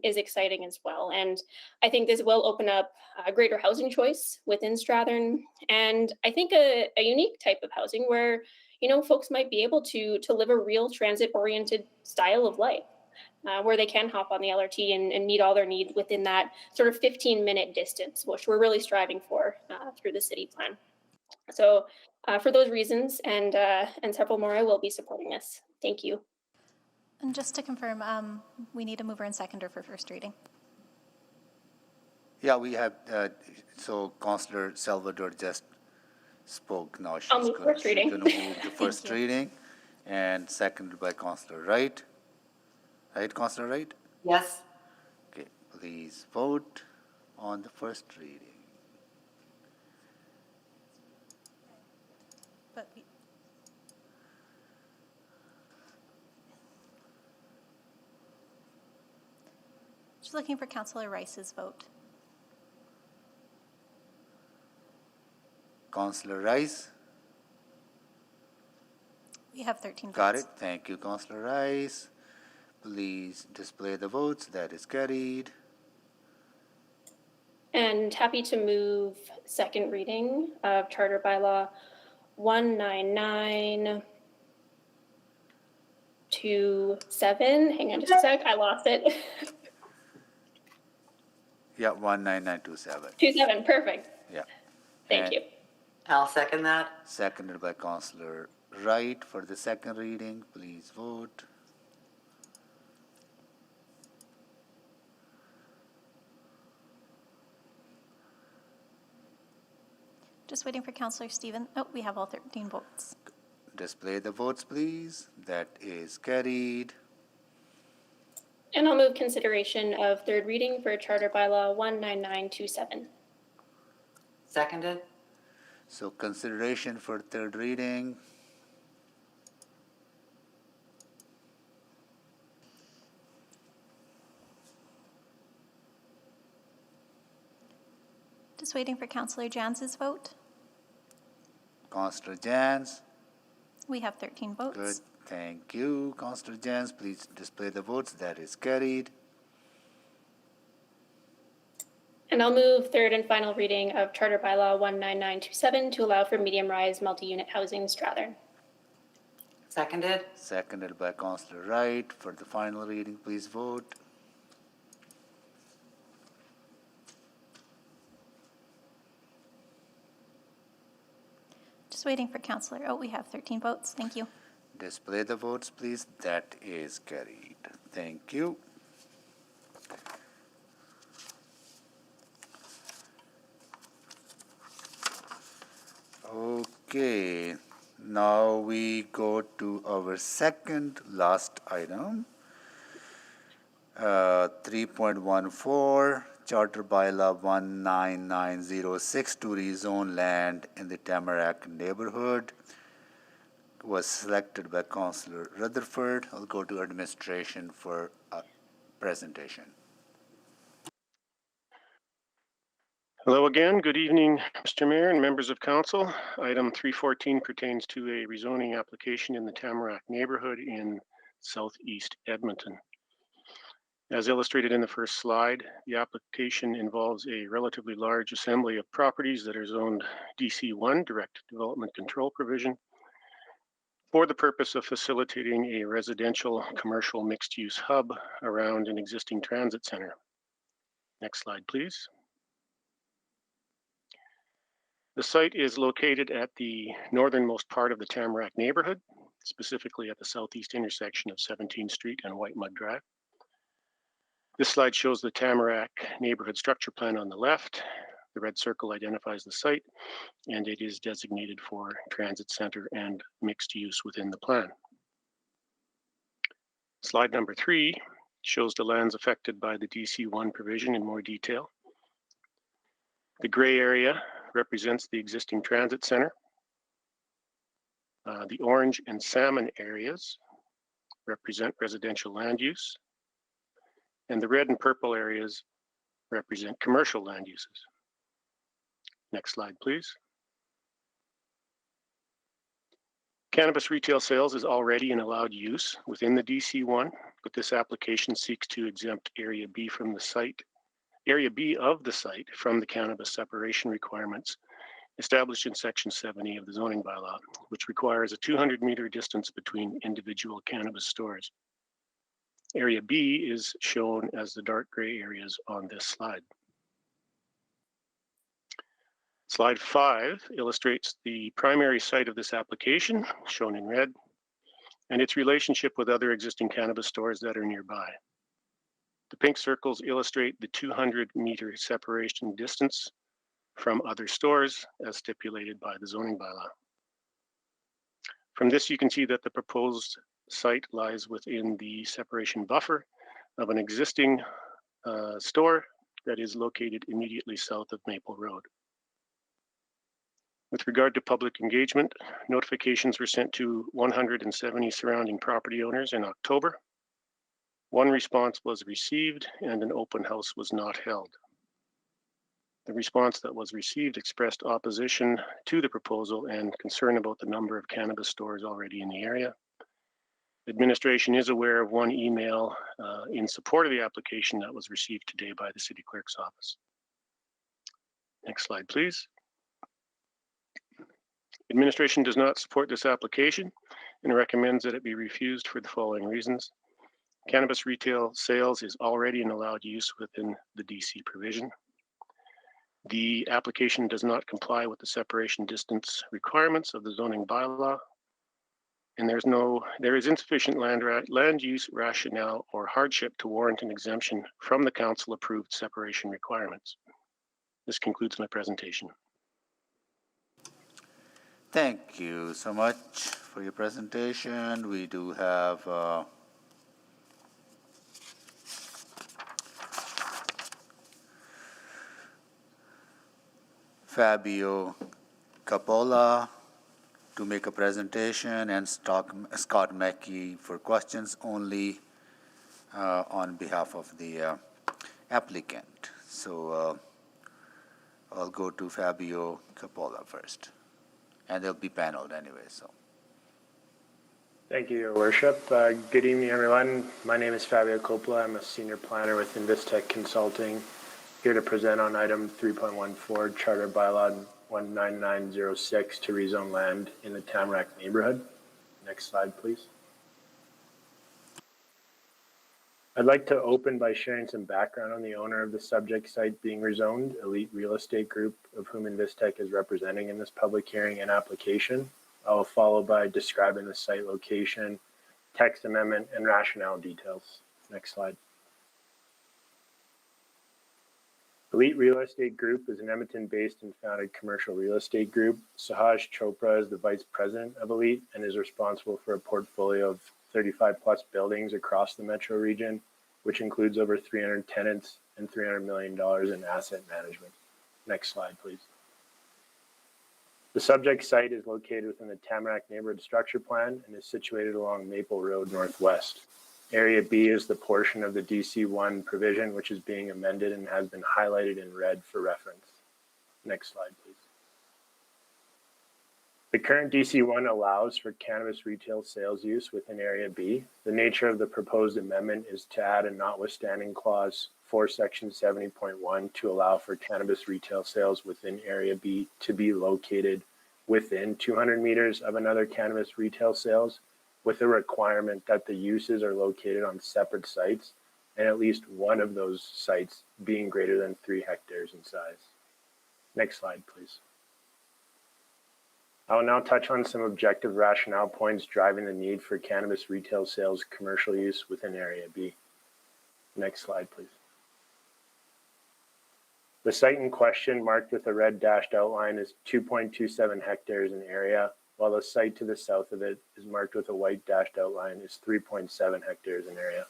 is exciting as well. And I think this will open up a greater housing choice within Strathern, and I think a unique type of housing where, you know, folks might be able to live a real transit-oriented style of life, where they can hop on the LRT and meet all their needs within that sort of 15-minute distance, which we're really striving for through the city plan. So for those reasons and several more, I will be supporting this. Thank you. And just to confirm, we need a mover and seconder for first reading. Yeah, we have, so Councillor Salvador just spoke. Now she's I'll move first reading. going to move the first reading, and seconded by Councillor Wright. Right, Councillor Wright? Yes. Okay, please vote on the first reading. But just looking for Councillor Rice's vote. Councillor Rice? We have 13 votes. Got it. Thank you, Councillor Rice. Please display the votes. That is carried. And happy to move second reading of Charter Bylaw 19927. Hang on just a sec, I lost it. Yeah, 19927. 27, perfect. Yeah. Thank you. I'll second that. Seconded by Councillor Wright for the second reading. Please vote. Just waiting for Councillor Steven. Oh, we have all 13 votes. Display the votes, please. That is carried. And I'll move consideration of third reading for Charter Bylaw 19927. Seconded. So consideration for third reading. Just waiting for Councillor Jans's vote. Councillor Jans. We have 13 votes. Good. Thank you, Councillor Jans. Please display the votes. That is carried. And I'll move third and final reading of Charter Bylaw 19927 to allow for medium-rise multi-unit housing Strathern. Seconded. Seconded by Councillor Wright. For the final reading, please vote. Just waiting for Councillor. Oh, we have 13 votes. Thank you. Display the votes, please. That is carried. Thank you. Okay, now we go to our second last item. 3.14, Charter Bylaw 19906 to rezone land in the Tamarack neighborhood was selected by Councillor Rutherford. I'll go to administration for a presentation. Hello again. Good evening, Mr. Mayor and members of council. Item 314 pertains to a rezoning application in the Tamarack neighborhood in southeast Edmonton. As illustrated in the first slide, the application involves a relatively large assembly of properties that are zoned DC1, Direct Development Control Provision, for the purpose of facilitating a residential commercial mixed-use hub around an existing transit center. Next slide, please. The site is located at the northernmost part of the Tamarack neighborhood, specifically at the southeast intersection of 17th Street and White Mud Drive. This slide shows the Tamarack neighborhood structure plan on the left. The red circle identifies the site, and it is designated for transit center and mixed use within the plan. Slide number 3 shows the lands affected by the DC1 provision in more detail. The gray area represents the existing transit center. The orange and salmon areas represent residential land use, and the red and purple areas represent commercial land uses. Next slide, please. Cannabis retail sales is already an allowed use within the DC1, but this application seeks to exempt Area B from the site, Area B of the site from the cannabis separation requirements established in Section 70 of the zoning bylaw, which requires a 200-meter distance between individual cannabis stores. Area B is shown as the dark gray areas on this slide. Slide 5 illustrates the primary site of this application, shown in red, and its relationship with other existing cannabis stores that are nearby. The pink circles illustrate the 200-meter separation distance from other stores as stipulated by the zoning bylaw. From this, you can see that the proposed site lies within the separation buffer of an existing store that is located immediately south of Maple Road. With regard to public engagement, notifications were sent to 170 surrounding property owners in October. One response was received and an open house was not held. The response that was received expressed opposition to the proposal and concern about the number of cannabis stores already in the area. Administration is aware of one email in support of the application that was received today by the City Clerk's office. Next slide, please. Administration does not support this application and recommends that it be refused for the following reasons. Cannabis retail sales is already an allowed use within the DC provision. The application does not comply with the separation distance requirements of the zoning bylaw, and there is insufficient land use rationale or hardship to warrant an exemption from the council approved separation requirements. This concludes my presentation. Thank you so much for your presentation. We do have Fabio Capola to make a presentation and Scott Mackey for questions only on behalf of the applicant. So I'll go to Fabio Capola first, and they'll be paneled anyway. So. Thank you, Your Worship. Good evening, everyone. My name is Fabio Coppola. I'm a senior planner with Invistec Consulting, here to present on item 3.14, Charter Bylaw 19906 to rezone land in the Tamarack neighborhood. Next slide, please. I'd like to open by sharing some background on the owner of the subject site being rezoned, Elite Real Estate Group, of whom Invistec is representing in this public hearing and application. I will follow by describing the site location, text amendment, and rationale details. Next slide. Elite Real Estate Group is an Edmonton-based and founded commercial real estate group. Sahaj Chopra is the vice president of Elite and is responsible for a portfolio of 35 plus buildings across the metro region, which includes over 300 tenants and $300 million in asset management. Next slide, please. The subject site is located within the Tamarack Neighborhood Structure Plan and is situated along Maple Road Northwest. Area B is the portion of the DC1 provision which is being amended and has been highlighted in red for reference. Next slide, please. The current DC1 allows for cannabis retail sales use within Area B. The nature of the proposed amendment is to add a notwithstanding clause for Section 70.1 to allow for cannabis retail sales within Area B to be located within 200 meters of another cannabis retail sales, with a requirement that the uses are located on separate sites and at least one of those sites being greater than 3 hectares in size. Next slide, please. I will now touch on some objective rationale points driving the need for cannabis retail sales commercial use within Area B. Next slide, please. The site in question, marked with a red dashed outline, is 2.27 hectares in area, while the site to the south of it is marked with a white dashed outline is 3.7 hectares in area.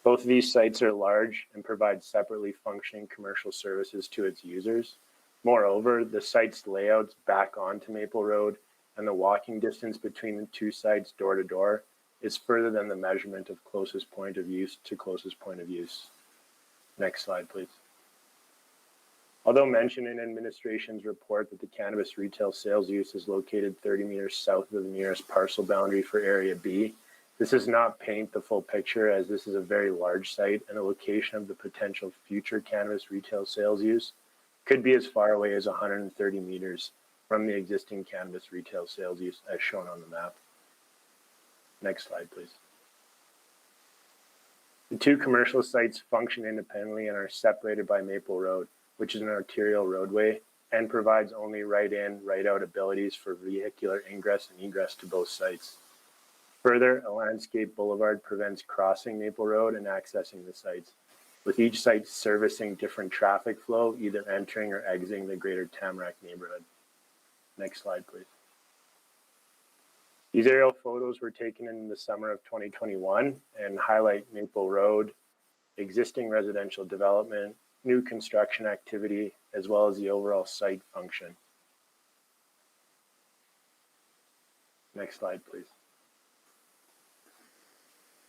Both of these sites are large and provide separately functioning commercial services to its users. Moreover, the site's layouts back onto Maple Road and the walking distance between the two sites door to door is further than the measurement of closest point of use to closest point of use. Next slide, please. Although mentioned in administration's report that the cannabis retail sales use is located 30 meters south of the nearest parcel boundary for Area B, this does not paint the full picture, as this is a very large site and the location of the potential future cannabis retail sales use could be as far away as 130 meters from the existing cannabis retail sales use as shown on the map. Next slide, please. The two commercial sites function independently and are separated by Maple Road, which is an arterial roadway and provides only right-in, right-out abilities for vehicular ingress and egress to both sites. Further, a landscape boulevard prevents crossing Maple Road and accessing the sites, with each site servicing different traffic flow, either entering or exiting the greater Tamarack neighborhood. Next slide, please. These aerial photos were taken in the summer of 2021 and highlight Maple Road, existing residential development, new construction activity, as well as the overall site function. Next slide, please.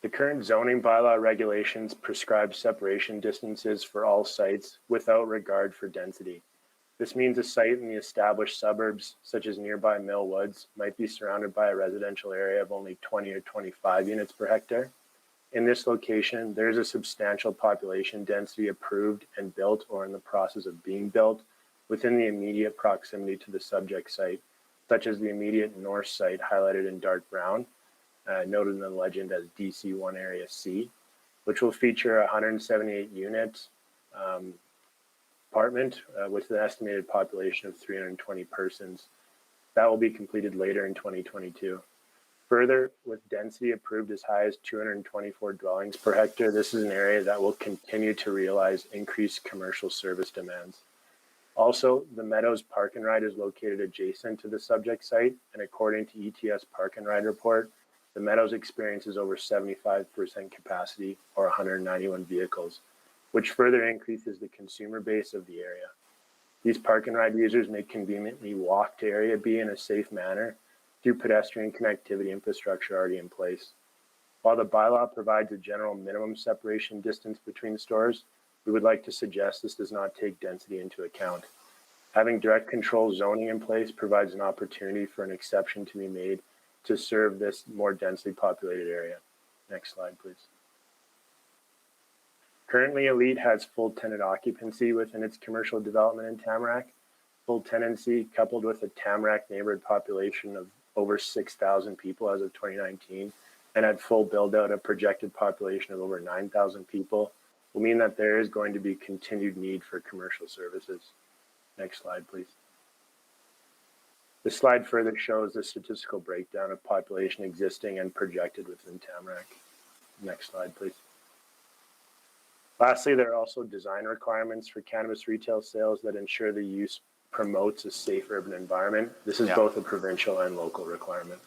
The current zoning bylaw regulations prescribe separation distances for all sites without regard for density. This means a site in the established suburbs, such as nearby Mill Woods, might be surrounded by a residential area of only 20 or 25 units per hectare. In this location, there is a substantial population density approved and built or in the process of being built within the immediate proximity to the subject site, such as the immediate north site highlighted in dark brown, noted in the legend as DC1 Area C, which will feature a 178 unit apartment with an estimated population of 320 persons. That will be completed later in 2022. Further, with density approved as high as 224 dwellings per hectare, this is an area that will continue to realize increased commercial service demands. Also, the Meadows Park and Ride is located adjacent to the subject site, and according to ETS Park and Ride report, the Meadows experiences over 75% capacity, or 191 vehicles, which further increases the consumer base of the area. These Park and Ride users may conveniently walk to Area B in a safe manner through pedestrian connectivity infrastructure already in place. While the bylaw provides a general minimum separation distance between stores, we would like to suggest this does not take density into account. Having direct control zoning in place provides an opportunity for an exception to be made to serve this more densely populated area. Next slide, please. Currently, Elite has full tenant occupancy within its commercial development in Tamarack. Full tenancy, coupled with a Tamarack neighborhood population of over 6,000 people as of 2019, and at full build out a projected population of over 9,000 people, will mean that there is going to be continued need for commercial services. Next slide, please. This slide further shows the statistical breakdown of population existing and projected within Tamarack. Next slide, please. Lastly, there are also design requirements for cannabis retail sales that ensure the use promotes a safe urban environment. This is both a provincial and local requirement.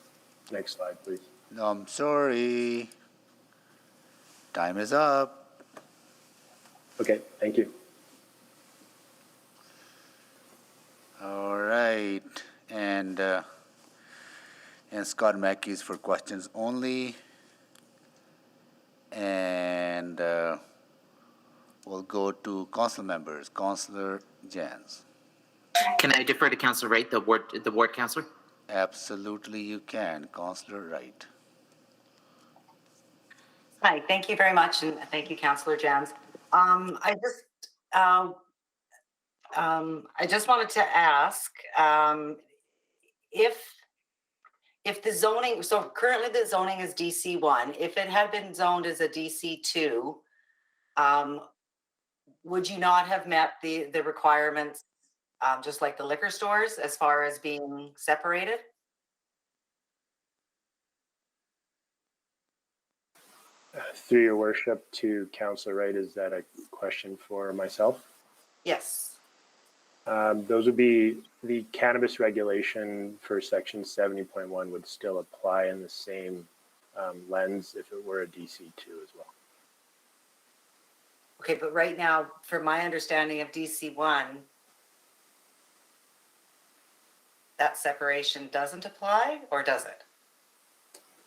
Next slide, please. No, I'm sorry. Time is up. Okay, thank you. All right, and Scott Mackey's for questions only, and we'll go to council members. Councillor Jans. Can I defer to Councillor Wright, the ward councillor? Absolutely, you can, Councillor Wright. Hi, thank you very much, and thank you, Councillor Jans. I just wanted to ask if the zoning. So currently, the zoning is DC1. If it had been zoned as a DC2, would you not have met the requirements, just like the liquor stores, as far as being separated? Through your worship to Councillor Wright, is that a question for myself? Yes. Those would be the cannabis regulation for section 70.1 would still apply in the same lens if it were a DC2 as well. Okay, but right now, from my understanding of DC1, that separation doesn't apply, or does it?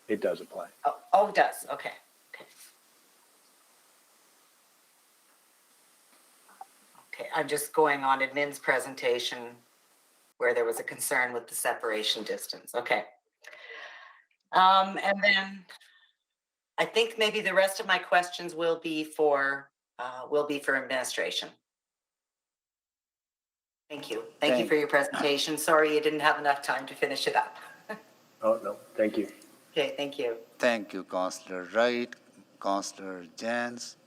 It does apply. Oh, it does. Okay. Okay, I'm just going on admin's presentation where there was a concern with the separation distance. Okay. And then I think maybe the rest of my questions will be for administration. Thank you. Thank you for your presentation. Sorry you didn't have enough time to finish it up. Oh, no, thank you. Okay, thank you. Thank you, Councillor Wright. Councillor Jans.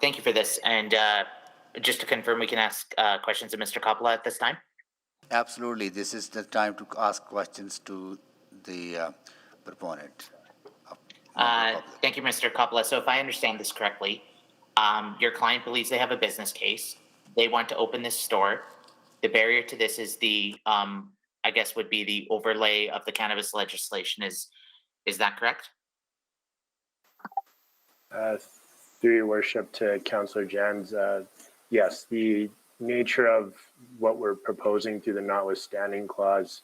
Thank you for this. And just to confirm, we can ask questions of Mr. Coppola at this time? Absolutely. This is the time to ask questions to the proponent. Thank you, Mr. Coppola. So if I understand this correctly, your client believes they have a business case. They want to open this store. The barrier to this is the, I guess would be the overlay of the cannabis legislation. Is that correct? Through your worship to Councillor Jans, yes, the nature of what we're proposing through the notwithstanding clause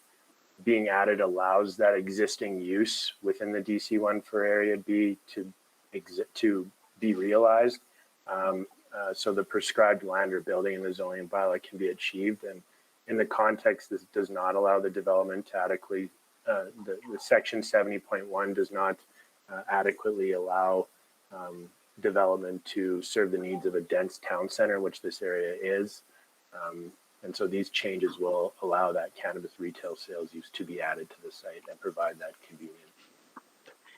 being added allows that existing use within the DC1 for Area B to be realized. So the prescribed land or building in the zoning bylaw can be achieved. And in the context, this does not allow the development to adequately, the section 70.1 does not adequately allow development to serve the needs of a dense town center, which this area is. And so these changes will allow that cannabis retail sales use to be added to the site and provide that convenience.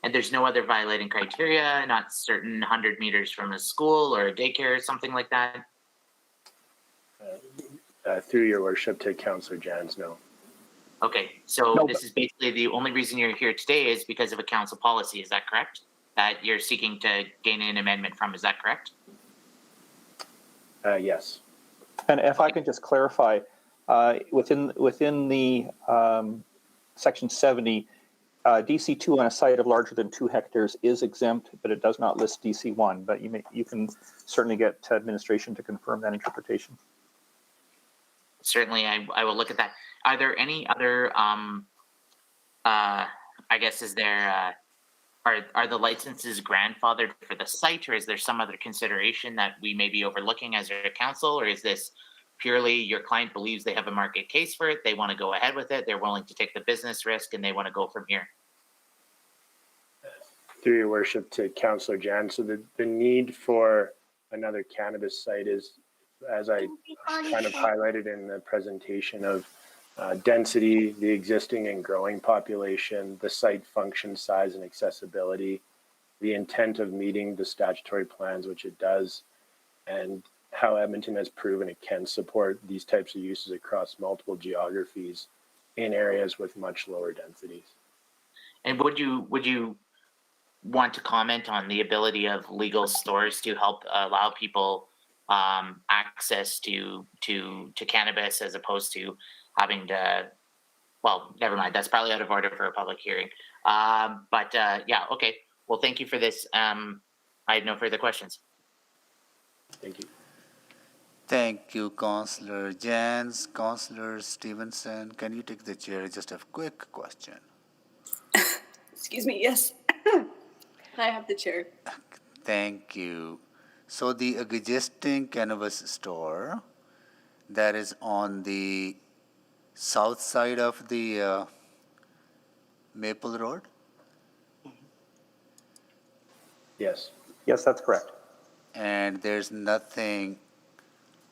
And there's no other violating criteria, not certain 100 meters from a school or a daycare or something like that? Through your worship to Councillor Jans, no. Okay, so this is basically the only reason you're here today is because of a council policy, is that correct? That you're seeking to gain an amendment from, is that correct? Yes. And if I can just clarify, within the section 70, DC2 on a site of larger than 2 hectares is exempt, but it does not list DC1. But you can certainly get administration to confirm that interpretation. Certainly, I will look at that. Are there any other, I guess, is there, are the licenses grandfathered for the site, or is there some other consideration that we may be overlooking as a council, or is this purely your client believes they have a market case for it, they want to go ahead with it, they're willing to take the business risk, and they want to go from here? Through your worship to Councillor Jan, so the need for another cannabis site is, as I kind of highlighted in the presentation, of density, the existing and growing population, the site function, size, and accessibility, the intent of meeting the statutory plans, which it does, and how Edmonton has proven it can support these types of uses across multiple geographies in areas with much lower densities. And would you want to comment on the ability of legal stores to help allow people access to cannabis as opposed to having to. Well, never mind. That's probably out of order for a public hearing. Yeah, okay. Well, thank you for this. I have no further questions. Thank you. Thank you, Councillor Jans. Councillor Stevenson, can you take the chair? Just a quick question. Excuse me, yes. I have the chair. Thank you. So the existing cannabis store that is on the south side of the Maple Road? Yes. Yes, that's correct. And there's nothing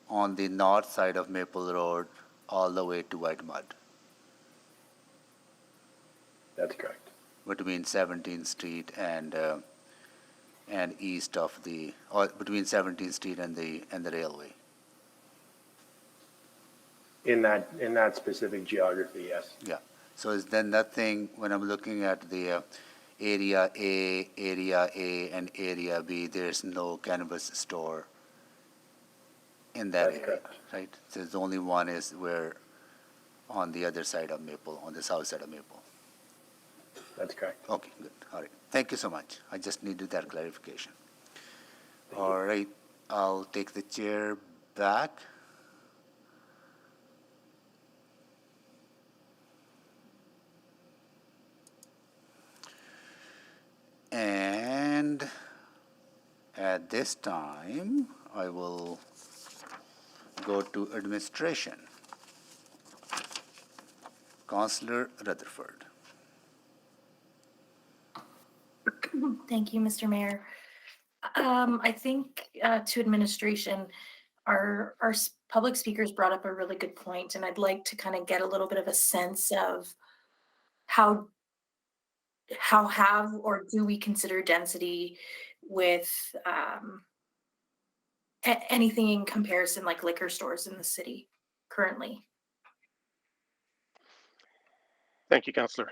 on the north side of Maple Road all the way to White Mud, That's correct. between 17th Street and east of the, or between 17th Street and the railway. In that specific geography, yes. Yeah. So is there nothing, when I'm looking at the Area A, and Area B, there's no cannabis store in that That's area, correct. right? So the only one is where on the other side of Maple, on the south side of Maple. That's correct. Okay, good. All right. Thank you so much. I just needed that clarification. All right. I'll take the chair back. And at this time, I will go to administration. Councillor Rutherford. Thank you, Mr. Mayor. I think to administration, our public speakers brought up a really good point, and I'd like to kind of get a little bit of a sense of how have or do we consider density with anything in comparison like liquor stores in the city currently? Thank you, Councillor.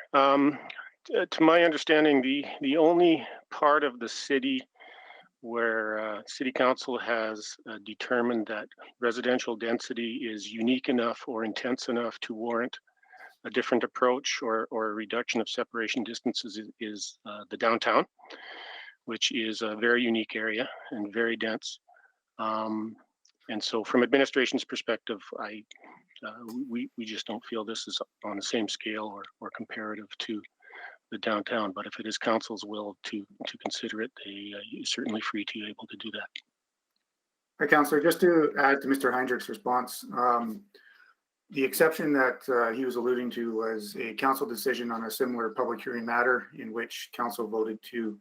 To my understanding, the only part of the city where City Council has determined that residential density is unique enough or intense enough to warrant a different approach or a reduction of separation distances is the downtown, which is a very unique area and very dense. And so from administration's perspective, we just don't feel this is on the same scale or comparative to the downtown. But if it is council's will to consider it, you're certainly free to be able to do that. Hi, Councillor. Just to add to Mr. Heinrich's response, the exception that he was alluding to was a council decision on a similar public hearing matter in which council voted to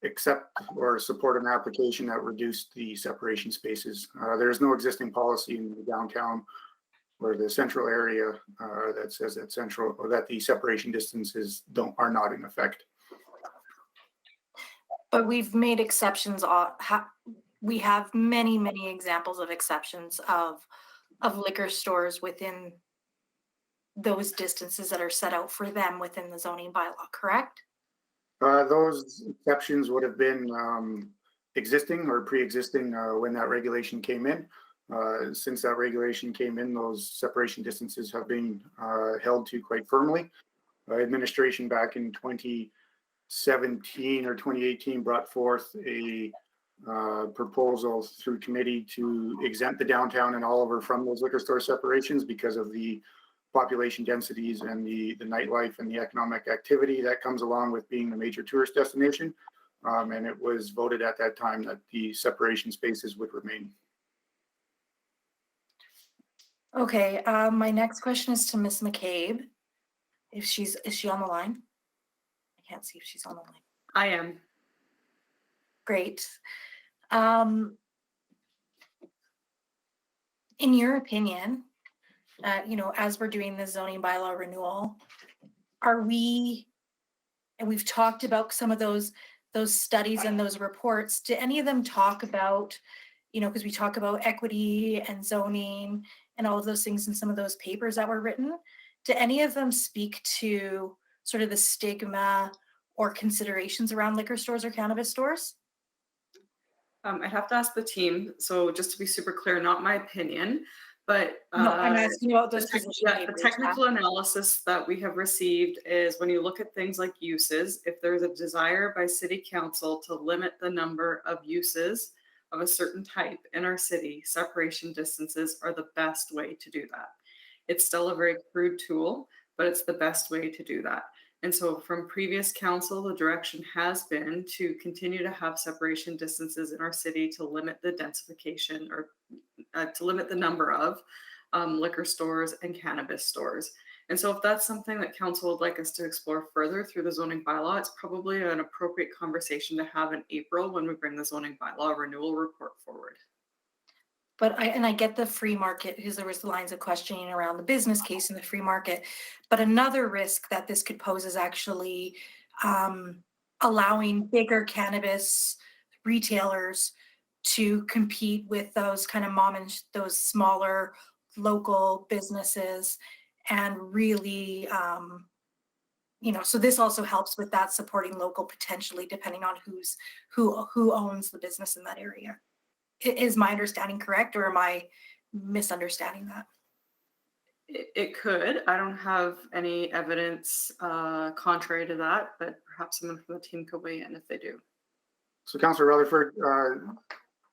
accept or support an application that reduced the separation spaces. There is no existing policy in the downtown or the central area that says that central or that the separation distances are not in effect. But we've made exceptions. We have many examples of exceptions of liquor stores within those distances that are set out for them within the zoning bylaw, correct? Those exceptions would have been existing or pre-existing when that regulation came in. Since that regulation came in, those separation distances have been held to quite firmly. Administration back in 2017 or 2018 brought forth a proposal through committee to exempt the downtown and Oliver from those liquor store separations because of the population densities and the nightlife and the economic activity that comes along with being a major tourist destination. And it was voted at that time that the separation spaces would remain. Okay, my next question is to Ms. McCabe. Is she on the line? I can't see if she's on the line. I am. Great. In your opinion, as we're doing the zoning bylaw renewal, and we've talked about some of those studies and those reports, do any of them talk about, because we talk about equity and zoning and all of those things in some of those papers that were written, do any of them speak to sort of the stigma or considerations around liquor stores or cannabis stores? I'd have to ask the team. So just to be super clear, not my opinion, but No, I'm asking about those the technical analysis that we have received is when you look at things like uses, if there's a desire by city council to limit the number of uses of a certain type in our city, separation distances are the best way to do that. It's still a very crude tool, but it's the best way to do that. And so from previous council, the direction has been to continue to have separation distances in our city to limit the densification or to limit the number of liquor stores and cannabis stores. And so if that's something that council would like us to explore further through the zoning bylaw, it's probably an appropriate conversation to have in April when we bring the zoning bylaw renewal report forward. But I get the free market, because there was the lines of questioning around the business case in the free market. But another risk that this could pose is actually allowing bigger cannabis retailers to compete with those kind of those smaller local businesses, and really, so this also helps with that, supporting local potentially, depending on who owns the business in that area. Is my understanding correct, or am I misunderstanding that? It could. I don't have any evidence contrary to that, but perhaps someone from the team could weigh in if they do. So Councillor Rutherford,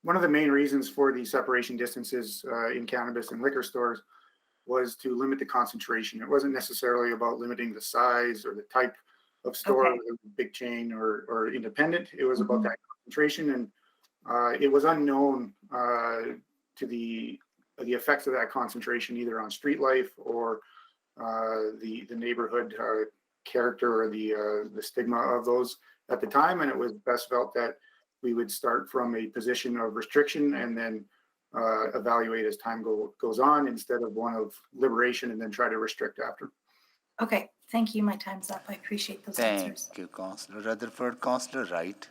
one of the main reasons for the separation distances in cannabis and liquor stores was to limit the concentration. It wasn't necessarily about limiting the size or the type of store, Okay. big chain or independent. It was about that concentration, and it was unknown to the effects of that concentration, either on street life or the neighborhood character or the stigma of those at the time. And it was best felt that we would start from a position of restriction and then evaluate as time goes on, instead of one of liberation and then try to restrict after. Okay, thank you. My time's up. I appreciate those answers. Thank you, Councillor Rutherford. Councillor Wright.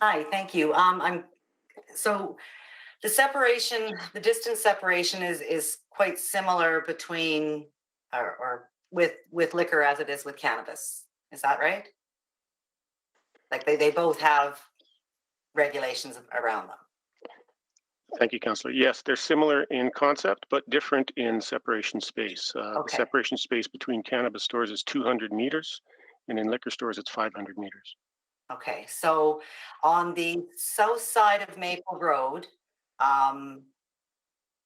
Hi, thank you. So the separation, the distance separation is quite similar between or with liquor as it is with cannabis. Is that right? Like they both have regulations around them. Thank you, Councillor. Yes, they're similar in concept, but different in separation space. The separation space between cannabis stores is 200 meters, and in liquor stores, it's 500 meters. Okay, so on the south side of Maple Road,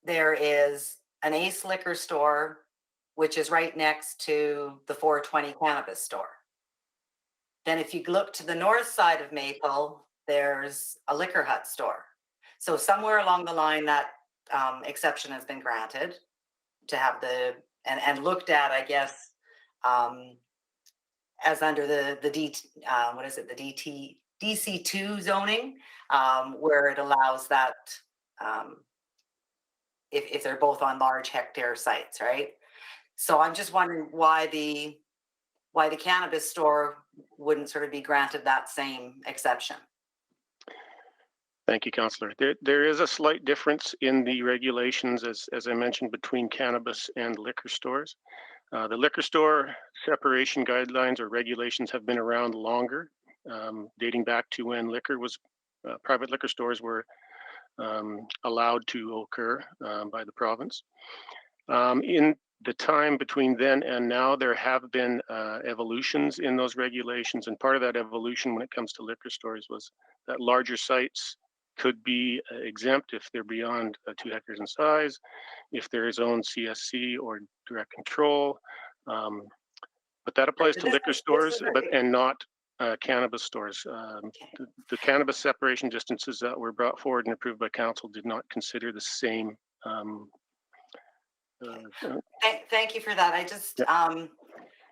there is an Ace liquor store, which is right next to the 420 cannabis store. Then if you look to the north side of Maple, there's a Liquor Hut store. So somewhere along the line, that exception has been granted to have and looked at, I guess, as under the DC2 zoning, where it allows that if they're both on large hectare sites, right? So I'm just wondering why the cannabis store wouldn't sort of be granted that same exception. Thank you, Councillor. There is a slight difference in the regulations, as I mentioned, between cannabis and liquor stores. The liquor store separation guidelines or regulations have been around longer, dating back to when private liquor stores were allowed to occur by the province. In the time between then and now, there have been evolutions in those regulations, and part of that evolution when it comes to liquor stores was that larger sites could be exempt if they're beyond 2 hectares in size, if there is own CSC or direct control. But that applies to liquor stores, and not cannabis stores. The cannabis separation distances that were brought forward and approved by council did not consider the same. Thank you for that. I just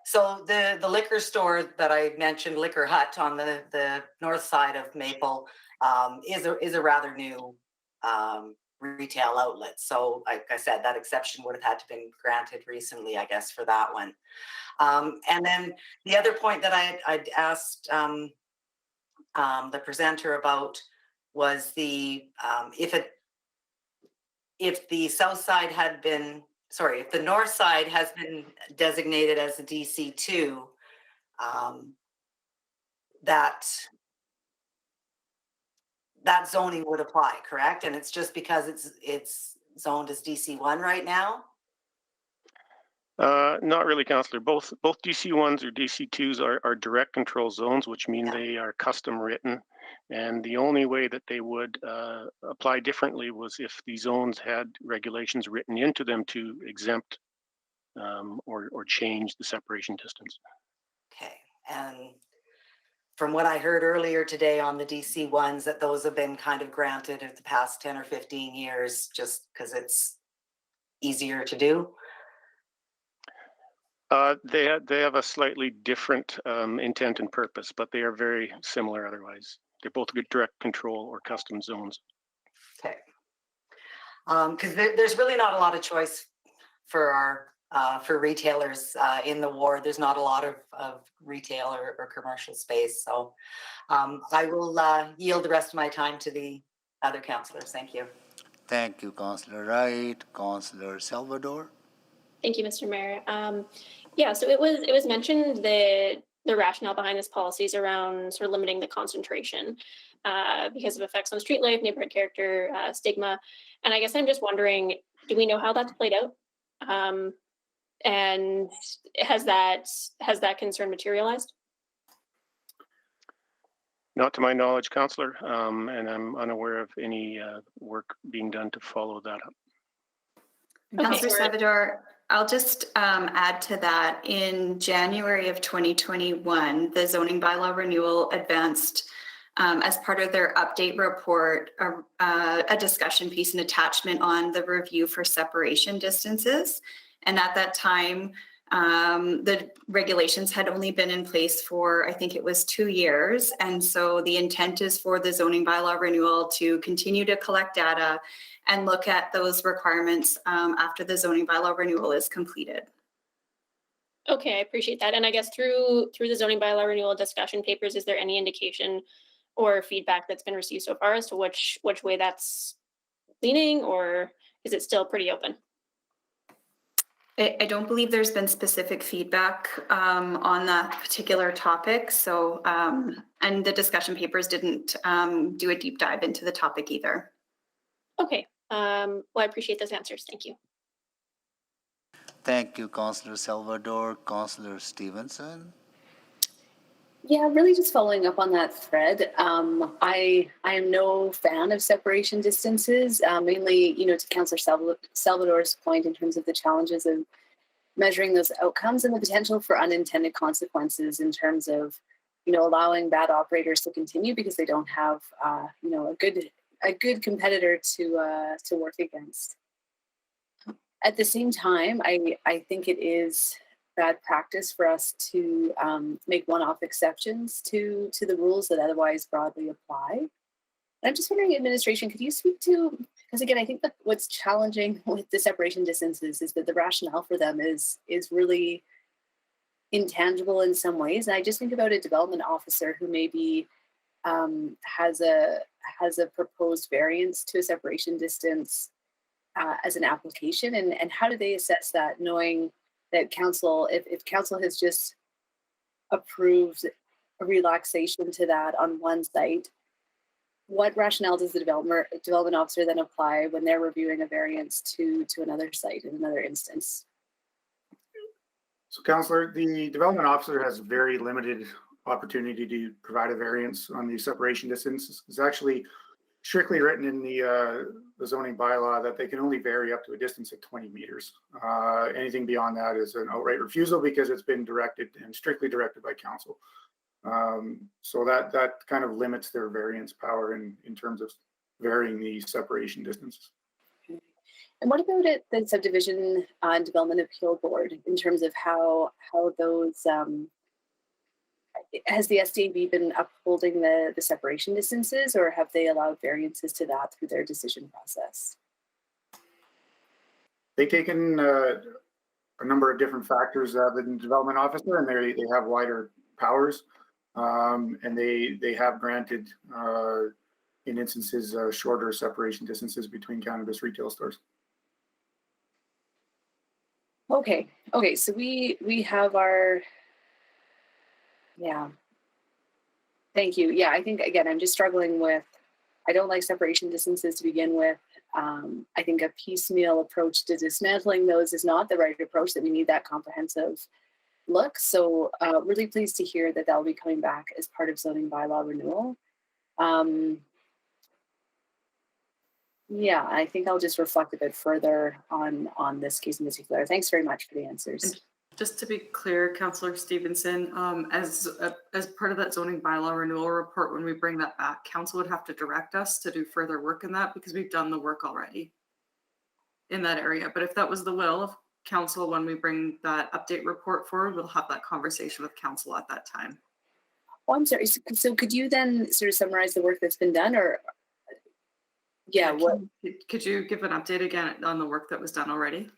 so the liquor store that I mentioned, Liquor Hut on the north side of Maple, is a rather new retail outlet. So like I said, that exception would have had to been granted recently, I guess, for that one. And then the other point that I'd asked the presenter about was if the south side had been, if the north side has been designated as a DC2, that zoning would apply, correct? And it's just because it's zoned as DC1 right now? Not really, Councillor. Both DC1s or DC2s are direct control zones, which mean they are custom written. And the only way that they would apply differently was if the zones had regulations written into them to exempt or change the separation distance. Okay, and from what I heard earlier today on the DC ones, that those have been kind of granted in the past 10 or 15 years, just because it's easier to do. They have a slightly different intent and purpose, but they are very similar otherwise. They're both good direct control or custom zones. Okay. Because there's really not a lot of choice for our for retailers in the ward. There's not a lot of retail or commercial space. So I will yield the rest of my time to the other councillors. Thank you. Thank you, Councillor Wright. Councillor Salvador. Thank you, Mr. Mayor. Yeah, so it was mentioned that the rationale behind this policy is around sort of limiting the concentration because of effects on street life, neighborhood character, stigma. And I guess I'm just wondering, do we know how that's played out? And has that concern materialized? Not to my knowledge, Councillor, and I'm unaware of any work being done to follow that up. Councillor Salvador, I'll just add to that. In January of 2021, the zoning bylaw renewal advanced as part of their update report, a discussion piece, an attachment on the review for separation distances. And at that time, the regulations had only been in place for, I think it was 2 years. And so the intent is for the zoning bylaw renewal to continue to collect data and look at those requirements after the zoning bylaw renewal is completed. Okay, I appreciate that. And I guess through the zoning bylaw renewal discussion papers, is there any indication or feedback that's been received so far as to which way that's leaning, or is it still pretty open? I don't believe there's been specific feedback on that particular topic. So, and the discussion papers didn't do a deep dive into the topic either. Okay, well, I appreciate those answers. Thank you. Thank you, Councillor Salvador. Councillor Stevenson. Yeah, really just following up on that thread. I am no fan of separation distances, mainly, to Councillor Salvador's point in terms of the challenges of measuring those outcomes and the potential for unintended consequences in terms of, allowing bad operators to continue because they don't have, a good competitor to work against. At the same time, I think it is bad practice for us to make one-off exceptions to the rules that otherwise broadly apply. And I'm just wondering, administration, could you speak to, because again, I think that what's challenging with the separation distances is that the rationale for them is really intangible in some ways. And I just think about a development officer who maybe has a proposed variance to a separation distance as an application, and how do they assess that, knowing that council, if council has just approved a relaxation to that on one site, what rationale does the development officer then apply when they're reviewing a variance to another site in another instance? So, Councillor, the development officer has very limited opportunity to provide a variance on the separation distance. It's actually strictly written in the zoning bylaw that they can only vary up to a distance of 20 meters. Anything beyond that is an outright refusal because it's been directed and strictly directed by council. So that kind of limits their variance power in terms of varying the separation distances. And what about the subdivision and development appeal board in terms of how those has the SDAB been upholding the separation distances, or have they allowed variances to that through their decision process? They've taken a number of different factors than the development officer, and they have wider powers, and they have granted in instances shorter separation distances between cannabis retail stores. Okay, so we have our, yeah. Thank you. Yeah, I think, again, I'm just struggling with, I don't like separation distances to begin with. I think a piecemeal approach to dismantling those is not the right approach, that we need that comprehensive look. So really pleased to hear that that'll be coming back as part of zoning bylaw renewal. Yeah, I think I'll just reflect a bit further on this case in particular. Thanks very much for the answers. And just to be clear, Councillor Stevenson, as part of that zoning bylaw renewal report, when we bring that back, council would have to direct us to do further work in that, because we've done the work already in that area. But if that was the will of council, when we bring that update report forward, we'll have that conversation with council at that time. Oh, I'm sorry. So could you then sort of summarize the work that's been done, or? Yeah, what? Could you give an update again on the work that was done already?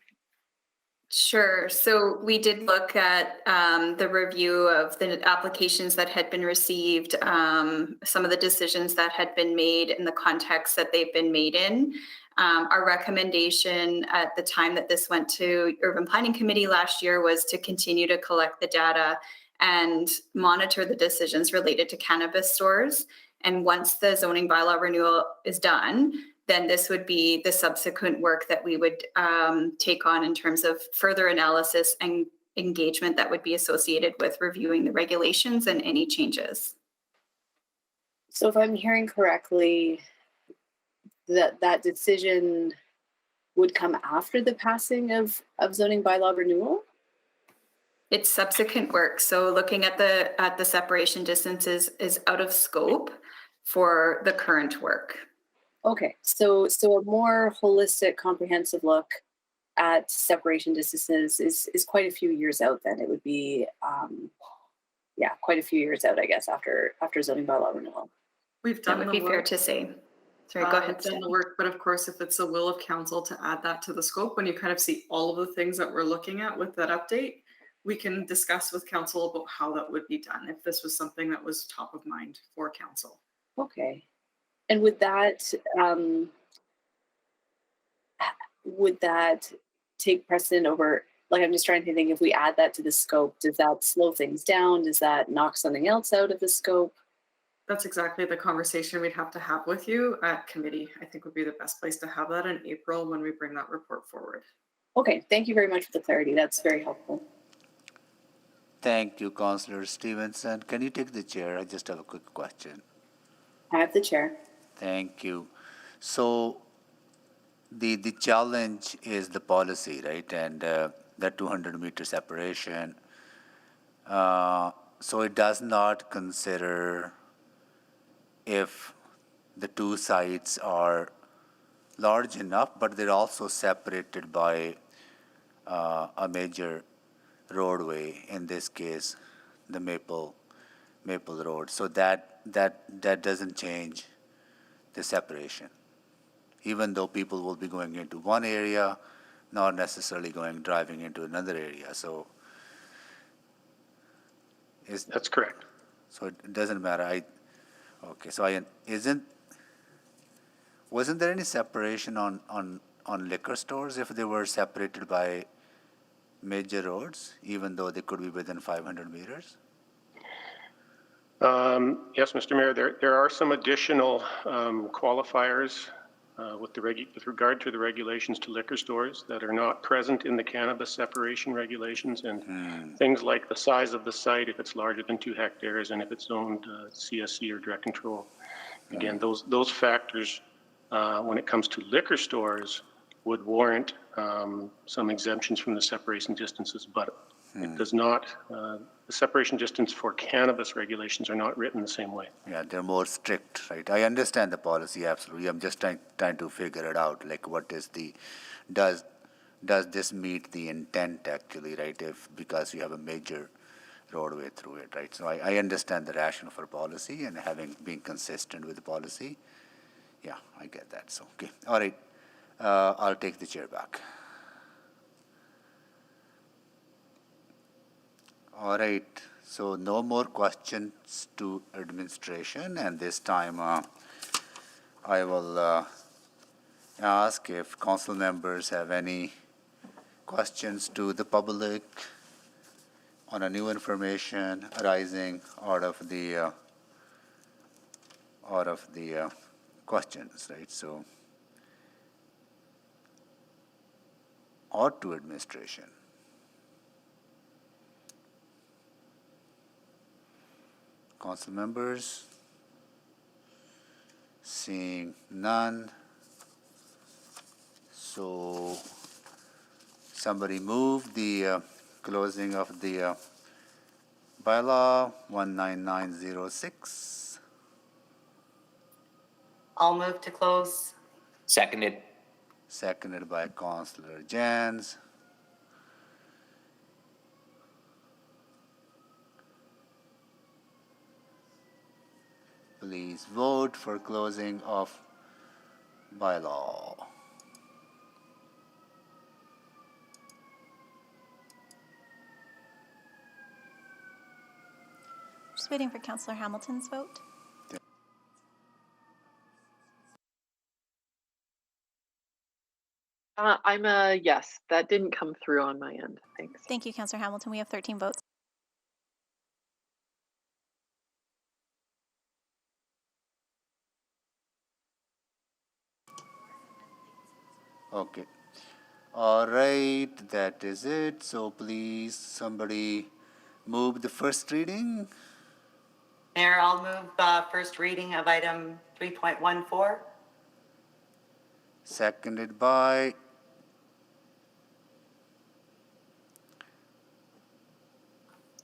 Sure. So we did look at the review of the applications that had been received, some of the decisions that had been made in the context that they've been made in. Our recommendation at the time that this went to Urban Planning Committee last year was to continue to collect the data and monitor the decisions related to cannabis stores. And once the zoning bylaw renewal is done, then this would be the subsequent work that we would take on in terms of further analysis and engagement that would be associated with reviewing the regulations and any changes. So if I'm hearing correctly, that decision would come after the passing of zoning bylaw renewal? It's subsequent work. So looking at the separation distances is out of scope for the current work. Okay, so a more holistic, comprehensive look at separation distances is quite a few years out. Then it would be, yeah, quite a few years out, I guess, after zoning bylaw renewal. We've done that would be fair to say. Sorry, go ahead. Done the work, but of course, if it's the will of council to add that to the scope, when you kind of see all of the things that we're looking at with that update, we can discuss with council about how that would be done if this was something that was top of mind for council. Okay. And would that take precedent over, like, I'm just trying to think, if we add that to the scope, does that slow things down? Does that knock something else out of the scope? That's exactly the conversation we'd have to have with you at committee. I think would be the best place to have that in April when we bring that report forward. Okay, thank you very much for the clarity. That's very helpful. Thank you, Councillor Stevenson. Can you take the chair? I just have a quick question. I have the chair. Thank you. So the challenge is the policy, right? And that 200-meter separation. So it does not consider if the two sites are large enough, but they're also separated by a major roadway, in this case, the Maple Road. So that doesn't change the separation. Even though people will be going into one area, not necessarily driving into another area. So that's correct. So it doesn't matter. Wasn't there any separation on liquor stores if they were separated by major roads, even though they could be within 500 meters? Yes, Mr. Mayor, there are some additional qualifiers with regard to the regulations to liquor stores that are not present in the cannabis separation regulations, and things like the size of the site, if it's larger than 2 hectares, and if it's owned CSC or direct control. Again, those factors, when it comes to liquor stores, would warrant some exemptions from the separation distances, but it does not. The separation distance for cannabis regulations are not written the same way. Yeah, they're more strict, right? I understand the policy, absolutely. I'm just trying to figure it out, like what is does this meet the intent actually, right? Because you have a major roadway through it, right? So I understand the rationale for policy and having been consistent with the policy. Yeah, I get that. So, okay. All right. I'll take the chair back. All right, so no more questions to administration, and this time I will ask if council members have any questions to the public on a new information arising out of the out of the questions, right? So, or to administration. Council members, seeing none. So somebody move the closing of the bylaw 19906. I'll move to close. Seconded. Seconded by Councillor Jans. Please vote for closing of bylaw. Just waiting for Councillor Hamilton's vote. I'm a yes. That didn't come through on my end. Thanks. Thank you, Councillor Hamilton. We have 13 votes. Okay. All right, that is it. So please, somebody move the first reading. Mayor, I'll move first reading of item 3.14. Seconded by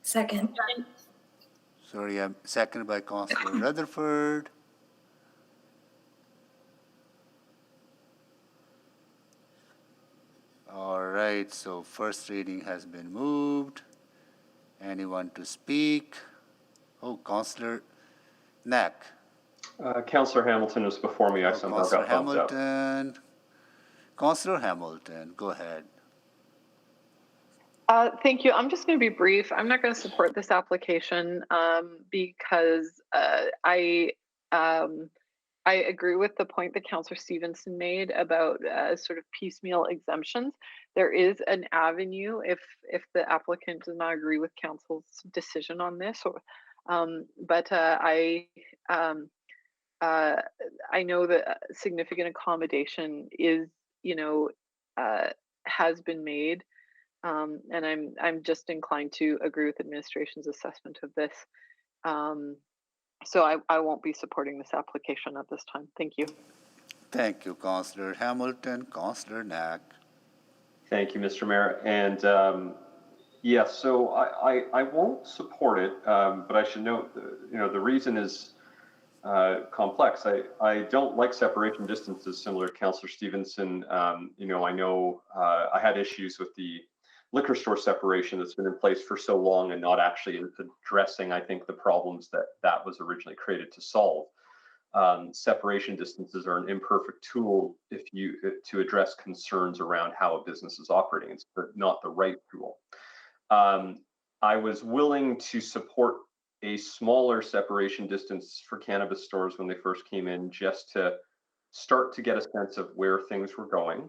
Second. Sorry, I'm seconded by Councillor Rutherford. All right, so first reading has been moved. Anyone to speak? Oh, Councillor Knack. Councillor Hamilton is before me. I somehow Councillor got bumped out. Hamilton. Councillor Hamilton, go ahead. Thank you. I'm just going to be brief. I'm not going to support this application because I agree with the point that Councillor Stevenson made about sort of piecemeal exemptions. There is an avenue if the applicant does not agree with council's decision on this. Or, but I know that significant accommodation is, has been made. And I'm just inclined to agree with administration's assessment of this. So I won't be supporting this application at this time. Thank you. Thank you, Councillor Hamilton. Councillor Knack. Thank you, Mr. Mayor. And yes, so I won't support it, but I should note, the reason is complex. I don't like separation distances, similar to Councillor Stevenson. I know I had issues with the liquor store separation that's been in place for so long and not actually addressing, I think, the problems that was originally created to solve. Separation distances are an imperfect tool to address concerns around how a business is operating. It's not the right tool. I was willing to support a smaller separation distance for cannabis stores when they first came in, just to start to get a sense of where things were going.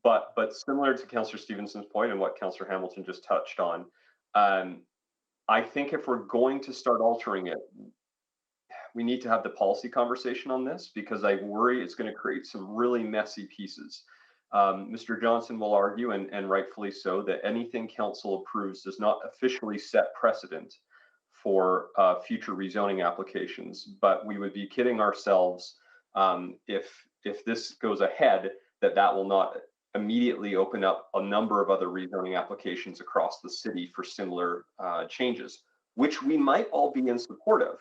But similar to Councillor Stevenson's point and what Councillor Hamilton just touched on, I think if we're going to start altering it, we need to have the policy conversation on this, because I worry it's going to create some really messy pieces. Mr. Johnson will argue, and rightfully so, that anything council approves does not officially set precedent for future rezoning applications. But we would be kidding ourselves if this goes ahead, that will not immediately open up a number of other rezoning applications across the city for similar changes, which we might all be in support of.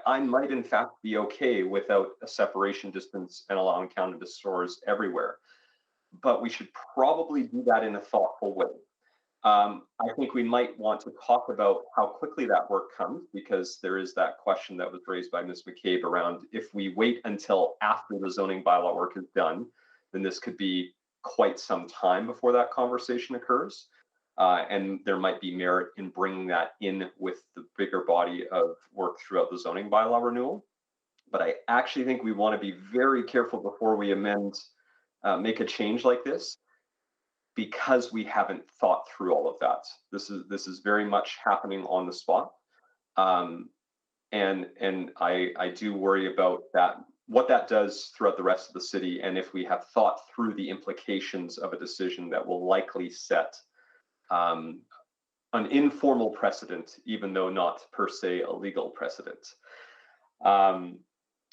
I might in fact be okay without a separation distance and allowing cannabis stores everywhere, but we should probably do that in a thoughtful way. I think we might want to talk about how quickly that work comes, because there is that question that was raised by Ms. McCabe around, if we wait until after the zoning bylaw work is done, then this could be quite some time before that conversation occurs. And there might be merit in bringing that in with the bigger body of work throughout the zoning bylaw renewal. But I actually think we want to be very careful before we make a change like this, because we haven't thought through all of that. This is very much happening on the spot. And I do worry about that, what that does throughout the rest of the city, and if we have thought through the implications of a decision that will likely set an informal precedent, even though not per se a legal precedent.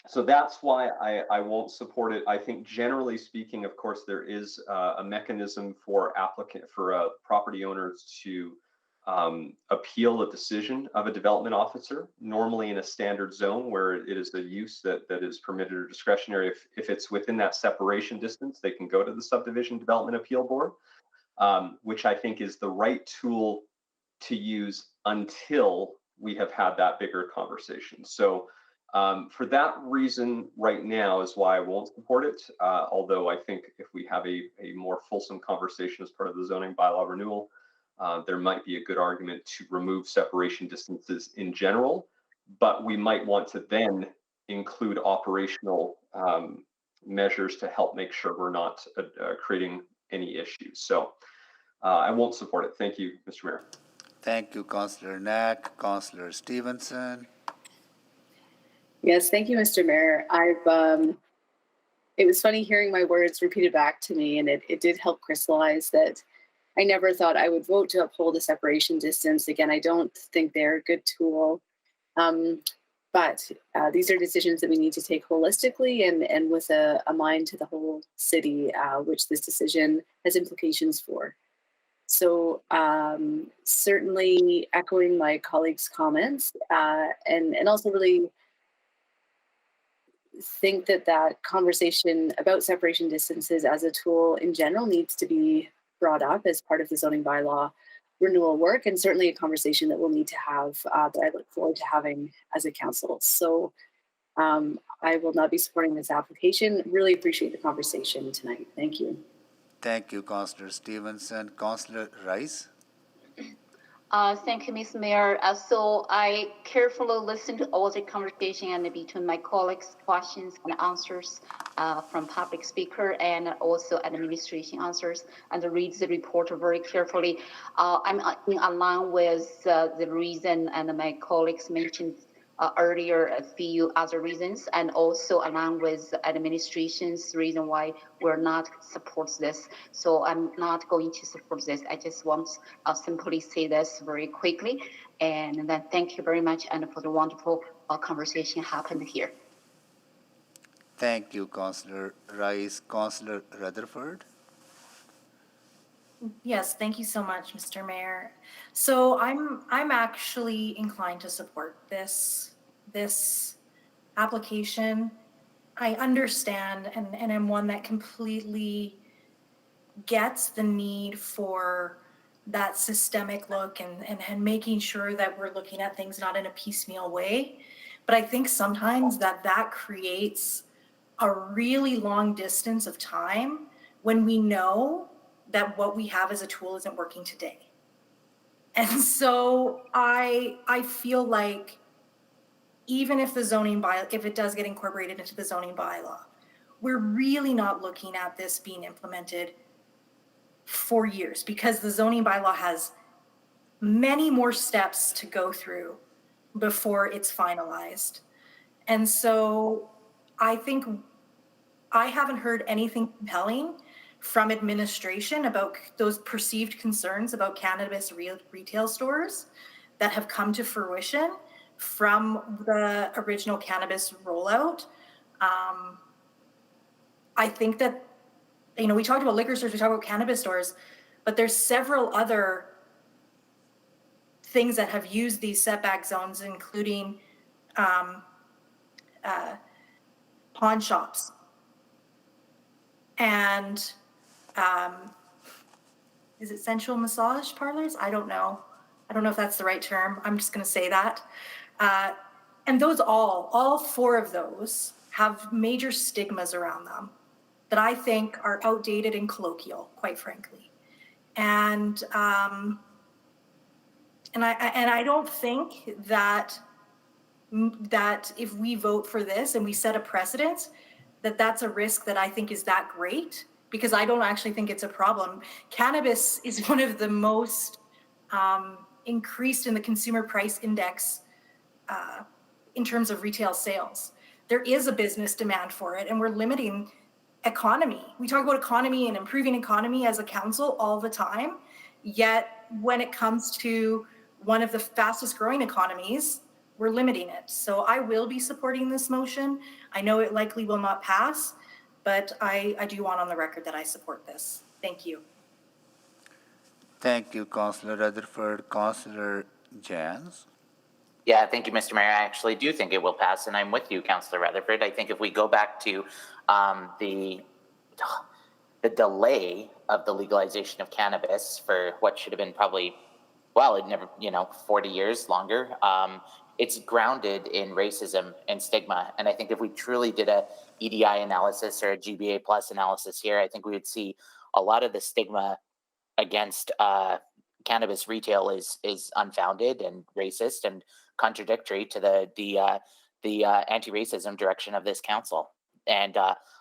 So that's why I won't support it. I think generally speaking, of course, there is a mechanism for property owners to appeal a decision of a development officer, normally in a standard zone where it is a use that is permitted or discretionary. If it's within that separation distance, they can go to the Subdivision Development Appeal Board, which I think is the right tool to use until we have had that bigger conversation. So for that reason, right now is why I won't support it. Although I think if we have a more fulsome conversation as part of the zoning bylaw renewal, there might be a good argument to remove separation distances in general, but we might want to then include operational measures to help make sure we're not creating any issues. So I won't support it. Thank you, Mr. Mayor. Thank you, Councillor Knack. Councillor Stevenson. Yes, thank you, Mr. Mayor. It was funny hearing my words repeated back to me, and it did help crystallize that I never thought I would vote to uphold the separation distance. Again, I don't think they're a good tool, but these are decisions that we need to take holistically and with a mind to the whole city, which this decision has implications for. So certainly echoing my colleagues' comments and also really think that conversation about separation distances as a tool in general needs to be brought up as part of the zoning bylaw renewal work, and certainly a conversation that we'll need to have that I look forward to having as a council. So I will not be supporting this application. Really appreciate the conversation tonight. Thank you. Thank you, Councillor Stevenson. Councillor Rice. Thank you, Ms. Mayor. So I carefully listened to all the conversation and between my colleagues' questions and answers from public speaker and also administration answers, and read the report very carefully. I'm in line with the reason and my colleagues mentioned earlier a few other reasons, and also along with administration's reason why we're not support this. So I'm not going to support this. I just want to simply say this very quickly, and then thank you very much and for the wonderful conversation happened here. Thank you, Councillor Rice. Councillor Rutherford. Yes, thank you so much, Mr. Mayor. So I'm actually inclined to support this application. I understand and I'm one that completely gets the need for that systemic look and making sure that we're looking at things not in a piecemeal way. But I think sometimes that creates a really long distance of time when we know that what we have as a tool isn't working today. And so I feel like even if the zoning bylaw, if it does get incorporated into the zoning bylaw, we're really not looking at this being implemented for years, because the zoning bylaw has many more steps to go through before it's finalized. And so I think I haven't heard anything compelling from administration about those perceived concerns about cannabis retail stores that have come to fruition from the original cannabis rollout. I think that, we talked about liquor stores, we talked about cannabis stores, but there's several other things that have used these setback zones, including pawn shops and is it sensual massage parlors? I don't know if that's the right term. I'm just going to say that. And those all four of those have major stigmas around them that I think are outdated and colloquial, quite frankly. And I don't think that if we vote for this and we set a precedent, that's a risk that I think is that great, because I don't actually think it's a problem. Cannabis is one of the most increased in the consumer price index in terms of retail sales. There is a business demand for it, and we're limiting economy. We talk about economy and improving economy as a council all the time, yet when it comes to one of the fastest growing economies, we're limiting it. So I will be supporting this motion. I know it likely will not pass, but I do want on the record that I support this. Thank you. Thank you, Councillor Rutherford. Councillor Jans. Yeah, thank you, Mr. Mayor. I actually do think it will pass, and I'm with you, Councillor Rutherford. I think if we go back to the delay of the legalization of cannabis for what should have been probably, well, it never, 40 years longer, it's grounded in racism and stigma. And I think if we truly did a EDI analysis or a GBA plus analysis here, I think we would see a lot of the stigma against cannabis retail is unfounded and racist and contradictory to the anti-racism direction of this council. And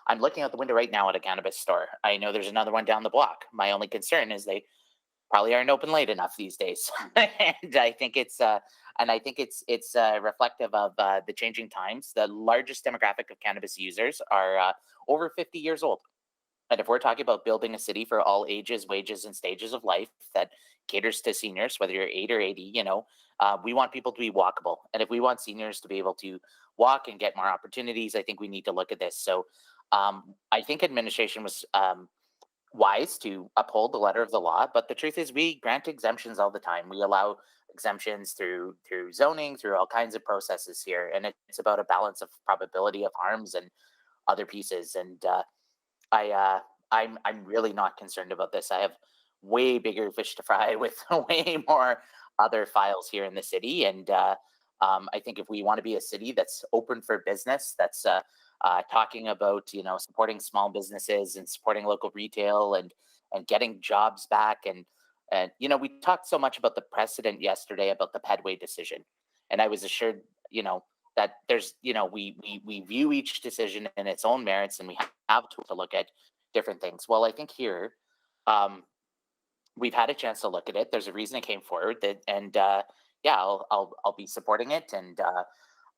I'm looking out the window right now at a cannabis store. I know there's another one down the block. My only concern is they probably aren't open late enough these days. And I think it's reflective of the changing times. The largest demographic of cannabis users are over 50 years old. And if we're talking about building a city for all ages, wages, and stages of life that caters to seniors, whether you're 8 or 80, we want people to be walkable. And if we want seniors to be able to walk and get more opportunities, I think we need to look at this. So I think administration was wise to uphold the letter of the law. But the truth is we grant exemptions all the time. We allow exemptions through zoning, through all kinds of processes here. And it's about a balance of probability of harms and other pieces. And I'm really not concerned about this. I have way bigger fish to fry with way more other files here in the city. And I think if we want to be a city that's open for business, that's talking about, supporting small businesses and supporting local retail and getting jobs back. And we talked so much about the precedent yesterday about the Pedway decision. And I was assured, that there's, we view each decision in its own merits and we have to look at different things. Well, I think here, we've had a chance to look at it. There's a reason it came forward I'll be supporting it. And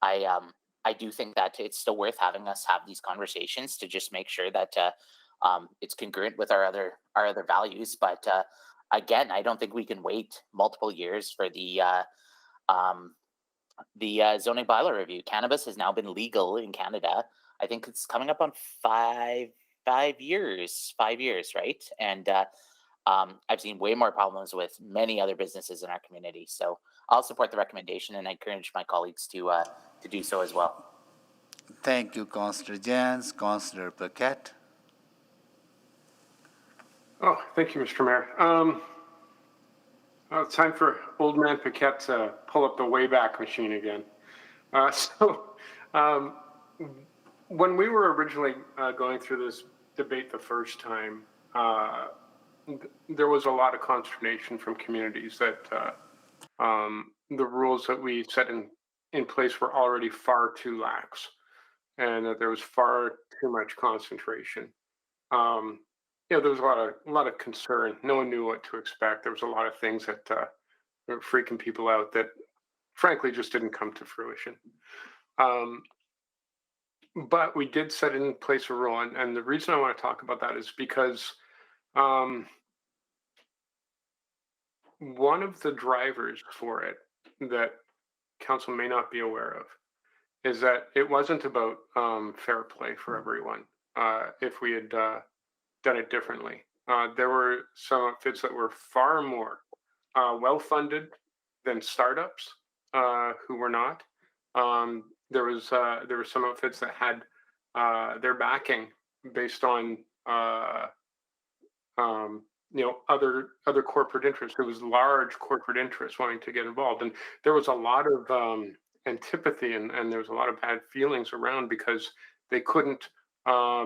I do think that it's still worth having us have these conversations to just make sure that it's congruent with our other values. But again, I don't think we can wait multiple years for the zoning bylaw review. Cannabis has now been legal in Canada. I think it's coming up on five years, right? And I've seen way more problems with many other businesses in our community. So I'll support the recommendation and I encourage my colleagues to do so as well. Thank you, Councillor Jans. Councillor Paquette. Oh, thank you, Mr. Mayor. It's time for old man Paquette to pull up the Wayback Machine again. When we were originally going through this debate the first time, there was a lot of consternation from communities that the rules that we set in place were already far too lax and that there was far too much concentration. There was a lot of concern. No one knew what to expect. There was a lot of things that were freaking people out that frankly just didn't come to fruition. But we did set in place a rule. And the reason I want to talk about that is because one of the drivers for it that council may not be aware of is that it wasn't about fair play for everyone. If we had done it differently, there were some outfits that were far more well-funded than startups who were not. There were some outfits that had their backing based on other corporate interests. There was large corporate interests wanting to get involved, and there was a lot of antipathy and there was a lot of bad feelings around because they couldn't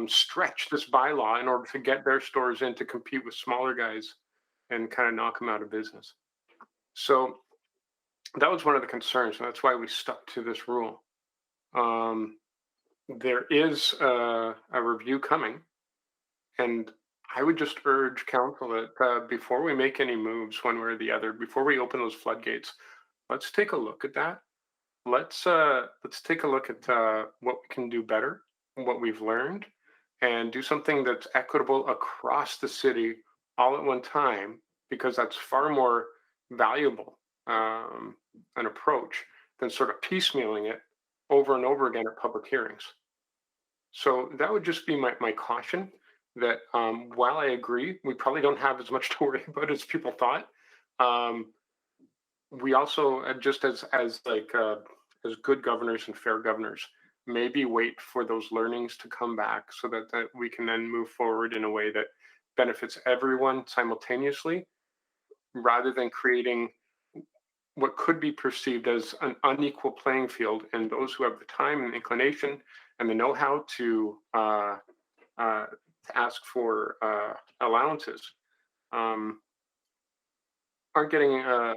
stretch this bylaw in order to get their stores in to compete with smaller guys and kind of knock them out of business. So that was one of the concerns, and that's why we stuck to this rule. There is a review coming, and I would just urge council that before we make any moves one way or the other, before we open those floodgates, let's take a look at that let's take a look at what we can do better, what we've learned, and do something that's equitable across the city all at one time, because that's far more valuable an approach than sort of piecemealing it over and over again at public hearings. So that would just be my caution, that while I agree, we probably don't have as much to worry about as people thought. We also, just as good governors and fair governors, maybe wait for those learnings to come back so that we can then move forward in a way that benefits everyone simultaneously, rather than creating what could be perceived as an unequal playing field, and those who have the time and inclination and the know-how to ask for allowances aren't getting a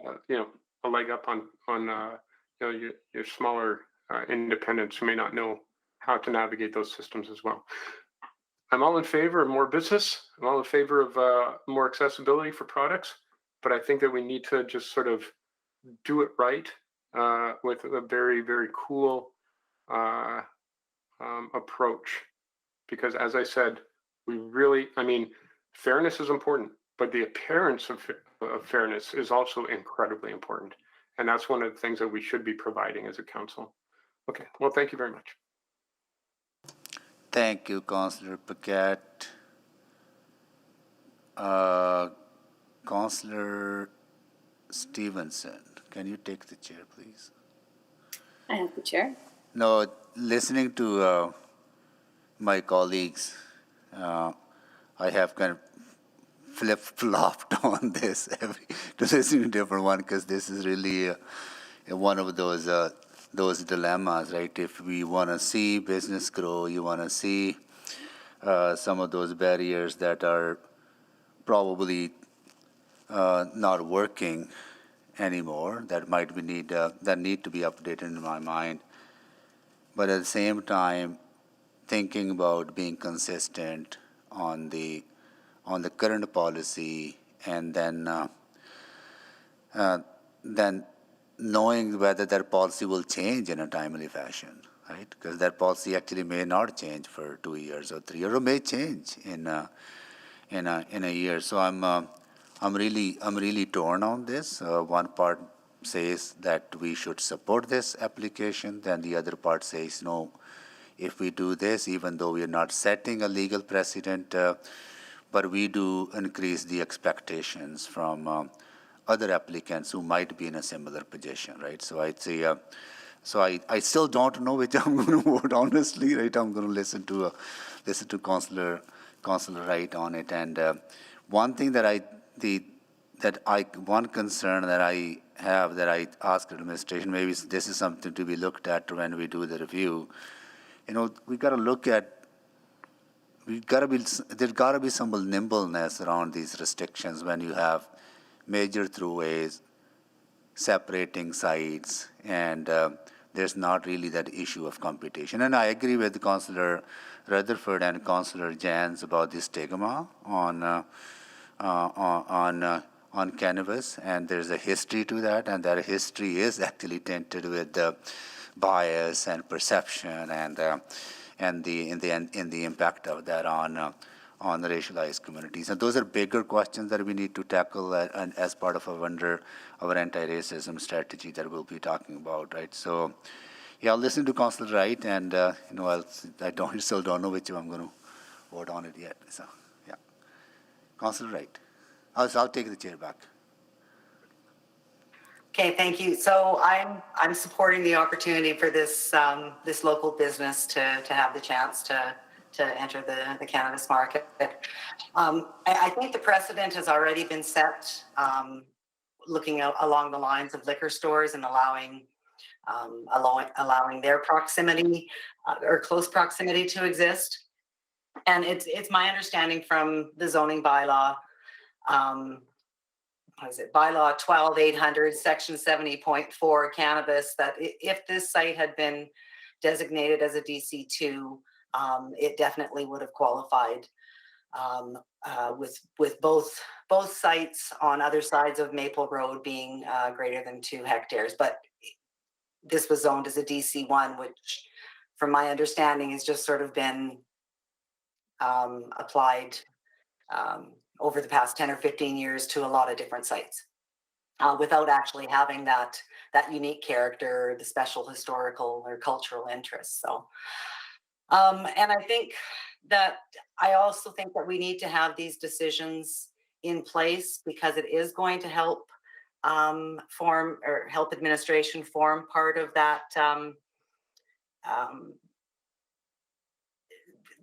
leg up on your smaller independents who may not know how to navigate those systems as well. I'm all in favor of more business. I'm all in favor of more accessibility for products, but I think that we need to just sort of do it right with a very, very cool approach. Because as I said, fairness is important, but the appearance of fairness is also incredibly important. And that's one of the things that we should be providing as a council. Okay, well, thank you very much. Thank you, Councillor Paquette. Councillor Stevenson, can you take the chair, please? I have the chair. No, listening to my colleagues, I have kind of flip-flopped on this to listen to a different one, because this is really one of those dilemmas, right? If we want to see business grow, you want to see some of those barriers that are probably not working anymore, that might be need to be updated in my mind. But at the same time, thinking about being consistent on the current policy, and then knowing whether that policy will change in a timely fashion, right? Because that policy actually may not change for 2 years or 3 years, or may change in a year. So I'm really torn on this. One part says that we should support this application, then the other part says no. If we do this, even though we are not setting a legal precedent, but we do increase the expectations from other applicants who might be in a similar position, right? So I'd say, I still don't know which I'm going to vote, honestly, right? I'm going to listen to Councillor Wright on it. And one thing one concern that I have, that I ask administration, maybe this is something to be looked at when we do the review. We got to look at, there's got to be some nimbleness around these restrictions when you have major throughways separating sites, and there's not really that issue of competition. And I agree with Councillor Rutherford and Councillor Jans about the stigma on cannabis, and there's a history to that, and that history is actually tainted with bias and perception, and the impact of that on the racialized communities. And those are bigger questions that we need to tackle as part of our anti-racism strategy that we'll be talking about, right? So, yeah, I'll listen to Councillor Wright, and I still don't know which one I'm going to vote on it yet. So, yeah, Councillor Wright. I'll take the chair back. Okay, thank you. So I'm supporting the opportunity for this this local business to have the chance to enter the cannabis market. I think the precedent has already been set, looking along the lines of liquor stores and allowing their proximity or close proximity to exist. And it's my understanding from the zoning bylaw, what is it, Bylaw 12-800, Section 70.4, cannabis, that if this site had been designated as a DC2, it definitely would have qualified with both sites on other sides of Maple Road being greater than 2 hectares. But this was zoned as a DC1, which from my understanding has just sort of been applied over the past 10 or 15 years to a lot of different sites without actually having that unique character, the special historical or cultural interest. So, and I also think that we need to have these decisions in place because it is going to help form or help administration form part of that.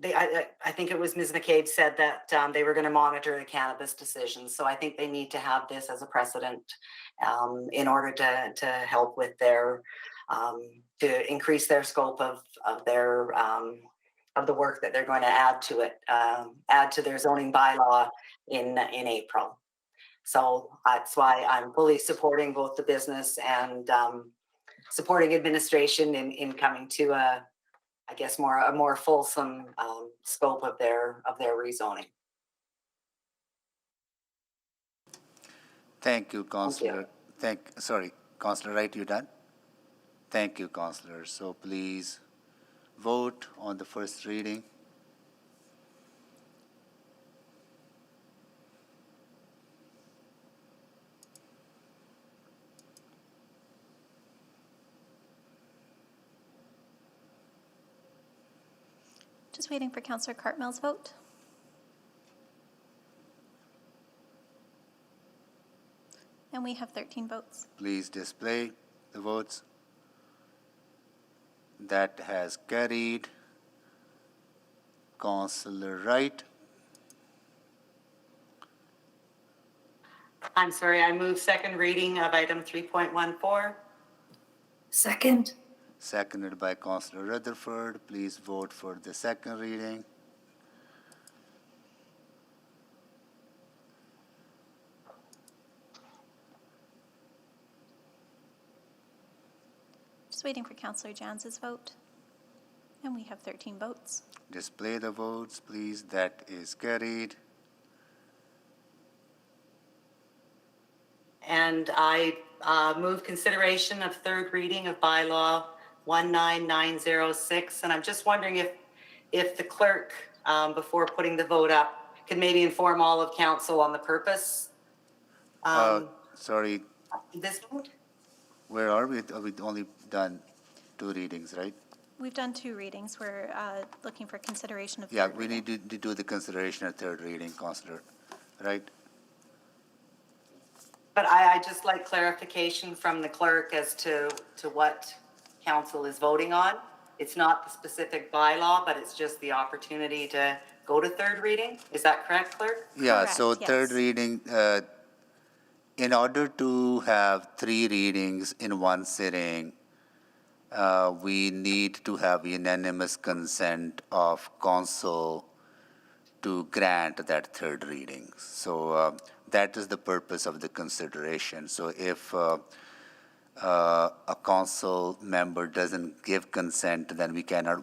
I think it was Ms. McCabe said that they were going to monitor the cannabis decisions. So I think they need to have this as a precedent in order to help with their to increase their scope of their of the work that they're going to add to it, add to their zoning bylaw in April. So that's why I'm fully supporting both the business and supporting administration in coming to I guess a more fulsome scope of their rezoning. Thank you, Councillor. Sorry, Councillor Wright, you done? Thank you, Councillor. So please vote on the first reading. Just waiting for Councillor Cartmell's vote. And we have 13 votes. Please display the votes. That has carried. Councillor Wright. I'm sorry, I move second reading of item 3.14. Second. Seconded by Councillor Rutherford. Please vote for the second reading. Just waiting for Councillor Jans's vote. And we have 13 votes. Display the votes, please. That is carried. And I move consideration of third reading of bylaw 19906. And I'm just wondering if the clerk, before putting the vote up, can maybe inform all of council on the purpose. Sorry, This vote? where are we? We've only done 2 readings, right? We've done 2 readings. We're looking for consideration of Yeah, third we reading. need to do the consideration of third reading, Councillor, right? But I just like clarification from the clerk as to what council is voting on. It's not the specific bylaw, but it's just the opportunity to go to third reading. Is that correct, clerk? Yeah, Correct, so third yes. reading, in order to have 3 readings in one sitting, we need to have unanimous consent of council to grant that third reading. So that is the purpose of the consideration. So if a council member doesn't give consent, then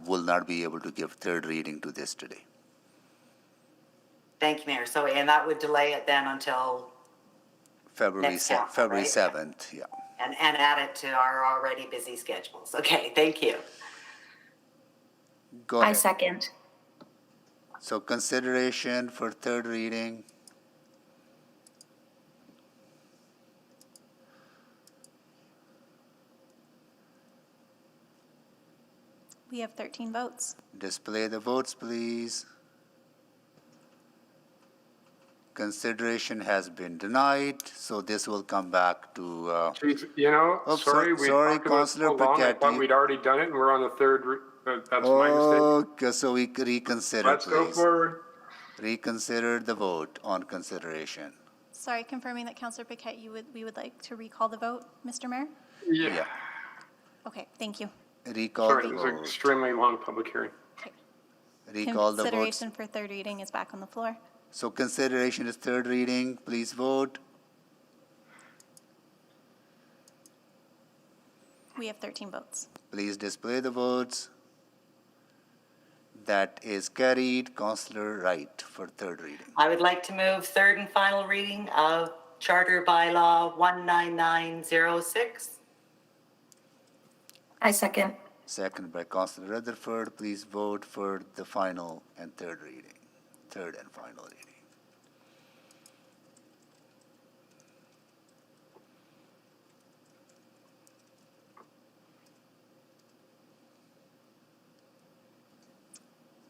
will not be able to give third reading to this today. Thank you, Mayor. So, and that would delay it then until February Next council, February right? 7th, yeah. and add it to our already busy schedules. Okay, thank you. Go I ahead. second. So consideration for third reading. We have 13 votes. Display the votes, please. Consideration has been denied, so this will come back to. Chief, you know, Oh, sorry, we sorry, talked about it Councillor so long. I Burketti. thought we'd already done it, and we're on the third. That's my mistake. Okay, so we reconsider, Let's go please. forward. Reconsider the vote on consideration. Sorry, confirming that Councillor Paquette, we would like to recall the vote, Mr. Mayor? Yeah. Okay, thank you. Recall Sorry, the it was an vote. extremely long public hearing. Recall the votes. Consideration for third reading is back on the floor. So consideration is third reading. Please vote. We have 13 votes. Please display the votes. That is carried. Councillor Wright for third reading. I would like to move third and final reading of Charter Bylaw 19906. I second. Second by Councillor Rutherford. Please vote for the final and third reading. Third and final reading.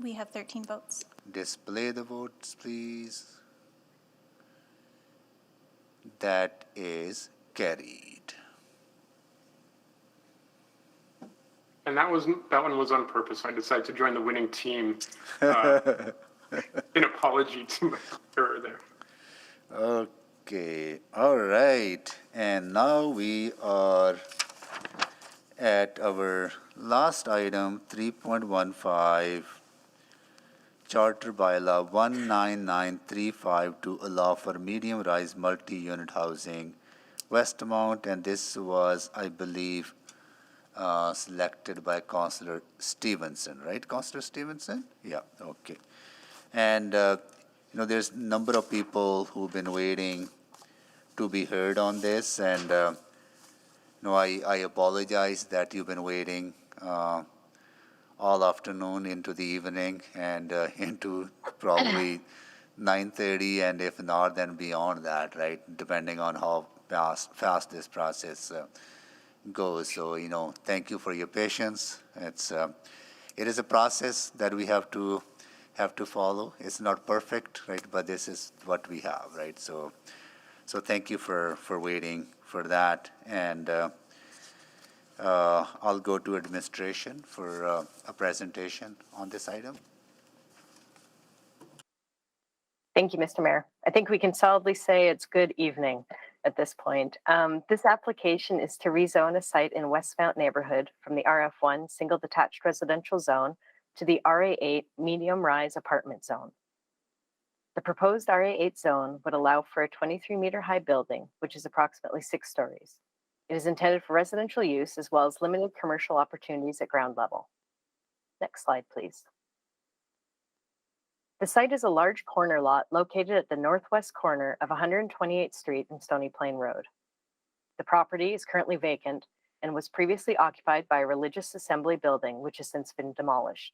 We have 13 votes. Display the votes, please. That is carried. And that one was on purpose. I decided to join the winning team. In apology to my error there. Okay, all right. And now we are at our last item, 3.15, Charter Bylaw 19935 to allow for medium-rise multi-unit housing, Westmount, and this was, I believe, selected by Councillor Stevenson, right, Councillor Stevenson? Yeah, okay. And, there's a number of people who've been waiting to be heard on this, and, I apologize that you've been waiting all afternoon into the evening and into probably 9:30, and if not, then beyond that, right, depending on how fast this process goes. So, thank you for your patience. It is a process that we have to follow. It's not perfect, right, but this is what we have, right? So thank you for waiting for that. And I'll go to administration for a presentation on this item. Thank you, Mr. Mayor. I think we can solidly say it's good evening at this point. This application is to rezone a site in Westmount neighborhood from the RF1 single detached residential zone to the RA8 medium rise apartment zone. The proposed RA8 zone would allow for a 23-meter high building, which is approximately 6 stories. It is intended for residential use as well as limited commercial opportunities at ground level. Next slide, please. The site is a large corner lot located at the northwest corner of 128th Street and Stony Plain Road. The property is currently vacant and was previously occupied by a religious assembly building, which has since been demolished.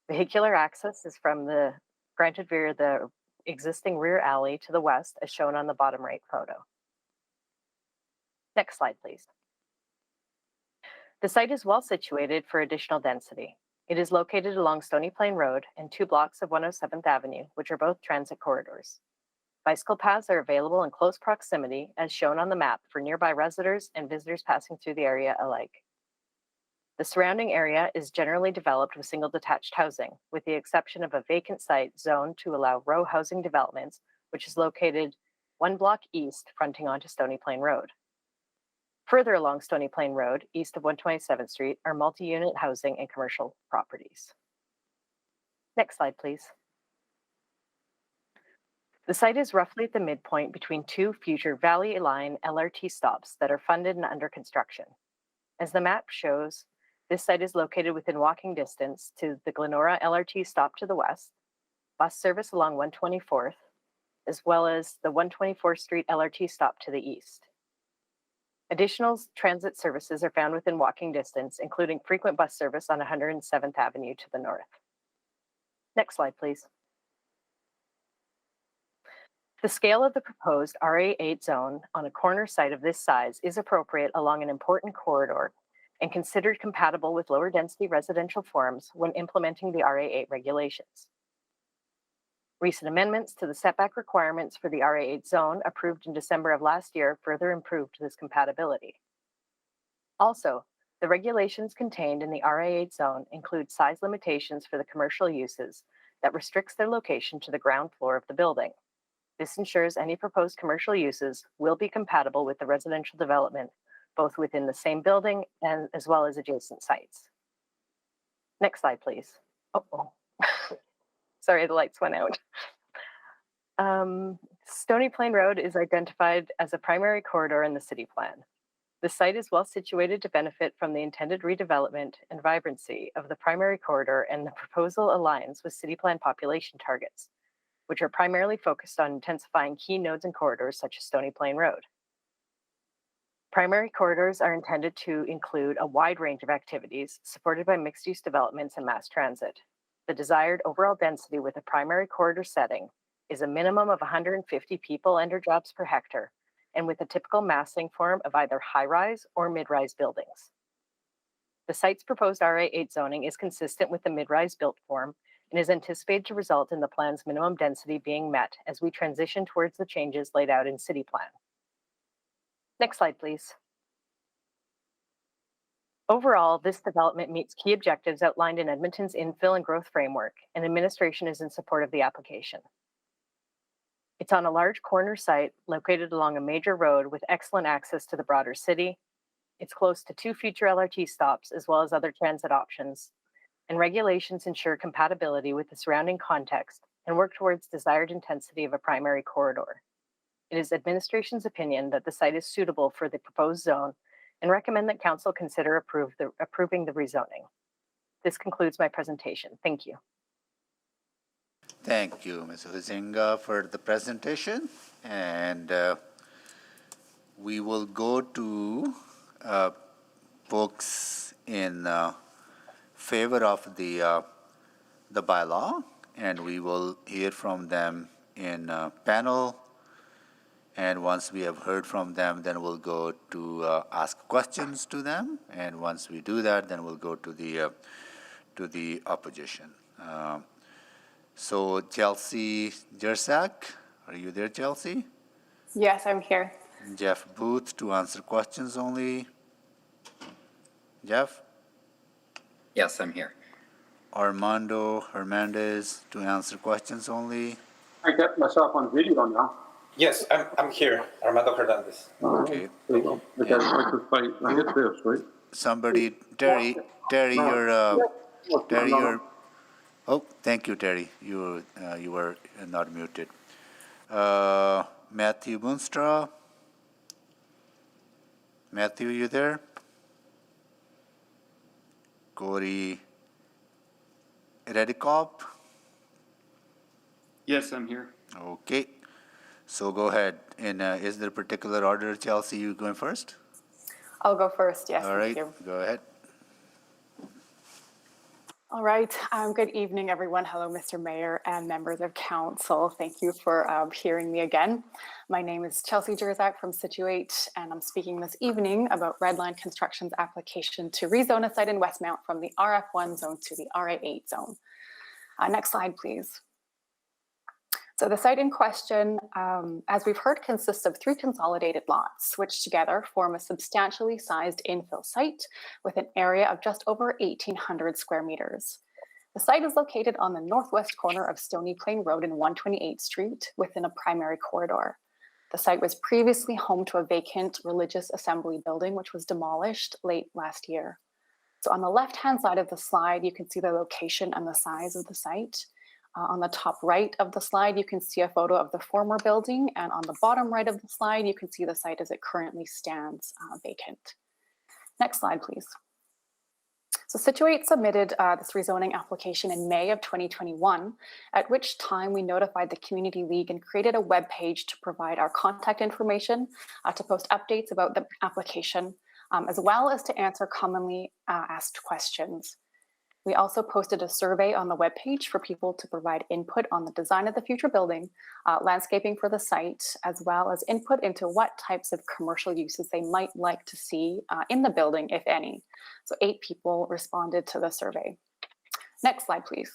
Vehicular access is granted via the existing rear alley to the west, as shown on the bottom right photo. Next slide, please. The site is well situated for additional density. It is located along Stony Plain Road and 2 blocks of 107th Avenue, which are both transit corridors. Bicycle paths are available in close proximity, as shown on the map, for nearby residents and visitors passing through the area alike. The surrounding area is generally developed with single detached housing, with the exception of a vacant site zoned to allow row housing developments, which is located 1 block east, fronting onto Stony Plain Road. Further along Stony Plain Road, east of 127th Street, are multi-unit housing and commercial properties. Next slide, please. The site is roughly at the midpoint between 2 future Valley Line LRT stops that are funded and under construction. As the map shows, this site is located within walking distance to the Glenora LRT stop to the west, bus service along 124th, as well as the 124th Street LRT stop to the east. Additional transit services are found within walking distance, including frequent bus service on 107th Avenue to the north. Next slide, please. The scale of the proposed RA8 zone on a corner site of this size is appropriate along an important corridor and considered compatible with lower density residential forms when implementing the RA8 regulations. Recent amendments to the setback requirements for the RA8 zone approved in December of last year further improved this compatibility. Also, the regulations contained in the RA8 zone include size limitations for the commercial uses that restricts their location to the ground floor of the building. This ensures any proposed commercial uses will be compatible with the residential development, both within the same building and as well as adjacent sites. Next slide, please. Oh. Sorry, the lights went out. Stony Plain Road is identified as a primary corridor in the city plan. The site is well situated to benefit from the intended redevelopment and vibrancy of the primary corridor, and the proposal aligns with city plan population targets, which are primarily focused on intensifying key nodes and corridors such as Stony Plain Road. Primary corridors are intended to include a wide range of activities supported by mixed-use developments and mass transit. The desired overall density with a primary corridor setting is a minimum of 150 people and/or jobs per hectare, and with a typical massing form of either high-rise or mid-rise buildings. The site's proposed RA8 zoning is consistent with the mid-rise built form and is anticipated to result in the plan's minimum density being met as we transition towards the changes laid out in City Plan. Next slide, please. Overall, this development meets key objectives outlined in Edmonton's infill and growth framework, and administration is in support of the application. It's on a large corner site located along a major road with excellent access to the broader city. It's close to 2 future LRT stops as well as other transit options, and regulations ensure compatibility with the surrounding context and work towards desired intensity of a primary corridor. It is administration's opinion that the site is suitable for the proposed zone and recommend that council consider approving the rezoning. This concludes my presentation. Thank you. Thank you, Ms. Huizinga, for the presentation. And we will go to folks in favor of the bylaw, and we will hear from them in panel. And once we have heard from them, then we'll go to ask questions to them. And once we do that, then we'll go to the opposition. So Chelsea Jersak, are you there, Chelsea? Yes, I'm here. Jeff Booth to answer questions only. Jeff? Yes, I'm here. Armando Hernandez to answer questions only. I got myself on video now. Yes, I'm here, Armando Hernandez. Okay. There you go. I got to fight. I hit this, right? Somebody, Terry, you're. Oh, thank you, Terry. You were not muted. Matthew Moonstra. Matthew, you there? Corey Redikop. Yes, I'm here. Okay. So go ahead. And is there a particular order, Chelsea, you going first? I'll go first. Yes, All right, thank you. go ahead. All right. Good evening, everyone. Hello, Mr. Mayor and members of council. Thank you for hearing me again. My name is Chelsea Jerzak from Situate, and I'm speaking this evening about Redline Construction's application to rezone a site in Westmount from the RF1 zone to the RA8 zone. Next slide, please. So the site in question, as we've heard, consists of 3 consolidated lots, which together form a substantially sized infill site with an area of just over 1,800 square meters. The site is located on the northwest corner of Stony Plain Road and 128th Street within a primary corridor. The site was previously home to a vacant religious assembly building, which was demolished late last year. So on the left-hand side of the slide, you can see the location and the size of the site. On the top right of the slide, you can see a photo of the former building, and on the bottom right of the slide, you can see the site as it currently stands vacant. Next slide, please. So Situate submitted this rezoning application in May of 2021, at which time we notified the Community League and created a web page to provide our contact information, to post updates about the application, as well as to answer commonly asked questions. We also posted a survey on the webpage for people to provide input on the design of the future building, landscaping for the site, as well as input into what types of commercial uses they might like to see in the building, if any. So 8 people responded to the survey. Next slide, please.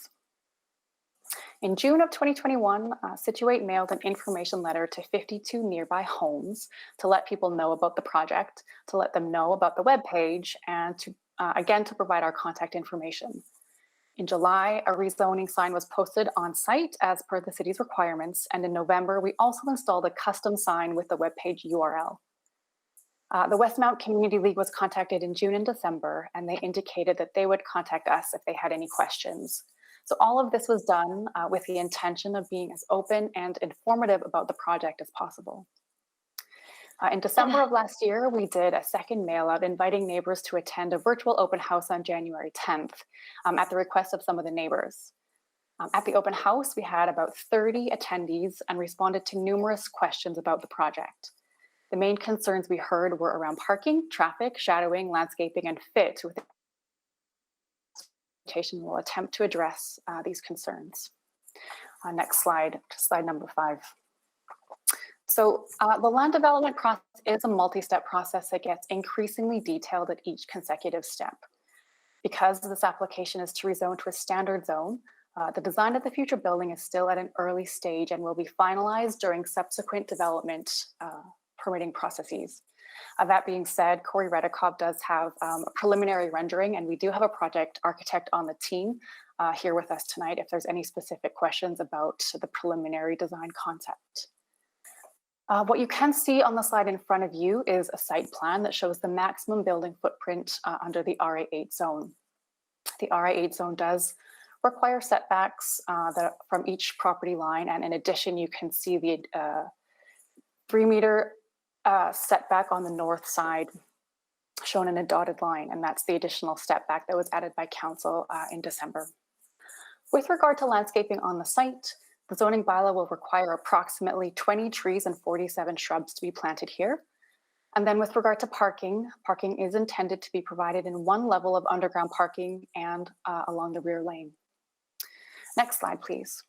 In June of 2021, Situate mailed an information letter to 52 nearby homes to let people know about the project, to let them know about the webpage, and to again, to provide our contact information. In July, a rezoning sign was posted on site as per the city's requirements, and in November, we also installed a custom sign with the webpage URL. The Westmount Community League was contacted in June and December, and they indicated that they would contact us if they had any questions. So all of this was done with the intention of being as open and informative about the project as possible. In December of last year, we did a second mail out inviting neighbors to attend a virtual open house on January 10th at the request of some of the neighbors. At the open house, we had about 30 attendees and responded to numerous questions about the project. The main concerns we heard were around parking, traffic, shadowing, landscaping, and fit. With presentation, we'll attempt to address these concerns. Next slide, slide number 5. So the land development process is a multi-step process that gets increasingly detailed at each consecutive step. Because this application is to rezone to a standard zone, the design of the future building is still at an early stage and will be finalized during subsequent development permitting processes. That being said, Corey Redikoff does have a preliminary rendering, and we do have a project architect on the team here with us tonight if there's any specific questions about the preliminary design concept. What you can see on the slide in front of you is a site plan that shows the maximum building footprint under the RA8 zone. The RA8 zone does require setbacks from each property line, and in addition, you can see the 3-meter setback on the north side shown in a dotted line, and that's the additional setback that was added by council in December. With regard to landscaping on the site, the zoning bylaw will require approximately 20 trees and 47 shrubs to be planted here. And then with regard to parking, parking is intended to be provided in one level of underground parking and along the rear lane. Next slide, please.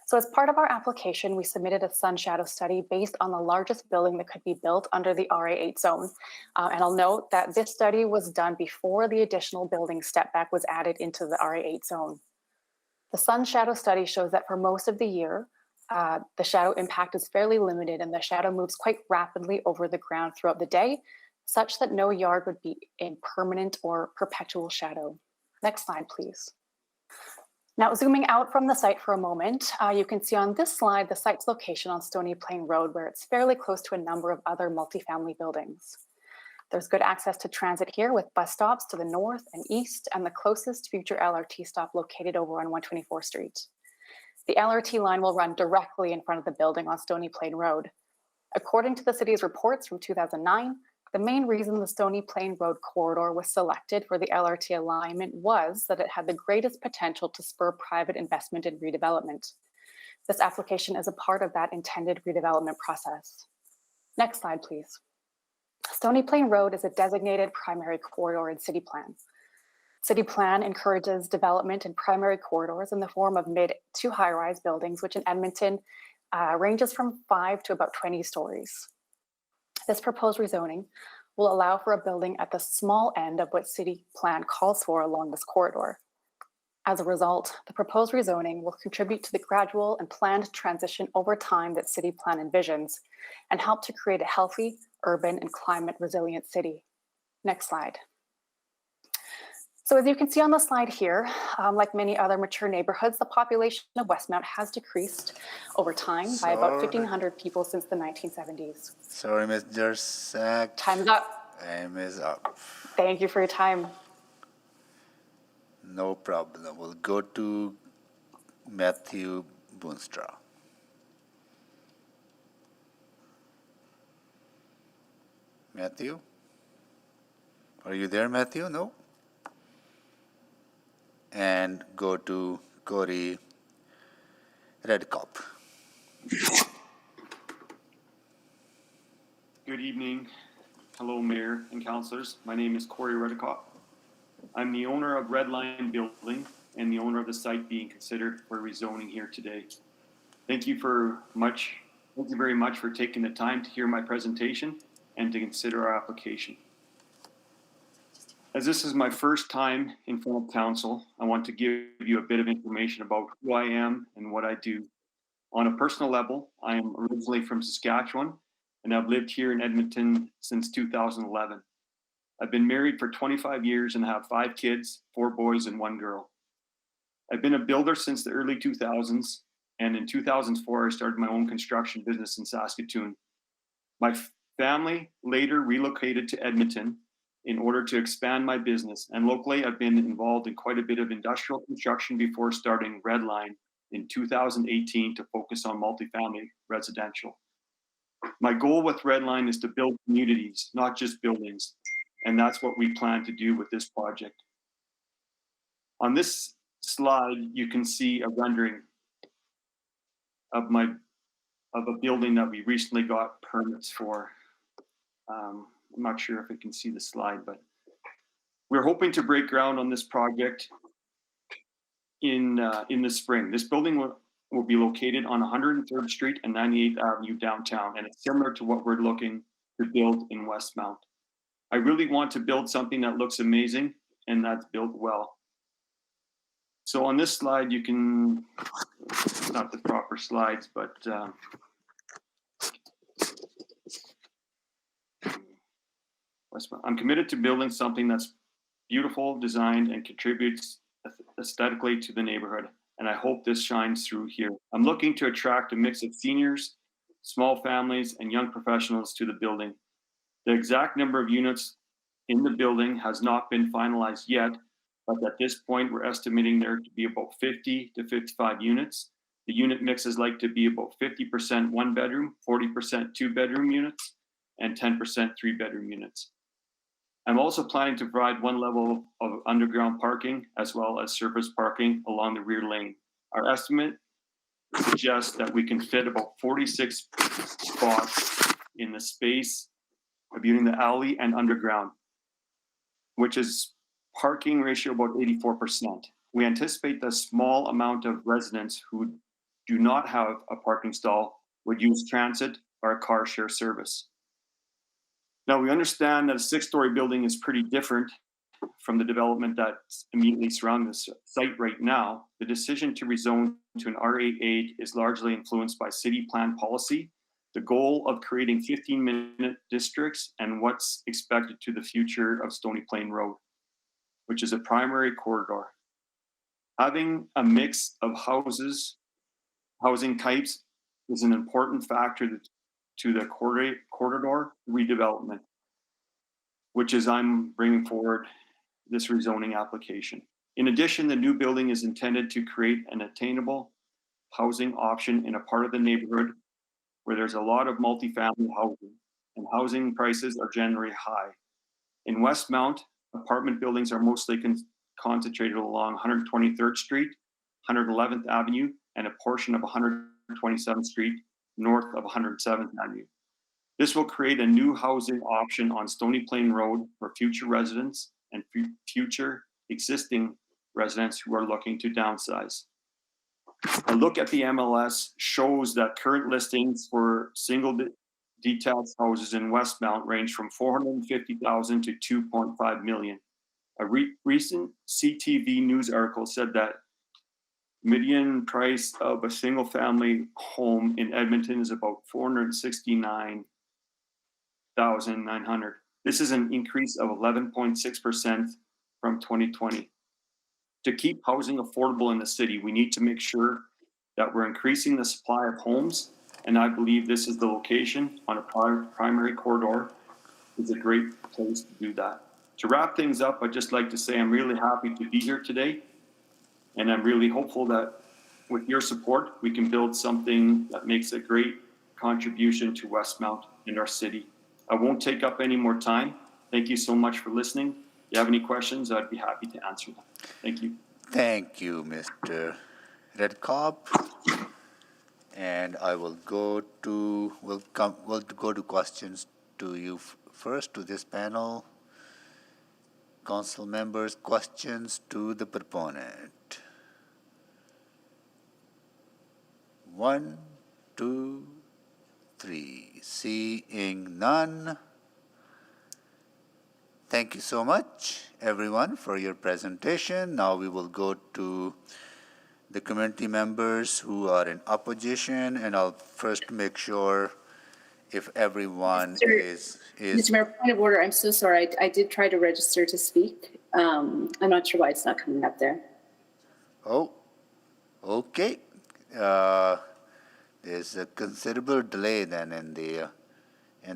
So as part of our application, we submitted a sun shadow study based on the largest building that could be built under the RA8 zone. And I'll note that this study was done before the additional building step back was added into the RA8 zone. The sun shadow study shows that for most of the year, the shadow impact is fairly limited and the shadow moves quite rapidly over the ground throughout the day, such that no yard would be in permanent or perpetual shadow. Next slide, please. Now, zooming out from the site for a moment, you can see on this slide the site's location on Stony Plain Road, where it's fairly close to a number of other multifamily buildings. There's good access to transit here with bus stops to the north and east, and the closest future LRT stop located over on 124th Street. The LRT line will run directly in front of the building on Stony Plain Road. According to the city's reports from 2009, the main reason the Stony Plain Road corridor was selected for the LRT alignment was that it had the greatest potential to spur private investment and redevelopment. This application is a part of that intended redevelopment process. Next slide, please. Stony Plain Road is a designated primary corridor in City Plan. City Plan encourages development in primary corridors in the form of mid to high-rise buildings, which in Edmonton ranges from 5 to about 20 stories. This proposed rezoning will allow for a building at the small end of what City Plan calls for along this corridor. As a result, the proposed rezoning will contribute to the gradual and planned transition over time that City Plan envisions and help to create a healthy, urban, and climate resilient city. Next slide. So as you can see on the slide here, like many other mature neighborhoods, the population of Westmount has decreased over time by about 1,500 people since the 1970s. Sorry, Mr. Sack. Time's up. Time is up. Thank you for your time. No problem. We'll go to Matthew Boonstra. Matthew? Are you there, Matthew? No? And go to Corey Redikoff. Good evening. Hello, Mayor and Councillors. My name is Corey Redikoff. I'm the owner of Red Line Building and the owner of the site being considered for rezoning here today. Thank you very much for taking the time to hear my presentation and to consider our application. As this is my first time in front of council, I want to give you a bit of information about who I am and what I do. On a personal level, I am originally from Saskatchewan and I've lived here in Edmonton since 2011. I've been married for 25 years and have 5 kids, 4 boys and 1 girl. I've been a builder since the early 2000s, and in 2004, I started my own construction business in Saskatoon. My family later relocated to Edmonton in order to expand my business, and locally, I've been involved in quite a bit of industrial construction before starting Red Line in 2018 to focus on multifamily residential. My goal with Red Line is to build communities, not just buildings. And that's what we plan to do with this project. On this slide, you can see a rendering of my of a building that we recently got permits for. I'm not sure if I can see the slide, but we're hoping to break ground on this project in the spring. This building will be located on 103rd Street and 98th Avenue downtown, and it's similar to what we're looking to build in Westmount. I really want to build something that looks amazing and that's built well. So on this slide, you can, it's not the proper slides, but I'm committed to building something that's beautiful, designed, and contributes aesthetically to the neighborhood. And I hope this shines through here. I'm looking to attract a mix of seniors, small families, and young professionals to the building. The exact number of units in the building has not been finalized yet, but at this point, we're estimating there to be about 50 to 55 units. The unit mix is like to be about 50% one bedroom, 40% two bedroom units, and 10% three bedroom units. I'm also planning to provide one level of underground parking as well as surface parking along the rear lane. Our estimate suggests that we can fit about 46 spots in the space between the alley and underground, which is parking ratio about 84%. We anticipate the small amount of residents who do not have a parking stall would use transit or a car share service. Now, we understand that a 6-story building is pretty different from the development that's immediately surrounding this site right now. The decision to rezone to an RA8 is largely influenced by city plan policy, the goal of creating 15-minute districts, and what's expected to the future of Stony Plain Road, which is a primary corridor. Having a mix of housing types is an important factor to the corridor redevelopment, which is I'm bringing forward this rezoning application. In addition, the new building is intended to create an attainable housing option in a part of the neighborhood where there's a lot of multifamily housing, and housing prices are generally high. In Westmount, apartment buildings are mostly concentrated along 123rd Street, 111th Avenue, and a portion of 127th Street north of 107th Avenue. This will create a new housing option on Stony Plain Road for future residents and future existing residents who are looking to downsize. A look at the MLS shows that current listings for single detached houses in Westmount range from $450,000 to $2.5 million. A recent CTV news article said that median price of a single family home in Edmonton is about $469,900. This is an increase of 11.6% from 2020. To keep housing affordable in the city, we need to make sure that we're increasing the supply of homes, and I believe this is the location on a primary corridor is a great place to do that. To wrap things up, I'd just like to say I'm really happy to be here today, and I'm really hopeful that with your support, we can build something that makes a great contribution to Westmount and our city. I won't take up any more time. Thank you so much for listening. If you have any questions, I'd be happy to answer them. Thank you. Thank you, Mr. Redcobb. And I will go to, we'll go to questions to you first, to this panel. Council members, questions to the proponent. 1, 2, 3. Seeing none. Thank you so much, everyone, for your presentation. Now we will go to the community members who are in opposition, and I'll first make sure if everyone is... Mr. Mayor, point of order, I'm so sorry. I did try to register to speak. I'm not sure why it's not coming up there. Oh, okay. There's a considerable delay then in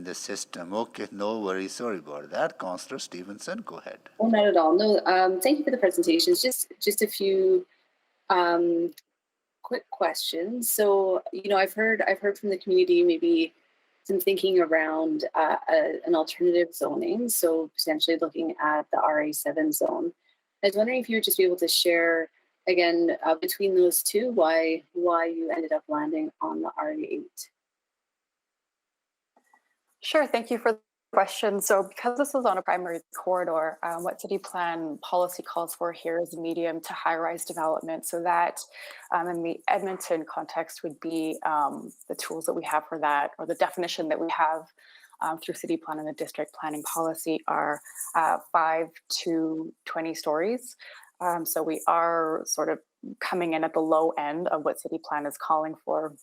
the system. Okay, no worries. Sorry about that. Councillor Stevenson, go ahead. Oh, not at all. No, thank you for the presentations. Just a few quick questions. So, I've heard from the community maybe some thinking around an alternative zoning. So potentially looking at the RA7 zone. I was wondering if you would just be able to share again between those two why you ended up landing on the RA8. Sure, thank you for the question. So because this is on a primary corridor, what city plan policy calls for here is medium to high-rise development. So that in the Edmonton context would be the tools that we have for that, or the definition that we have through city plan and the district planning policy are 5 to 20 stories. So we are sort of coming in at the low end of what city plan is calling for.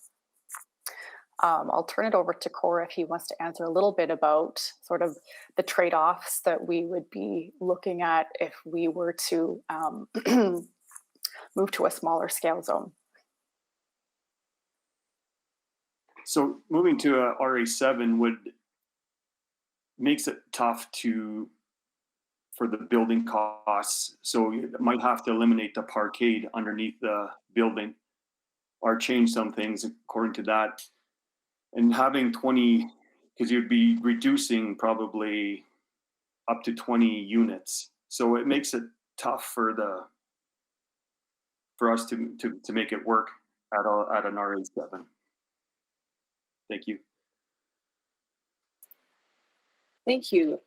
I'll turn it over to Cora if he wants to answer a little bit about sort of the trade-offs that we would be looking at if we were to move to a smaller scale zone. So moving to a RA7 makes it tough for the building costs. So you might have to eliminate the parkade underneath the building or change some things according to that. And having 20, because you'd be reducing probably up to 20 units. So it makes it tough for us to make it work at an RA7. Thank you. Thank you.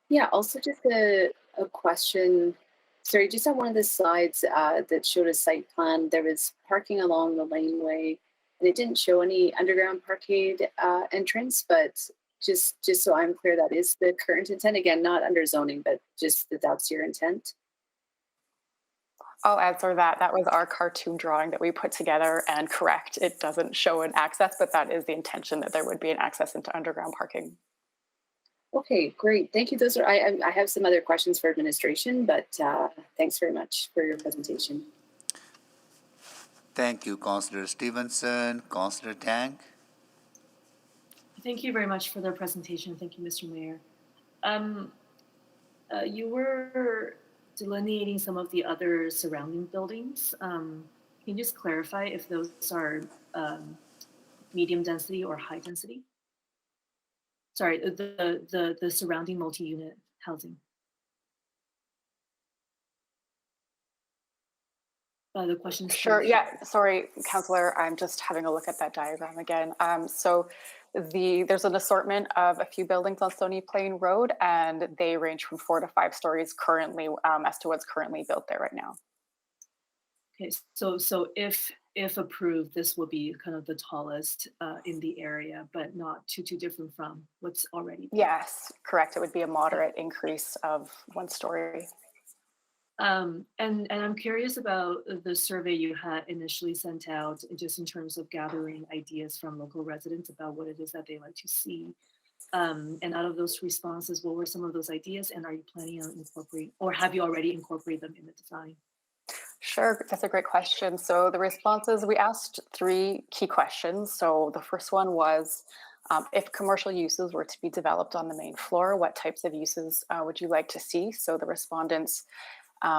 Yeah, also just a question. Sorry, just on one of the slides that showed a site plan, there was parking along the laneway, and it didn't show any underground parkade entrance, but just so I'm clear, that is the current intent. Again, not under zoning, but just that's your intent. I'll answer that. That was our cartoon drawing that we put together, and correct, it doesn't show an access, but that is the intention, that there would be an access into underground parking. Okay, great. Thank you. Those are, I have some other questions for administration, but thanks very much for your presentation. Thank you, Councillor Stevenson. Councillor Tang. Thank you very much for the presentation. Thank you, Mr. Mayor. You were delineating some of the other surrounding buildings. Can you just clarify if those are medium density or high density? Sorry, the surrounding multi-unit housing. The question is sure. Yeah, sorry, Councillor. I'm just having a look at that diagram again. So there's an assortment of a few buildings on Stony Plain Road, and they range from 4 to 5 stories currently, as to what's currently built there right now. Okay, so if approved, this will be kind of the tallest in the area, but not too different from what's already built. Yes, correct. It would be a moderate increase of 1 story. And I'm curious about the survey you had initially sent out, just in terms of gathering ideas from local residents about what it is that they like to see. And out of those responses, what were some of those ideas, and are you planning on incorporating, or have you already incorporated them in the design? Sure, that's a great question. So the responses, we asked 3 key questions. So the first one was, if commercial uses were to be developed on the main floor, what types of uses would you like to see? So the respondents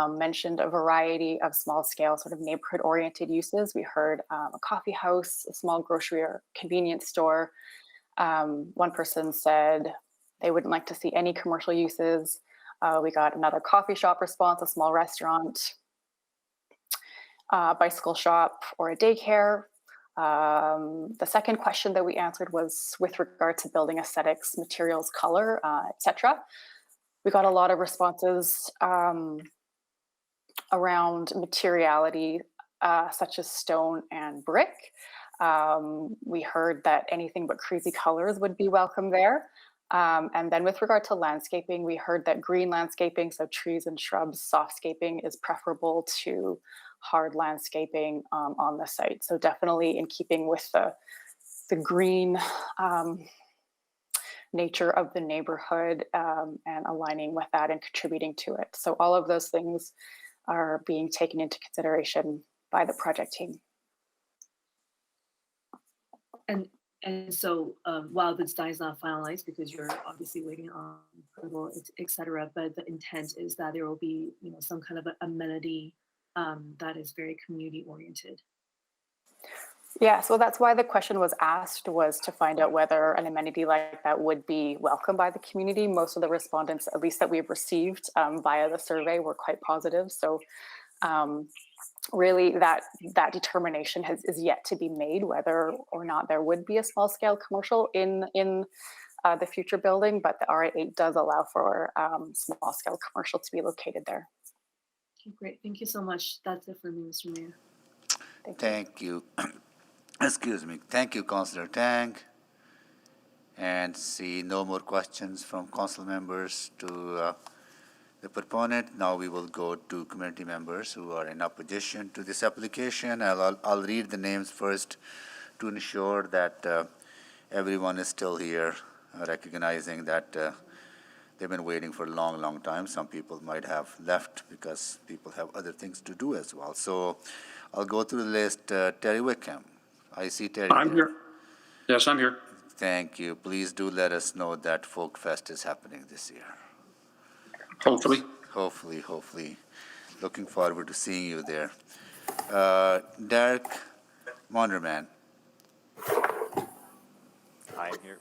mentioned a variety of small scale sort of neighborhood oriented uses. We heard a coffee house, a small grocery or convenience store. One person said they wouldn't like to see any commercial uses. We got another coffee shop response, a small restaurant, a bicycle shop, or a daycare. The second question that we answered was with regard to building aesthetics, materials, color, etc. We got a lot of responses around materiality, such as stone and brick. We heard that anything but crazy colors would be welcome there. And then with regard to landscaping, we heard that green landscaping, so trees and shrubs, softscaping is preferable to hard landscaping on the site. So definitely in keeping with the green nature of the neighborhood, and aligning with that and contributing to it. So all of those things are being taken into consideration by the project team. And so while the design is not finalized, because you're obviously waiting on approval, et cetera, but the intent is that there will be, some kind of amenity that is very community oriented. Yeah, so that's why the question was asked, was to find out whether an amenity like that would be welcomed by the community. Most of the respondents, at least that we've received via the survey, were quite positive. So really that determination is yet to be made, whether or not there would be a small scale commercial in the future building, but the RA8 does allow for small scale commercial to be located there. Okay, great. Thank you so much. That's it for me, Mr. Mayor. Thank you. Excuse me. Thank you, Councillor Tang. And see no more questions from council members to the proponent. Now we will go to community members who are in opposition to this application. I'll read the names first to ensure that everyone is still here, recognizing that they've been waiting for a long, long time. Some people might have left because people have other things to do as well. So I'll go through the list. Terry Wickham. I see Terry. I'm here. Yes, I'm here. Thank you. Please do let us know that Folk Fest is happening this year. Hopefully. Hopefully. Looking forward to seeing you there. Derek Monderman. I'm here.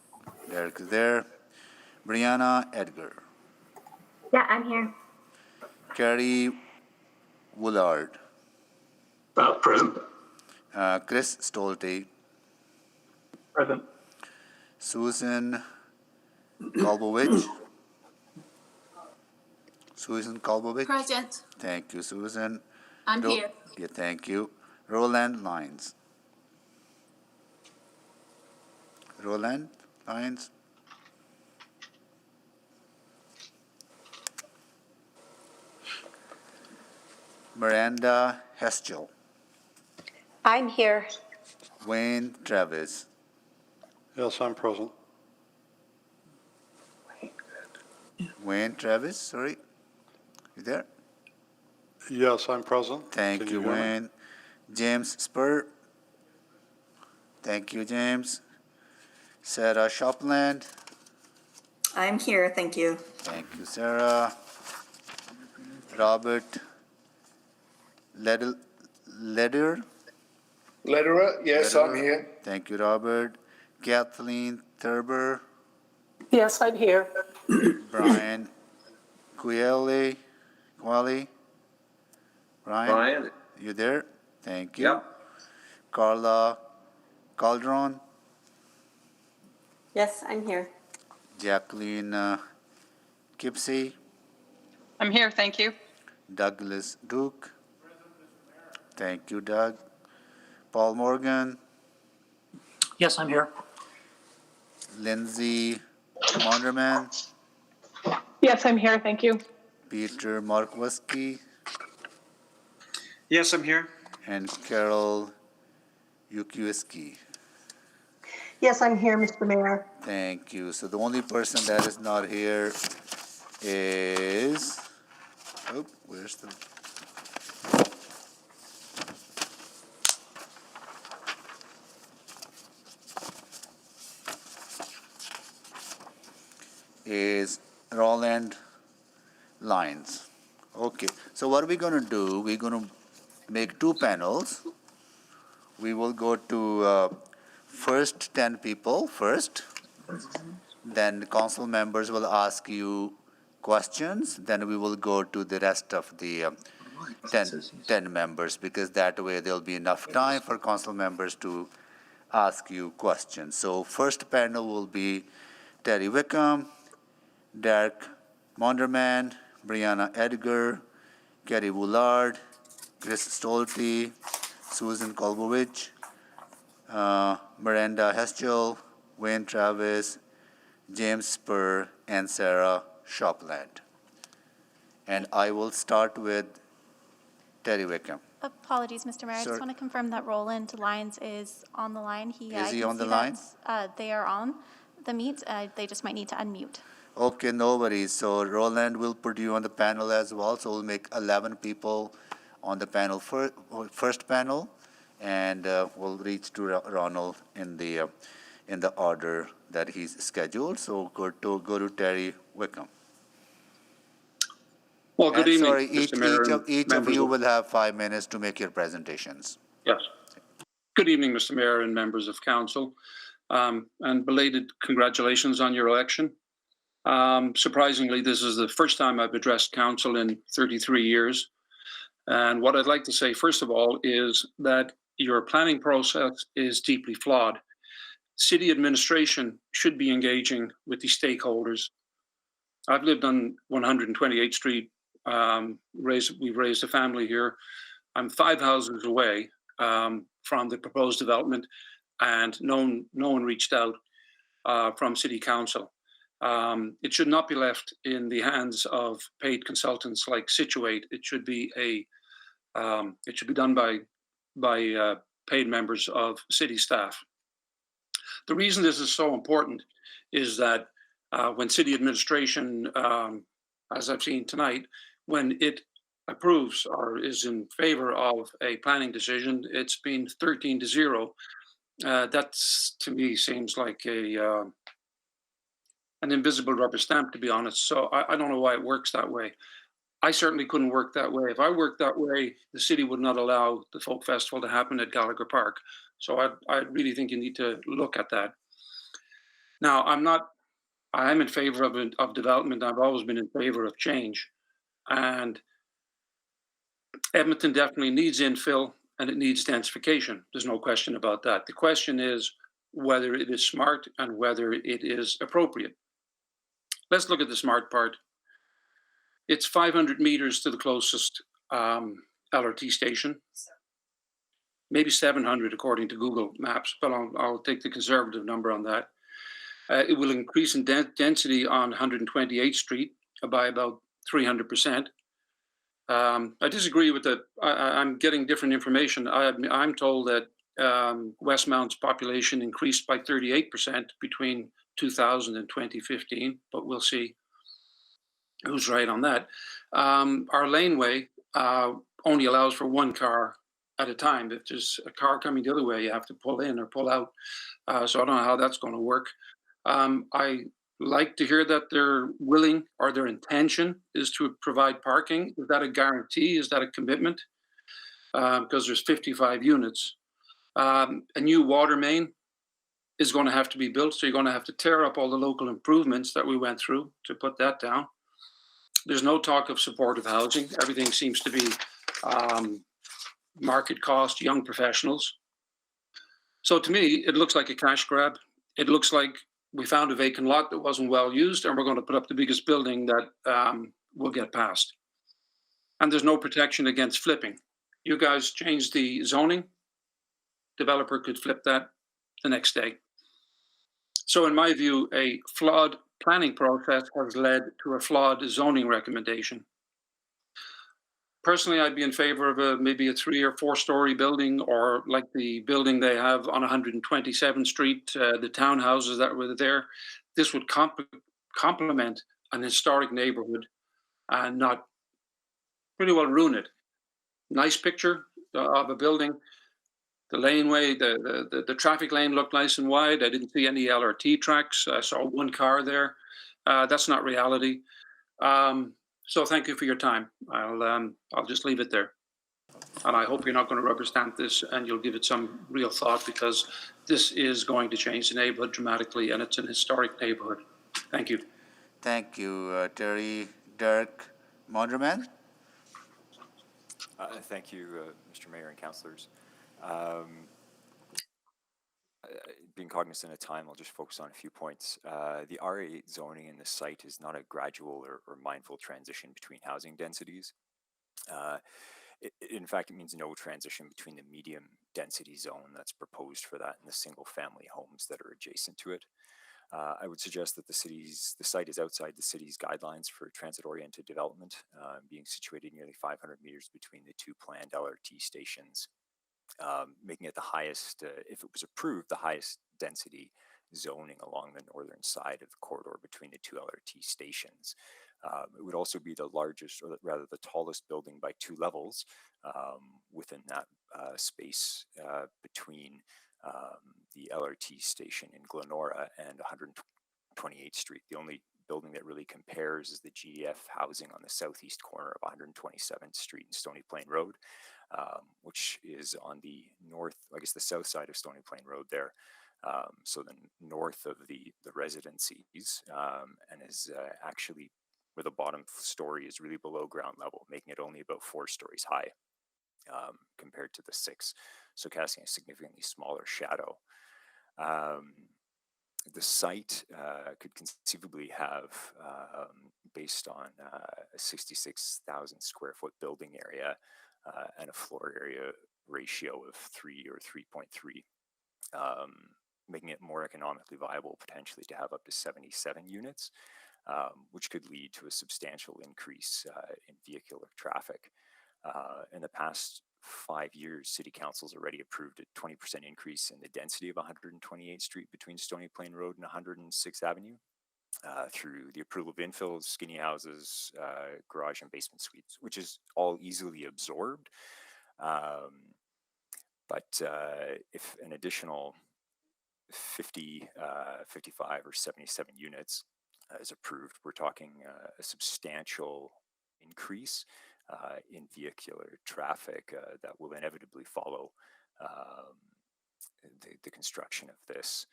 Derek is there. Brianna Edgar. Yeah, I'm here. Carrie Woolard. Present. Chris Stolte. Present. Susan Kolbowicz. Susan Kolbowicz. Present. Thank you, Susan. I'm here. Yeah, thank you. Roland Lyons. Roland Lyons. Miranda Heschel. I'm here. Wayne Travis. Yes, I'm present. Wayne Travis, sorry. You there? Yes, I'm present. Thank Can you, hear me? Wayne. James Spur. Thank you, James. Sarah Shopland. I'm here, thank you. Thank you, Sarah. Robert Lederer. Yes, I'm here. Thank you, Robert. Kathleen Thurber. Yes, I'm here. Brian Qualley. Brian, you there? Thank you. Yep. Carla Calderon. Yes, I'm here. Jacqueline Kipsey. I'm here, thank you. Douglas Duke. Thank you, Doug. Paul Morgan. Yes, I'm here. Lindsay Monderman. Yes, I'm here, thank you. Peter Markowski. Yes, I'm here. And Carol Yukiewski. Yes, I'm here, Mr. Mayor. Thank you. So the only person that is not here is, where's the, is Roland Lyons. Okay, so what are we going to do? We're going to make two panels. We will go to first 10 people first. Then the council members will ask you questions. Then we will go to the rest of the 10 members, because that way there'll be enough time for council members to ask you questions. So first panel will be Terry Wickham, Derek Monderman, Brianna Edgar, Kerry Woolard, Chris Stolte, Susan Kolbowicz, Miranda Heschel, Wayne Travis, James Spur, and Sarah Shopland. And I will start with Terry Wickham. Apologies, Mr. Mayor. I Sir. just want to confirm that Roland Lyons is on the line. Is he I can on the see line? that, they are on the meet. They just might need to unmute. Okay, no worries. So Roland will put you on the panel as well. So we'll make 11 people on the panel, first panel, and we'll reach to Ronald in the order that he's scheduled. So go to Terry Wickham. Well, good And evening, sorry, Mr. Mayor. each of you will have 5 minutes to make your presentations. Yes. Good evening, Mr. Mayor and members of council, and belated congratulations on your election. Surprisingly, this is the first time I've addressed council in 33 years. And what I'd like to say, first of all, is that your planning process is deeply flawed. City administration should be engaging with the stakeholders. I've lived on 128th Street. We've raised a family here. I'm 5 houses away from the proposed development, and no one reached out from City Council. It should not be left in the hands of paid consultants like Situate. It should be done by paid members of city staff. The reason this is so important is that when city administration, as I've seen tonight, when it approves or is in favor of a planning decision, it's been 13-0. That's, to me, seems like an invisible rubber stamp, to be honest. So I don't know why it works that way. I certainly couldn't work that way. If I worked that way, the city would not allow the folk festival to happen at Gallagher Park. So I really think you need to look at that. Now, I am in favor of development. I've always been in favor of change. And Edmonton definitely needs infill and it needs densification. There's no question about that. The question is whether it is smart and whether it is appropriate. Let's look at the smart part. It's 500 meters to the closest LRT station, maybe 700 according to Google Maps, but I'll take the conservative number on that. It will increase in density on 128th Street by about 300%. I disagree with that. I'm getting different information. I'm told that Westmount's population increased by 38% between 2000 and 2015, but we'll see who's right on that. Our laneway only allows for one car at a time. If there's a car coming the other way, you have to pull in or pull out. So I don't know how that's going to work. I like to hear that they're willing or their intention is to provide parking. Is that a guarantee? Is that a commitment? Because there's 55 units. A new water main is going to have to be built. So you're going to have to tear up all the local improvements that we went through to put that down. There's no talk of supportive housing. Everything seems to be market cost, young professionals. So to me, it looks like a cash grab. It looks like we found a vacant lot that wasn't well used, and we're going to put up the biggest building that will get passed. And there's no protection against flipping. You guys changed the zoning. Developer could flip that the next day. So in my view, a flawed planning process has led to a flawed zoning recommendation. Personally, I'd be in favor of maybe a 3 or 4 story building, or like the building they have on 127th Street, the townhouses that were there. This would complement an historic neighborhood and not pretty well ruin it. Nice picture of a building. The laneway, the traffic lane looked nice and wide. I didn't see any LRT tracks. I saw one car there. That's not reality. So thank you for your time. I'll just leave it there. And I hope you're not going to rubber stamp this and you'll give it some real thought, because this is going to change the neighborhood dramatically, and it's an historic neighborhood. Thank you. Thank you, Terry. Dirk Monderman? Thank you, Mr. Mayor and councillors. Being cognizant of time, I'll just focus on a few points. The RA8 zoning in this site is not a gradual or mindful transition between housing densities. In fact, it means no transition between the medium density zone that's proposed for that and the single family homes that are adjacent to it. I would suggest that the site is outside the city's guidelines for transit-oriented development, being situated nearly 500 meters between the 2 planned LRT stations, making it the highest, if it was approved, the highest density zoning along the northern side of the corridor between the 2 LRT stations. It would also be the largest, or rather the tallest building by 2 levels within that space between the LRT station in Glenora and 128th Street. The only building that really compares is the GDF housing on the southeast corner of 127th Street and Stony Plain Road, which is on the north, I guess the south side of Stony Plain Road there. So the north of the residencies, and is actually where the bottom story is really below ground level, making it only about 4 stories high compared to the 6, so casting a significantly smaller shadow. The site could conceivably have, based on a 66,000 square foot building area and a floor area ratio of 3 or 3.3, making it more economically viable potentially to have up to 77 units, which could lead to a substantial increase in vehicular traffic. In the past 5 years, City Council's already approved a 20% increase in the density of 128th Street between Stony Plain Road and 106th Avenue through the approval of infill, skinny houses, garage and basement suites, which is all easily absorbed. But if an additional 50, 55 or 77 units is approved, we're talking a substantial increase in vehicular traffic that will inevitably follow the construction of this.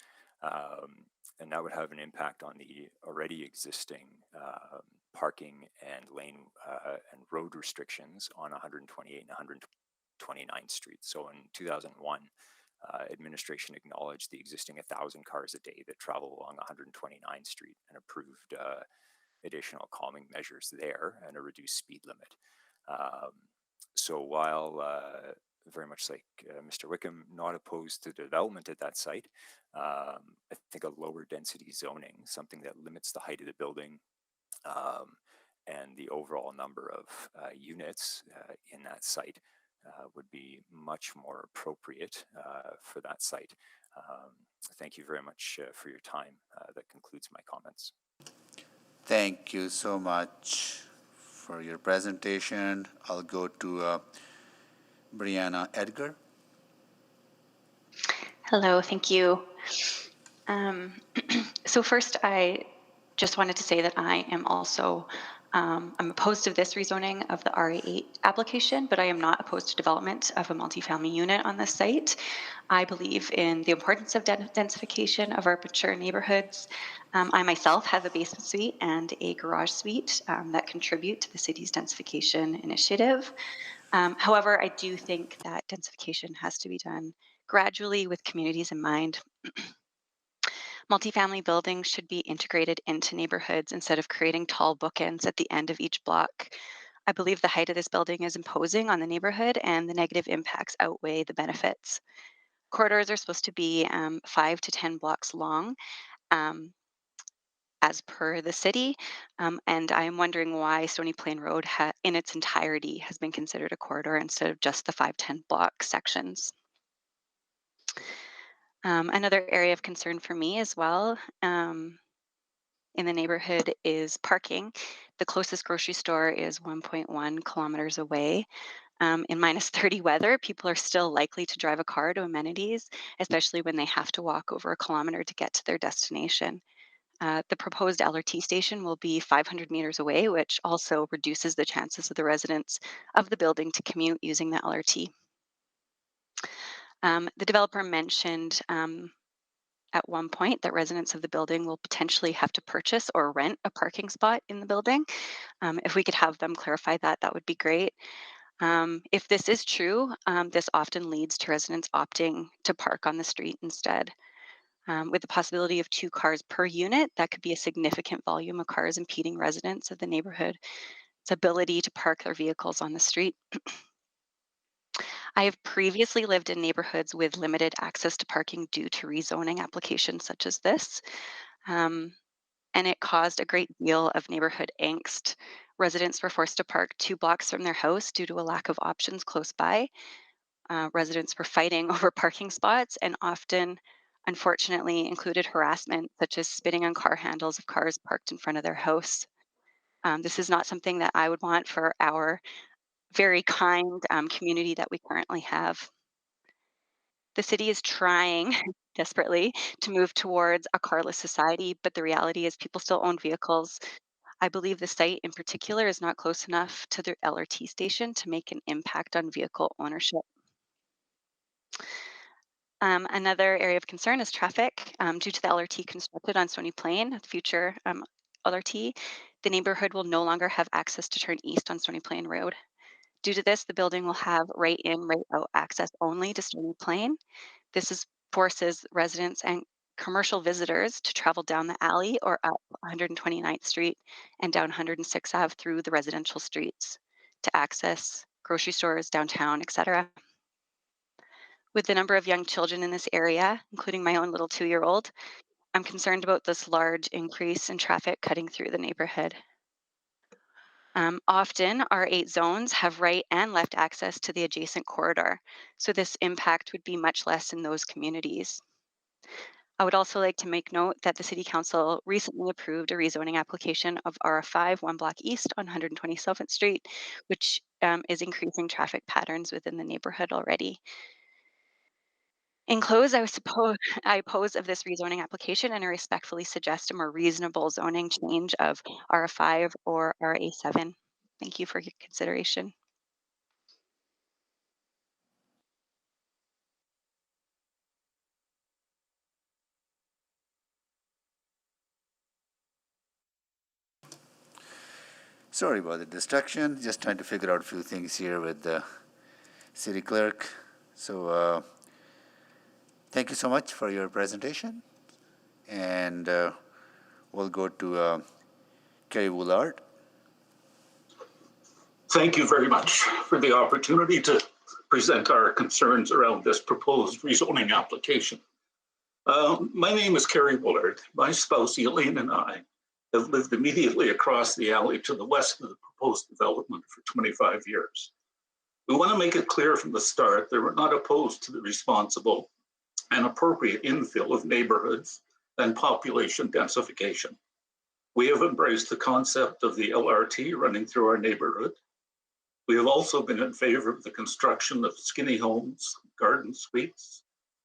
And that would have an impact on the already existing parking and lane and road restrictions on 128 and 129th Street. So in 2001, administration acknowledged the existing 1,000 cars a day that travel along 129th Street and approved additional calming measures there and a reduced speed limit. So while very much like Mr. Wickham, not opposed to development at that site, I think a lower density zoning, something that limits the height of the building and the overall number of units in that site would be much more appropriate for that site. Thank you very much for your time. That concludes my comments. Thank you so much for your presentation. I'll go to Brianna Edgar. Hello, thank you. So first, I just wanted to say that I am also I'm opposed to this rezoning of the RA8 application, but I am not opposed to development of a multifamily unit on this site. I believe in the importance of densification of our mature neighborhoods. I myself have a basement suite and a garage suite that contribute to the city's densification initiative. However, I do think that densification has to be done gradually with communities in mind. Multifamily buildings should be integrated into neighborhoods instead of creating tall bookends at the end of each block. I believe the height of this building is imposing on the neighborhood and the negative impacts outweigh the benefits. Corridors are supposed to be 5 to 10 blocks long as per the city. And I am wondering why Stony Plain Road in its entirety has been considered a corridor instead of just the 5-10 block sections. Another area of concern for me as well in the neighborhood is parking. The closest grocery store is 1.1 kilometers away. In minus 30 weather, people are still likely to drive a car to amenities, especially when they have to walk over a kilometer to get to their destination. The proposed LRT station will be 500 meters away, which also reduces the chances of the residents of the building to commute using the LRT. The developer mentioned at one point that residents of the building will potentially have to purchase or rent a parking spot in the building. If we could have them clarify that, that would be great. If this is true, this often leads to residents opting to park on the street instead. With the possibility of 2 cars per unit, that could be a significant volume of cars impeding residents of the neighborhood's ability to park their vehicles on the street. I have previously lived in neighborhoods with limited access to parking due to rezoning applications such as this, and it caused a great deal of neighborhood angst. Residents were forced to park 2 blocks from their house due to a lack of options close by. Residents were fighting over parking spots and often, unfortunately, included harassment such as spitting on car handles of cars parked in front of their house. This is not something that I would want for our very kind community that we currently have. The city is trying desperately to move towards a carless society, but the reality is people still own vehicles. I believe the site in particular is not close enough to the LRT station to make an impact on vehicle ownership. Another area of concern is traffic. Due to the LRT constructed on Stony Plain, the future LRT, The neighborhood will no longer have access to turn east on Stony Plain Road. Due to this, the building will have right in, right out access only to Stony Plain. This forces residents and commercial visitors to travel down the alley or up 129th Street and down 106th Ave through the residential streets to access grocery stores, downtown, etc. With the number of young children in this area, including my own little 2-year-old, I'm concerned about this large increase in traffic cutting through the neighborhood. Often, our 8 zones have right and left access to the adjacent corridor, so this impact would be much less in those communities. I would also like to make note that the City Council recently approved a rezoning application of RF5 1 block east on 127th Street, which is increasing traffic patterns within the neighborhood already. In close, I oppose of this rezoning application and I respectfully suggest a more reasonable zoning change of RF5 or RA7. Thank you for your consideration. Sorry about the distraction. Just trying to figure out a few things here with the city clerk. So thank you so much for your presentation. And we'll go to Kerry Woolard. Thank you very much for the opportunity to present our concerns around this proposed rezoning application. My name is Kerry Woolard. My spouse Elaine and I have lived immediately across the alley to the west of the proposed development for 25 years. We want to make it clear from the start that we're not opposed to the responsible and appropriate infill of neighborhoods and population densification. We have embraced the concept of the LRT running through our neighborhood. We have also been in favor of the construction of skinny homes, garden suites,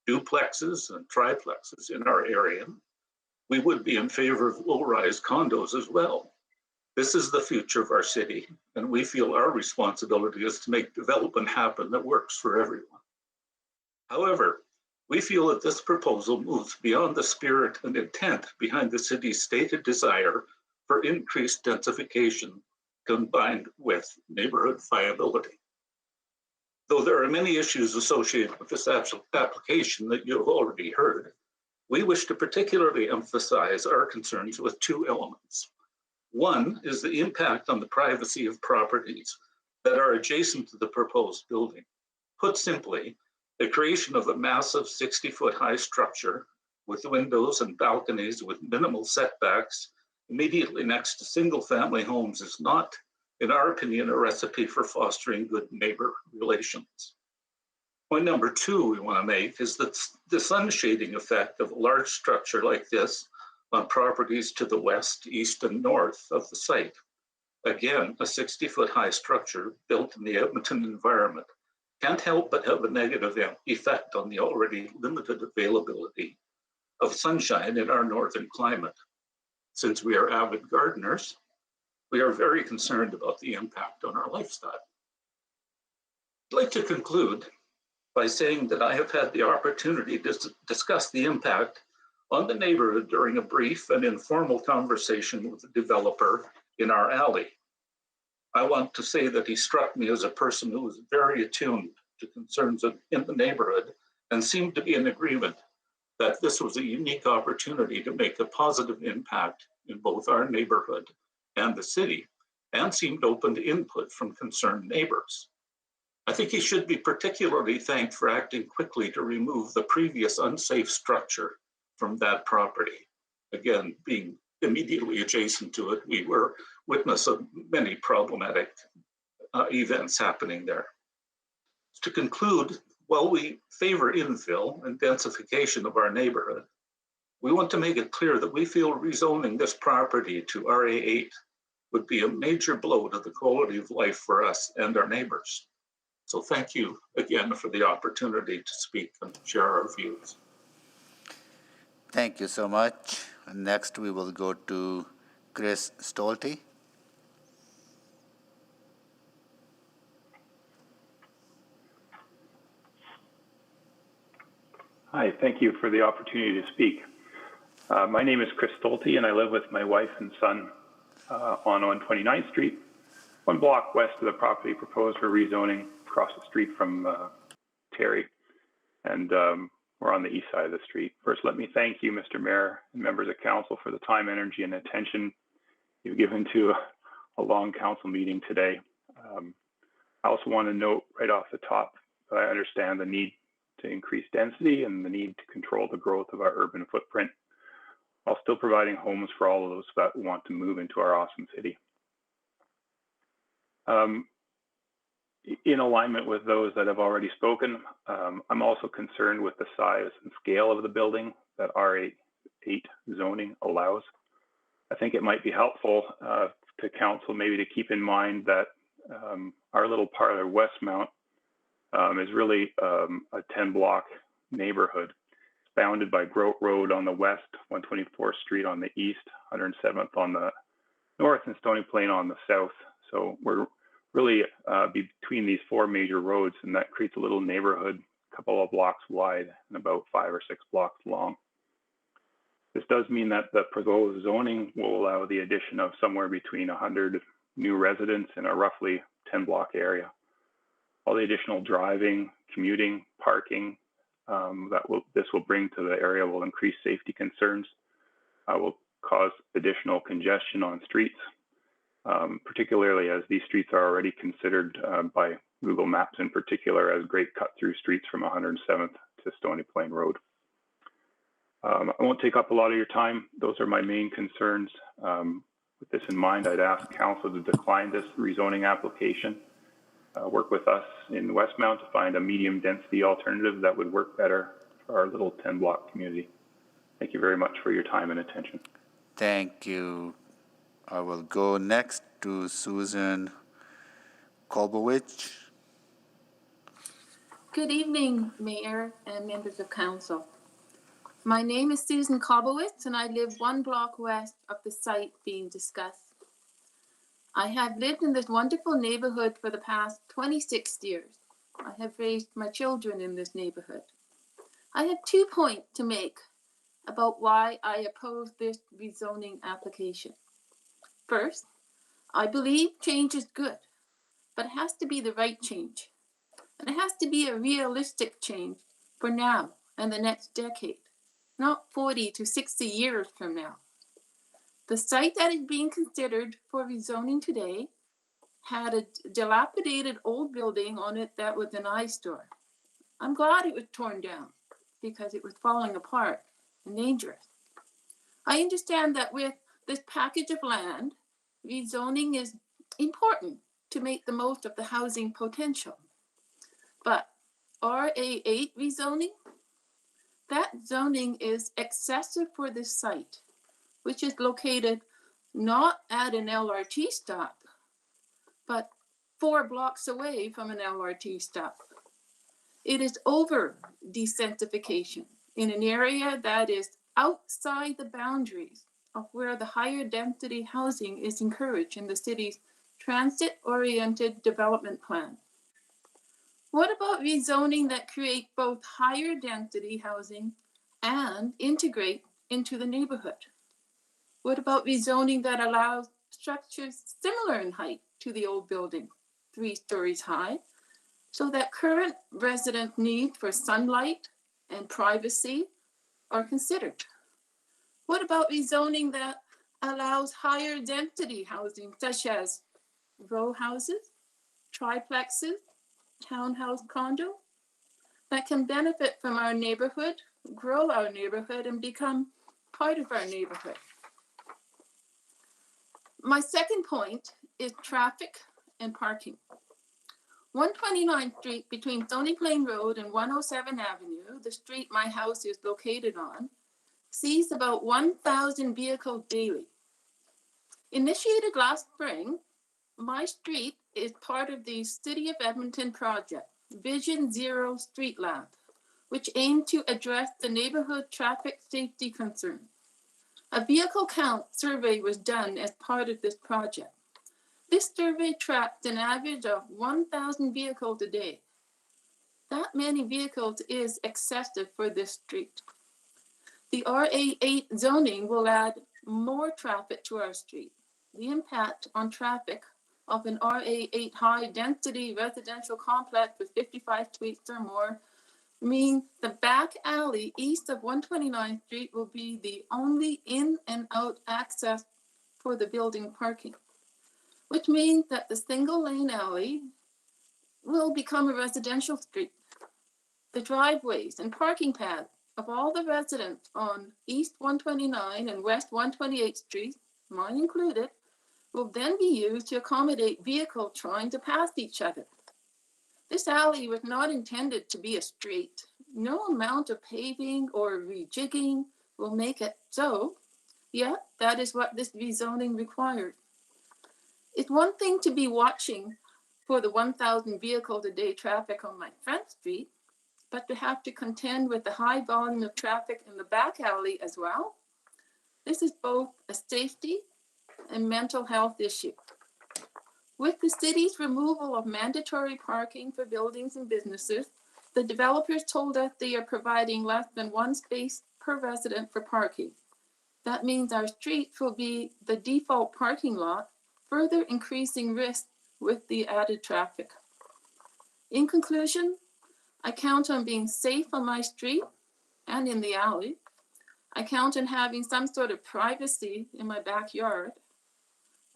duplexes, and triplexes in our area. We would be in favor of low-rise condos as well. This is the future of our city, and we feel our responsibility is to make development happen that works for everyone. However, we feel that this proposal moves beyond the spirit and intent behind the city's stated desire for increased densification combined with neighborhood viability. Though there are many issues associated with this application that you have already heard, we wish to particularly emphasize our concerns with 2 elements. One is the impact on the privacy of properties that are adjacent to the proposed building. Put simply, the creation of a massive 60-foot high structure with windows and balconies with minimal setbacks immediately next to single-family homes is not, in our opinion, a recipe for fostering good neighbor relations. Point number 2 we want to make is that the sun shading effect of a large structure like this on properties to the west, east, and north of the site. Again, a 60-foot high structure built in the Edmonton environment can't help but have a negative effect on the already limited availability of sunshine in our northern climate. Since we are avid gardeners, we are very concerned about the impact on our lifestyle. I'd like to conclude by saying that I have had the opportunity to discuss the impact on the neighborhood during a brief and informal conversation with the developer in our alley. I want to say that he struck me as a person who was very attuned to concerns in the neighborhood and seemed to be in agreement that this was a unique opportunity to make a positive impact in both our neighborhood and the city, and seemed open to input from concerned neighbors. I think he should be particularly thanked for acting quickly to remove the previous unsafe structure from that property. Again, being immediately adjacent to it, we were witness of many problematic events happening there. To conclude, while we favor infill and densification of our neighborhood, we want to make it clear that we feel rezoning this property to RA8 would be a major blow to the quality of life for us and our neighbors. So thank you again for the opportunity to speak and share our views. Thank you so much. And next we will go to Chris Stolte. Hi, thank you for the opportunity to speak. My name is Chris Stolte and I live with my wife and son on 129th Street, 1 block west of the property proposed for rezoning across the street from Terry. And we're on the east side of the street. First, let me thank you, Mr. Mayor and members of council, for the time, energy, and attention you've given to a long council meeting today. I also want to note right off the top that I understand the need to increase density and the need to control the growth of our urban footprint, while still providing homes for all of those that want to move into our awesome city. In alignment with those that have already spoken, I'm also concerned with the size and scale of the building that R8 zoning allows. I think it might be helpful to council maybe to keep in mind that our little part of Westmount is really a 10-block neighborhood. It's bounded by Grote Road on the west, 124th Street on the east, 107th on the north, and Stony Plain on the south. So we're really between these 4 major roads, and that creates a little neighborhood, a couple of blocks wide and about 5 or 6 blocks long. This does mean that the proposed zoning will allow the addition of somewhere between 100 new residents in a roughly 10-block area. All the additional driving, commuting, parking this will bring to the area will increase safety concerns, will cause additional congestion on streets, particularly as these streets are already considered by Google Maps in particular as great cut-through streets from 107th to Stony Plain Road. I won't take up a lot of your time. Those are my main concerns. With this in mind, I'd ask council to decline this rezoning application, work with us in Westmount to find a medium density alternative that would work better for our little 10-block community. Thank you very much for your time and attention. Thank you. I will go next to Susan Kolbowicz. Good evening, Mayor and members of council. My name is Susan Kolbowicz, and I live 1 block west of the site being discussed. I have lived in this wonderful neighborhood for the past 26 years. I have raised my children in this neighborhood. I have 2 points to make about why I oppose this rezoning application. First, I believe change is good, but it has to be the right change. And it has to be a realistic change for now and the next decade, not 40 to 60 years from now. The site that is being considered for rezoning today had a dilapidated old building on it that was an eyesore. I'm glad it was torn down because it was falling apart and dangerous. I understand that with this package of land, rezoning is important to make the most of the housing potential. But RA8 rezoning, that zoning is excessive for this site, which is located not at an LRT stop, but 4 blocks away from an LRT stop. It is over decentralization in an area that is outside the boundaries of where the higher density housing is encouraged in the city's transit-oriented development plan. What about rezoning that create both higher density housing and integrate into the neighborhood? What about rezoning that allows structures similar in height to the old building, 3 stories high, so that current resident need for sunlight and privacy are considered? What about rezoning that allows higher density housing, such as row houses, triplexes, townhouse condo, that can benefit from our neighborhood, grow our neighborhood, and become part of our neighborhood? My second point is traffic and parking. 129th Street between Stony Plain Road and 107 Avenue, the street my house is located on, sees about 1,000 vehicles daily. Initiated last spring, my street is part of the City of Edmonton project, Vision Zero Street Lamp, which aimed to address the neighborhood traffic safety concern. A vehicle count survey was done as part of this project. This survey tracked an average of 1,000 vehicles a day. That many vehicles is excessive for this street. The RA8 zoning will add more traffic to our street, the impact on traffic of an RA8 high-density residential complex with 55 suites or more mean the back alley east of 129th Street will be the only in and out access for the building parking, which means that the single lane alley will become a residential street. The driveways and parking paths of all the residents on East 129 and West 128th Street, mine included, will then be used to accommodate vehicles trying to pass each other. This alley was not intended to be a street. No amount of paving or rejigging will make it so, yet that is what this rezoning requires. It's one thing to be watching for the 1,000 vehicles a day traffic on my front street, but to have to contend with the high volume of traffic in the back alley as well. This is both a safety and mental health issue. With the city's removal of mandatory parking for buildings and businesses, the developers told us they are providing less than one space per resident for parking. That means our streets will be the default parking lot, further increasing risk with the added traffic. In conclusion, I count on being safe on my street and in the alley. I count on having some sort of privacy in my backyard.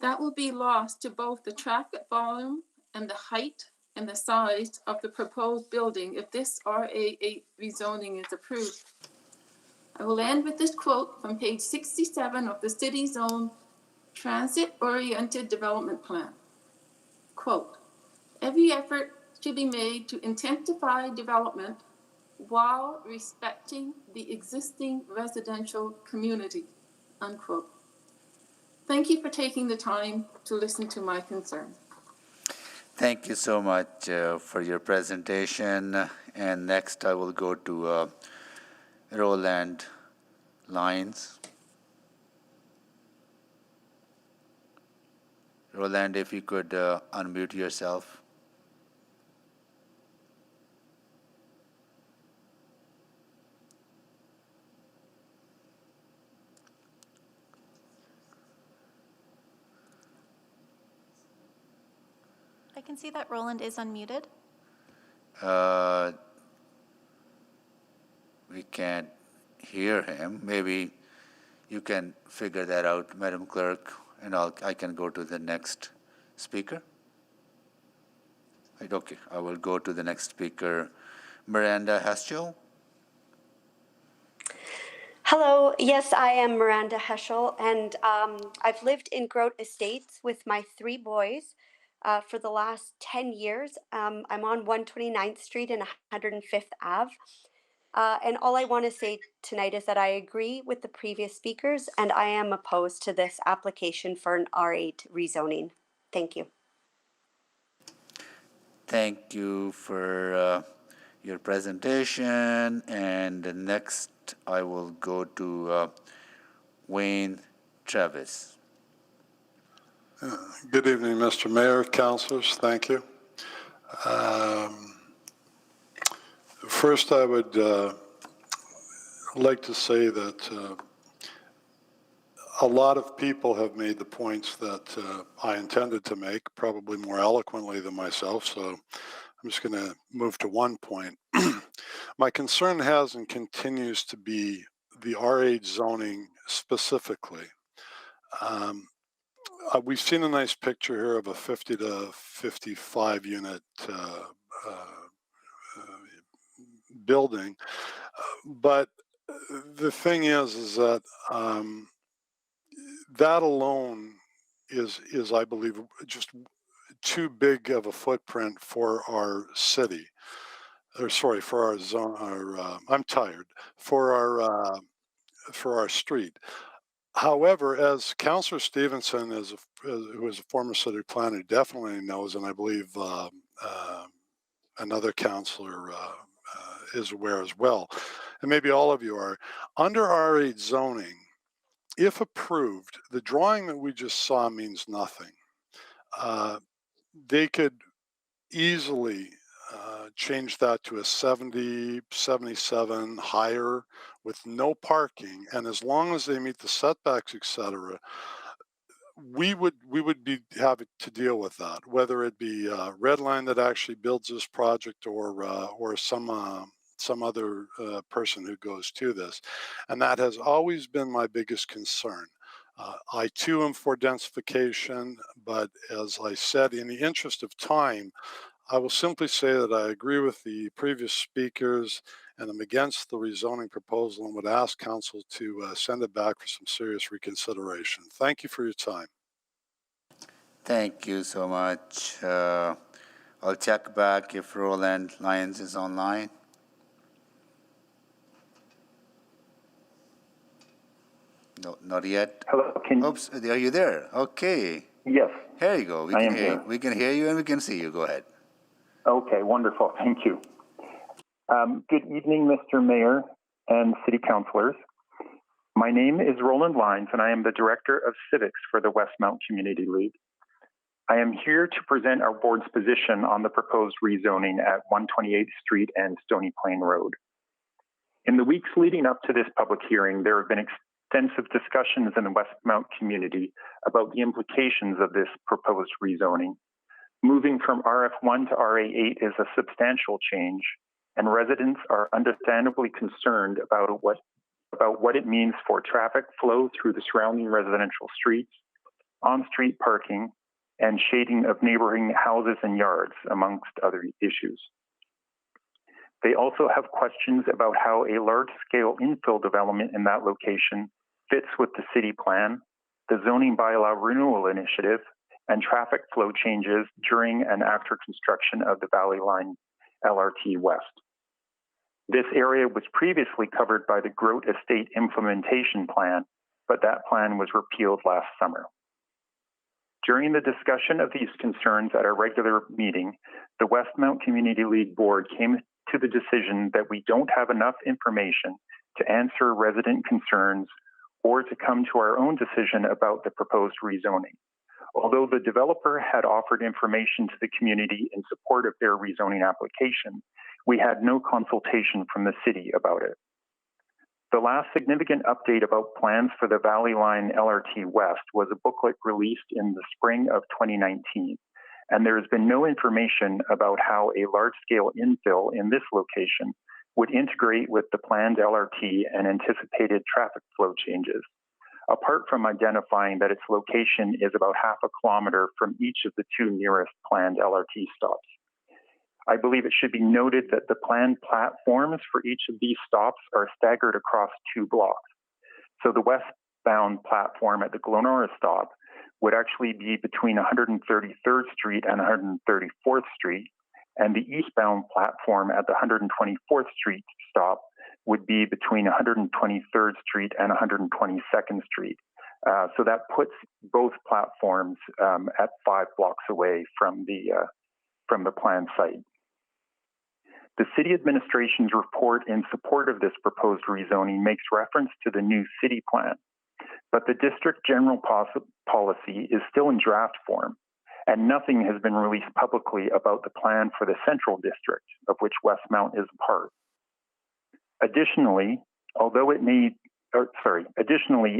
That will be lost to both the traffic volume and the height and the size of the proposed building if this RA8 rezoning is approved. I will end with this quote from page 67 of the city's own transit-oriented development plan. Quote, "Every effort should be made to intensify development while respecting the existing residential community," unquote. Thank you for taking the time to listen to my concerns. Thank you so much for your presentation. And next I will go to Roland Lyons. Roland, if you could unmute yourself. I can see that Roland is unmuted. We can't hear him. Maybe you can figure that out, Madam Clerk, and I can go to the next speaker. Okay, I will go to the next speaker, Miranda Heschel. Hello, yes, I am Miranda Heschel, and I've lived in Grote Estates with my 3 boys for the last 10 years. I'm on 129th Street and 105th Ave. And all I want to say tonight is that I agree with the previous speakers, and I am opposed to this application for an R8 rezoning. Thank you. Thank you for your presentation. And next, I will go to Wayne Travis. Good evening, Mr. Mayor, councilors. Thank you. First, I would like to say that a lot of people have made the points that I intended to make, probably more eloquently than myself, so I'm just going to move to one point. My concern has and continues to be the R8 zoning specifically. We've seen a nice picture here of a 50 to 55 unit building, but the thing is that that alone is I believe just too big of a footprint for our city, or sorry, for our zone. I'm tired, for our street. However, as Councillor Stevenson, who is a former city planner, definitely knows, and I believe another councillor is aware as well, and maybe all of you are, under R8 zoning, if approved, the drawing that we just saw means nothing. They could easily change that to a 70, 77 higher with no parking, and as long as they meet the setbacks, etc., we would be having to deal with that, whether it be Redline that actually builds this project or some other person who goes to this. And that has always been my biggest concern. I too am for densification, but as I said, in the interest of time, I will simply say that I agree with the previous speakers and I'm against the rezoning proposal and would ask council to send it back for some serious reconsideration. Thank you for your time. Thank you so much. I'll check back if Roland Lyons is online. No, not yet. Hello. Oops, are you there? Okay. Yes. Here you go. I am here. We can hear you and we can see you. Go ahead. Okay, wonderful. Thank you. Good evening, Mr. Mayor and City Councilors. My name is Roland Lyons, and I am the Director of Civics for the Westmount Community League. I am here to present our board's position on the proposed rezoning at 128th Street and Stony Plain Road. In the weeks leading up to this public hearing, there have been extensive discussions in the Westmount community about the implications of this proposed rezoning. Moving from RF1 to RA8 is a substantial change, and residents are understandably concerned about what it means for traffic flow through the surrounding residential streets, on-street parking, and shading of neighboring houses and yards, amongst other issues. They also have questions about how a large-scale infill development in that location fits with the city plan, the zoning bylaw renewal initiative, and traffic flow changes during and after construction of the Valley Line LRT West. This area was previously covered by the Grote Estate Implementation Plan, but that plan was repealed last summer. During the discussion of these concerns at our regular meeting, the Westmount Community League Board came to the decision that we don't have enough information to answer resident concerns or to come to our own decision about the proposed rezoning. Although the developer had offered information to the community in support of their rezoning application, we had no consultation from the city about it. The last significant update about plans for the Valley Line LRT West was a booklet released in the spring of 2019, and there has been no information about how a large-scale infill in this location would integrate with the planned LRT and anticipated traffic flow changes, apart from identifying that its location is about half a kilometer from each of the two nearest planned LRT stops. I believe it should be noted that the planned platforms for each of these stops are staggered across 2 blocks. So the westbound platform at the Glenora stop would actually be between 133rd Street and 134th Street, and the eastbound platform at the 124th Street stop would be between 123rd Street and 122nd Street. So that puts both platforms at 5 blocks away from the planned site. The city administration's report in support of this proposed rezoning makes reference to the new city plan, but the district general policy is still in draft form, and nothing has been released publicly about the plan for the central district, of which Westmount is a part. Additionally,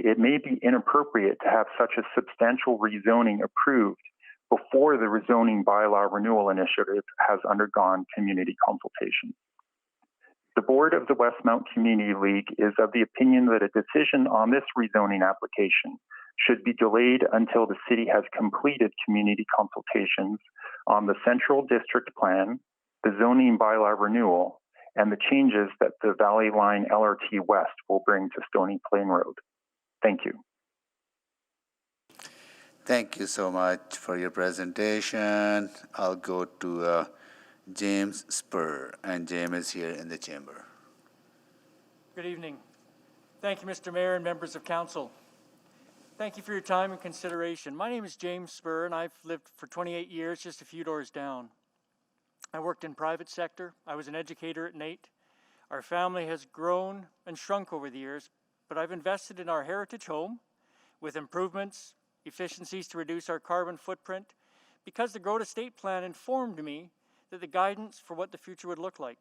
it may be inappropriate to have such a substantial rezoning approved before the rezoning bylaw renewal initiative has undergone community consultation. The board of the Westmount Community League is of the opinion that a decision on this rezoning application should be delayed until the city has completed community consultations on the central district plan, the zoning bylaw renewal, and the changes that the Valley Line LRT West will bring to Stony Plain Road. Thank you. Thank you so much for your presentation. I'll go to James Spur, and James is here in the chamber. Good evening. Thank you, Mr. Mayor and members of council. Thank you for your time and consideration. My name is James Spur, and I've lived for 28 years just a few doors down. I worked in private sector. I was an educator at NAIT. Our family has grown and shrunk over the years, but I've invested in our heritage home with improvements, efficiencies to reduce our carbon footprint, because the Grote Estate Plan informed me that the guidance for what the future would look like.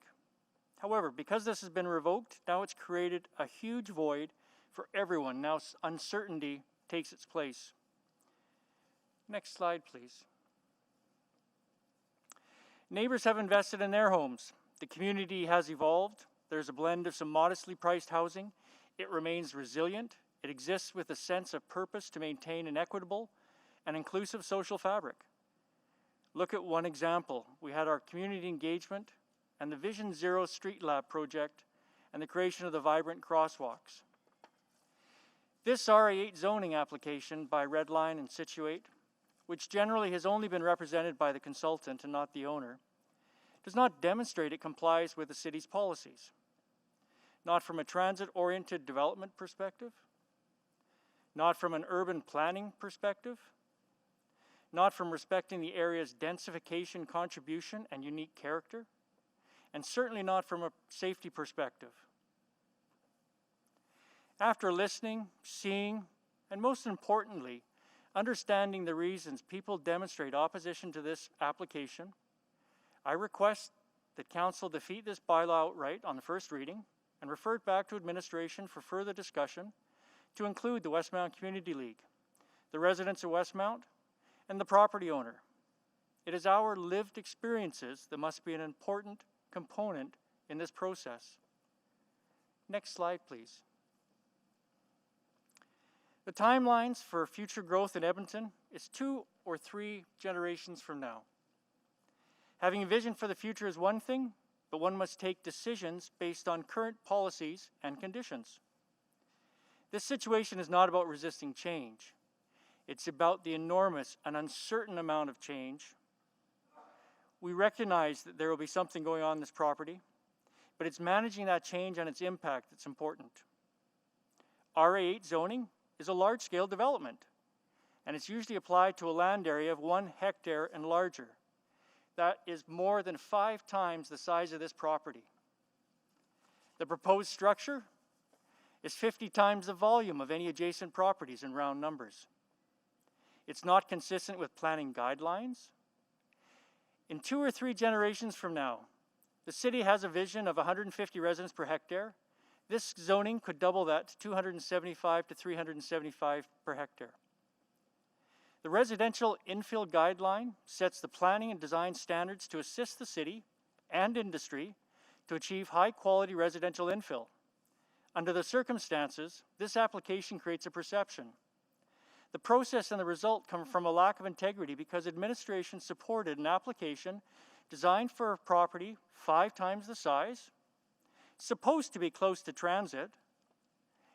However, because this has been revoked, now it's created a huge void for everyone. Now uncertainty takes its place. Next slide, please. Neighbors have invested in their homes. The community has evolved. There's a blend of some modestly priced housing. It remains resilient. It exists with a sense of purpose to maintain an equitable and inclusive social fabric. Look at one example. We had our community engagement and the Vision Zero Street Lab project and the creation of the vibrant crosswalks. This RA8 zoning application by Redline and Situate, which generally has only been represented by the consultant and not the owner, does not demonstrate it complies with the city's policies. Not from a transit-oriented development perspective, not from an urban planning perspective, not from respecting the area's densification contribution and unique character, and certainly not from a safety perspective. After listening, seeing, and most importantly, understanding the reasons people demonstrate opposition to this application, I request that Council defeat this bylaw outright on the first reading and refer it back to administration for further discussion to include the Westmount Community League, the residents of Westmount, and the property owner. It is our lived experiences that must be an important component in this process. Next slide, please. The timelines for future growth in Edmonton is 2 or 3 generations from now. Having a vision for the future is one thing, but one must take decisions based on current policies and conditions. This situation is not about resisting change. It's about the enormous and uncertain amount of change. We recognize that there will be something going on in this property, but it's managing that change and its impact that's important. RA8 zoning is a large-scale development, and it's usually applied to a land area of 1 hectare and larger. That is more than 5 times the size of this property. The proposed structure is 50 times the volume of any adjacent properties in round numbers. It's not consistent with planning guidelines. In 2 or 3 generations from now, the city has a vision of 150 residents per hectare. This zoning could double that to 275 to 375 per hectare. The residential infill guideline sets the planning and design standards to assist the city and industry to achieve high-quality residential infill. Under the circumstances, this application creates a perception. The process and the result come from a lack of integrity because administration supported an application designed for a property 5 times the size, supposed to be close to transit,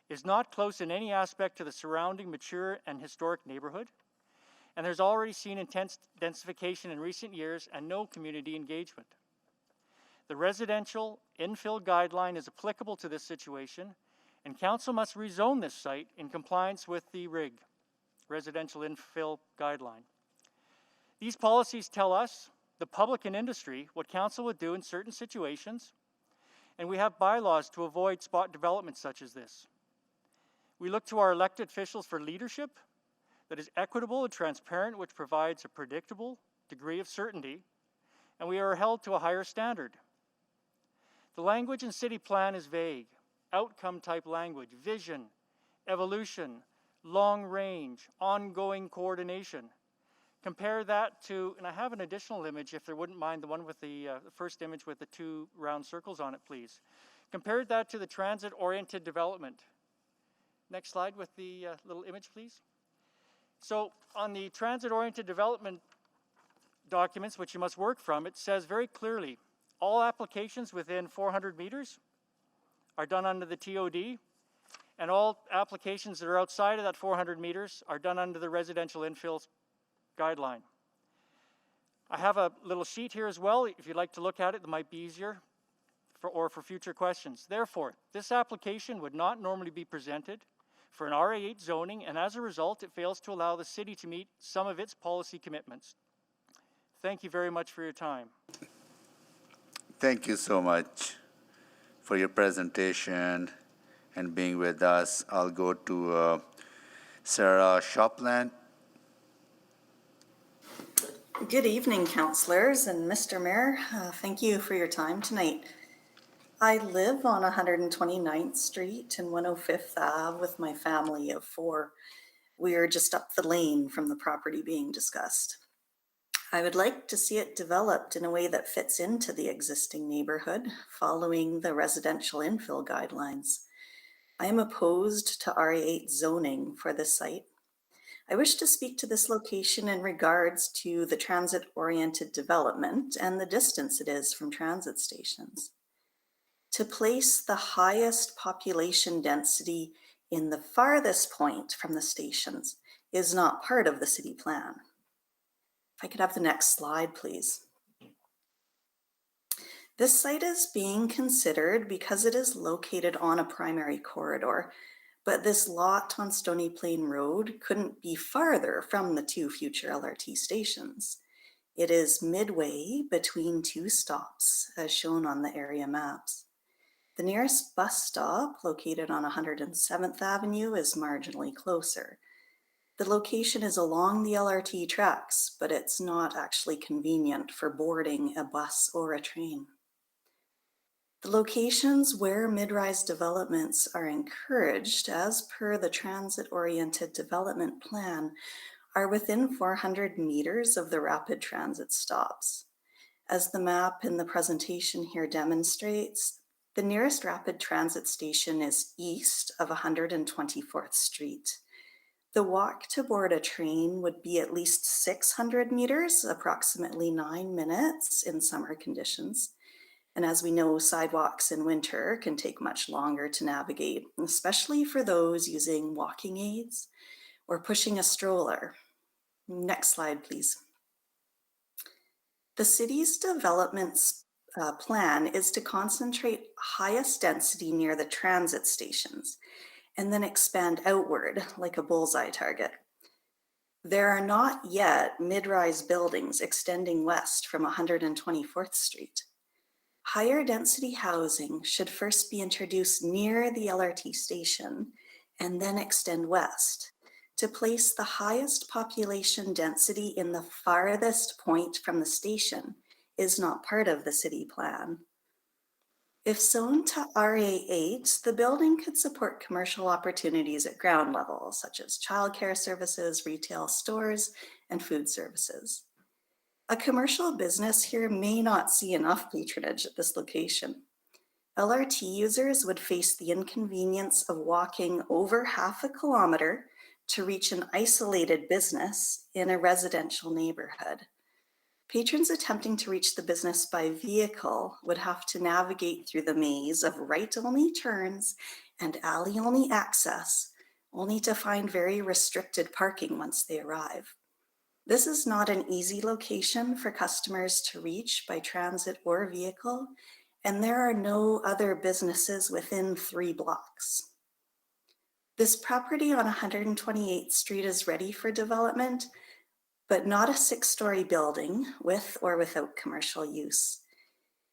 is not close in any aspect to the surrounding mature and historic neighborhood, and there's already seen intense densification in recent years and no community engagement. The residential infill guideline is applicable to this situation, and Council must rezone this site in compliance with the RIG, Residential Infill Guideline. These policies tell us, the public and industry, what Council would do in certain situations, and we have bylaws to avoid spot development such as this. We look to our elected officials for leadership that is equitable and transparent, which provides a predictable degree of certainty, and we are held to a higher standard. The language in city plan is vague, outcome-type language, vision, evolution, long range, ongoing coordination. Compare that to, and I have an additional image if there wouldn't mind, the one with the first image with the 2 round circles on it, please. Compare that to the transit-oriented development. Next slide with the little image, please. So on the transit-oriented development documents, which you must work from, it says very clearly, all applications within 400 meters are done under the TOD, and all applications that are outside of that 400 meters are done under the residential infill guideline. I have a little sheet here as well. If you'd like to look at it, that might be easier for future questions. Therefore, this application would not normally be presented for an RA8 zoning, and as a result, it fails to allow the city to meet some of its policy commitments. Thank you very much for your time. Thank you so much for your presentation and being with us. I'll go to Sarah Shopland. Good evening, councillors and Mr. Mayor. Thank you for your time tonight. I live on 129th Street and 105th Ave with my family of 4. We're just up the lane from the property being discussed. I would like to see it developed in a way that fits into the existing neighborhood, following the residential infill guidelines. I am opposed to RA8 zoning for this site. I wish to speak to this location in regards to the transit-oriented development and the distance it is from transit stations. To place the highest population density in the farthest point from the stations is not part of the city plan. If I could have the next slide, please. This site is being considered because it is located on a primary corridor, but this lot on Stony Plain Road couldn't be farther from the two future LRT stations. It is midway between two stops, as shown on the area maps. The nearest bus stop, located on 107th Avenue, is marginally closer. The location is along the LRT tracks, but it's not actually convenient for boarding a bus or a train. The locations where mid-rise developments are encouraged as per the transit-oriented development plan are within 400 meters of the rapid transit stops. As the map in the presentation here demonstrates, the nearest rapid transit station is east of 124th Street. The walk to board a train would be at least 600 meters, approximately 9 minutes in summer conditions. And as we know, sidewalks in winter can take much longer to navigate, especially for those using walking aids or pushing a stroller. Next slide, please. The city's development plan is to concentrate highest density near the transit stations and then expand outward like a bullseye target. There are not yet mid-rise buildings extending west from 124th Street. Higher density housing should first be introduced near the LRT station and then extend west to place the highest population density in the farthest point from the station is not part of the city plan. If zoned to RA8, the building could support commercial opportunities at ground level, such as childcare services, retail stores, and food services. A commercial business here may not see enough patronage at this location. LRT users would face the inconvenience of walking over half a kilometer to reach an isolated business in a residential neighborhood. Patrons attempting to reach the business by vehicle would have to navigate through the maze of right-only turns and alley-only access, only to find very restricted parking once they arrive. This is not an easy location for customers to reach by transit or vehicle, and there are no other businesses within 3 blocks. This property on 128th Street is ready for development, but not a 6-story building with or without commercial use.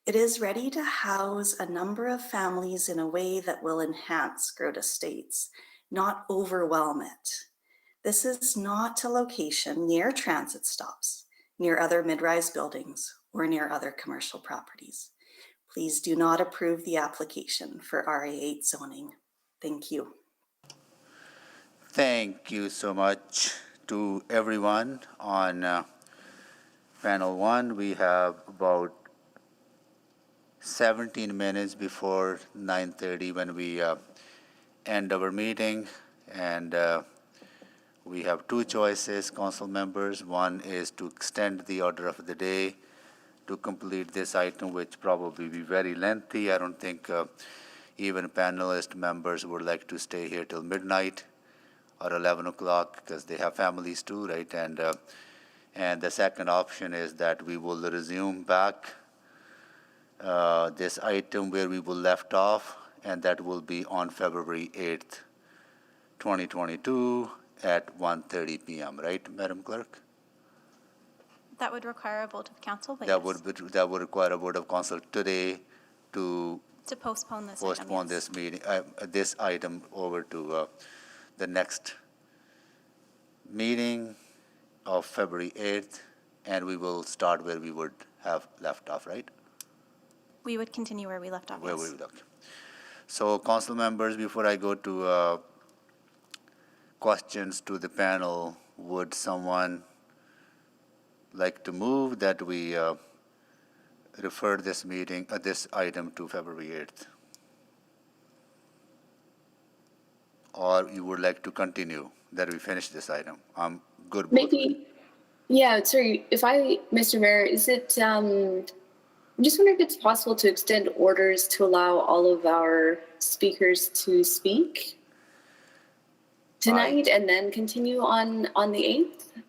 It is ready to house a number of families in a way that will enhance Grote Estates, not overwhelm it. This is not a location near transit stops, near other mid-rise buildings, or near other commercial properties. Please do not approve the application for RA8 zoning. Thank you. Thank you so much to everyone on panel 1. We have about 17 minutes before 9:30 when we end our meeting, and we have 2 choices, council members. One is to extend the order of the day to complete this item, which probably be very lengthy. I don't think even panelist members would like to stay here till midnight or 11 o'clock because they have families too, right? And the second option is that we will resume back this item where we will left off, and that will be on February 8th, 2022 at 1:30 p.m., right, Madam Clerk? That would require a vote of council, but That yes. that would require a vote of council today to Postpone this postpone item, yes. this meeting, this item over to the next meeting of February 8th, and we will start where we would have left off, right? We would continue where we left off, Where yes. we left. So, council members, before I go to questions to the panel, would someone like to move that we refer this meeting, this item to February 8th? Or you would like to continue that we finish this item? I'm good. Maybe, yeah, sorry, Mr. Mayor, is it, I'm just wondering if it's possible to extend orders to allow all of our speakers to speak tonight and then continue on the 8th?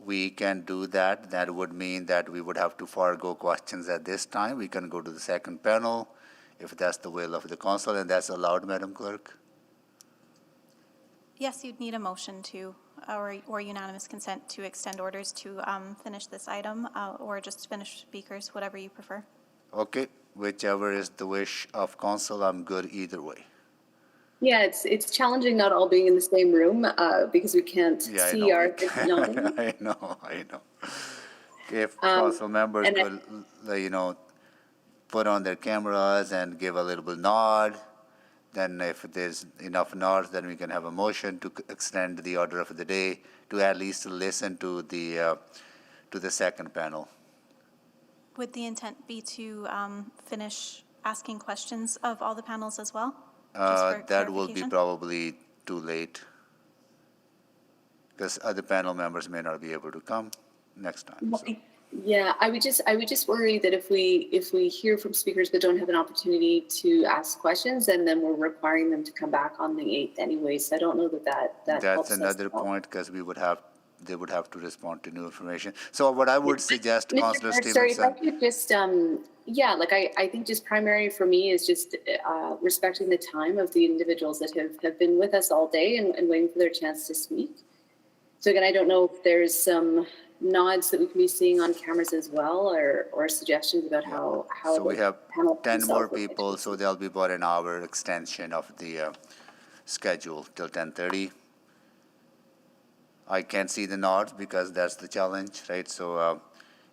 We can do that. That would mean that we would have to forego questions at this time. We can go to the second panel if that's the will of the council, and that's allowed, Madam Clerk. Yes, you'd need a motion to, or unanimous consent to extend orders to finish this item, or just finish speakers, whatever you prefer. Okay, whichever is the wish of council, I'm good either way. Yeah, it's challenging not all being in the same room because we can't see our I know. If council members could, put on their cameras and give a little bit nod, then if there's enough nods, then we can have a motion to extend the order of the day to at least listen to the second panel. Would the intent be to finish asking questions of all the panels as well? That will be probably too late because other panel members may not be able to come next time. So. Yeah, I would just worry that if we hear from speakers but don't have an opportunity to ask questions, and then we're requiring them to come back on the 8th anyway. So I don't know that That's helps another point because they would have to respond to new information. So what I would suggest, Councillor Stevenson. Sorry, if I could just I think just primary for me is just respecting the time of the individuals that have been with us all day and waiting for their chance to speak. So again, I don't know if there's some nods that we can be seeing on cameras as well, or suggestions about how so we have 10 more people, so there'll be about an hour extension of the schedule till 10:30. I can't see the nods because that's the challenge, right? So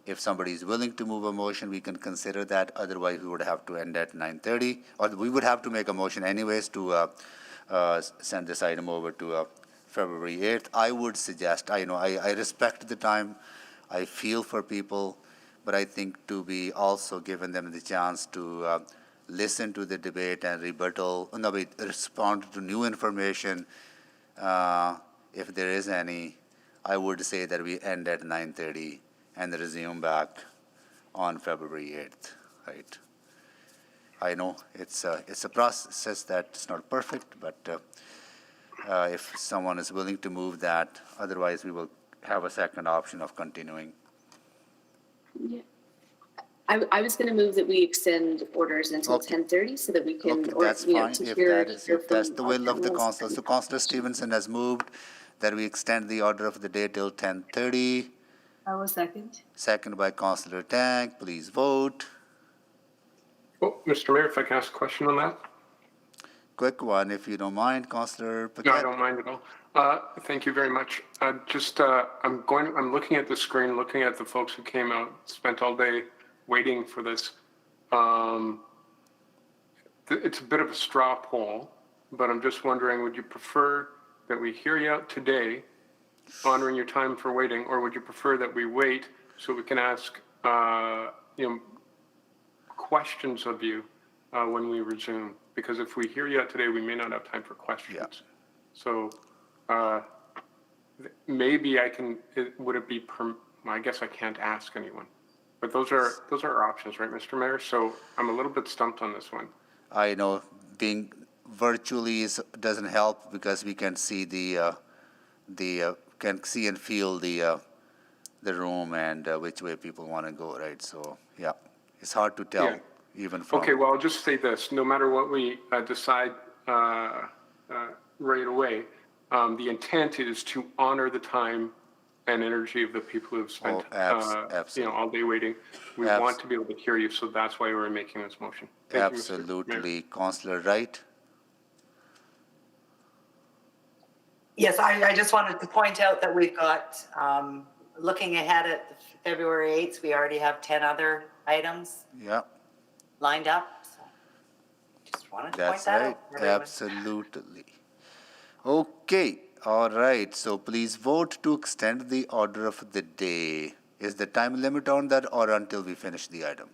if somebody is willing to move a motion, we can consider that. Otherwise, we would have to end at 9:30, or we would have to make a motion anyways to send this item over to February 8th. I would suggest, I respect the time, I feel for people, but I think to be also giving them the chance to listen to the debate and respond to new information, if there is any, I would say that we end at 9:30 and resume back on February 8th, right? I know it's a process that's not perfect, but if someone is willing to move that, otherwise we will have a second option of continuing. Yeah. I was going to move that we extend orders until 10:30 so that we can, that's fine. If that's the will of the council. So Councillor Stevenson has moved that we extend the order of the day till 10:30. I will second. Second by Councillor Tank. Please vote. Oh, Mr. Mayor, if I can ask a question on that? Quick one, if you don't mind, Councillor Paquette. No, I don't mind at all. Thank you very much. I'm looking at the screen, looking at the folks who came out, spent all day waiting for this. It's a bit of a straw poll, but I'm just wondering, would you prefer that we hear you out today, honoring your time for waiting, or would you prefer that we wait so we can ask, questions of you when we resume? Because if we hear you out today, we may not have time for questions. Yeah. So maybe I can. Would it be? I guess I can't ask anyone. But those are our options, right, Mr. Mayor? So I'm a little bit stumped on this one. I know being virtually doesn't help because we can see can see and feel the room and which way people want to go, right? So yeah, it's hard to tell. Yeah. Even from. Okay, well, I'll just say this. No matter what we decide right away, the intent is to honor the time and energy of the people who have spent all day waiting. We want to be able to hear you, so that's why we're making this motion. Thank Absolutely. Councillor Wright? Yes, I just wanted to point out that we've got, looking ahead at February 8th, we already have 10 other items. Yeah. Lined up. So just wanted to point that out. Absolutely. Okay. All right, so please vote to extend the order of the day. Is the time limit on that or until we finish the item?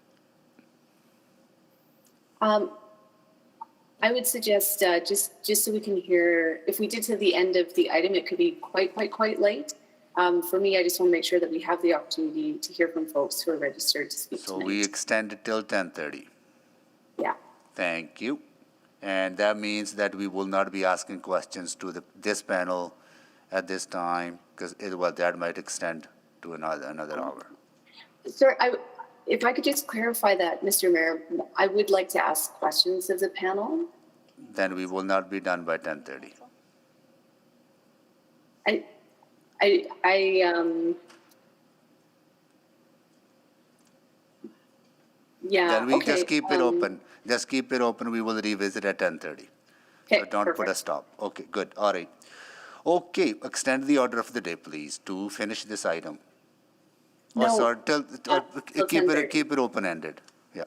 I would suggest just so we can hear, if we did to the end of the item, it could be quite late. For me, I just want to make sure that we have the opportunity to hear from folks who are registered to speak So tonight. we extend it till 10:30. Yeah. Thank you. And that means that we will not be asking questions to this panel at this time, because that might extend to another hour. Sir, if I could just clarify that, Mr. Mayor, I would like to ask questions of the panel. Then we will not be done by 10:30. Yeah. Then we okay, just keep it open. Just keep it open. We will revisit at 10:30. Okay, so don't put a stop. Okay, good. All right. Okay, extend the order of the day, please, to finish this item. No, or till keep it open-ended. Yeah.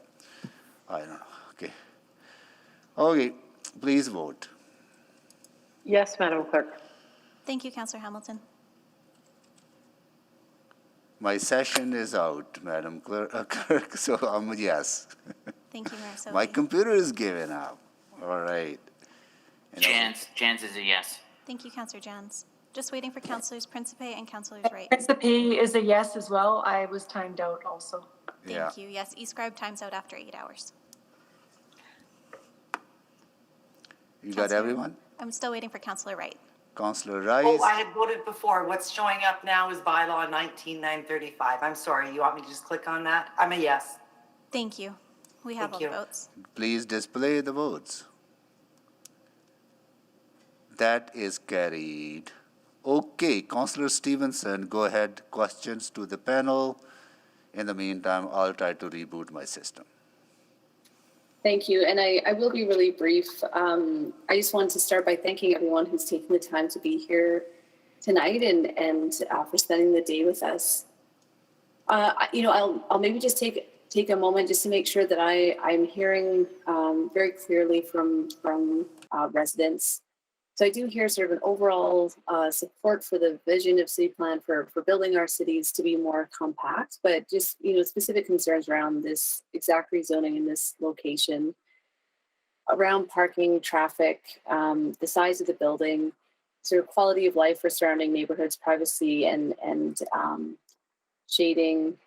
I don't know. Okay. Okay, please vote. Yes, Madam Clerk. Thank you, Councillor Hamilton. My session is out, Madam Clerk, so I'm yes. Thank you, Mayor Sohi. My computer is giving up. All right. Jans is a yes. Thank you, Councillor Jans. Just waiting for Councillors Principe and Councillors Wright. Principe is a yes as well. I was timed out also. Thank you. Yes, eScribe times out after 8 hours. You got everyone? I'm still waiting for Councillor Wright. Councillor Rice? Oh, I had voted before. What's showing up now is bylaw 19935. I'm sorry. You want me to just click on that? I'm a yes. Thank you. We have all the votes. Please display the votes. That is carried. Okay, Councillor Stevenson, go ahead. Questions to the panel. In the meantime, I'll try to reboot my system. Thank you, and I will be really brief. I just want to start by thanking everyone who's taken the time to be here tonight and for spending the day with us. I'll maybe just take a moment just to make sure that I'm hearing very clearly from residents. So I do hear sort of an overall support for the vision of city plan for building our cities to be more compact, but just, specific concerns around this exact rezoning in this location, around parking, traffic, the size of the building, sort of quality of life for surrounding neighborhoods, privacy and shading.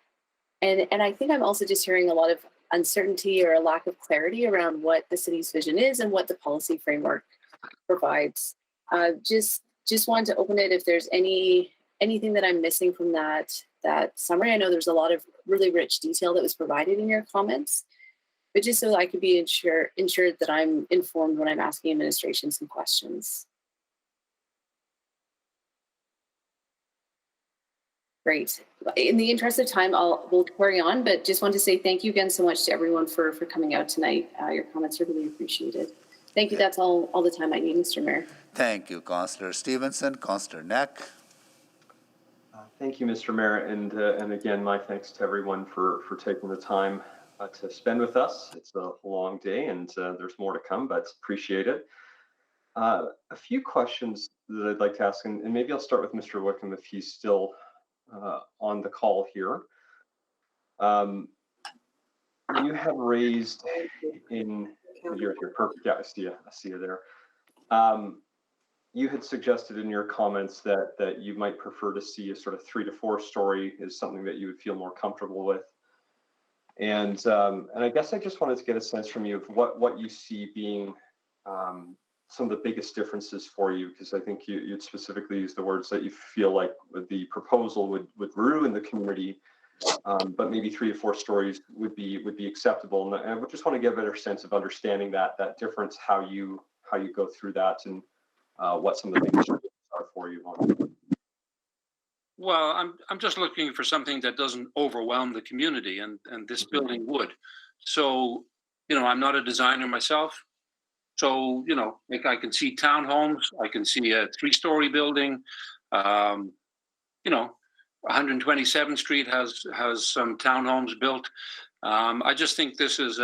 And I think I'm also just hearing a lot of uncertainty or a lack of clarity around what the city's vision is and what the policy framework provides. Just wanted to open it if there's anything that I'm missing from that summary. I know there's a lot of really rich detail that was provided in your comments, but just so I could be ensured that I'm informed when I'm asking administration some questions. Great. In the interest of time, we'll carry on, but just want to say thank you again so much to everyone for coming out tonight. Your comments are really appreciated. Thank you. That's all the time I need, Mr. Mayor. Thank you, Councillor Stevenson. Councillor Knack. Thank you, Mr. Mayor, and again, my thanks to everyone for taking the time to spend with us. It's a long day, and there's more to come, but appreciate it. A few questions that I'd like to ask, and maybe I'll start with Mr. Wickham if he's still on the call here. You have raised you're perfect. Yeah, I see you there. You had suggested in your comments that you might prefer to see a sort of 3 to 4 story is something that you would feel more comfortable with. And I guess I just wanted to get a sense from you of what you see being some of the biggest differences for you, because I think you'd specifically use the words that you feel like the proposal would ruin the community, but maybe 3 to 4 stories would be acceptable. And I would just want to get a better sense of understanding that difference, how you go through that, and what some of the biggest differences are for you. Well, I'm just looking for something that doesn't overwhelm the community, and this building would. So, I'm not a designer myself. So, like I can see townhomes, I can see a 3-story building. 127th Street has some townhomes built. I just think this is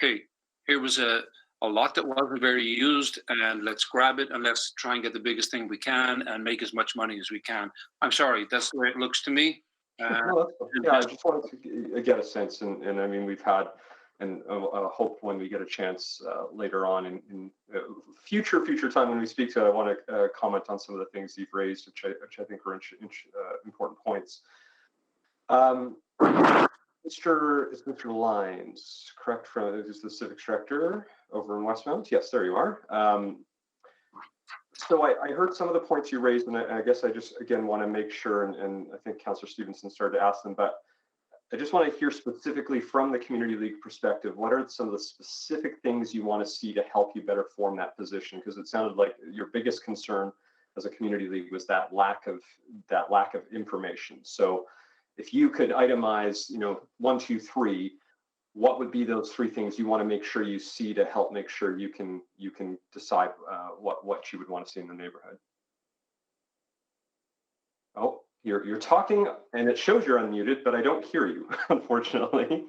here was a a lot that wasn't very used, and let's grab it and let's try and get the biggest thing we can and make as much money as we can. I'm sorry, that's the way it looks to me. Yeah, I just wanted to get a sense, and I mean, we've had, and hope when we get a chance later on in future time when we speak to it, I want to comment on some of the things you've raised, which I think are important points. Mr. Lyons, correct, who's the Civics Director over in Westmount? Yes, there you are. So I heard some of the points you raised, and I guess I just, again, want to make sure, and I think Councillor Stevenson started to ask them, but I just want to hear specifically from the Community League perspective, what are some of the specific things you want to see to help you better form that position? Because it sounded like your biggest concern as a Community League was that lack of information. So if you could itemize, 1, 2, 3, what would be those 3 things you want to make sure you see to help make sure you can decide what you would want to see in the neighborhood? Oh, you're talking and it shows you're unmuted, but I don't hear you, unfortunately.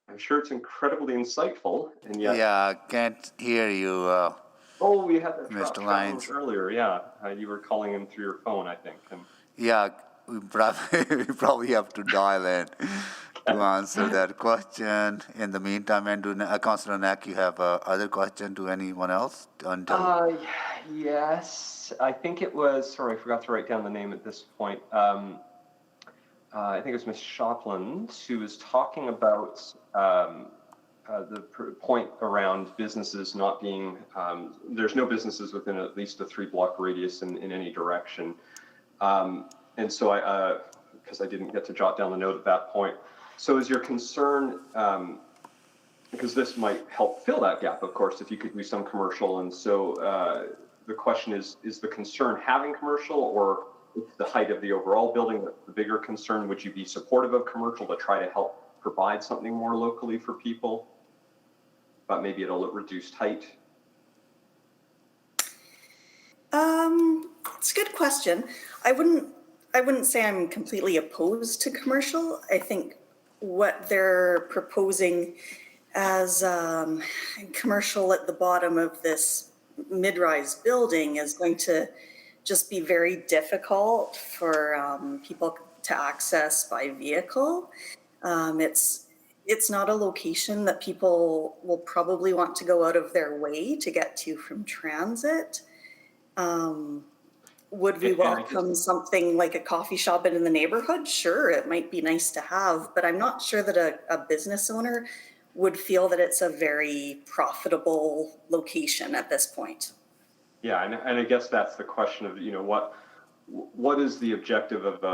I'm sure it's incredibly insightful, and yet. Yeah, I can't hear you. Oh, we had that Mr. Lyons earlier. Yeah, you were calling him through your phone, I think. And yeah, we probably have to dial in to answer that question. In the meantime, and Councillor Knack, you have other question to anyone else? Yes, I think it was, sorry, I forgot to write down the name at this point. I think it was Ms. Shopland who was talking about the point around businesses not being, there's no businesses within at least a 3-block radius in any direction. And so because I didn't get to jot down the note at that point. So is your concern, because this might help fill that gap, of course, if you could do some commercial. And so the question is the concern having commercial, or the height of the overall building the bigger concern? Would you be supportive of commercial to try to help provide something more locally for people, but maybe at a reduced height? It's a good question. I wouldn't say I'm completely opposed to commercial. I think what they're proposing as commercial at the bottom of this mid-rise building is going to just be very difficult for people to access by vehicle. It's not a location that people will probably want to go out of their way to get to from transit. Would we welcome something like a coffee shop in the neighborhood? Sure, it might be nice to have, but I'm not sure that a business owner would feel that it's a very profitable location at this point. Yeah, and I guess that's the question of, what is the objective of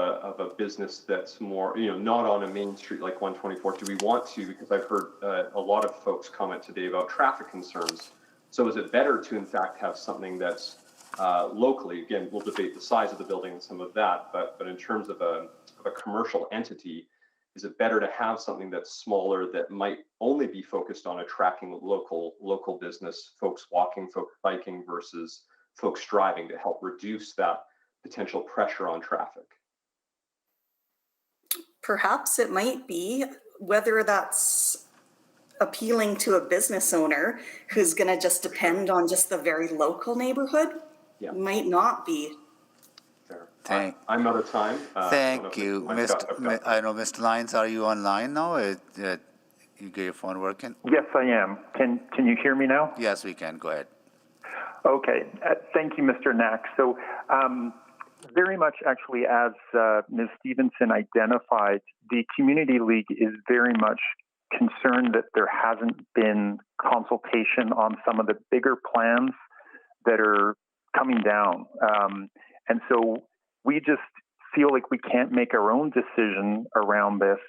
a business that's more, not on a main street like 124? Do we want to, because I've heard a lot of folks comment today about traffic concerns. So is it better to in fact have something that's locally, again, we'll debate the size of the building and some of that, but in terms of a commercial entity, is it better to have something that's smaller that might only be focused on attracting local business, folks walking, folks biking, versus folks driving to help reduce that potential pressure on traffic? Perhaps it might be. Whether that's appealing to a business owner who's going to just depend on just the very local neighborhood, might not be. I'm out of time. Thank you. I know, Mr. Lyons, are you online now? You get your phone working? Yes, I am. Can you hear me now? Yes, we can. Go ahead. Okay. Thank you, Mr. Knack. So very much actually, as Ms. Stevenson identified, the Community League is very much concerned that there hasn't been consultation on some of the bigger plans that are coming down. And so we just feel like we can't make our own decision around this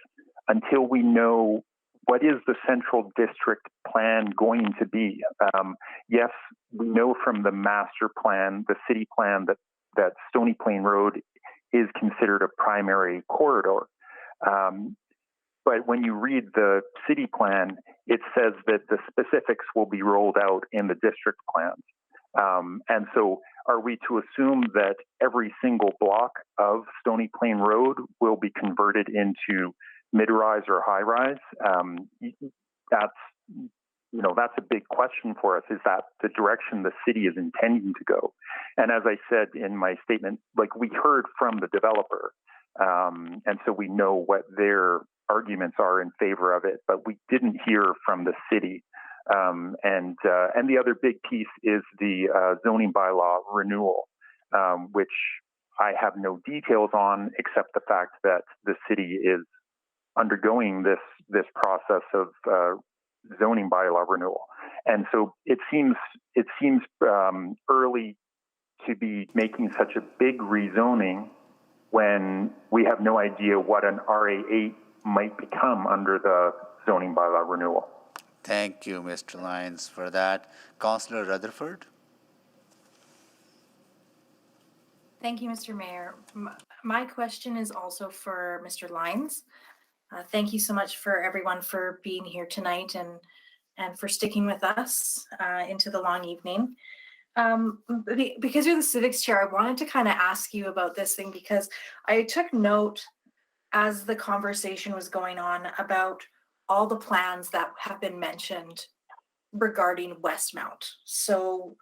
until we know what is the central district plan going to be. Yes, we know from the master plan, the city plan, that Stony Plain Road is considered a primary corridor. But when you read the city plan, it says that the specifics will be rolled out in the district plans. And so are we to assume that every single block of Stony Plain Road will be converted into mid-rise or high-rise? that's a big question for us. Is that the direction the city is intending to go? And as I said in my statement, we heard from the developer, and so we know what their arguments are in favor of it, but we didn't hear from the city. And the other big piece is the zoning bylaw renewal, which I have no details on, except the fact that the city is undergoing this process of zoning bylaw renewal. And so it seems early to be making such a big rezoning when we have no idea what an RA8 might become under the zoning bylaw renewal. Thank you, Mr. Lyons, for that. Councillor Rutherford? Thank you, Mr. Mayor. My question is also for Mr. Lyons. Thank you so much for everyone for being here tonight and for sticking with us into the long evening. Because you're the civics chair, I wanted to kind of ask you about this thing, because I took note as the conversation was going on about all the plans that have been mentioned regarding Westmount. So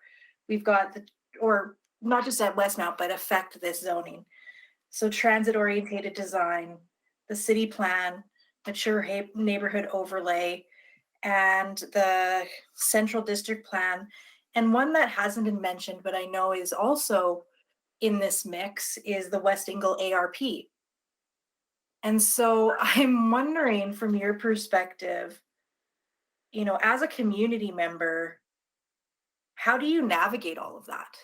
we've got or not just at Westmount, but affect this zoning. So transit oriented design, the city plan, mature neighborhood overlay, and the central district plan. And one that hasn't been mentioned, but I know is also in this mix, is the West Ingle ARP. And so I'm wondering, from your perspective, as a community member, how do you navigate all of that?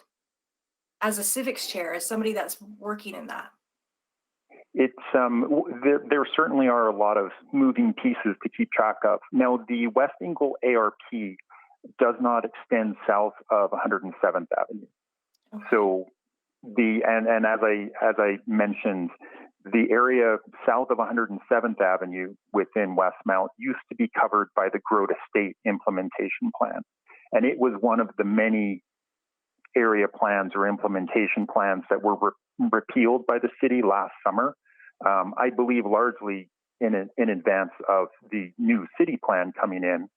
As a civics chair, as somebody that's working in that? It's there certainly are a lot of moving pieces to keep track of. Now, the West Ingle ARP does not extend south of 107th Avenue. Okay. So and as I mentioned, the area south of 107th Avenue within Westmount used to be covered by the Grote Estate implementation plan, and it was one of the many area plans or implementation plans that were repealed by the city last summer. I believe largely in advance of the new city plan coming in.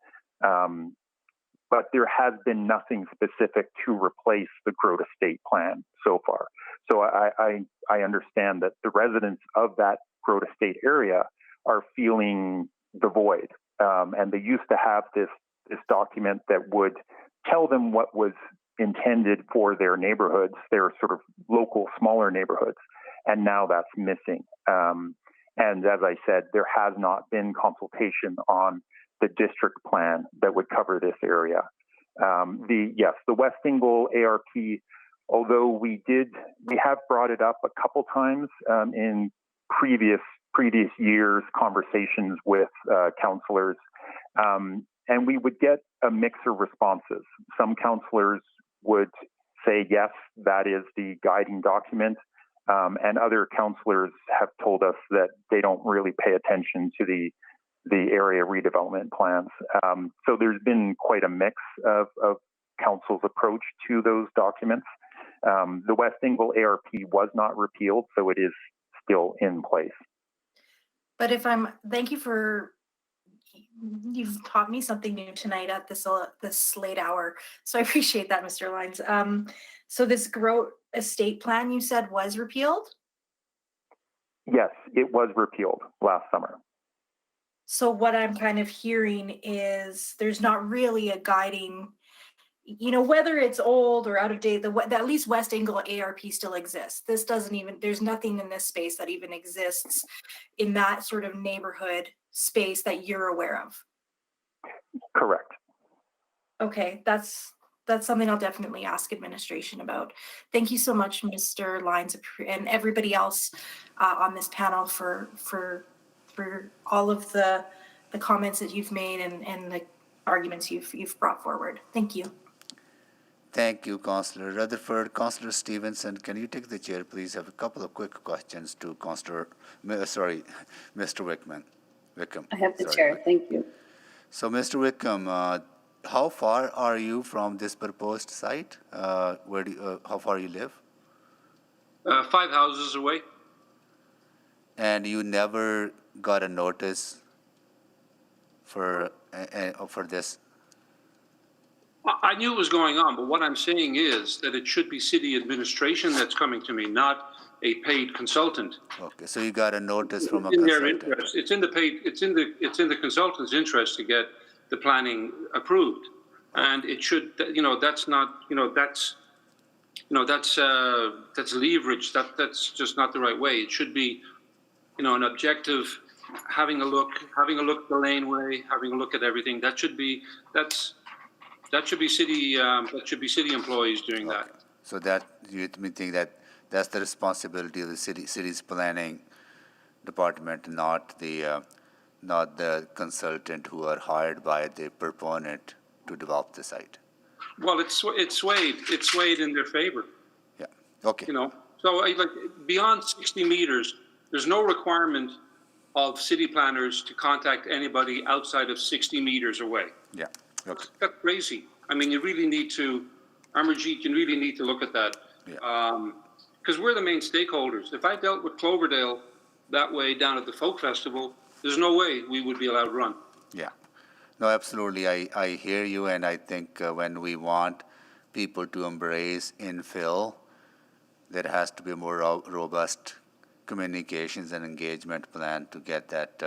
But there has been nothing specific to replace the Grote Estate plan so far. So I understand that the residents of that Grote Estate area are feeling the void. And they used to have this document that would tell them what was intended for their neighborhoods, their sort of local smaller neighborhoods. And now that's missing. And as I said, there has not been consultation on the district plan that would cover this area. The West Ingle ARP, although we have brought it up a couple times in previous years' conversations with councillors, and we would get a mix of responses. Some councillors would say, yes, that is the guiding document. And other councillors have told us that they don't really pay attention to the area redevelopment plans. So there's been quite a mix of council's approach to those documents. The West Ingle ARP was not repealed, so it is still in place. But thank you you've taught me something new tonight at this late hour. So I appreciate that, Mr. Lyons. So this Grote Estate plan you said was repealed? Yes, it was repealed last summer. So what I'm kind of hearing is there's not really a guiding, whether it's old or out of date, at least West Ingle ARP still exists. There's nothing in this space that even exists in that sort of neighborhood space that you're aware of. Correct. Okay, that's something I'll definitely ask administration about. Thank you so much, Mr. Lyons, and everybody else on this panel for all of the comments that you've made and the arguments you've brought forward. Thank you. Thank you, Councillor Rutherford. Councillor Stevenson, can you take the chair, please? I have a couple of quick questions to Mr. Wickham. I have the chair. Thank you. So, Mr. Wickham, how far are you from this proposed site? How far you live? 5 houses away. And you never got a notice for this? I knew it was going on, but what I'm saying is that it should be city administration that's coming to me, not a paid consultant. Okay, so you got a notice from a In their consultant. interest, it's in the consultant's interest to get the planning approved, and it should. That's not. That's leverage. That's just not the right way. It should be, an objective, having a look at the laneway, having a look at everything. That should be city employees doing that. So that you think that that's the responsibility of the city's planning department, not the consultant who are hired by the proponent to develop the site. Well, it's swayed in their favor. Yeah. Okay. So beyond 60 meters, there's no requirement of city planners to contact anybody outside of 60 meters away. Yeah. Okay. That's crazy. I mean, you really need to, Amarjeet, you really need to look at that. Yeah. Because we're the main stakeholders. If I dealt with Cloverdale that way down at the Folk Festival, there's no way we would be allowed to run. Yeah. No, absolutely. I hear you, and I think when we want people to embrace infill, there has to be a more robust communications and engagement plan to get that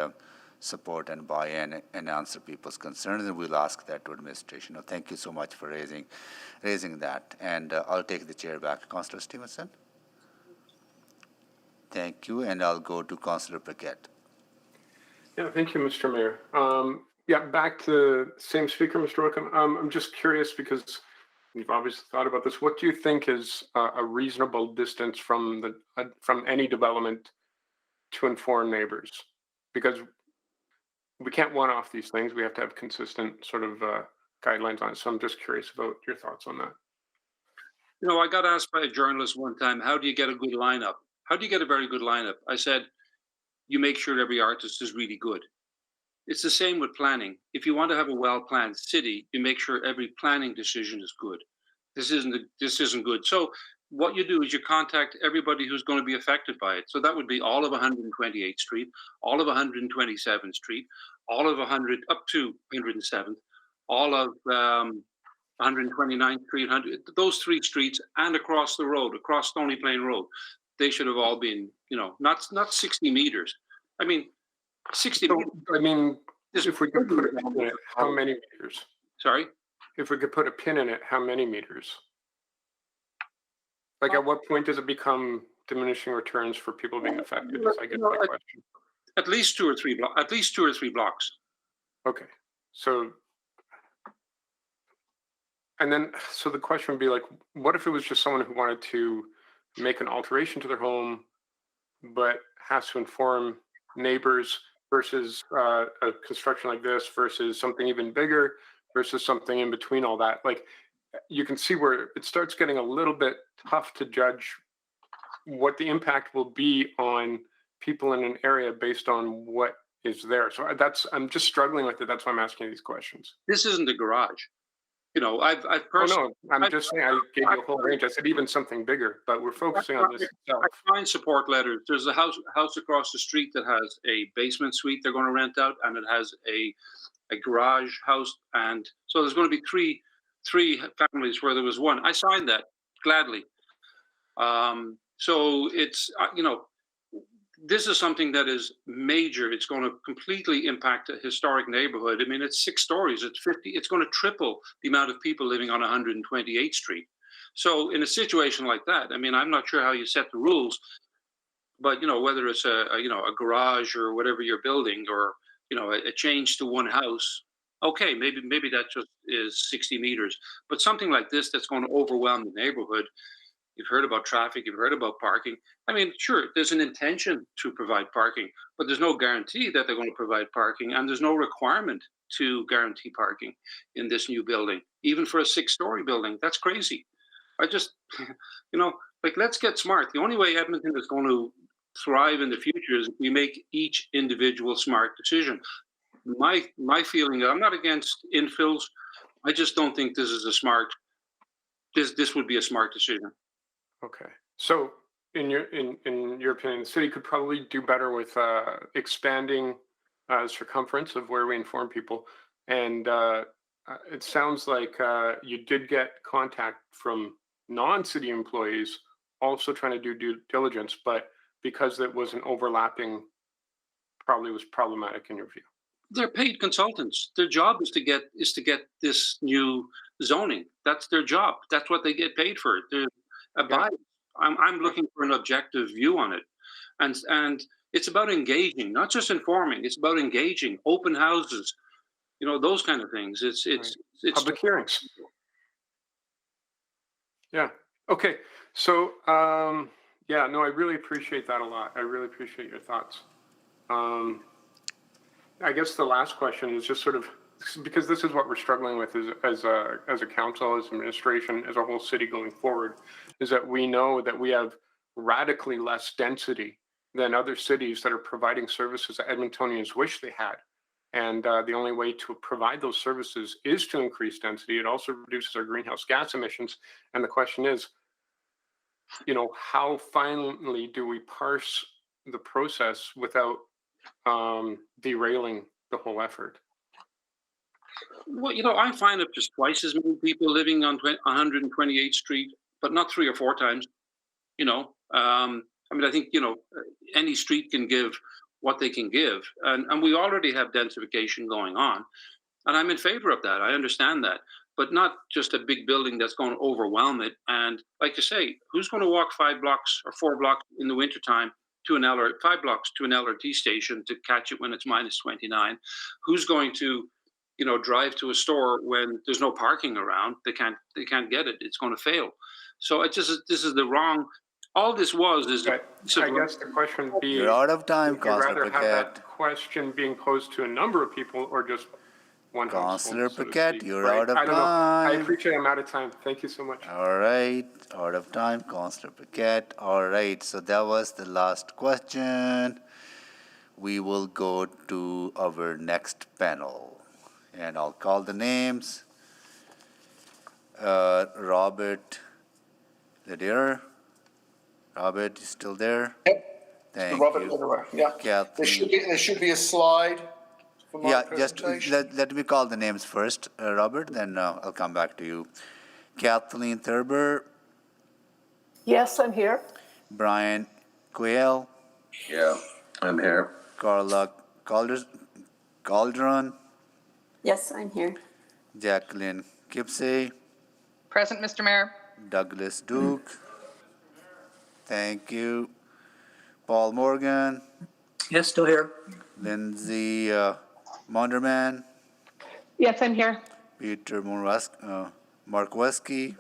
support and buy-in and answer people's concerns, and we'll ask that to administration. No, thank you so much for raising that, and I'll take the chair back. Councillor Stevenson? Thank you, and I'll go to Councillor Paquette. Yeah, thank you, Mr. Mayor. Back to same speaker, Mr. Wickham. I'm just curious because you've obviously thought about this. What do you think is a reasonable distance from any development to inform neighbors? Because we can't one-off these things. We have to have consistent sort of guidelines on it. So I'm just curious about your thoughts on that. I got asked by a journalist one time, how do you get a good lineup? How do you get a very good lineup? I said, you make sure every artist is really good. It's the same with planning. If you want to have a well-planned city, you make sure every planning decision is good. This isn't good. So what you do is you contact everybody who's going to be affected by it. So that would be all of 128th Street, all of 127th Street, all of 100 up to 107th, all of 129th Street, those three streets, and across the road, across Stony Plain Road. They should have all been, not 60 meters. I mean, 60 meters. I mean, if we could put a pin in it, how many meters? Sorry? If we could put a pin in it, how many meters? Like, at what point does it become diminishing returns for people being affected? I get that question. At least two or three blocks. Okay, so, and then, so the question would be like, what if it was just someone who wanted to make an alteration to their home, but has to inform neighbors versus a construction like this versus something even bigger versus something in between all that? Like, you can see where it starts getting a little bit tough to judge what the impact will be on people in an area based on what is there. So I'm just struggling with it. That's why I'm asking these questions. This isn't a garage. I've personally. Oh, no, I'm just saying, I gave you a whole range. I said even something bigger, but we're focusing on this itself. I find support letters. There's a house across the street that has a basement suite they're going to rent out, and it has a garage house, and so there's going to be three families where there was one. I signed that gladly. So it's this is something that is major. It's going to completely impact a historic neighborhood. I mean, it's 6 stories. It's 50. It's going to triple the amount of people living on 128th Street. So in a situation like that, I mean, I'm not sure how you set the rules, but whether it's a garage or whatever you're building, or a change to one house. Okay, maybe that just is 60 meters, but something like this that's going to overwhelm the neighborhood. You've heard about traffic, you've heard about parking. I mean, sure, there's an intention to provide parking, but there's no guarantee that they're going to provide parking, and there's no requirement to guarantee parking in this new building, even for a 6-story building. That's crazy. I just, let's get smart. The only way Edmonton is going to thrive in the future is if we make each individual smart decision. My feeling, I'm not against infills. I just don't think this is this would be a smart decision. Okay, so in your opinion, the city could probably do better with expanding circumference of where we inform people, and it sounds like you did get contact from non-city employees also trying to do due diligence, but because it was an overlapping, probably was problematic in your view. They're paid consultants. Their job is to get this new zoning. That's their job. That's what they get paid for. They're I'm looking for an objective view on it, and it's about engaging, not just informing. It's about engaging, open houses, those kind of things. It's public hearings. Yeah. Okay. So yeah, no, I really appreciate that a lot. I really appreciate your thoughts. I guess the last question is just sort of, because this is what we're struggling with as a council, as administration, as a whole city going forward, is that we know that we have radically less density than other cities that are providing services that Edmontonians wish they had. And the only way to provide those services is to increase density. It also reduces our greenhouse gas emissions. And the question is, how finally do we parse the process without derailing the whole effort? Well, I find up just twice as many people living on 128th Street, but not 3 or 4 times. I think, any street can give what they can give. And we already have densification going on. And I'm in favor of that. I understand that. But not just a big building that's going to overwhelm it. And like you say, who's going to walk 5 blocks or 4 blocks in the wintertime to 5 blocks to an LRT station to catch it when it's minus 29? Who's going to, drive to a store when there's no parking around? They can't get it. It's going to fail. So this is the wrong. All this is. I guess the question would be: You're out of time, would you rather have that question being posed to a number of people or just one Councillor household, Paquette, so you're out of I don't know. time. I appreciate I'm out of time. Thank you so much. All right, out of time, Councillor Paquette. All right, so that was the last question. We will go to our next panel, and I'll call the names. Robert Lederer. Robert, you still there? Yep. Thank Robert you. Lederer. Yeah. Kathleen. There should be a slide for my presentation. Just let me call the names first, Robert, then I'll come back to you. Kathleen Thurber. Yes, I'm here. Brian Quayle. Yeah, I'm here. Carla Calderon. Yes, I'm here. Jacqueline Kipsey. Present, Mr. Mayor. Douglas Duke. Thank you. Paul Morgan. Yes, still here. Lindsay Monderman. Yes, I'm here. Peter Markowski.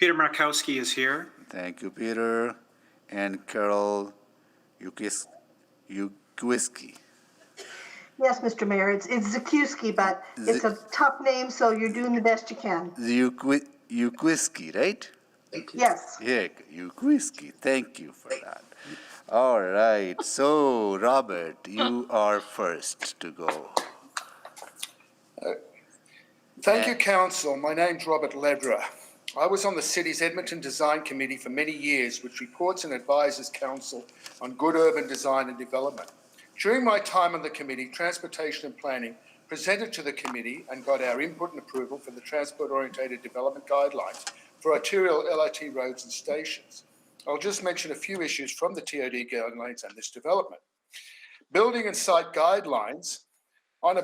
Peter Markowski is here. Thank you, Peter. And Carol Ukwiski. Yes, Mr. Mayor, it's Zakuski, but it's a tough name, so you're doing the best you can. Ukwiski, right? Yes. Yeah, Ukwiski. Thank you for that. All right. So, Robert, you are first to go. Thank you, Council. My name's Robert Lederer. I was on the city's Edmonton Design Committee for many years, which reports and advises Council on good urban design and development. During my time on the committee, Transportation and Planning presented to the committee and got our input and approval for the Transport-Orientated Development Guidelines for arterial LRT roads and stations. I'll just mention a few issues from the TOD guidelines and this development. Building and site guidelines on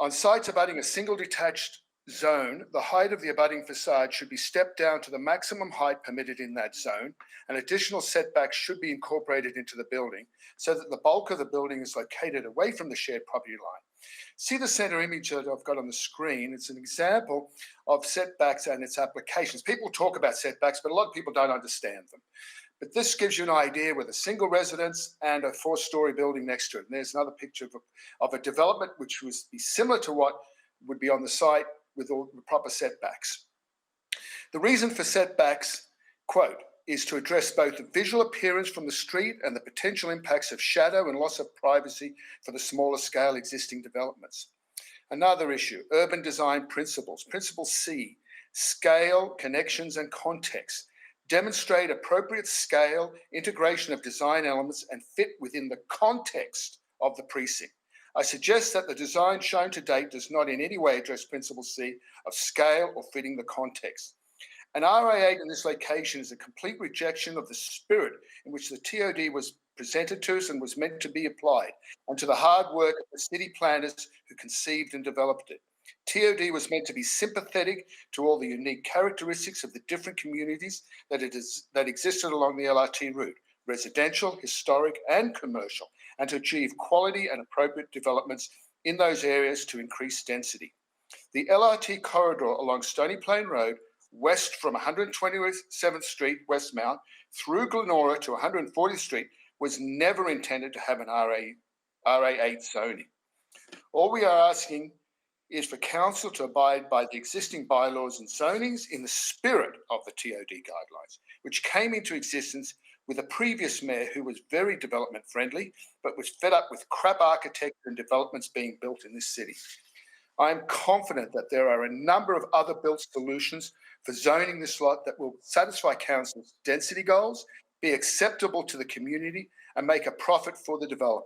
sites abutting a single detached zone, the height of the abutting facade should be stepped down to the maximum height permitted in that zone, and additional setbacks should be incorporated into the building so that the bulk of the building is located away from the shared property line. See the center image that I've got on the screen. It's an example of setbacks and its applications. People talk about setbacks, but a lot of people don't understand them. But this gives you an idea with a single residence and a 4-story building next to it. And there's another picture of a development which would be similar to what would be on the site with all the proper setbacks. The reason for setbacks, quote, is to address both the visual appearance from the street and the potential impacts of shadow and loss of privacy for the smaller scale existing developments. Another issue, urban design principles. Principle C, scale, connections, and context. Demonstrate appropriate scale, integration of design elements, and fit within the context of the precinct. I suggest that the design shown to date does not in any way address Principle C of scale or fitting the context. An RA8 in this location is a complete rejection of the spirit in which the TOD was presented to us and was meant to be applied, and to the hard work of the city planners who conceived and developed it. TOD was meant to be sympathetic to all the unique characteristics of the different communities that existed along the LRT route, residential, historic, and commercial, and to achieve quality and appropriate developments in those areas to increase density. The LRT corridor along Stony Plain Road, west from 127th Street, Westmount, through Glenora to 140th Street, was never intended to have an RA8 zoning. All we are asking is for council to abide by the existing bylaws and zonings in the spirit of the TOD guidelines, which came into existence with a previous mayor who was very development friendly, but was fed up with crap architecture and developments being built in this city. I am confident that there are a number of other built solutions for zoning this lot that will satisfy council's density goals, be acceptable to the community, and make a profit for the developer.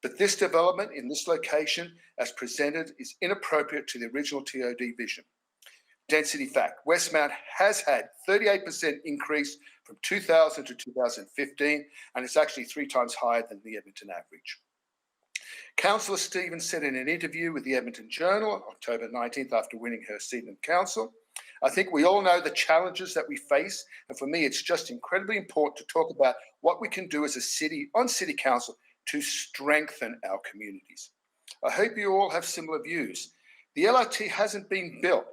But this development in this location, as presented, is inappropriate to the original TOD vision. Density fact, Westmount has had 38% increase from 2000 to 2015, and it's actually 3 times higher than the Edmonton average. Councillor Stevens said in an interview with the Edmonton Journal, October 19th, after winning her seat in council, I think we all know the challenges that we face, and for me, it's just incredibly important to talk about what we can do as a city, on city council, to strengthen our communities. I hope you all have similar views. The LRT hasn't been built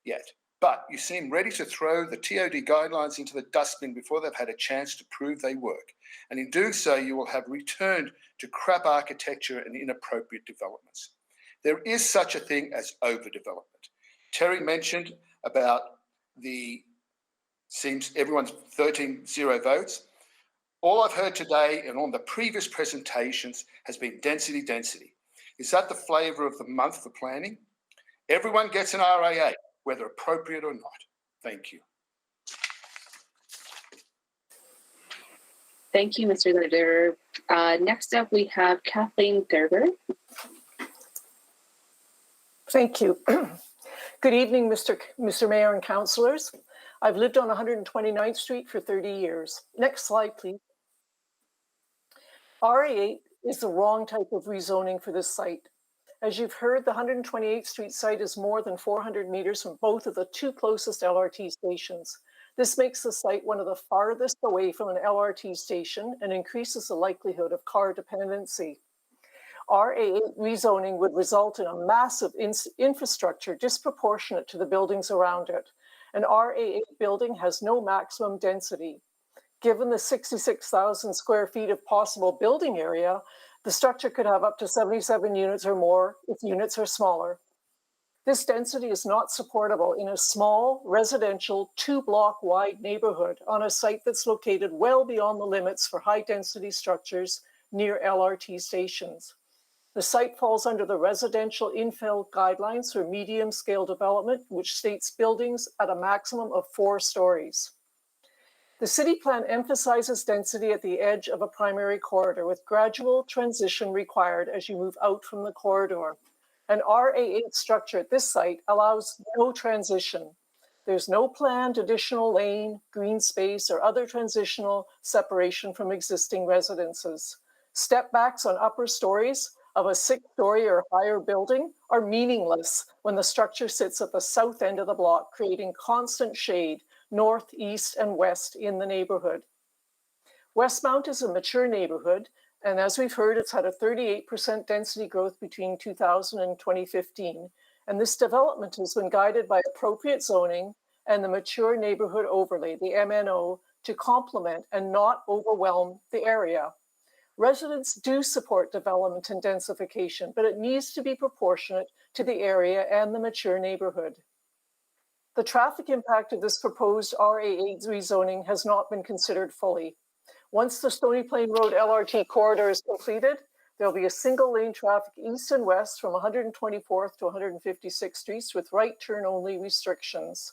yet, but you seem ready to throw the TOD guidelines into the dustbin before they've had a chance to prove they work. And in doing so, you will have returned to crap architecture and inappropriate developments. There is such a thing as overdevelopment. Terry mentioned about seems everyone's 13-0 votes. All I've heard today and on the previous presentations has been density, density. Is that the flavour of the month for planning? Everyone gets an RA8, whether appropriate or not. Thank you. Thank you, Mr. Leader. Next up, we have Kathleen Gerber. Thank you. Good evening, Mr. Mayor and councillors. I've lived on 129th Street for 30 years. Next slide, please. RA8 is the wrong type of rezoning for this site. As you've heard, the 128th Street site is more than 400 meters from both of the 2 closest LRT stations. This makes the site one of the farthest away from an LRT station and increases the likelihood of car dependency. RA8 rezoning would result in a massive infrastructure disproportionate to the buildings around it. An RA8 building has no maximum density. Given the 66,000 square feet of possible building area, the structure could have up to 77 units or more if units are smaller. This density is not supportable in a small, residential, 2-block wide neighborhood on a site that's located well beyond the limits for high-density structures near LRT stations. The site falls under the residential infill guidelines for medium-scale development, which states buildings at a maximum of 4 stories. The city plan emphasizes density at the edge of a primary corridor with gradual transition required as you move out from the corridor. An RA8 structure at this site allows no transition. There's no planned additional lane, green space, or other transitional separation from existing residences. Step backs on upper stories of a 6-story or higher building are meaningless when the structure sits at the south end of the block, creating constant shade north, east, and west in the neighborhood. Westmount is a mature neighborhood, and as we've heard, it's had a 38% density growth between 2000 and 2015, and this development has been guided by appropriate zoning and the mature neighborhood overlay, the MNO, to complement and not overwhelm the area. Residents do support development and densification, but it needs to be proportionate to the area and the mature neighborhood. The traffic impact of this proposed RA8 rezoning has not been considered fully. Once the Stony Plain Road LRT corridor is completed, there'll be a single lane traffic east and west from 124th to 156th Streets with right turn only restrictions.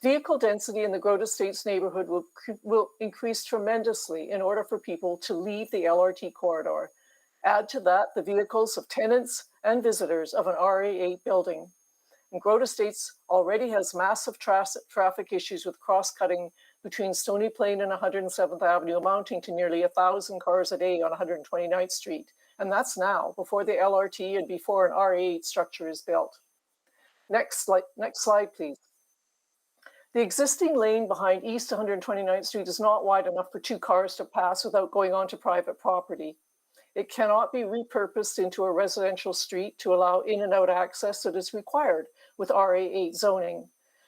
Vehicle density in the Grove Estates neighborhood will increase tremendously in order for people to leave the LRT corridor. Add to that the vehicles of tenants and visitors of an RA8 building. And Grote Estates already has massive traffic issues with cross-cutting between Stony Plain and 107th Avenue, amounting to nearly 1,000 cars a day on 129th Street. And that's now, before the LRT and before an RA8 structure is built. Next slide, please. The existing lane behind East 129th Street is not wide enough for 2 cars to pass without going onto private property. It cannot be repurposed into a residential street to allow in and out access that is required with RA8 zoning.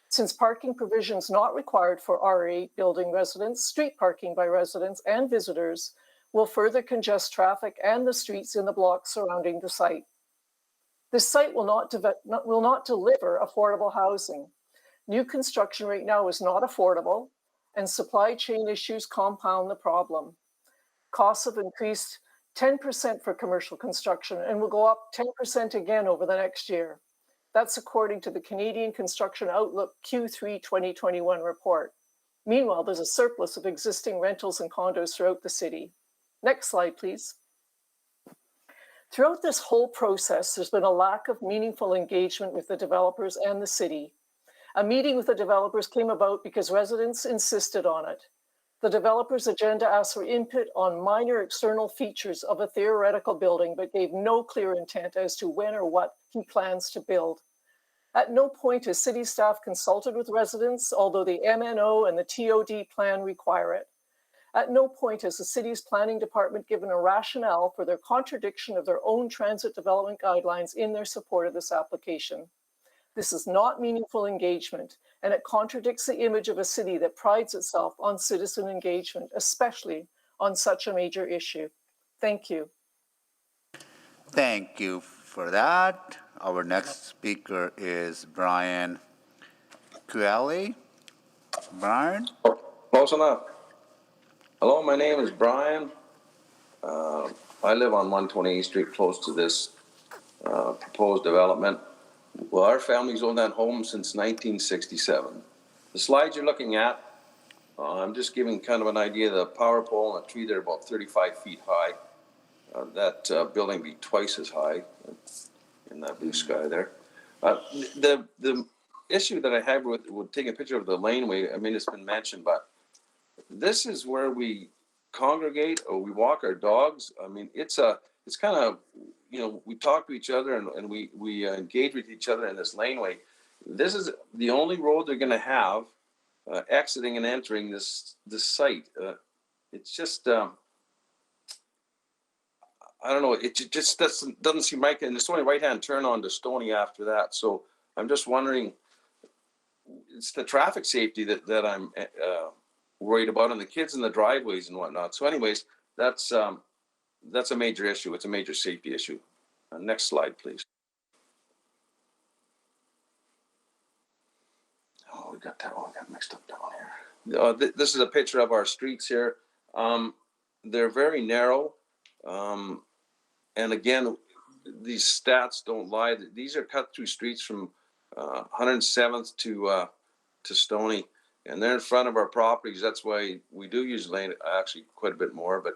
Since parking provisions not required for RA8 building residents, street parking by residents and visitors will further congest traffic and the streets in the blocks surrounding the site. This site will not deliver affordable housing. New construction right now is not affordable, and supply chain issues compound the problem. Costs have increased 10% for commercial construction and will go up 10% again over the next year. That's according to the Canadian Construction Outlook Q3 2021 report. Meanwhile, there's a surplus of existing rentals and condos throughout the city. Next slide, please. Throughout this whole process, there's been a lack of meaningful engagement with the developers and the city. A meeting with the developers came about because residents insisted on it. The developer's agenda asked for input on minor external features of a theoretical building, but gave no clear intent as to when or what he plans to build. At no point has city staff consulted with residents, although the MNO and the TOD plan require it. At no point has the city's planning department given a rationale for their contradiction of their own transit development guidelines in their support of this application. This is not meaningful engagement, and it contradicts the image of a city that prides itself on citizen engagement, especially on such a major issue. Thank you. Thank you for that. Our next speaker is Brian Kuali. Brian? Close enough. Hello, my name is Brian. I live on 128th Street, close to this proposed development. Well, our family's owned that home since 1967. The slides you're looking at, I'm just giving kind of an idea of the power pole and a tree that are about 35 feet high. That building be twice as high in that blue sky there. The issue that I have with taking a picture of the laneway, I mean, it's been mentioned, but this is where we congregate or we walk our dogs. I mean, it's kind of, you know, we talk to each other and we engage with each other in this laneway. This is the only road they're going to have exiting and entering this site. It's just, I don't know, it just doesn't seem right. And it's only right-hand turn on to Stony after that. So I'm just wondering, it's the traffic safety that I'm worried about, and the kids in the driveways and whatnot. So anyways, that's a major issue. It's a major safety issue. Next slide, please. Oh, we got mixed up down here. This is a picture of our streets here. They're very narrow. And again, these stats don't lie. These are cut through streets from 107th to Stony, and they're in front of our properties. That's why we do use lane actually quite a bit more. But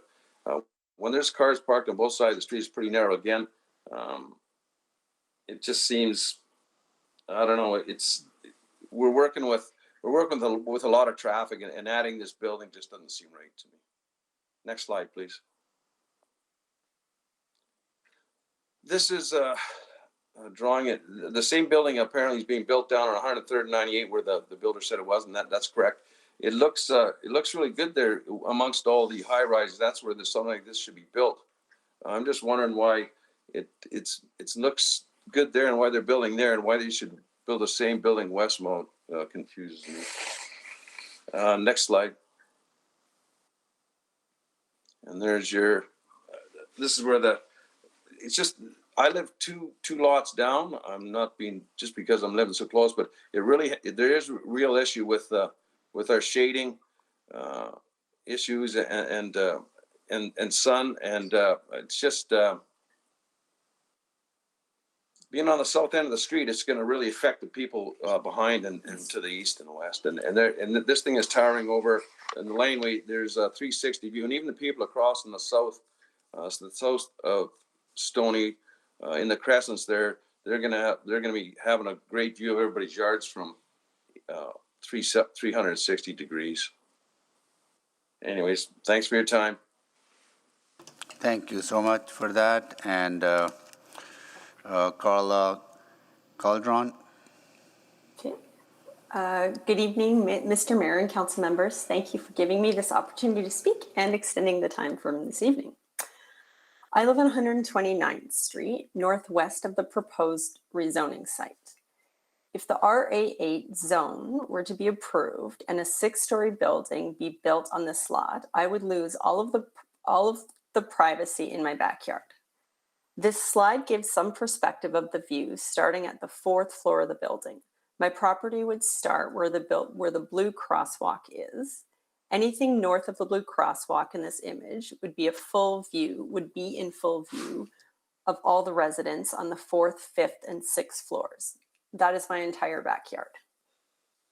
when there's cars parked on both sides of the street, it's pretty narrow. Again, it just seems, I don't know. We're working with a lot of traffic, and adding this building just doesn't seem right to me. Next slide, please. This is drawing it. The same building apparently is being built down on 103rd and 98, where the builder said it was, and that's correct. It looks really good there amongst all the high rises. That's where something like this should be built. I'm just wondering why it looks good there and why they're building there and why they should build the same building Westmount. Confuses me. Next slide. And there's your. This is where it's just. I live two lots down. I'm not being just because I'm living so close, but there is a real issue with our shading issues and sun, and it's just being on the south end of the street. It's going to really affect the people behind and to the east and west, and this thing is towering over in the laneway. There's a 360 view, and even the people across in the south So the south of Stony, in the crescents there, they're gonna be having a great view of everybody's yards from 360 degrees. Anyways, thanks for your time. Thank you so much for that. And Carla Caldron. Okay. Good evening, Mr. Mayor and council members. Thank you for giving me this opportunity to speak and extending the time from this evening. I live on 129th Street, northwest of the proposed rezoning site. If the RA8 zone were to be approved and a 6-story building be built on this lot, I would lose all of the privacy in my backyard. This slide gives some perspective of the view starting at the 4th floor of the building. My property would start where the blue crosswalk is. Anything north of the blue crosswalk in this image would be in full view of all the residents on the 4th, 5th, and 6th floors. That is my entire backyard.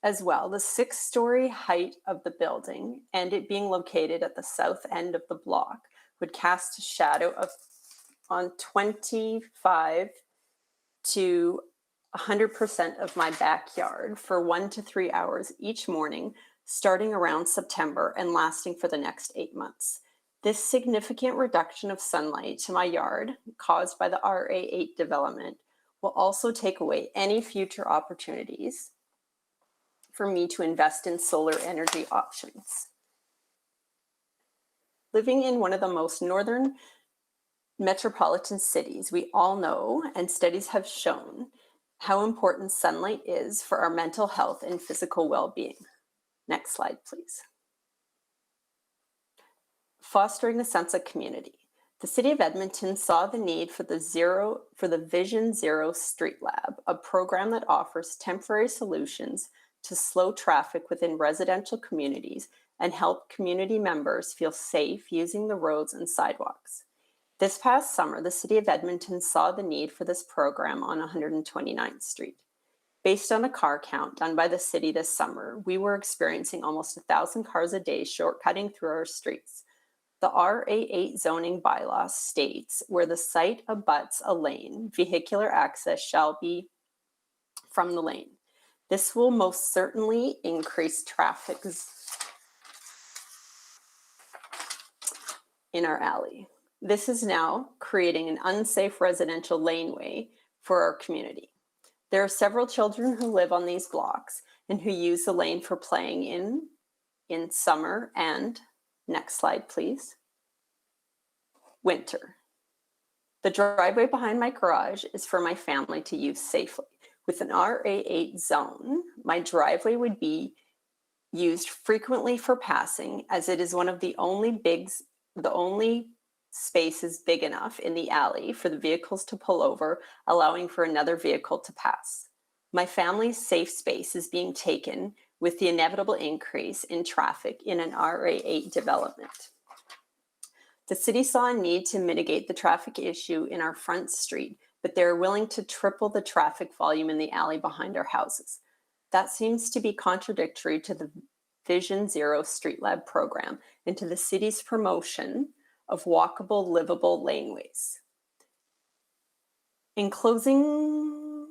As well, the 6-story height of the building and it being located at the south end of the block would cast a shadow on 25 to 100% of my backyard for 1 to 3 hours each morning, starting around September and lasting for the next 8 months. This significant reduction of sunlight to my yard caused by the RA8 development will also take away any future opportunities for me to invest in solar energy options. Living in one of the most northern metropolitan cities, we all know, and studies have shown, how important sunlight is for our mental health and physical well-being. Next slide, please. Fostering a sense of community. The City of Edmonton saw the need for the Vision Zero Street Lab, a program that offers temporary solutions to slow traffic within residential communities and help community members feel safe using the roads and sidewalks. This past summer, the City of Edmonton saw the need for this program on 129th Street. Based on a car count done by the city this summer, we were experiencing almost 1,000 cars a day shortcutting through our streets. The RA8 zoning bylaw states where the site abuts a lane, vehicular access shall be from the lane. This will most certainly increase traffic in our alley. This is now creating an unsafe residential laneway for our community. There are several children who live on these blocks and who use the lane for playing in summer and, next slide please, winter. The driveway behind my garage is for my family to use safely. With an RA8 zone, my driveway would be used frequently for passing, as it is one of the only spaces big enough in the alley for the vehicles to pull over, allowing for another vehicle to pass. My family's safe space is being taken with the inevitable increase in traffic in an RA8 development. The city saw a need to mitigate the traffic issue in our front street, but they're willing to triple the traffic volume in the alley behind our houses. That seems to be contradictory to the Vision Zero Street Lab program and to the city's promotion of walkable, livable laneways. In closing,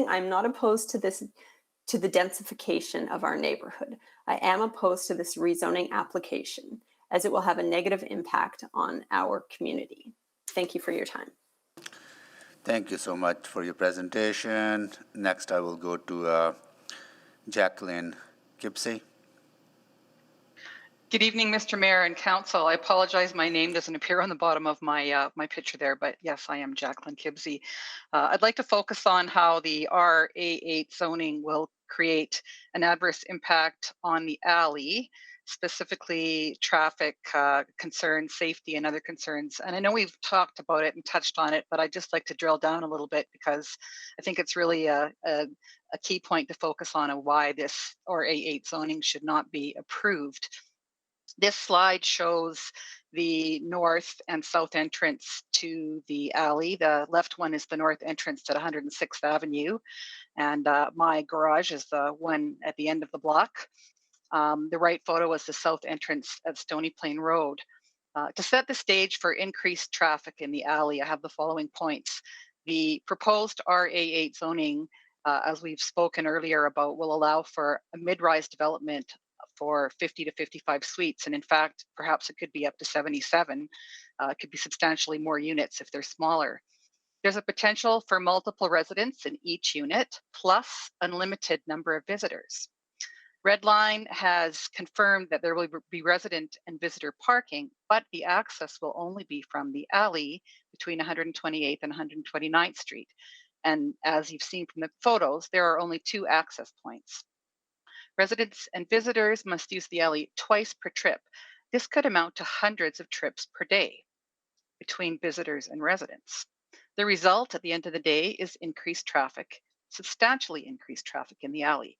I'm not opposed to the densification of our neighborhood. I am opposed to this rezoning application, as it will have a negative impact on our community. Thank you for your time. Thank you so much for your presentation. Next, I will go to Jacqueline Kipsey. Good evening, Mr. Mayor and Council. I apologize, my name doesn't appear on the bottom of my my picture there, but yes, I am Jacqueline Kibsey. I'd like to focus on how the RA8 zoning will create an adverse impact on the alley, specifically traffic concerns, safety, and other concerns. And I know we've talked about it and touched on it, but I'd just like to drill down a little bit because I think it's really a key point to focus on why this RA8 zoning should not be approved. This slide shows the north and south entrance to the alley. The left one is the north entrance to 106th Avenue, and my garage is the one at the end of the block. The right photo is the south entrance of Stony Plain Road. To set the stage for increased traffic in the alley, I have the following points. The proposed RA8 zoning, as we've spoken earlier about, will allow for a mid-rise development for 50 to 55 suites. And in fact, perhaps it could be up to 77. It could be substantially more units if they're smaller. There's a potential for multiple residents in each unit, plus unlimited number of visitors. Redline has confirmed that there will be resident and visitor parking, but the access will only be from the alley between 128th and 129th Street. And as you've seen from the photos, there are only 2 access points. Residents and visitors must use the alley twice per trip. This could amount to hundreds of trips per day between visitors and residents. The result at the end of the day is increased traffic, substantially increased traffic in the alley.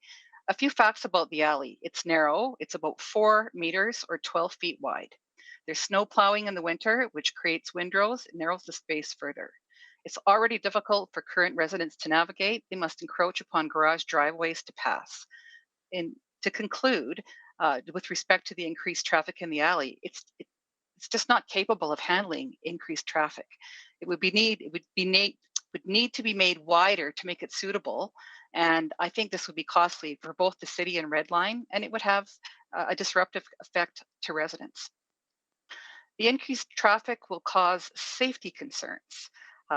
A few facts about the alley. It's narrow. It's about 4 meters or 12 feet wide. There's snow plowing in the winter, which creates windrows and narrows the space further. It's already difficult for current residents to navigate. They must encroach upon garage driveways to pass. To conclude, with respect to the increased traffic in the alley, it's just not capable of handling increased traffic. It would need to be made wider to make it suitable. And I think this would be costly for both the city and Redline, and it would have a disruptive effect to residents. The increased traffic will cause safety concerns.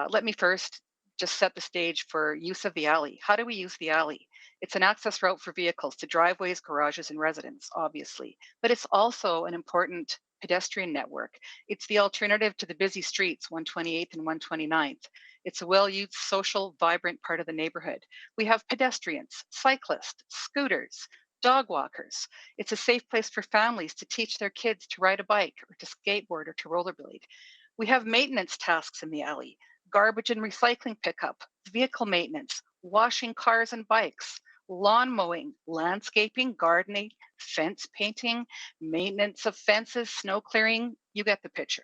Let me first just set the stage for use of the alley. How do we use the alley? It's an access route for vehicles to driveways, garages, and residents, obviously, but it's also an important pedestrian network. It's the alternative to the busy streets, 128th and 129th. It's a well-used, social, vibrant part of the neighborhood. We have pedestrians, cyclists, scooters, dog walkers. It's a safe place for families to teach their kids to ride a bike or to skateboard or to rollerblade. We have maintenance tasks in the alley, garbage and recycling pickup, vehicle maintenance, washing cars and bikes, lawn mowing, landscaping, gardening, fence painting, maintenance of fences, snow clearing. You get the picture.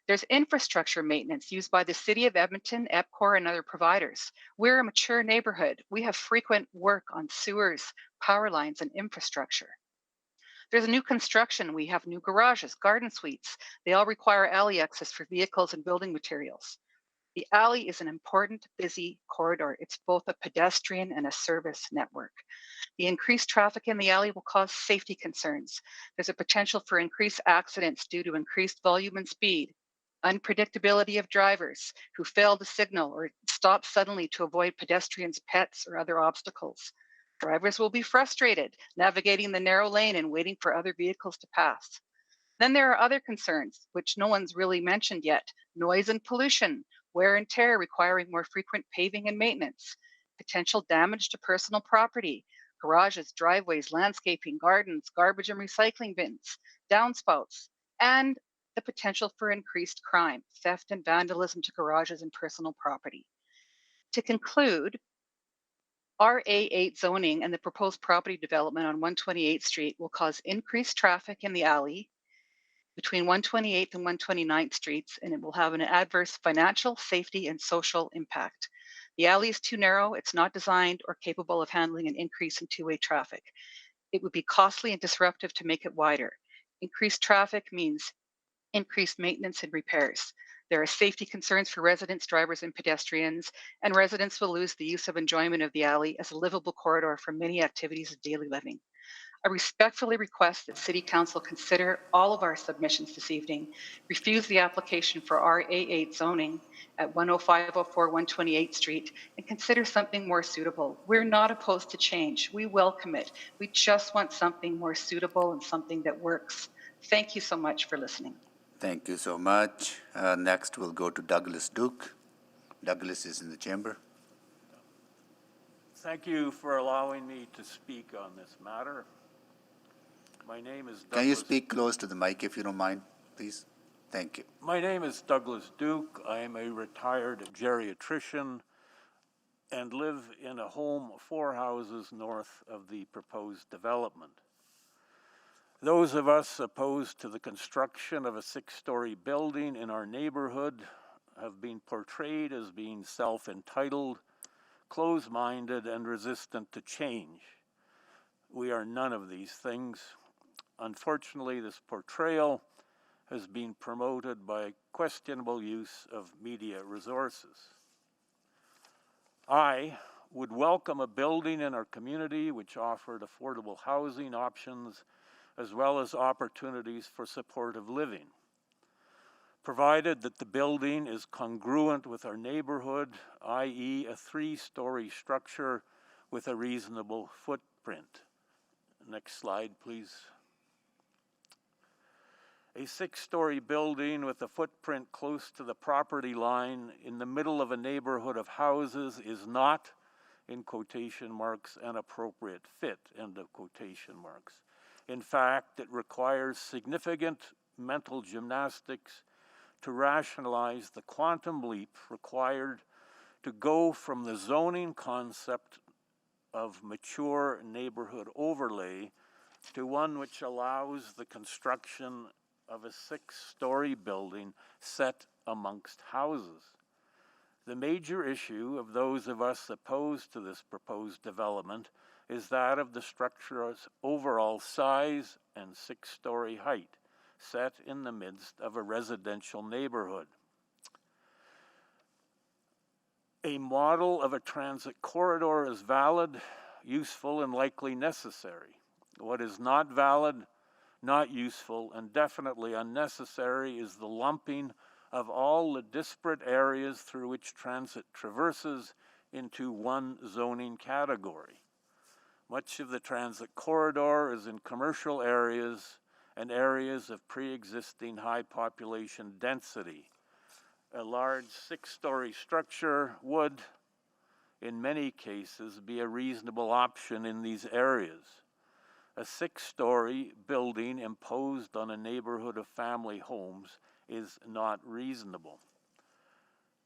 There's infrastructure maintenance used by the City of Edmonton, EPCOR, and other providers. We're a mature neighborhood. We have frequent work on sewers, power lines, and infrastructure. There's new construction. We have new garages, garden suites. They all require alley access for vehicles and building materials. The alley is an important, busy corridor. It's both a pedestrian and a service network. The increased traffic in the alley will cause safety concerns. There's a potential for increased accidents due to increased volume and speed, unpredictability of drivers who fail to signal or stop suddenly to avoid pedestrians, pets, or other obstacles. Drivers will be frustrated navigating the narrow lane and waiting for other vehicles to pass. Then there are other concerns, which no one's really mentioned yet: noise and pollution, wear and tear requiring more frequent paving and maintenance, potential damage to personal property, garages, driveways, landscaping, gardens, garbage and recycling bins, downspouts, and the potential for increased crime, theft and vandalism to garages and personal property. To conclude, RA8 zoning and the proposed property development on 128th Street will cause increased traffic in the alley between 128th and 129th Streets, and it will have an adverse financial, safety, and social impact. The alley is too narrow. It's not designed or capable of handling an increase in two-way traffic. It would be costly and disruptive to make it wider. Increased traffic means increased maintenance and repairs. There are safety concerns for residents, drivers, and pedestrians, and residents will lose the use of enjoyment of the alley as a livable corridor for many activities of daily living. I respectfully request that City Council consider all of our submissions this evening, refuse the application for RA8 zoning at 10504 128th Street, and consider something more suitable. We're not opposed to change. We welcome it. We just want something more suitable and something that works. Thank you so much for listening. Thank you so much. Next, we'll go to Douglas Duke. Douglas is in the chamber. Thank you for allowing me to speak on this matter. My name is Douglas. Can you speak close to the mic if you don't mind, please? Thank you. My name is Douglas Duke. I am a retired geriatrician and live in a home 4 houses north of the proposed development. Those of us opposed to the construction of a 6-story building in our neighborhood have been portrayed as being self-entitled, close-minded, and resistant to change. We are none of these things. Unfortunately, this portrayal has been promoted by questionable use of media resources. I would welcome a building in our community which offered affordable housing options as well as opportunities for supportive living, provided that the building is congruent with our neighborhood, i.e. a 3-story structure with a reasonable footprint. Next slide, please. A 6-story building with a footprint close to the property line in the middle of a neighborhood of houses is not, in quotation marks, an appropriate fit, end of quotation marks. In fact, it requires significant mental gymnastics to rationalize the quantum leap required to go from the zoning concept of mature neighborhood overlay to one which allows the construction of a 6-story building set amongst houses. The major issue of those of us opposed to this proposed development is that of the structure's overall size and 6-story height, set in the midst of a residential neighborhood. A model of a transit corridor is valid, useful, and likely necessary. What is not valid, not useful, and definitely unnecessary is the lumping of all the disparate areas through which transit traverses into one zoning category. Much of the transit corridor is in commercial areas and areas of pre-existing high population density. A large 6-story structure would, in many cases, be a reasonable option in these areas. A 6-story building imposed on a neighborhood of family homes is not reasonable.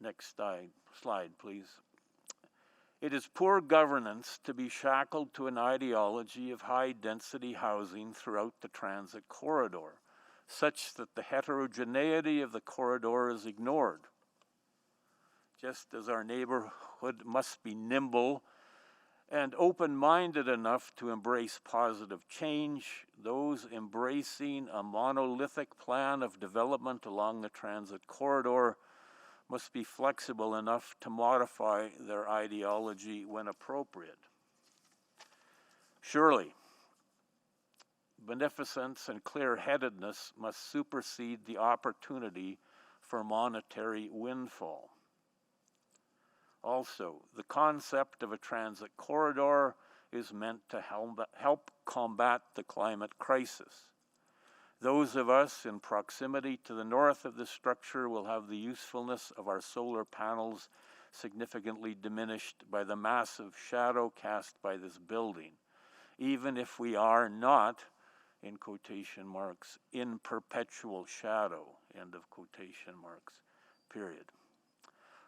Next slide, please. It is poor governance to be shackled to an ideology of high-density housing throughout the transit corridor, such that the heterogeneity of the corridor is ignored. Just as our neighborhood must be nimble and open-minded enough to embrace positive change, those embracing a monolithic plan of development along the transit corridor must be flexible enough to modify their ideology when appropriate. Surely, beneficence and clear-headedness must supersede the opportunity for monetary windfall. Also, the concept of a transit corridor is meant to help combat the climate crisis. Those of us in proximity to the north of this structure will have the usefulness of our solar panels significantly diminished by the massive shadow cast by this building, even if we are not, in quotation marks, in perpetual shadow, end of quotation marks, period.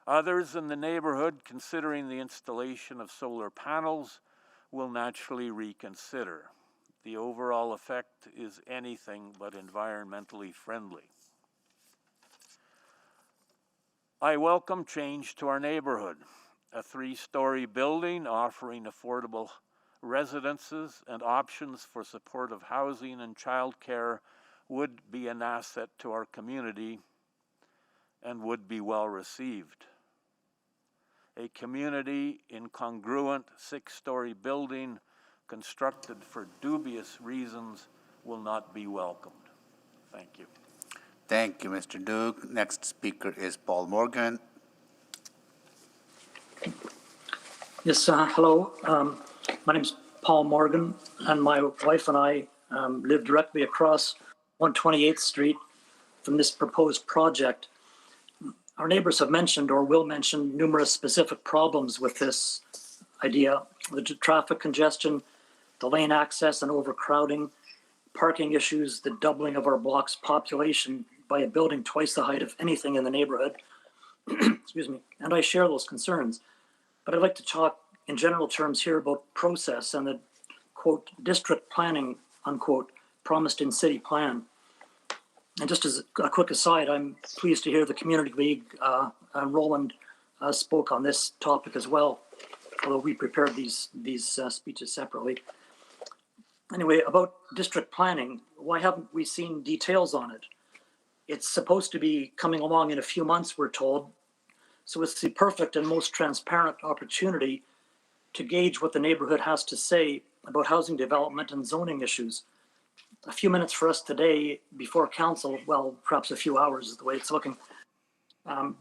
Others in the neighborhood considering the installation of solar panels will naturally reconsider. The overall effect is anything but environmentally friendly. I welcome change to our neighborhood. A 3-story building offering affordable residences and options for supportive housing and childcare would be an asset to our community and would be well received. A community incongruent 6-story building constructed for dubious reasons will not be welcomed. Thank you. Thank you, Mr. Duke. Next speaker is Paul Morgan. Yes, hello. My name is Paul Morgan, and my wife and I live directly across 128th Street from this proposed project. Our neighbors have mentioned or will mention numerous specific problems with this idea: the traffic congestion, the lane access and overcrowding, parking issues, the doubling of our block's population by a building twice the height of anything in the neighborhood. Excuse me. And I share those concerns. But I'd like to talk in general terms here about process and the, quote, district planning, unquote, promised in city plan. And just as a quick aside, I'm pleased to hear the Community League and Roland spoke on this topic as well, although we prepared these speeches separately. Anyway, about district planning, why haven't we seen details on it? It's supposed to be coming along in a few months, we're told. So it's the perfect and most transparent opportunity to gauge what the neighborhood has to say about housing development and zoning issues. A few minutes for us today before council, well, perhaps a few hours is the way it's looking,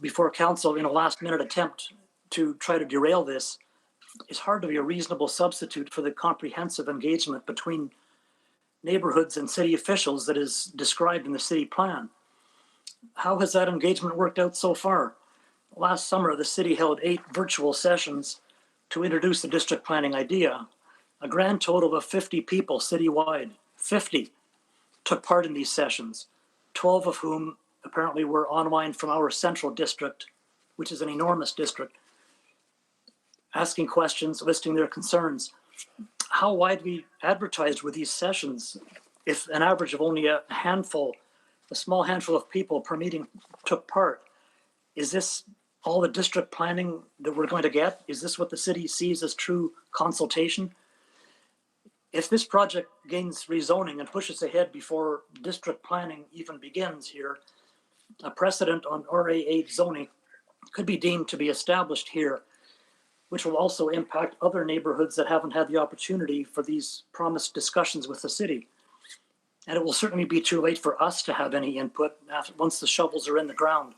before council in a last minute attempt to try to derail this is hard to be a reasonable substitute for the comprehensive engagement between neighborhoods and city officials that is described in the city plan. How has that engagement worked out so far? Last summer, the city held 8 virtual sessions to introduce the district planning idea. A grand total of 50 people citywide, 50, took part in these sessions, 12 of whom apparently were online from our central district, which is an enormous district, asking questions, listing their concerns. How widely advertised were these sessions if an average of only a small handful of people per meeting took part? Is this all the district planning that we're going to get? Is this what the city sees as true consultation? If this project gains rezoning and pushes ahead before district planning even begins here, a precedent on RA8 zoning could be deemed to be established here, which will also impact other neighborhoods that haven't had the opportunity for these promised discussions with the city. And it will certainly be too late for us to have any input once the shovels are in the ground.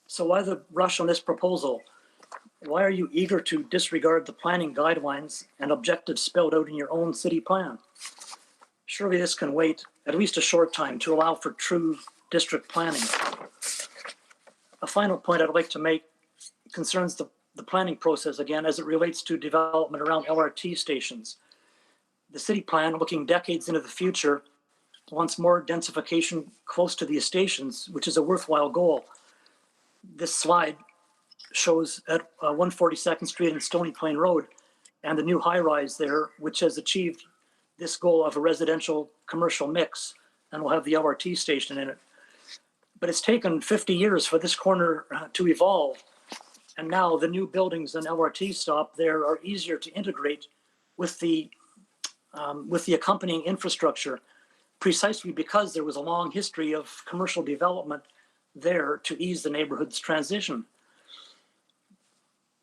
So why the rush on this proposal? Why are you eager to disregard the planning guidelines and objectives spelled out in your own city plan? Surely this can wait at least a short time to allow for true district planning. A final point I'd like to make concerns the planning process again as it relates to development around LRT stations. The city plan, looking decades into the future, wants more densification close to these stations, which is a worthwhile goal. This slide shows at 142nd Street and Stony Plain Road and the new high-rise there, which has achieved this goal of a residential commercial mix and will have the LRT station in it. But it's taken 50 years for this corner to evolve. And now the new buildings and LRT stop there are easier to integrate with the accompanying infrastructure, precisely because there was a long history of commercial development there to ease the neighborhood's transition.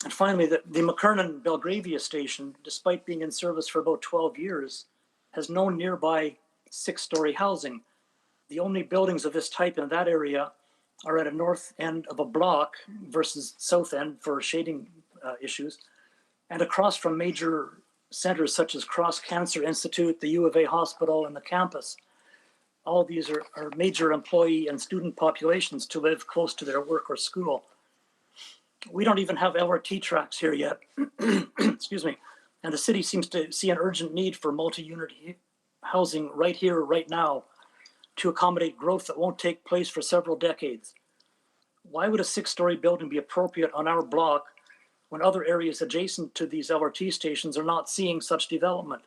And finally, the McKernan Belgravia station, despite being in service for about 12 years, has no nearby 6-story housing. The only buildings of this type in that area are at a north end of a block versus south end for shading issues, and across from major centers such as Cross Cancer Institute, the U of A Hospital, and the campus. All of these are major employee and student populations to live close to their work or school. We don't even have LRT tracks here yet, excuse me, and the city seems to see an urgent need for multi-unit housing right here, right now, to accommodate growth that won't take place for several decades. Why would a 6-story building be appropriate on our block when other areas adjacent to these LRT stations are not seeing such development?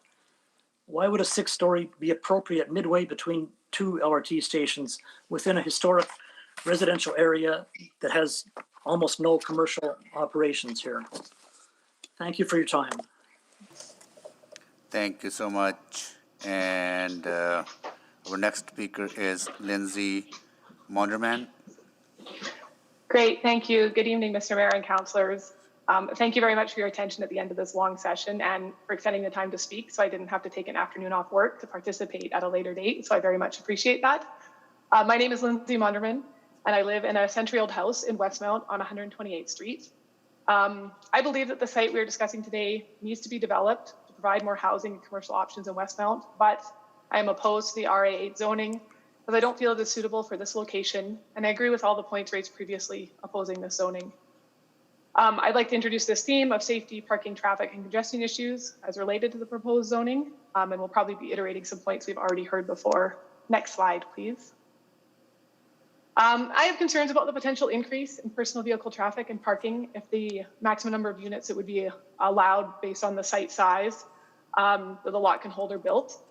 Why would a 6-story be appropriate midway between 2 LRT stations within a historic residential area that has almost no commercial operations here? Thank you for your time. Thank you so much. And our next speaker is Lindsay Monderman. Great, thank you. Good evening, Mr. Mayor and councillors. Thank you very much for your attention at the end of this long session and for extending the time to speak so I didn't have to take an afternoon off work to participate at a later date. So I very much appreciate that. My name is Lindsay Monderman and I live in a century-old house in Westmount on 128th Street. I believe that the site we're discussing today needs to be developed to provide more housing and commercial options in Westmount, but I am opposed to the RA8 zoning because I don't feel it is suitable for this location, and I agree with all the points raised previously opposing this zoning. I'd like to introduce this theme of safety, parking, traffic, and congestion issues as related to the proposed zoning, and we'll probably be iterating some points we've already heard before. Next slide, please. I have concerns about the potential increase in personal vehicle traffic and parking if the maximum number of units that would be allowed based on the site size that the lot can hold are built.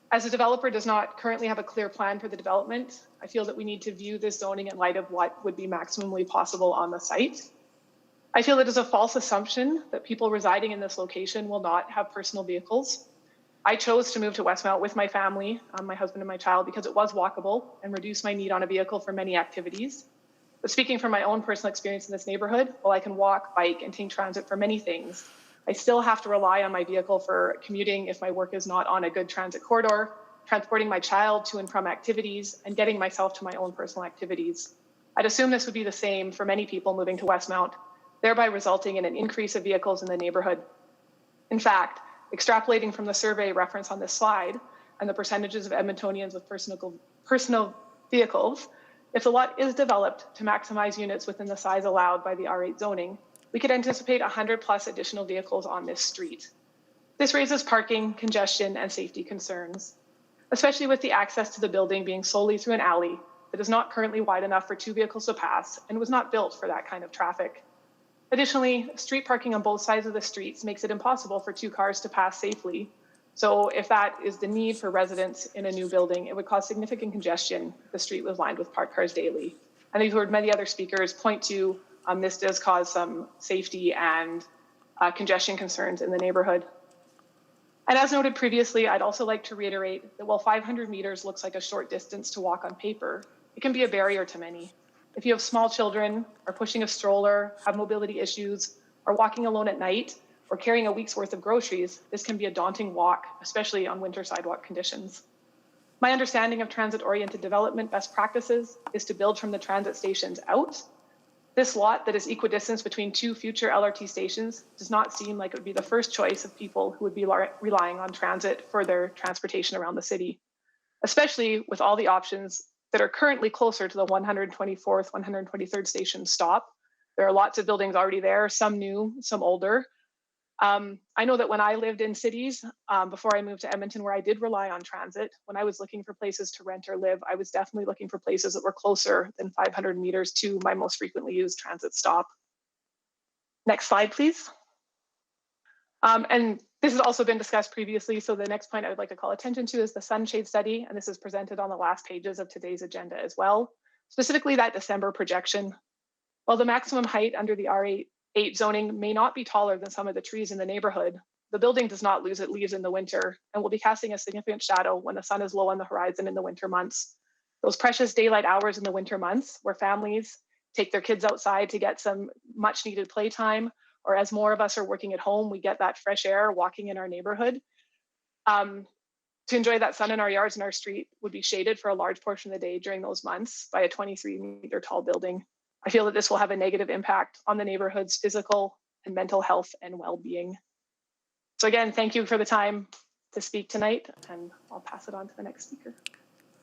As a developer does not currently have a clear plan for the development, I feel that we need to view this zoning in light of what would be maximally possible on the site. I feel it is a false assumption that people residing in this location will not have personal vehicles. I chose to move to Westmount with my family, my husband and my child, because it was walkable and reduced my need on a vehicle for many activities. But speaking from my own personal experience in this neighborhood, while I can walk, bike, and take transit for many things, I still have to rely on my vehicle for commuting if my work is not on a good transit corridor, transporting my child to and from activities, and getting myself to my own personal activities. I'd assume this would be the same for many people moving to Westmount, thereby resulting in an increase of vehicles in the neighborhood. In fact, extrapolating from the survey reference on this slide and the percentages of Edmontonians with personal vehicles, if the lot is developed to maximize units within the size allowed by the R8 zoning, we could anticipate 100+ additional vehicles on this street. This raises parking, congestion, and safety concerns, especially with the access to the building being solely through an alley that is not currently wide enough for 2 vehicles to pass and was not built for that kind of traffic. Additionally, street parking on both sides of the streets makes it impossible for 2 cars to pass safely. So if that is the need for residents in a new building, it would cause significant congestion if the street was lined with parked cars daily. And you've heard many other speakers point to this does cause some safety and congestion concerns in the neighborhood. And as noted previously, I'd also like to reiterate that while 500 meters looks like a short distance to walk on paper, it can be a barrier to many. If you have small children, are pushing a stroller, have mobility issues, are walking alone at night, or carrying a week's worth of groceries, this can be a daunting walk, especially on winter sidewalk conditions. My understanding of transit-oriented development best practices is to build from the transit stations out. This lot that is equidistant between 2 future LRT stations does not seem like it would be the first choice of people who would be relying on transit for their transportation around the city, especially with all the options that are currently closer to the 124th, 123rd station stop. There are lots of buildings already there, some new, some older. I know that when I lived in cities, before I moved to Edmonton, where I did rely on transit, when I was looking for places to rent or live, I was definitely looking for places that were closer than 500 meters to my most frequently used transit stop. Next slide, please. And this has also been discussed previously, so the next point I would like to call attention to is the sunshade study, and this is presented on the last pages of today's agenda as well, specifically that December projection. While the maximum height under the R8 zoning may not be taller than some of the trees in the neighborhood, the building does not lose its leaves in the winter and will be casting a significant shadow when the sun is low on the horizon in the winter months. Those precious daylight hours in the winter months where families take their kids outside to get some much needed playtime, or as more of us are working at home, we get that fresh air walking in our neighborhood. To enjoy that sun in our yards and our street would be shaded for a large portion of the day during those months by a 23-meter tall building. I feel that this will have a negative impact on the neighborhood's physical and mental health and well-being. So again, thank you for the time to speak tonight, and I'll pass it on to the next speaker.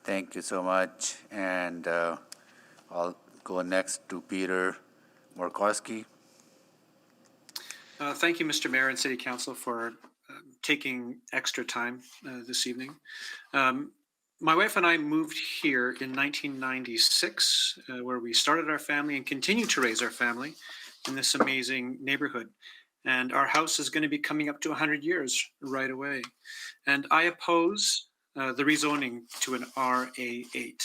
Thank you so much. And I'll go next to Peter Morkowski. Thank you, Mr. Mayor and City Council, for taking extra time this evening. My wife and I moved here in 1996, where we started our family and continue to raise our family in this amazing neighborhood. And our house is going to be coming up to 100 years right away. And I oppose the rezoning to an RA8.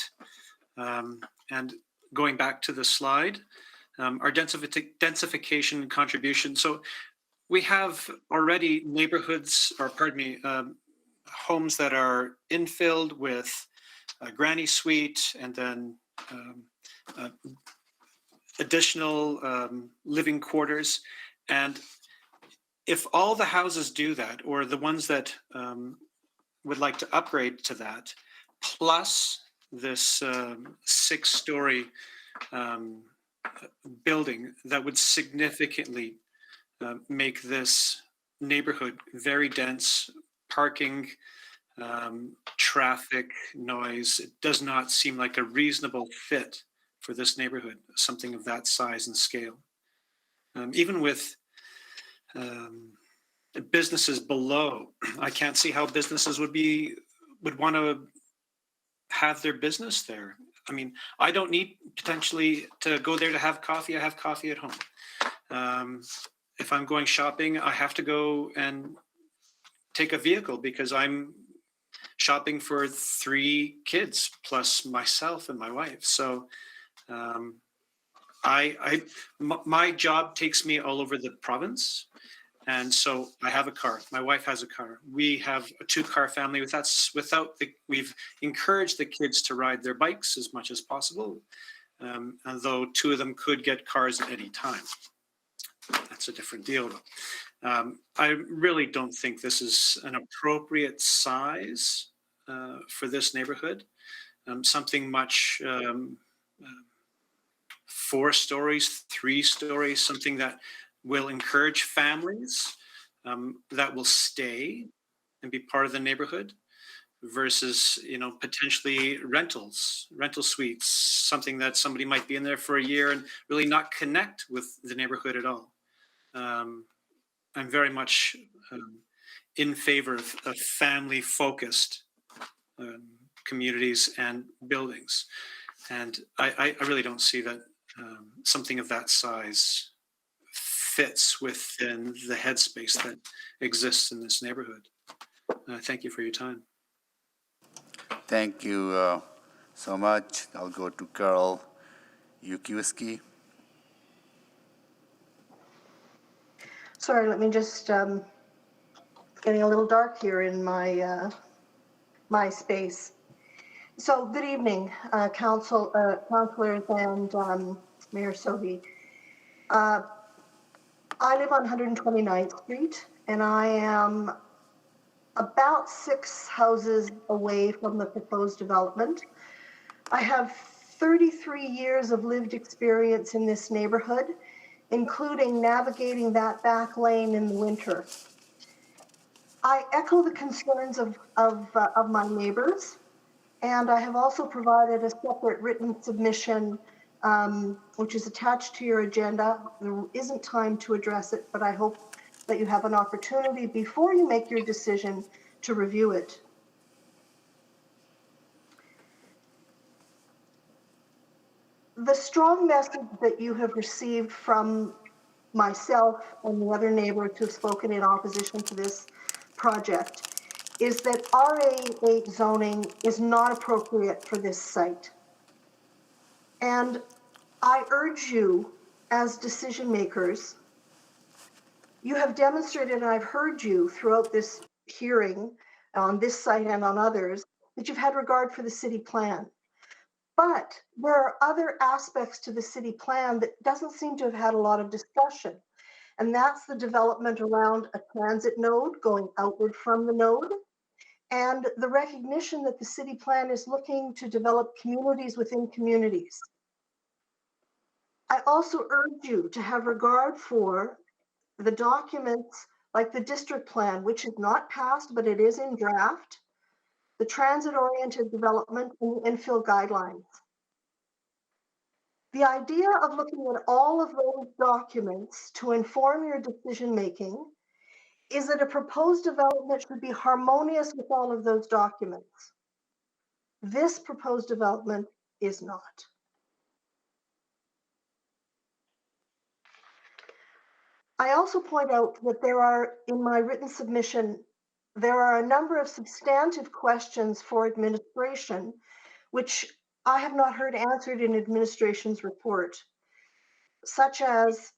And going back to the slide, our densification contribution. So we have already neighborhoods, or pardon me, homes that are infilled with a granny suite and then additional living quarters. And if all the houses do that, or the ones that would like to upgrade to that, plus this 6-story building, that would significantly make this neighborhood very dense. Parking, traffic, noise, it does not seem like a reasonable fit for this neighborhood, something of that size and scale. Even with businesses below, I can't see how businesses would want to have their business there. I mean, I don't need potentially to go there to have coffee. I have coffee at home. If I'm going shopping, I have to go and take a vehicle because I'm shopping for 3 kids plus myself and my wife. So my job takes me all over the province, And so I have a car. My wife has a car. We have a 2-car family. We've encouraged the kids to ride their bikes as much as possible, although 2 of them could get cars at any time. That's a different deal. I really don't think this is an appropriate size for this neighborhood. Something much 4 stories, 3 stories, something that will encourage families that will stay and be part of the neighborhood versus, potentially rental suites, something that somebody might be in there for a year and really not connect with the neighborhood at all. I'm very much in favor of family-focused communities and buildings. And I really don't see that something of that size fits within the headspace that exists in this neighborhood. Thank you for your time. Thank you so much. I'll go to Carol Yukiewski. Sorry, let me just, getting a little dark here in my, my space. So good evening, councilors and Mayor Sohi. I live on 129th Street and I am about 6 houses away from the proposed development. I have 33 years of lived experience in this neighborhood, including navigating that back lane in the winter. I echo the concerns of my neighbors, and I have also provided a separate written submission, which is attached to your agenda. There isn't time to address it, but I hope that you have an opportunity before you make your decision to review it. The strong message that you have received from myself and the other neighbors who've spoken in opposition to this project is that RA8 zoning is not appropriate for this site. And I urge you as decision makers, you have demonstrated, and I've heard you throughout this hearing on this site and on others, that you've had regard for the city plan. But there are other aspects to the city plan that doesn't seem to have had a lot of discussion. And that's the development around a transit node going outward from the node, and the recognition that the city plan is looking to develop communities within communities. I also urge you to have regard for the documents like the district plan, which is not passed, but it is in draft, the transit-oriented development and the infill guidelines. The idea of looking at all of those documents to inform your decision-making is that a proposed development should be harmonious with all of those documents. This proposed development is not. I also point out that there are, in my written submission, there are a number of substantive questions for administration, which I have not heard answered in administration's report, such as,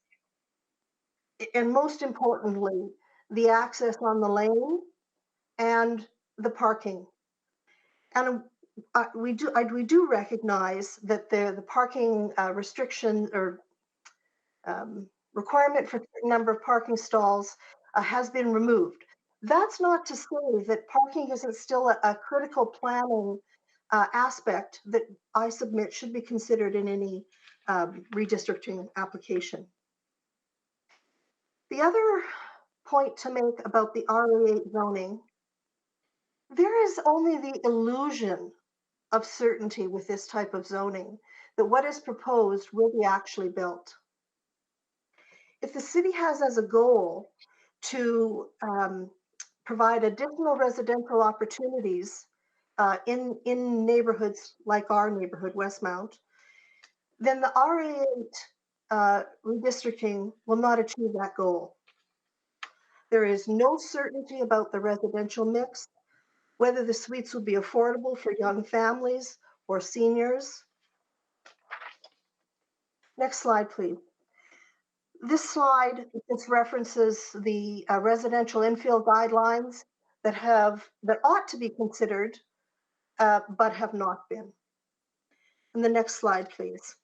and most importantly, the access on the lane and the parking. And we do recognize that the parking restriction or requirement for a certain number of parking stalls has been removed. That's not to say that parking isn't still a critical planning aspect that I submit should be considered in any redistricting application. The other point to make about the RA8 zoning, there is only the illusion of certainty with this type of zoning that what is proposed will be actually built. If the city has as a goal to provide additional residential opportunities in neighborhoods like our neighborhood, Westmount, then the RA8 redistricting will not achieve that goal. There is no certainty about the residential mix, whether the suites will be affordable for young families or seniors. Next slide, please. This slide just references the residential infill guidelines that ought to be considered, but have not been. And the next slide, please.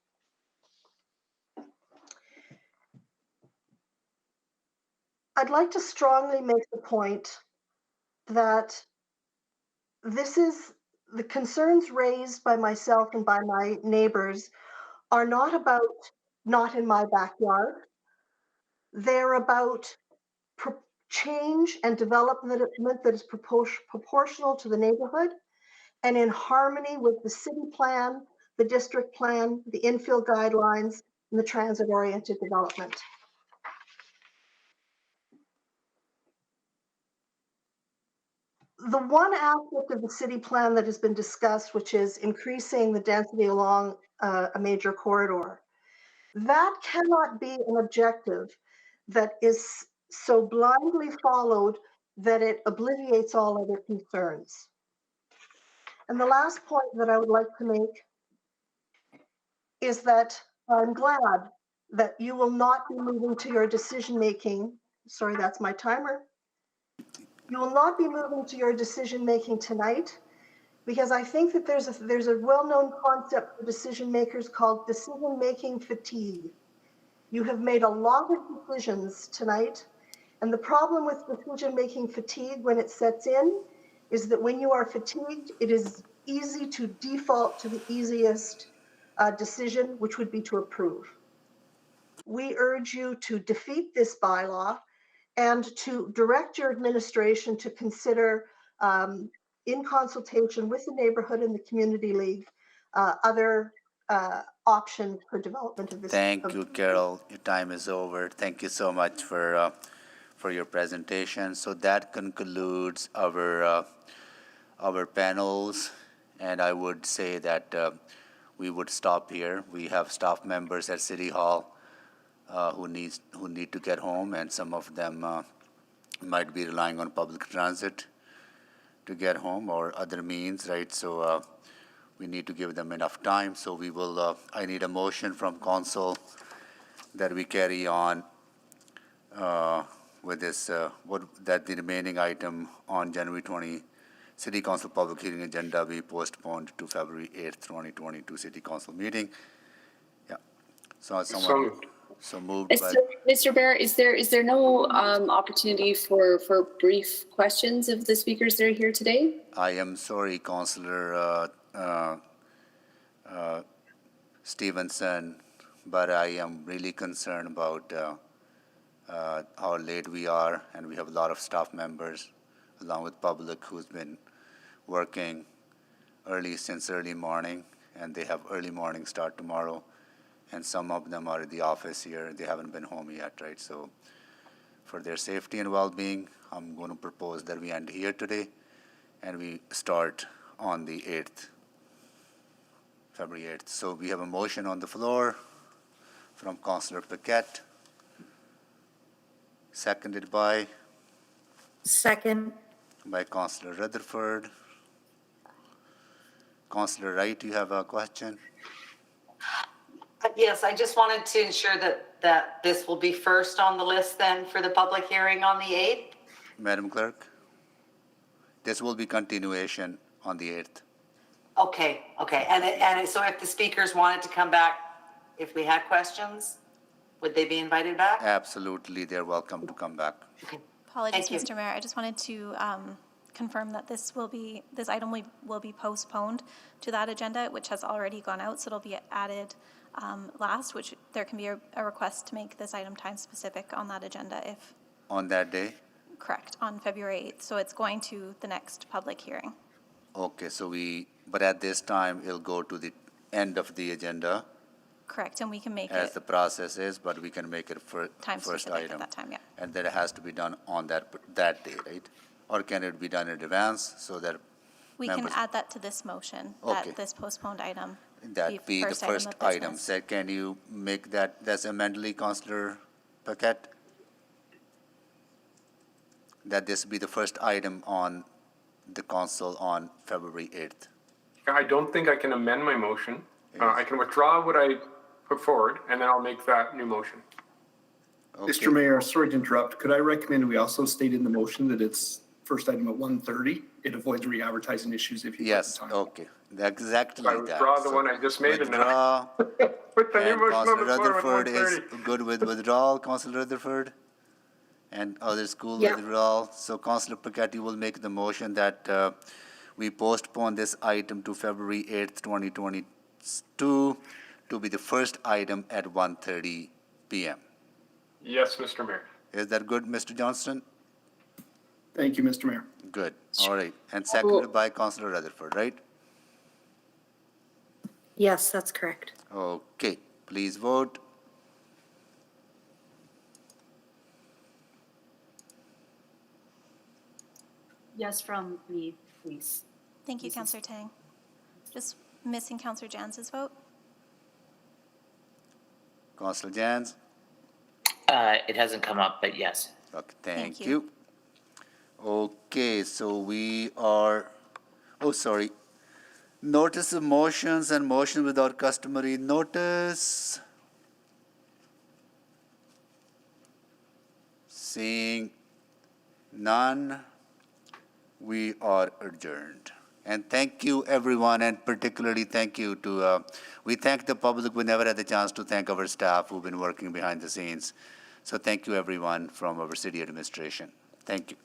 I'd like to strongly make the point that the concerns raised by myself and by my neighbors are not about not in my backyard. They're about change and development that is proportional to the neighborhood and in harmony with the city plan, the district plan, the infill guidelines, and the transit-oriented development. The one aspect of the city plan that has been discussed, which is increasing the density along a major corridor, that cannot be an objective that is so blindly followed that it obliviates all other concerns. And the last point that I would like to make is that I'm glad that you will not be moving to your decision-making. Sorry, that's my timer. You will not be moving to your decision-making tonight, because I think that there's a well-known concept for decision makers called decision-making fatigue. You have made a lot of decisions tonight, and the problem with decision-making fatigue when it sets in is that when you are fatigued, it is easy to default to the easiest decision, which would be to approve. We urge you to defeat this bylaw and to direct your administration to consider, in consultation with the neighborhood and the community league, other options for development of this. Thank you, Carol. Your time is over. Thank you so much for your presentation. So that concludes our panels, and I would say that we would stop here. We have staff members at City Hall who need to get home, and some of them might be relying on public transit to get home or other means, right? So we need to give them enough time. So we will. I need a motion from council that we carry on with this. That the remaining item on January 20 City Council public hearing agenda be postponed to February 8th, 2022 City Council meeting. Yeah. So someone. So moved. Mr. Bear, is there no opportunity for brief questions of the speakers that are here today? I am sorry, Councillor Stevenson, but I am really concerned about how late we are, and we have a lot of staff members, along with public, who's been working since early morning, and they have early morning start tomorrow. And some of them are at the office here. They haven't been home yet, right? So for their safety and well-being, I'm going to propose that we end here today and we start on the 8th, February 8th. So we have a motion on the floor from Councillor Paquette, seconded by? Second. By Councillor Rutherford. Councillor Wright, you have a question? Yes, I just wanted to ensure that this will be first on the list then for the public hearing on the 8th. Madam Clerk, this will be continuation on the 8th. Okay. And so if the speakers wanted to come back, if we had questions, would they be invited back? Absolutely, they're welcome to come back. Okay. Apologies, Mr. Mayor. I just wanted to confirm that this item will be postponed to that agenda, which has already gone out, so it'll be added last, which there can be a request to make this item time specific on that agenda if. On that day? Correct, on February 8th. So it's going to the next public hearing. Okay, but at this time, it'll go to the end of the agenda. Correct, and we can make as it. the process is, but we can make it time first specific item. At that time, yeah. And that it has to be done on that day, right? Or can it be done in advance so that we can add that to this motion, that this postponed item that be the first item. So can you make that's amendedly, Councillor Paquette? That this be the first item on the council on February 8th? I don't think I can amend my motion. I can withdraw what I put forward, and then I'll make that new motion. Okay. Mr. Mayor, sorry to interrupt. Could I recommend we also state in the motion that it's first item at 1:30? It avoids re-advertising issues if you put Yes, the time. okay, exactly I that. withdraw the one I just made and Withdraw, put the new and motion on Councillor the floor with Rutherford is 1:30. good with withdrawal, Councillor Rutherford? And other school Yeah. withdrawal. So Councillor Pacetti will make the motion that we postpone this item to February 8th, 2022 to be the first item at 1:30 p.m. Yes, Mr. Mayor. Is that good, Mr. Johnston? Thank you, Mr. Mayor. Good, all right. And seconded by Councillor Rutherford, right? Yes, that's correct. Okay, please vote. Yes, from me, please. Thank you, Councillor Tang. Just missing Councillor Jans's vote. Councillor Jans? It hasn't come up, but yes. Okay, Thank thank you. Okay, so we are, oh, sorry. Notice of motions and motion without customary notice. Seeing none, we are adjourned. And thank you, everyone, and particularly thank you to, we thank the public. We never had the chance to thank our staff who've been working behind the scenes. So thank you, everyone, from our city administration. Thank you.